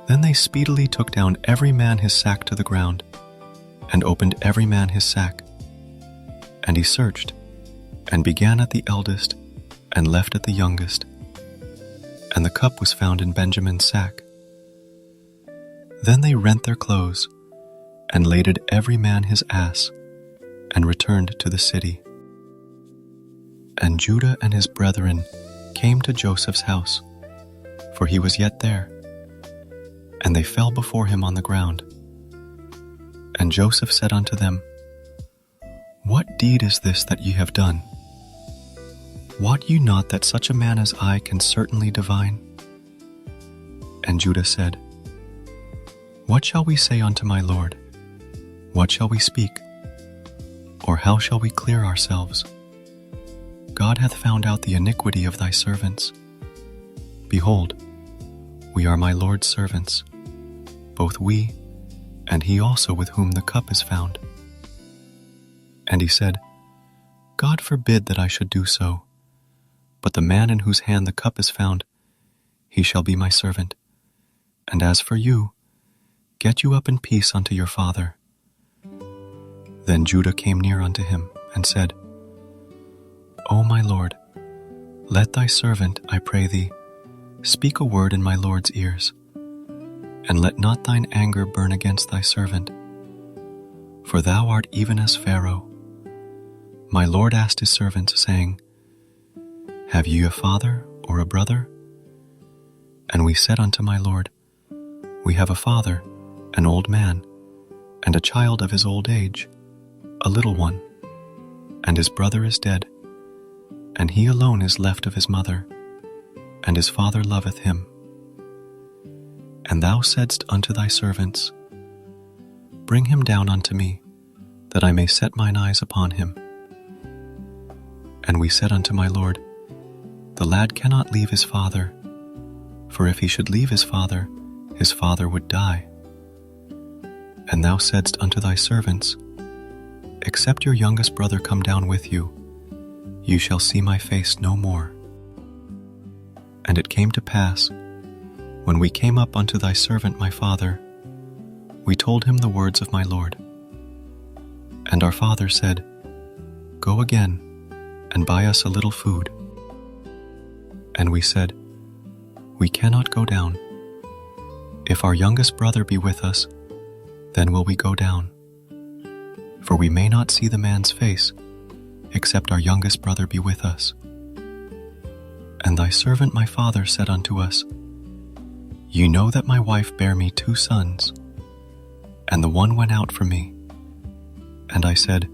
Then they speedily took down every man his sack to the ground, and opened every man his sack. And he searched, and began at the eldest, and left at the youngest. And the cup was found in Benjamin's sack. Then they rent their clothes, and laded every man his ass, and returned to the city. And Judah and his brethren came to Joseph's house, for he was yet there. And they fell before him on the ground. And Joseph said unto them, What deed is this that ye have done? Wot ye not that such a man as I can certainly divine? And Judah said, What shall we say unto my Lord? What shall we speak? Or how shall we clear ourselves? God hath found out the iniquity of thy servants. Behold, we are my Lord's servants, both we, and he also with whom the cup is found. And he said, God forbid that I should do so, but the man in whose hand the cup is found, he shall be my servant. And as for you, get you up in peace unto your father. Then Judah came near unto him, and said, O my Lord, let thy servant, I pray thee, speak a word in my Lord's ears, and let not thine anger burn against thy servant. For thou art even as Pharaoh. My Lord asked his servants, saying, Have ye a father or a brother? And we said unto my Lord, We have a father, an old man, and a child of his old age, a little one, and his brother is dead, and he alone is left of his mother, and his father loveth him. And thou saidst unto thy servants, Bring him down unto me, that I may set mine eyes upon him. And we said unto my Lord, The lad cannot leave his father, for if he should leave his father would die. And thou saidst unto thy servants, Except your youngest brother come down with you, you shall see my face no more. And it came to pass, when we came up unto thy servant my father, we told him the words of my Lord. And our father said, Go again, and buy us a little food. And we said, We cannot go down. If our youngest brother be with us, then will we go down. For we may not see the man's face, except our youngest brother be with us. And thy servant my father said unto us, Ye know that my wife bare me 2 sons, and the one went out from me. And I said,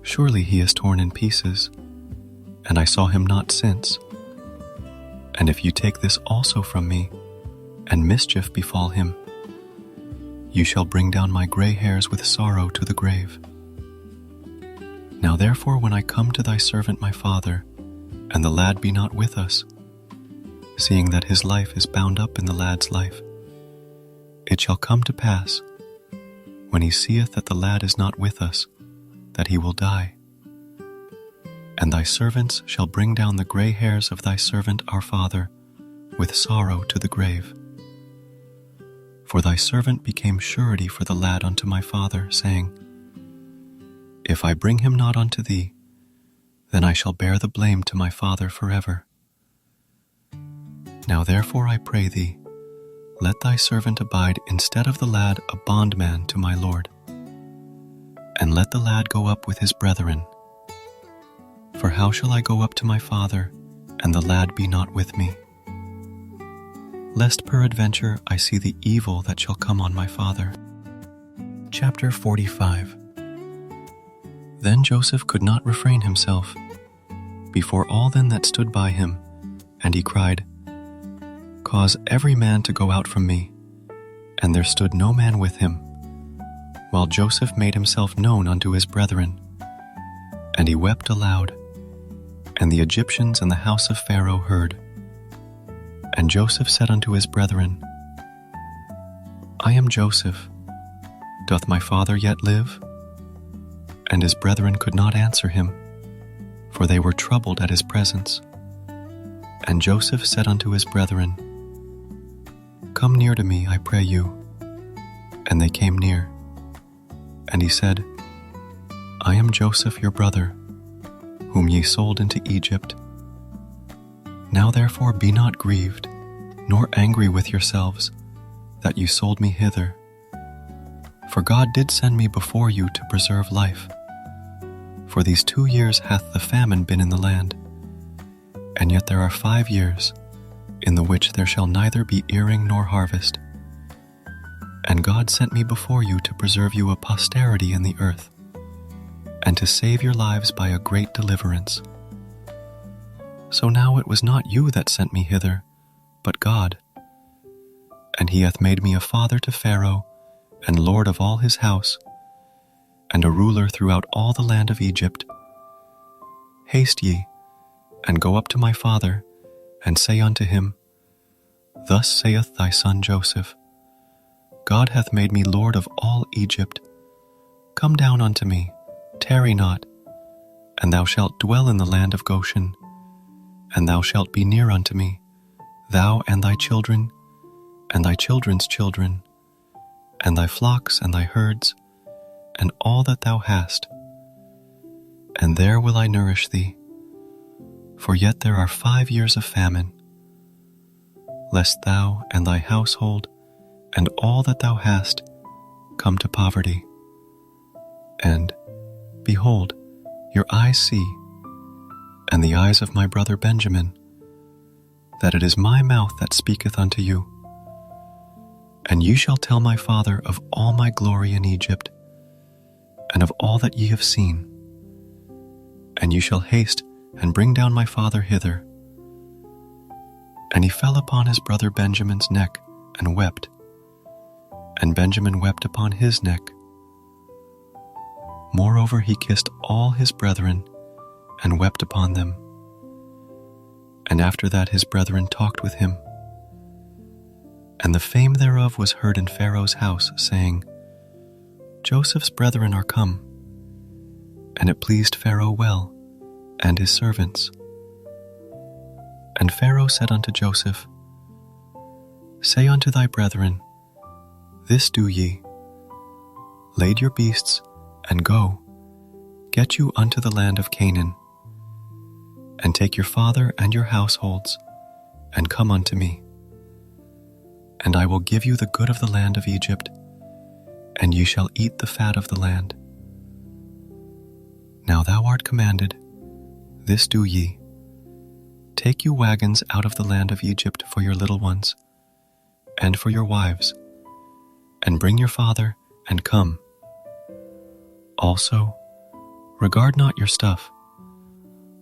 Surely he is torn in pieces, and I saw him not since. And if you take this also from me, and mischief befall him, you shall bring down my gray hairs with sorrow to the grave. Now therefore when I come to thy servant my father, and the lad be not with us, seeing that his life is bound up in the lad's life, it shall come to pass, when he seeth that the lad is not with us, that he will die. And thy servants shall bring down the gray hairs of thy servant our father with sorrow to the grave. For thy servant became surety for the lad unto my father, saying, If I bring him not unto thee, then I shall bear the blame to my father forever. Now therefore I pray thee, let thy servant abide instead of the lad a bondman to my lord, and let the lad go up with his brethren. For how shall I go up to my father, and the lad be not with me? Lest peradventure I see the evil that shall come on my father. Chapter 45. Then Joseph could not refrain himself before all them that stood by him, and he cried, Cause every man to go out from me. And there stood no man with him, while Joseph made himself known unto his brethren. And he wept aloud, and the Egyptians and the house of Pharaoh heard. And Joseph said unto his brethren, I am Joseph. Doth my father yet live? And his brethren could not answer him, for they were troubled at his presence. And Joseph said unto his brethren, Come near to me, I pray you. And they came near. And he said, I am Joseph your brother, whom ye sold into Egypt. Now therefore be not grieved, nor angry with yourselves, that you sold me hither. For God did send me before you to preserve life. For these 2 years hath the famine been in the land, and yet there are 5 years, in the which there shall neither be earing nor harvest. And God sent me before you to preserve you a posterity in the earth, and to save your lives by a great deliverance. So now it was not you that sent me hither, but God. And he hath made me a father to Pharaoh, and lord of all his house, and a ruler throughout all the land of Egypt. Haste ye, and go up to my father, and say unto him, Thus saith thy son Joseph, God hath made me lord of all Egypt. Come down unto me, tarry not, and thou shalt dwell in the land of Goshen, and thou shalt be near unto me, thou and thy children, and thy children's children, and thy flocks and thy herds, and all that thou hast. And there will I nourish thee, for yet there are 5 years of famine, lest thou and thy household and all that thou hast come to poverty. And, behold, your eyes see, and the eyes of my brother Benjamin, that it is my mouth that speaketh unto you. And ye shall tell my father of all my glory in Egypt, and of all that ye have seen. And ye shall haste and bring down my father hither. And he fell upon his brother Benjamin's neck and wept, and Benjamin wept upon his neck. Moreover he kissed all his brethren, and wept upon them. And after that his brethren talked with him. And the fame thereof was heard in Pharaoh's house, saying, Joseph's brethren are come. And it pleased Pharaoh well, and his servants. And Pharaoh said unto Joseph, Say unto thy brethren, This do ye, lade your beasts, and go, get you unto the land of Canaan, and take your father and your households, and come unto me. And I will give you the good of the land of Egypt, and ye shall eat the fat of the land. Now thou art commanded, this do ye. Take you wagons out of the land of Egypt for your little ones, and for your wives, and bring your father, and come. Also, regard not your stuff,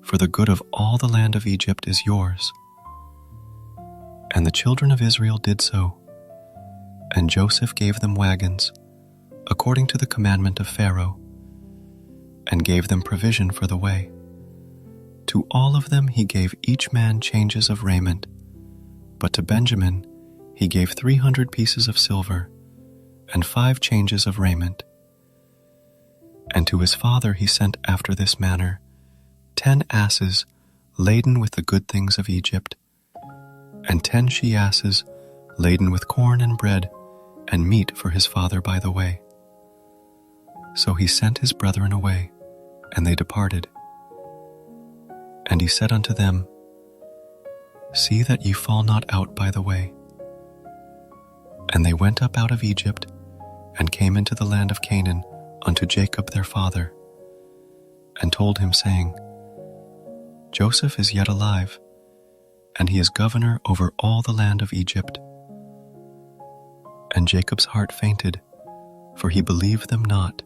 for the good of all the land of Egypt is yours. And the children of Israel did so, and Joseph gave them wagons, according to the commandment of Pharaoh, and gave them provision for the way. To all of them he gave each man changes of raiment, but to Benjamin he gave 300 pieces of silver, and 5 changes of raiment. And to his father he sent after this manner 10 asses laden with the good things of Egypt, and 10 she-asses laden with corn and bread and meat for his father by the way. So he sent his brethren away, and they departed. And he said unto them, See that ye fall not out by the way. And they went up out of Egypt, and came into the land of Canaan unto Jacob their father, and told him, saying, Joseph is yet alive, and he is governor over all the land of Egypt. And Jacob's heart fainted, for he believed them not.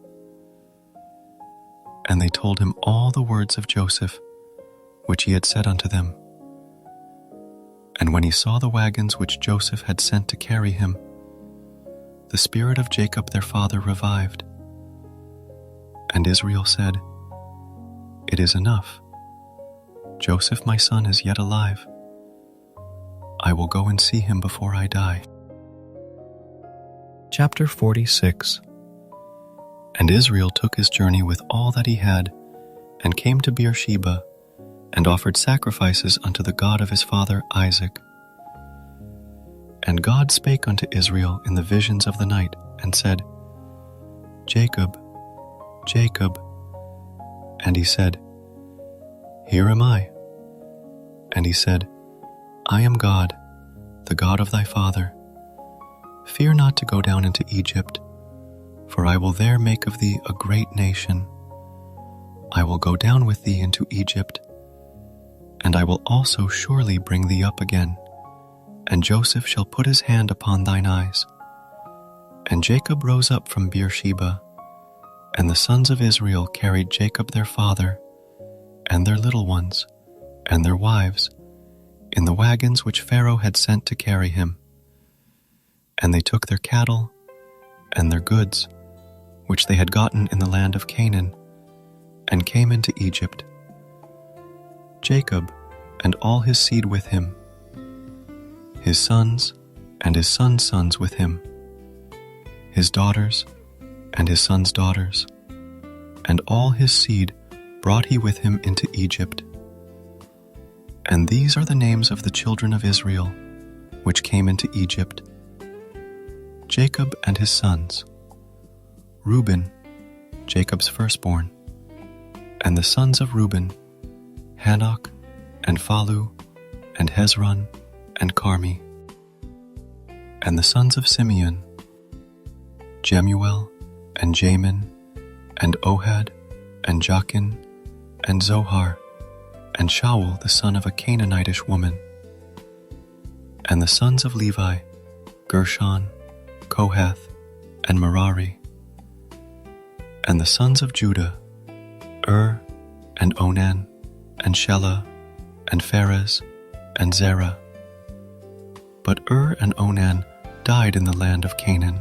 And they told him all the words of Joseph, which he had said unto them. And when he saw the wagons which Joseph had sent to carry him, the spirit of Jacob their father revived. And Israel said, It is enough. Joseph my son is yet alive. I will go and see him before I die. Chapter 46. And Israel took his journey with all that he had, and came to Beersheba, and offered sacrifices unto the God of his father Isaac. And God spake unto Israel in the visions of the night, and said, Jacob, Jacob. And he said, Here am I. And he said, I am God, the God of thy father. Fear not to go down into Egypt, for I will there make of thee a great nation. I will go down with thee into Egypt, and I will also surely bring thee up again, and Joseph shall put his hand upon thine eyes. And Jacob rose up from Beersheba, and the sons of Israel carried Jacob their father, and their little ones, and their wives, in the wagons which Pharaoh had sent to carry him. And they took their cattle and their goods, which they had gotten in the land of Canaan, and came into Egypt. Jacob and all his seed with him, his sons and his sons' sons with him, his daughters and his sons' daughters, and all his seed brought he with him into Egypt. And these are the names of the children of Israel, which came into Egypt. Jacob and his sons: Reuben, Jacob's firstborn, and the sons of Reuben, Hanok, and Phalu, and Hezron, and Carmi. And the sons of Simeon: Jemuel, and Jamin, and Ohad, and Jachin, and Zohar, and Shaul the son of a Canaanitish woman. And the sons of Levi: Gershon, Kohath, and Merari. And the sons of Judah: and Onan, and Shelah, and Pharez, and Zerah. But and Onan died in the land of Canaan.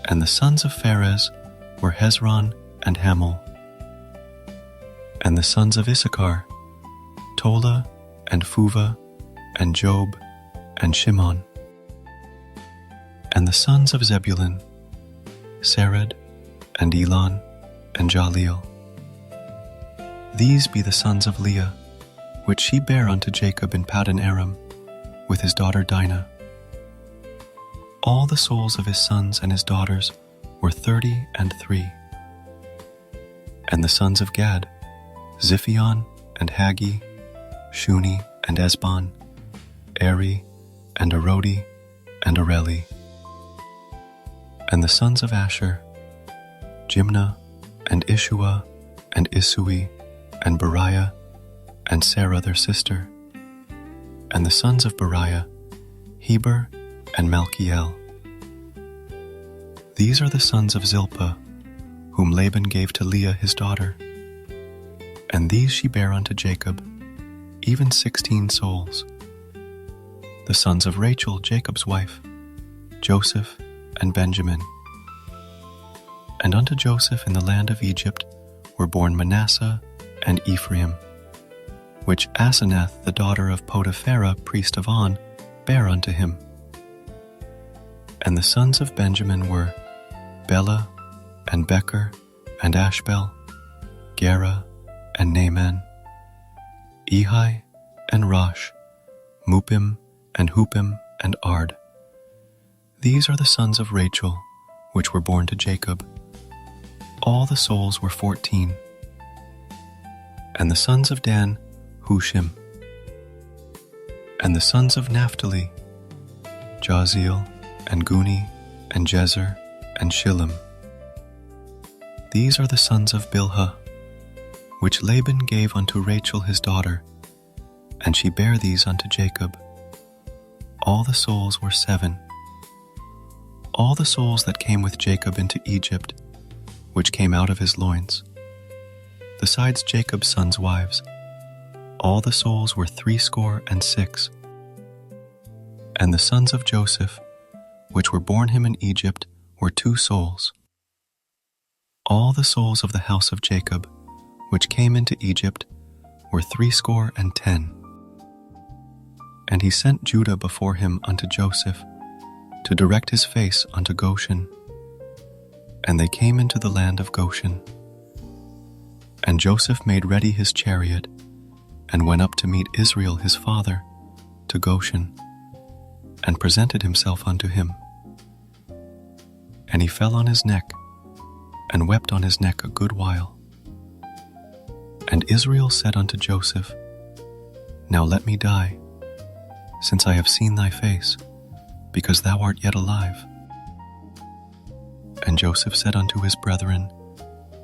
And the sons of Pharez were Hezron and Hamul. And the sons of Issachar: Tola, and Phuvah, and Job, and Shimon. And the sons of Zebulun: Sered, and Elon, and Jaleel. These be the sons of Leah, which she bare unto Jacob in Paddan Aram, with his daughter Dinah. All the souls of his sons and his daughters were 33. And the sons of Gad: Ziphion, and Haggi, Shuni, and Esbon, Eri, and Arodi, and Areli. And the sons of Asher: Jimnah, and Ishua, and Isui, and Beriah, and Sarah their sister. And the sons of Beriah, Heber and Malchiel. These are the sons of Zilpah, whom Laban gave to Leah his daughter. And these she bare unto Jacob, even 16 souls. The sons of Rachel, Jacob's wife, Joseph and Benjamin. And unto Joseph in the land of Egypt were born Manasseh and Ephraim, which Asenath the daughter of Potipherah, priest of On, bare unto him. And the sons of Benjamin were Bela, and Becher, and Ashbel, Gera, and Naaman, Ehi, and Rosh, Mupim, and Hupim, and Ard. These are the sons of Rachel, which were born to Jacob. All the souls were 14. And the sons of Dan, Hushim. And the sons of Naphtali, Jahzeel, and Guni, and Jezer, and Shillem. These are the sons of Bilhah, which Laban gave unto Rachel his daughter, and she bare these unto Jacob. All the souls were 7. All the souls that came with Jacob into Egypt, which came out of his loins, besides Jacob's sons' wives, all the souls were 66. And the sons of Joseph, which were born him in Egypt, were 2 souls. All the souls of the house of Jacob, which came into Egypt, were 70. And he sent Judah before him unto Joseph, to direct his face unto Goshen. And they came into the land of Goshen. And Joseph made ready his chariot, and went up to meet Israel his father, to Goshen, and presented himself unto him. And he fell on his neck, and wept on his neck a good while. And Israel said unto Joseph, Now let me die, since I have seen thy face, because thou art yet alive. And Joseph said unto his brethren,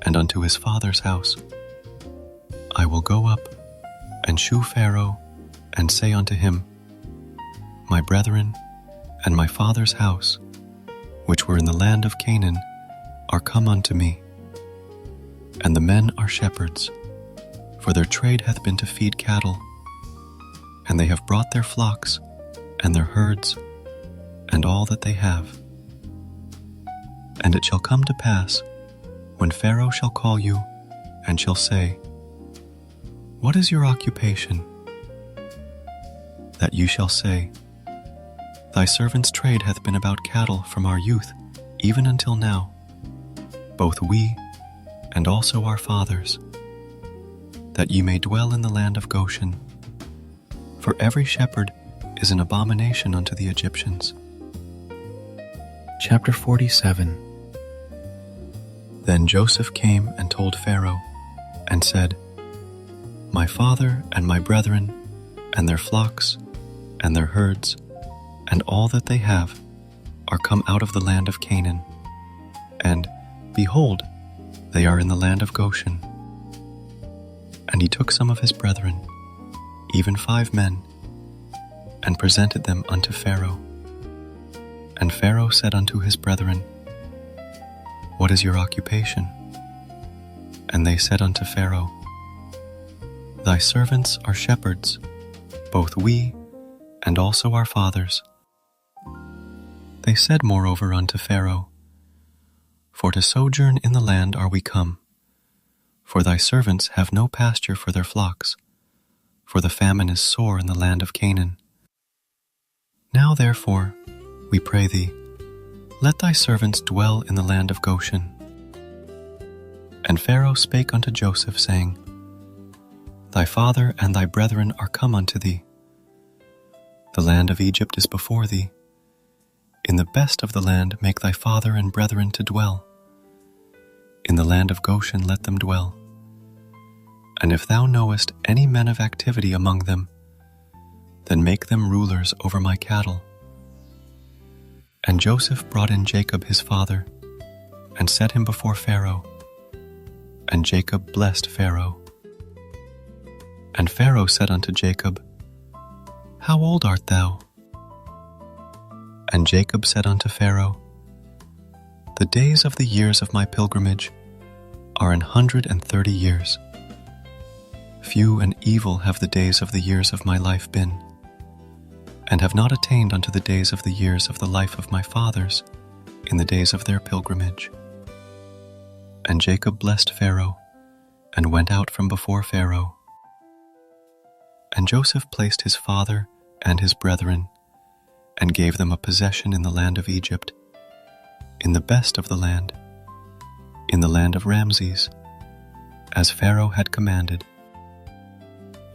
and unto his father's house, I will go up, and shew Pharaoh, and say unto him, My brethren, and my father's house, which were in the land of Canaan, are come unto me. And the men are shepherds, for their trade hath been to feed cattle, and they have brought their flocks, and their herds, and all that they have. And it shall come to pass, when Pharaoh shall call you, and shall say, What is your occupation? That you shall say, Thy servant's trade hath been about cattle from our youth, even until now, both we, and also our fathers, that ye may dwell in the land of Goshen. For every shepherd is an abomination unto the Egyptians. Chapter 47. Then Joseph came and told Pharaoh, and said, My father and my brethren, and their flocks, and their herds, and all that they have, are come out of the land of Canaan. And, behold, they are in the land of Goshen. And he took some of his brethren, even 5 men, and presented them unto Pharaoh. And Pharaoh said unto his brethren, What is your occupation? And they said unto Pharaoh, Thy servants are shepherds, both we, and also our fathers. They said moreover unto Pharaoh, For to sojourn in the land are we come, for thy servants have no pasture for their flocks, for the famine is sore in the land of Canaan. Now therefore, we pray thee, let thy servants dwell in the land of Goshen. And Pharaoh spake unto Joseph, saying, Thy father and thy brethren are come unto thee. The land of Egypt is before thee. In the best of the land make thy father and brethren to dwell. In the land of Goshen let them dwell. And if thou knowest any men of activity among them, then make them rulers over my cattle. And Joseph brought in Jacob his father, and set him before Pharaoh. And Jacob blessed Pharaoh. And Pharaoh said unto Jacob, How old art thou? And Jacob said unto Pharaoh, The days of the years of my pilgrimage are 130 years. Few and evil have the days of the years of my life been, and have not attained unto the days of the years of the life of my fathers in the days of their pilgrimage. And Jacob blessed Pharaoh, and went out from before Pharaoh. And Joseph placed his father and his brethren, and gave them a possession in the land of Egypt, in the best of the land, in the land of Ramses, as Pharaoh had commanded.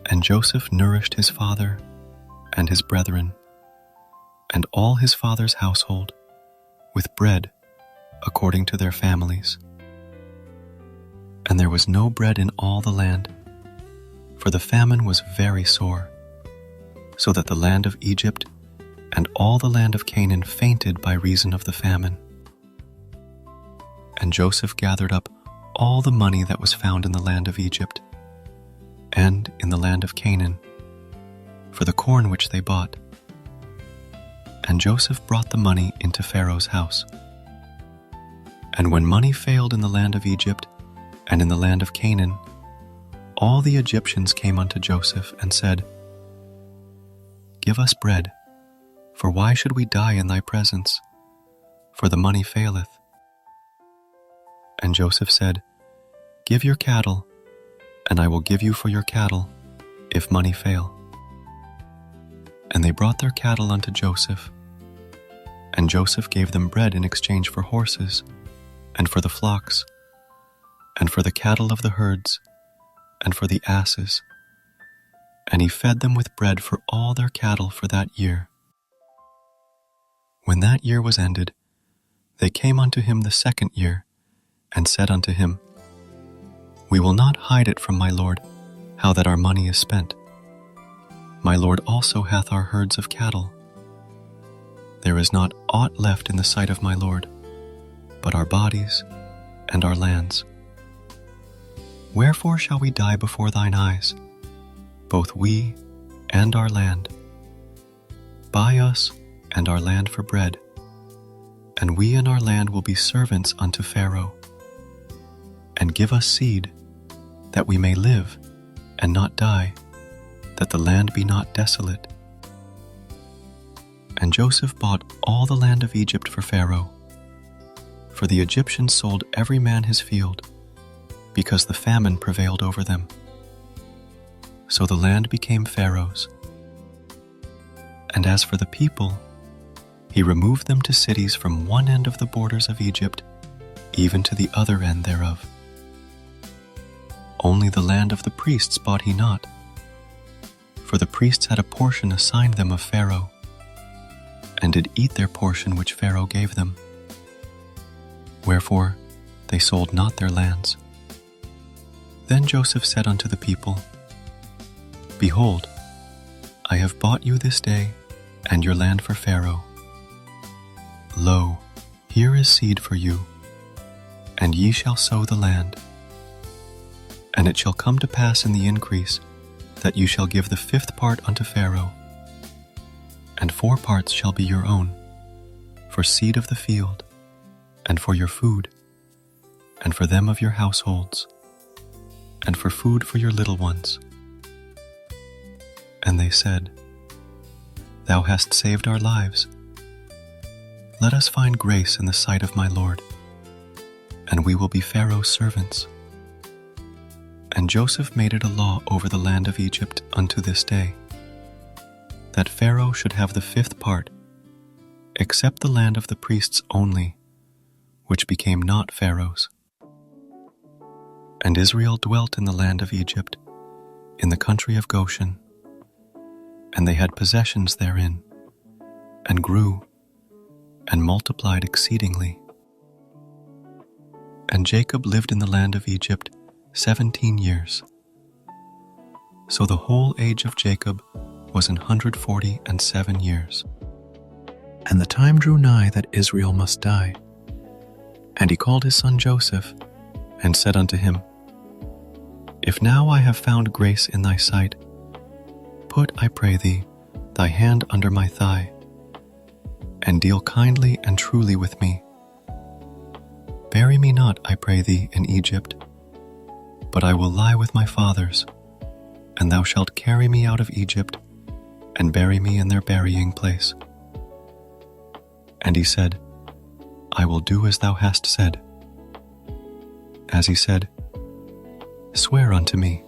And Joseph nourished his father and his brethren, and all his father's household, with bread according to their families. And there was no bread in all the land, for the famine was very sore, so that the land of Egypt and all the land of Canaan fainted by reason of the famine. And Joseph gathered up all the money that was found in the land of Egypt and in the land of Canaan, for the corn which they bought. And Joseph brought the money into Pharaoh's house. And when money failed in the land of Egypt and in the land of Canaan, all the Egyptians came unto Joseph and said, Give us bread, for why should we die in thy presence? For the money faileth. And Joseph said, Give your cattle, and I will give you for your cattle, if money fail. And they brought their cattle unto Joseph, and Joseph gave them bread in exchange for horses, and for the flocks, and for the cattle of the herds, and for the asses. And he fed them with bread for all their cattle for that year. When that year was ended, they came unto him the second year, and said unto him, We will not hide it from my lord, how that our money is spent. My lord also hath our herds of cattle. There is not aught left in the sight of my lord, but our bodies and our lands. Wherefore shall we die before thine eyes, both we and our land? Buy us and our land for bread, and we and our land will be servants unto Pharaoh. And give us seed, that we may live and not die, that the land be not desolate. And Joseph bought all the land of Egypt for Pharaoh, for the Egyptians sold every man his field, because the famine prevailed over them. So the land became Pharaoh's. And as for the people, he removed them to cities from one end of the borders of Egypt, even to the other end thereof. Only the land of the priests bought he not, for the priests had a portion assigned them of Pharaoh, and did eat their portion which Pharaoh gave them. Wherefore they sold not their lands. Then Joseph said unto the people, Behold, I have bought you this day and your land for Pharaoh. Lo, here is seed for you, and ye shall sow the land. And it shall come to pass in the increase that you shall give the 5th part unto Pharaoh, and 4 parts shall be your own, for seed of the field, and for your food, and for them of your households, and for food for your little ones. And they said, Thou hast saved our lives. Let us find grace in the sight of my Lord, and we will be Pharaoh's servants. And Joseph made it a law over the land of Egypt unto this day, that Pharaoh should have the 5th part, except the land of the priests only, which became not Pharaoh's. And Israel dwelt in the land of Egypt, in the country of Goshen, and they had possessions therein, and grew, and multiplied exceedingly. And Jacob lived in the land of Egypt 17 years. So the whole age of Jacob was 147 years. And the time drew nigh that Israel must die. And he called his son Joseph, and said unto him, If now I have found grace in thy sight, put, I pray thee, thy hand under my thigh, and deal kindly and truly with me. Bury me not, I pray thee, in Egypt, but I will lie with my fathers, and thou shalt carry me out of Egypt, and bury me in their burying place. And he said, I will do as thou hast said. As he said, Swear unto me.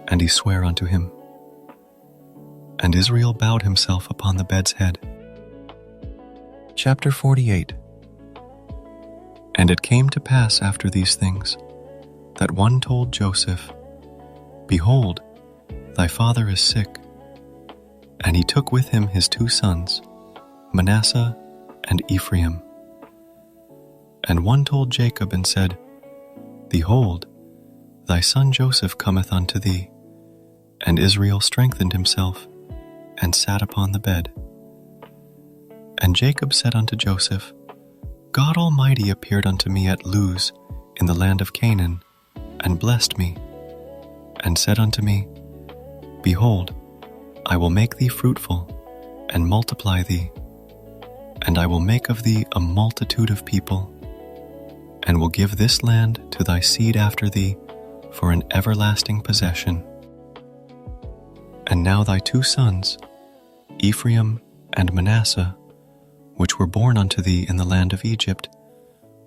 And he sware unto him. And Israel bowed himself upon the bed's head. Chapter 48. And it came to pass after these things, that one told Joseph, Behold, thy father is sick. And he took with him his 2 sons, Manasseh and Ephraim. And one told Jacob and said, Behold, thy son Joseph cometh unto thee. And Israel strengthened himself, and sat upon the bed. And Jacob said unto Joseph, God Almighty appeared unto me at Luz in the land of Canaan, and blessed me, and said unto me, Behold, I will make thee fruitful, and multiply thee, and I will make of thee a multitude of people, and will give this land to thy seed after thee for an everlasting possession. And now thy 2 sons, Ephraim and Manasseh, which were born unto thee in the land of Egypt,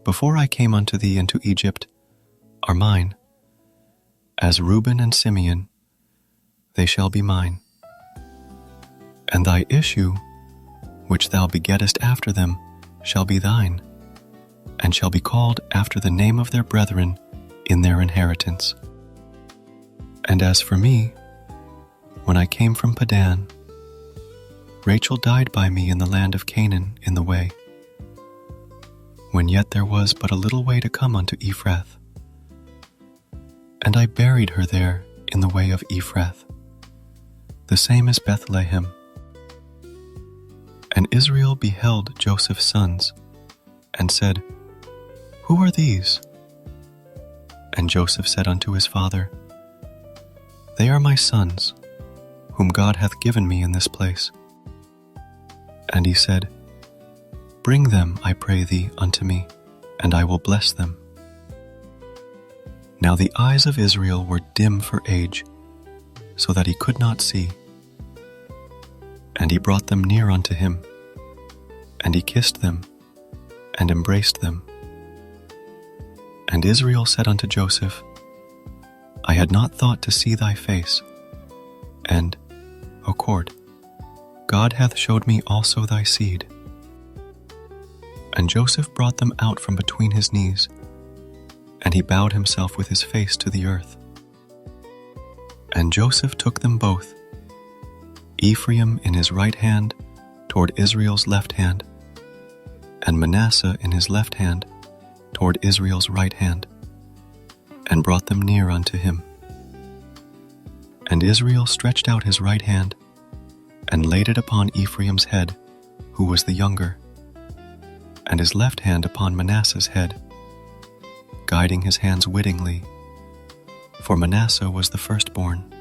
before I came unto thee into Egypt, are mine. As Reuben and Simeon, they shall be mine. And thy issue, which thou begettest after them, shall be thine, and shall be called after the name of their brethren in their inheritance. And as for me, when I came from Padan, Rachel died by me in the land of Canaan in the way, when yet there was but a little way to come unto Ephrath. And I buried her there in the way of Ephrath, the same as Bethlehem. And Israel beheld Joseph's sons, and said, Who are these? And Joseph said unto his father, They are my sons, whom God hath given me in this place. And he said, Bring them, I pray thee, unto me, and I will bless them. Now the eyes of Israel were dim for age, so that he could not see. And he brought them near unto him, and he kissed them, and embraced them. And Israel said unto Joseph, I had not thought to see thy face, and, accord, God hath showed me also thy seed. And Joseph brought them out from between his knees, and he bowed himself with his face to the earth. And Joseph took them both, Ephraim in his right hand toward Israel's left hand, and Manasseh in his left hand toward Israel's right hand, and brought them near unto him. And Israel stretched out his right hand, and laid it upon Ephraim's head, who was the younger, and his left hand upon Manasseh's head, guiding his hands wittingly, for Manasseh was the firstborn.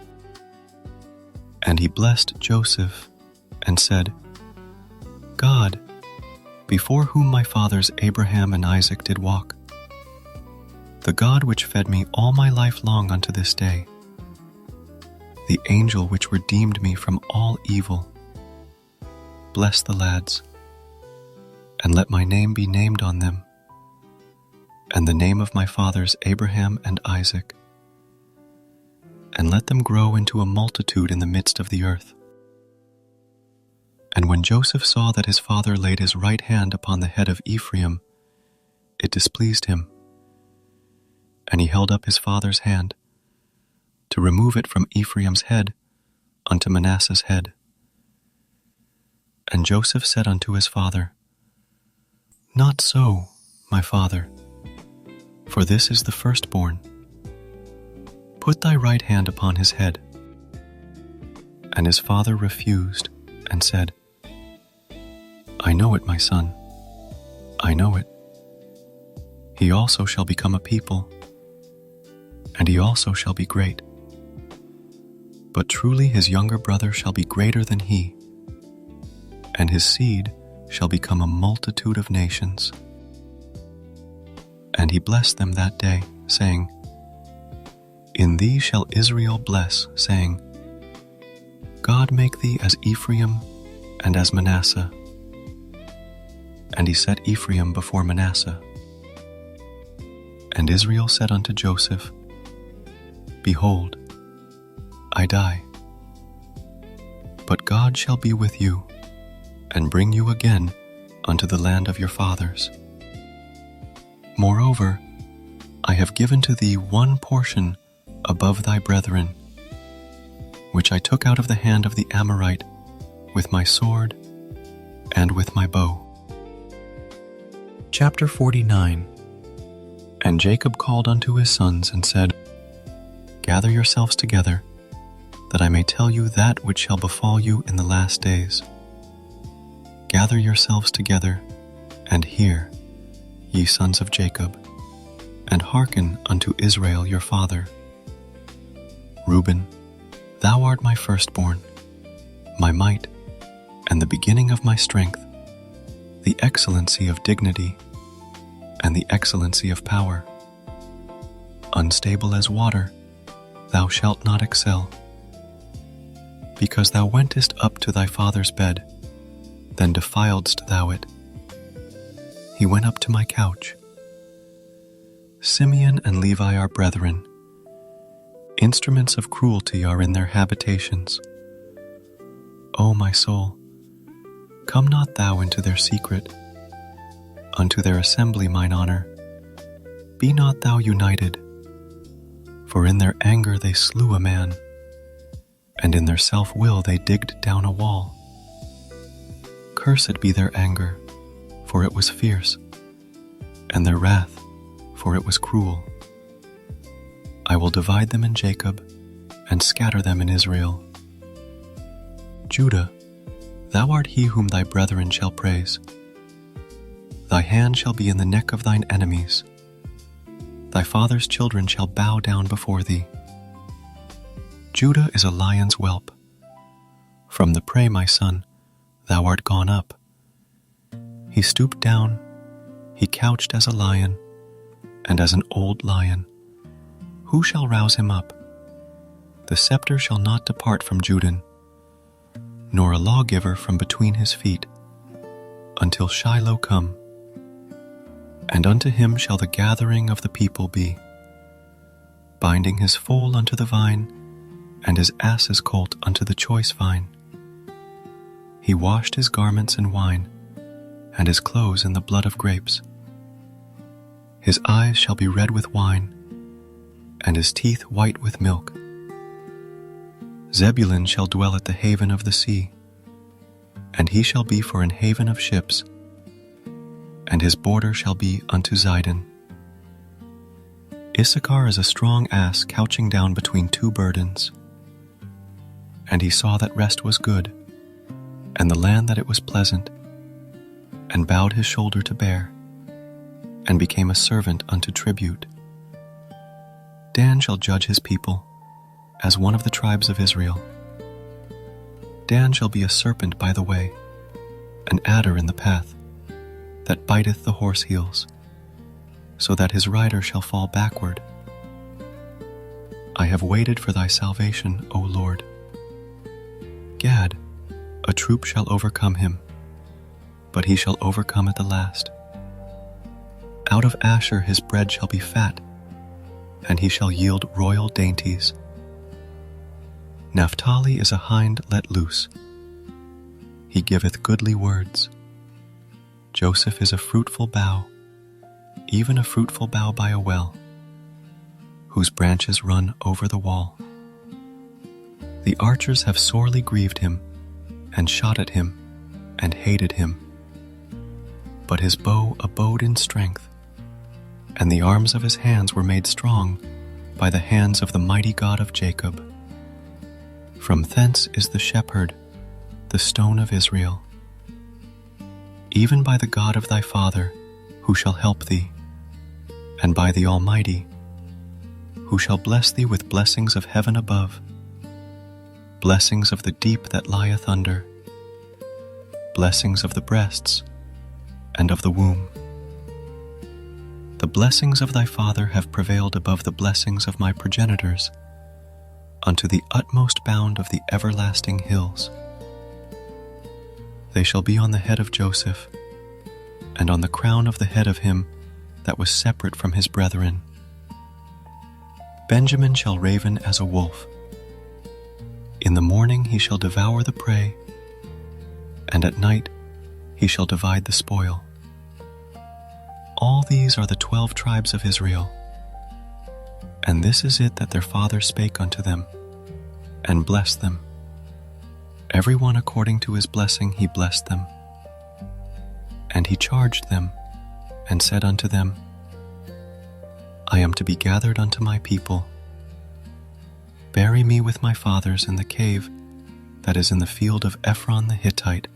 And he blessed Joseph, and said, God, before whom my fathers Abraham and Isaac did walk, the God which fed me all my life long unto this day, the angel which redeemed me from all evil, bless the lads, and let my name be named on them, and the name of my fathers Abraham and Isaac, and let them grow into a multitude in the midst of the earth. And when Joseph saw that his father laid his right hand upon the head of Ephraim, it displeased him, and he held up his father's hand, to remove it from Ephraim's head unto Manasseh's head. And Joseph said unto his father, Not so, my father, for this is the firstborn. Put thy right hand upon his head. And his father refused, and said, I know it, my son, I know it. He also shall become a people, and he also shall be great. But truly his younger brother shall be greater than he, and his seed shall become a multitude of nations. And he blessed them that day, saying, In thee shall Israel bless, saying, God make thee as Ephraim and as Manasseh. And he set Ephraim before Manasseh. And Israel said unto Joseph, Behold, I die. But God shall be with you, and bring you again unto the land of your fathers. Moreover, I have given to thee one portion above thy brethren, which I took out of the hand of the Amorite with my sword and with my bow. Chapter 49. And Jacob called unto his sons and said, Gather yourselves together, that I may tell you that which shall befall you in the last days. Gather yourselves together, and hear, ye sons of Jacob, and hearken unto Israel your father. Reuben, thou art my firstborn, my might, and the beginning of my strength, the excellency of dignity, and the excellency of power. Unstable as water, thou shalt not excel. Because thou wentest up to thy father's bed, then defiledst thou it. He went up to my couch. Simeon and Levi are brethren. Instruments of cruelty are in their habitations. O my soul, come not thou into their secret. Unto their assembly, mine honor, be not thou united. For in their anger they slew a man, and in their self-will they digged down a wall. Cursed be their anger, for it was fierce, and their wrath, for it was cruel. I will divide them in Jacob, and scatter them in Israel. Judah, thou art he whom thy brethren shall praise. Thy hand shall be in the neck of thine enemies. Thy father's children shall bow down before thee. Judah is a lion's whelp. From the prey, my son, thou art gone up. He stooped down, he couched as a lion, and as an old lion. Who shall rouse him up? The scepter shall not depart from Judah, nor a lawgiver from between his feet, until Shiloh come. And unto him shall the gathering of the people be, binding his foal unto the vine, and his ass's colt unto the choice vine. He washed his garments in wine, and his clothes in the blood of grapes. His eyes shall be red with wine, and his teeth white with milk. Zebulun shall dwell at the haven of the sea, and he shall be for an haven of ships, and his border shall be unto Zidon. Issachar is a strong ass couching down between two burdens. And he saw that rest was good, and the land that it was pleasant, and bowed his shoulder to bear, and became a servant unto tribute. Dan shall judge his people, as one of the tribes of Israel. Dan shall be a serpent by the way, an adder in the path, that biteth the horse heels, so that his rider shall fall backward. I have waited for thy salvation, O Lord. Gad, a troop shall overcome him, but he shall overcome at the last. Out of Asher his bread shall be fat, and he shall yield royal dainties. Naphtali is a hind let loose. He giveth goodly words. Joseph is a fruitful bough, even a fruitful bough by a well, whose branches run over the wall. The archers have sorely grieved him, and shot at him, and hated him. But his bow abode in strength, and the arms of his hands were made strong by the hands of the mighty God of Jacob. From thence is the shepherd, the stone of Israel, even by the God of thy father, who shall help thee, and by the Almighty, who shall bless thee with blessings of heaven above, blessings of the deep that lieth under, blessings of the breasts and of the womb. The blessings of thy father have prevailed above the blessings of my progenitors, unto the utmost bound of the everlasting hills. They shall be on the head of Joseph, and on the crown of the head of him that was separate from his brethren. Benjamin shall raven as a wolf. In the morning he shall devour the prey, and at night he shall divide the spoil. All these are the 12 tribes of Israel. And this is it that their father spake unto them, and blessed them. Every one according to his blessing he blessed them. And he charged them, and said unto them, I am to be gathered unto my people. Bury me with my fathers in the cave that is in the field of Ephron the Hittite,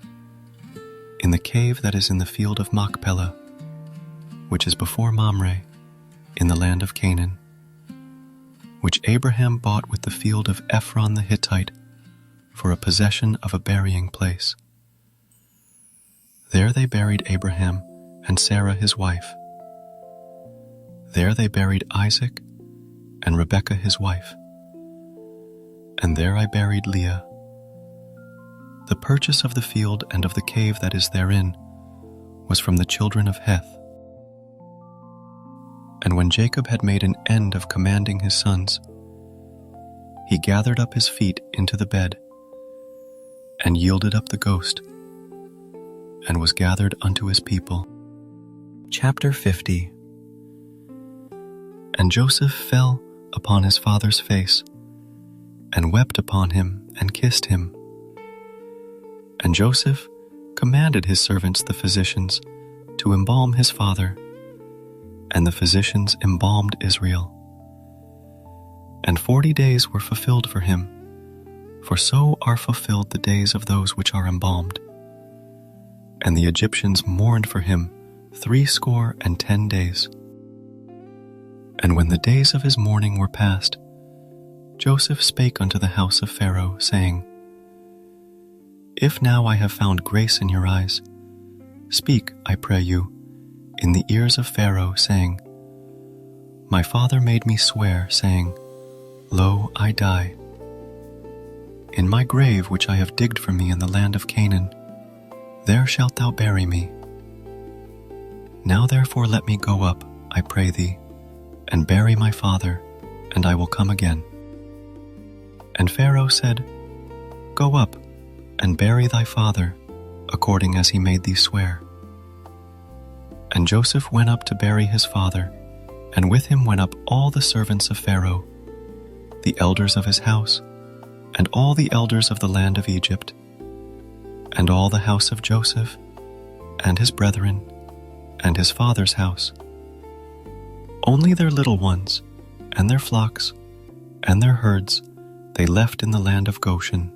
in the cave that is in the field of Machpelah, which is before Mamre, in the land of Canaan, which Abraham bought with the field of Ephron the Hittite for a possession of a burying place. There they buried Abraham and Sarah his wife. There they buried Isaac and Rebekah his wife. And there I buried Leah. The purchase of the field and of the cave that is therein was from the children of Heth. And when Jacob had made an end of commanding his sons, he gathered up his feet into the bed, and yielded up the ghost, and was gathered unto his people. Chapter 50. And Joseph fell upon his father's face, and wept upon him, and kissed him. And Joseph commanded his servants the physicians to embalm his father, and the physicians embalmed Israel. And 40 days were fulfilled for him, for so are fulfilled the days of those which are embalmed. And the Egyptians mourned for him 60 days. And when the days of his mourning were past, Joseph spake unto the house of Pharaoh, saying, If now I have found grace in your eyes, speak, I pray you, in the ears of Pharaoh, saying, My father made me swear, saying, Lo, I die. In my grave which I have digged for me in the land of Canaan, there shalt thou bury me. Now therefore let me go up, I pray thee, and bury my father, and I will come again. And Pharaoh said, Go up, and bury thy father, according as he made thee swear. And Joseph went up to bury his father, and with him went up all the servants of Pharaoh, the elders of his house, and all the elders of the land of Egypt, and all the house of Joseph, and his brethren, and his father's house. Only their little ones, and their flocks, and their herds, they left in the land of Goshen.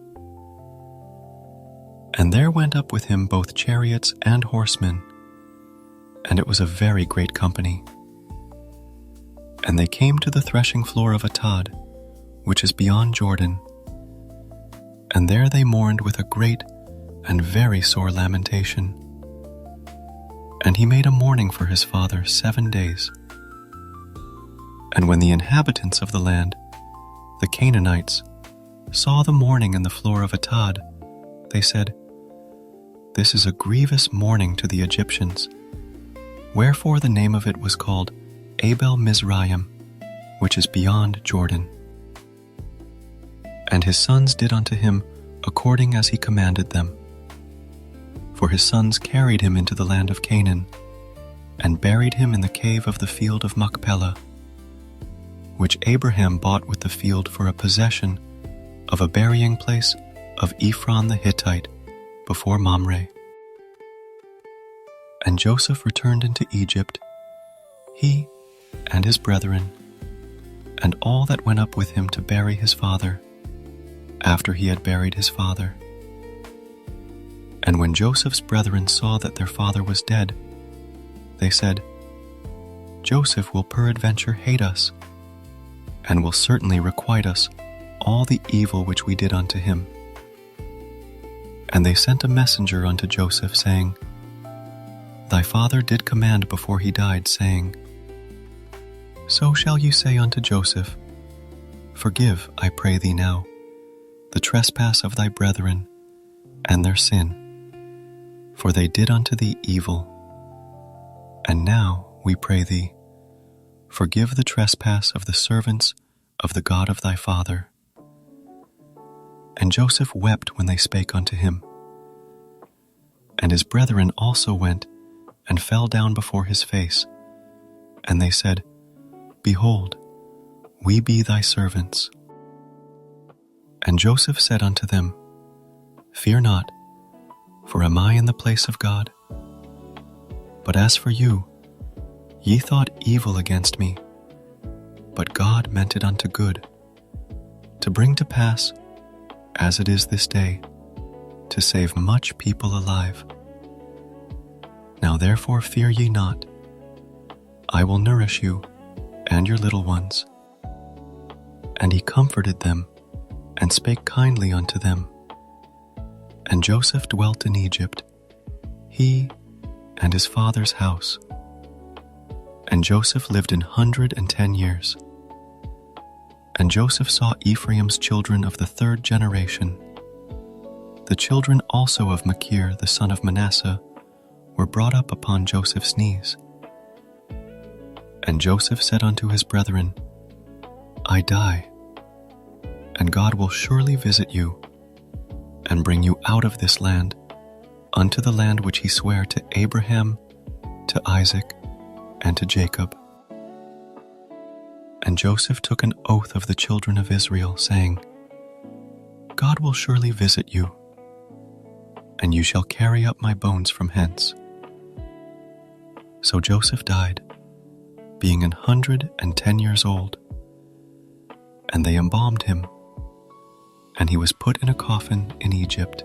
And there went up with him both chariots and horsemen, and it was a very great company. And they came to the threshing floor of Atad, which is beyond Jordan. And there they mourned with a great and very sore lamentation. And he made a mourning for his father 7 days. And when the inhabitants of the land, the Canaanites, saw the mourning in the floor of Atad, they said, This is a grievous mourning to the Egyptians. Wherefore the name of it was called Abel Mizraim, which is beyond Jordan. And his sons did unto him according as he commanded them. For his sons carried him into the land of Canaan, and buried him in the cave of the field of Machpelah, which Abraham bought with the field for a possession of a burying place of Ephron the Hittite before Mamre. And Joseph returned into Egypt, he and his brethren, and all that went up with him to bury his father, after he had buried his father. And when Joseph's brethren saw that their father was dead, they said, Joseph will peradventure hate us, and will certainly requite us all the evil which we did unto him. And they sent a messenger unto Joseph, saying, Thy father did command before he died, saying, So shall you say unto Joseph, Forgive, I pray thee now, the trespass of thy brethren, and their sin, for they did unto thee evil. And now, we pray thee, forgive the trespass of the servants of the God of thy father. And Joseph wept when they spake unto him. And his brethren also went and fell down before his face. And they said, Behold, we be thy servants. And Joseph said unto them, Fear not, for am I in the place of God? But as for you, ye thought evil against me, but God meant it unto good, to bring to pass, as it is this day, to save much people alive. Now therefore fear ye not. I will nourish you and your little ones. And he comforted them, and spake kindly unto them. And Joseph dwelt in Egypt, he and his father's house. And Joseph lived 110 years. And Joseph saw Ephraim's children of the 3rd generation. The children also of Machir the son of Manasseh were brought up upon Joseph's knees. And Joseph said unto his brethren, I die, and God will surely visit you, and bring you out of this land, unto the land which he sware to Abraham, to Isaac, and to Jacob. And Joseph took an oath of the children of Israel, saying, God will surely visit you, and you shall carry up my bones from hence. So Joseph died, being 110 years old, and they embalmed him, and he was put in a coffin in Egypt.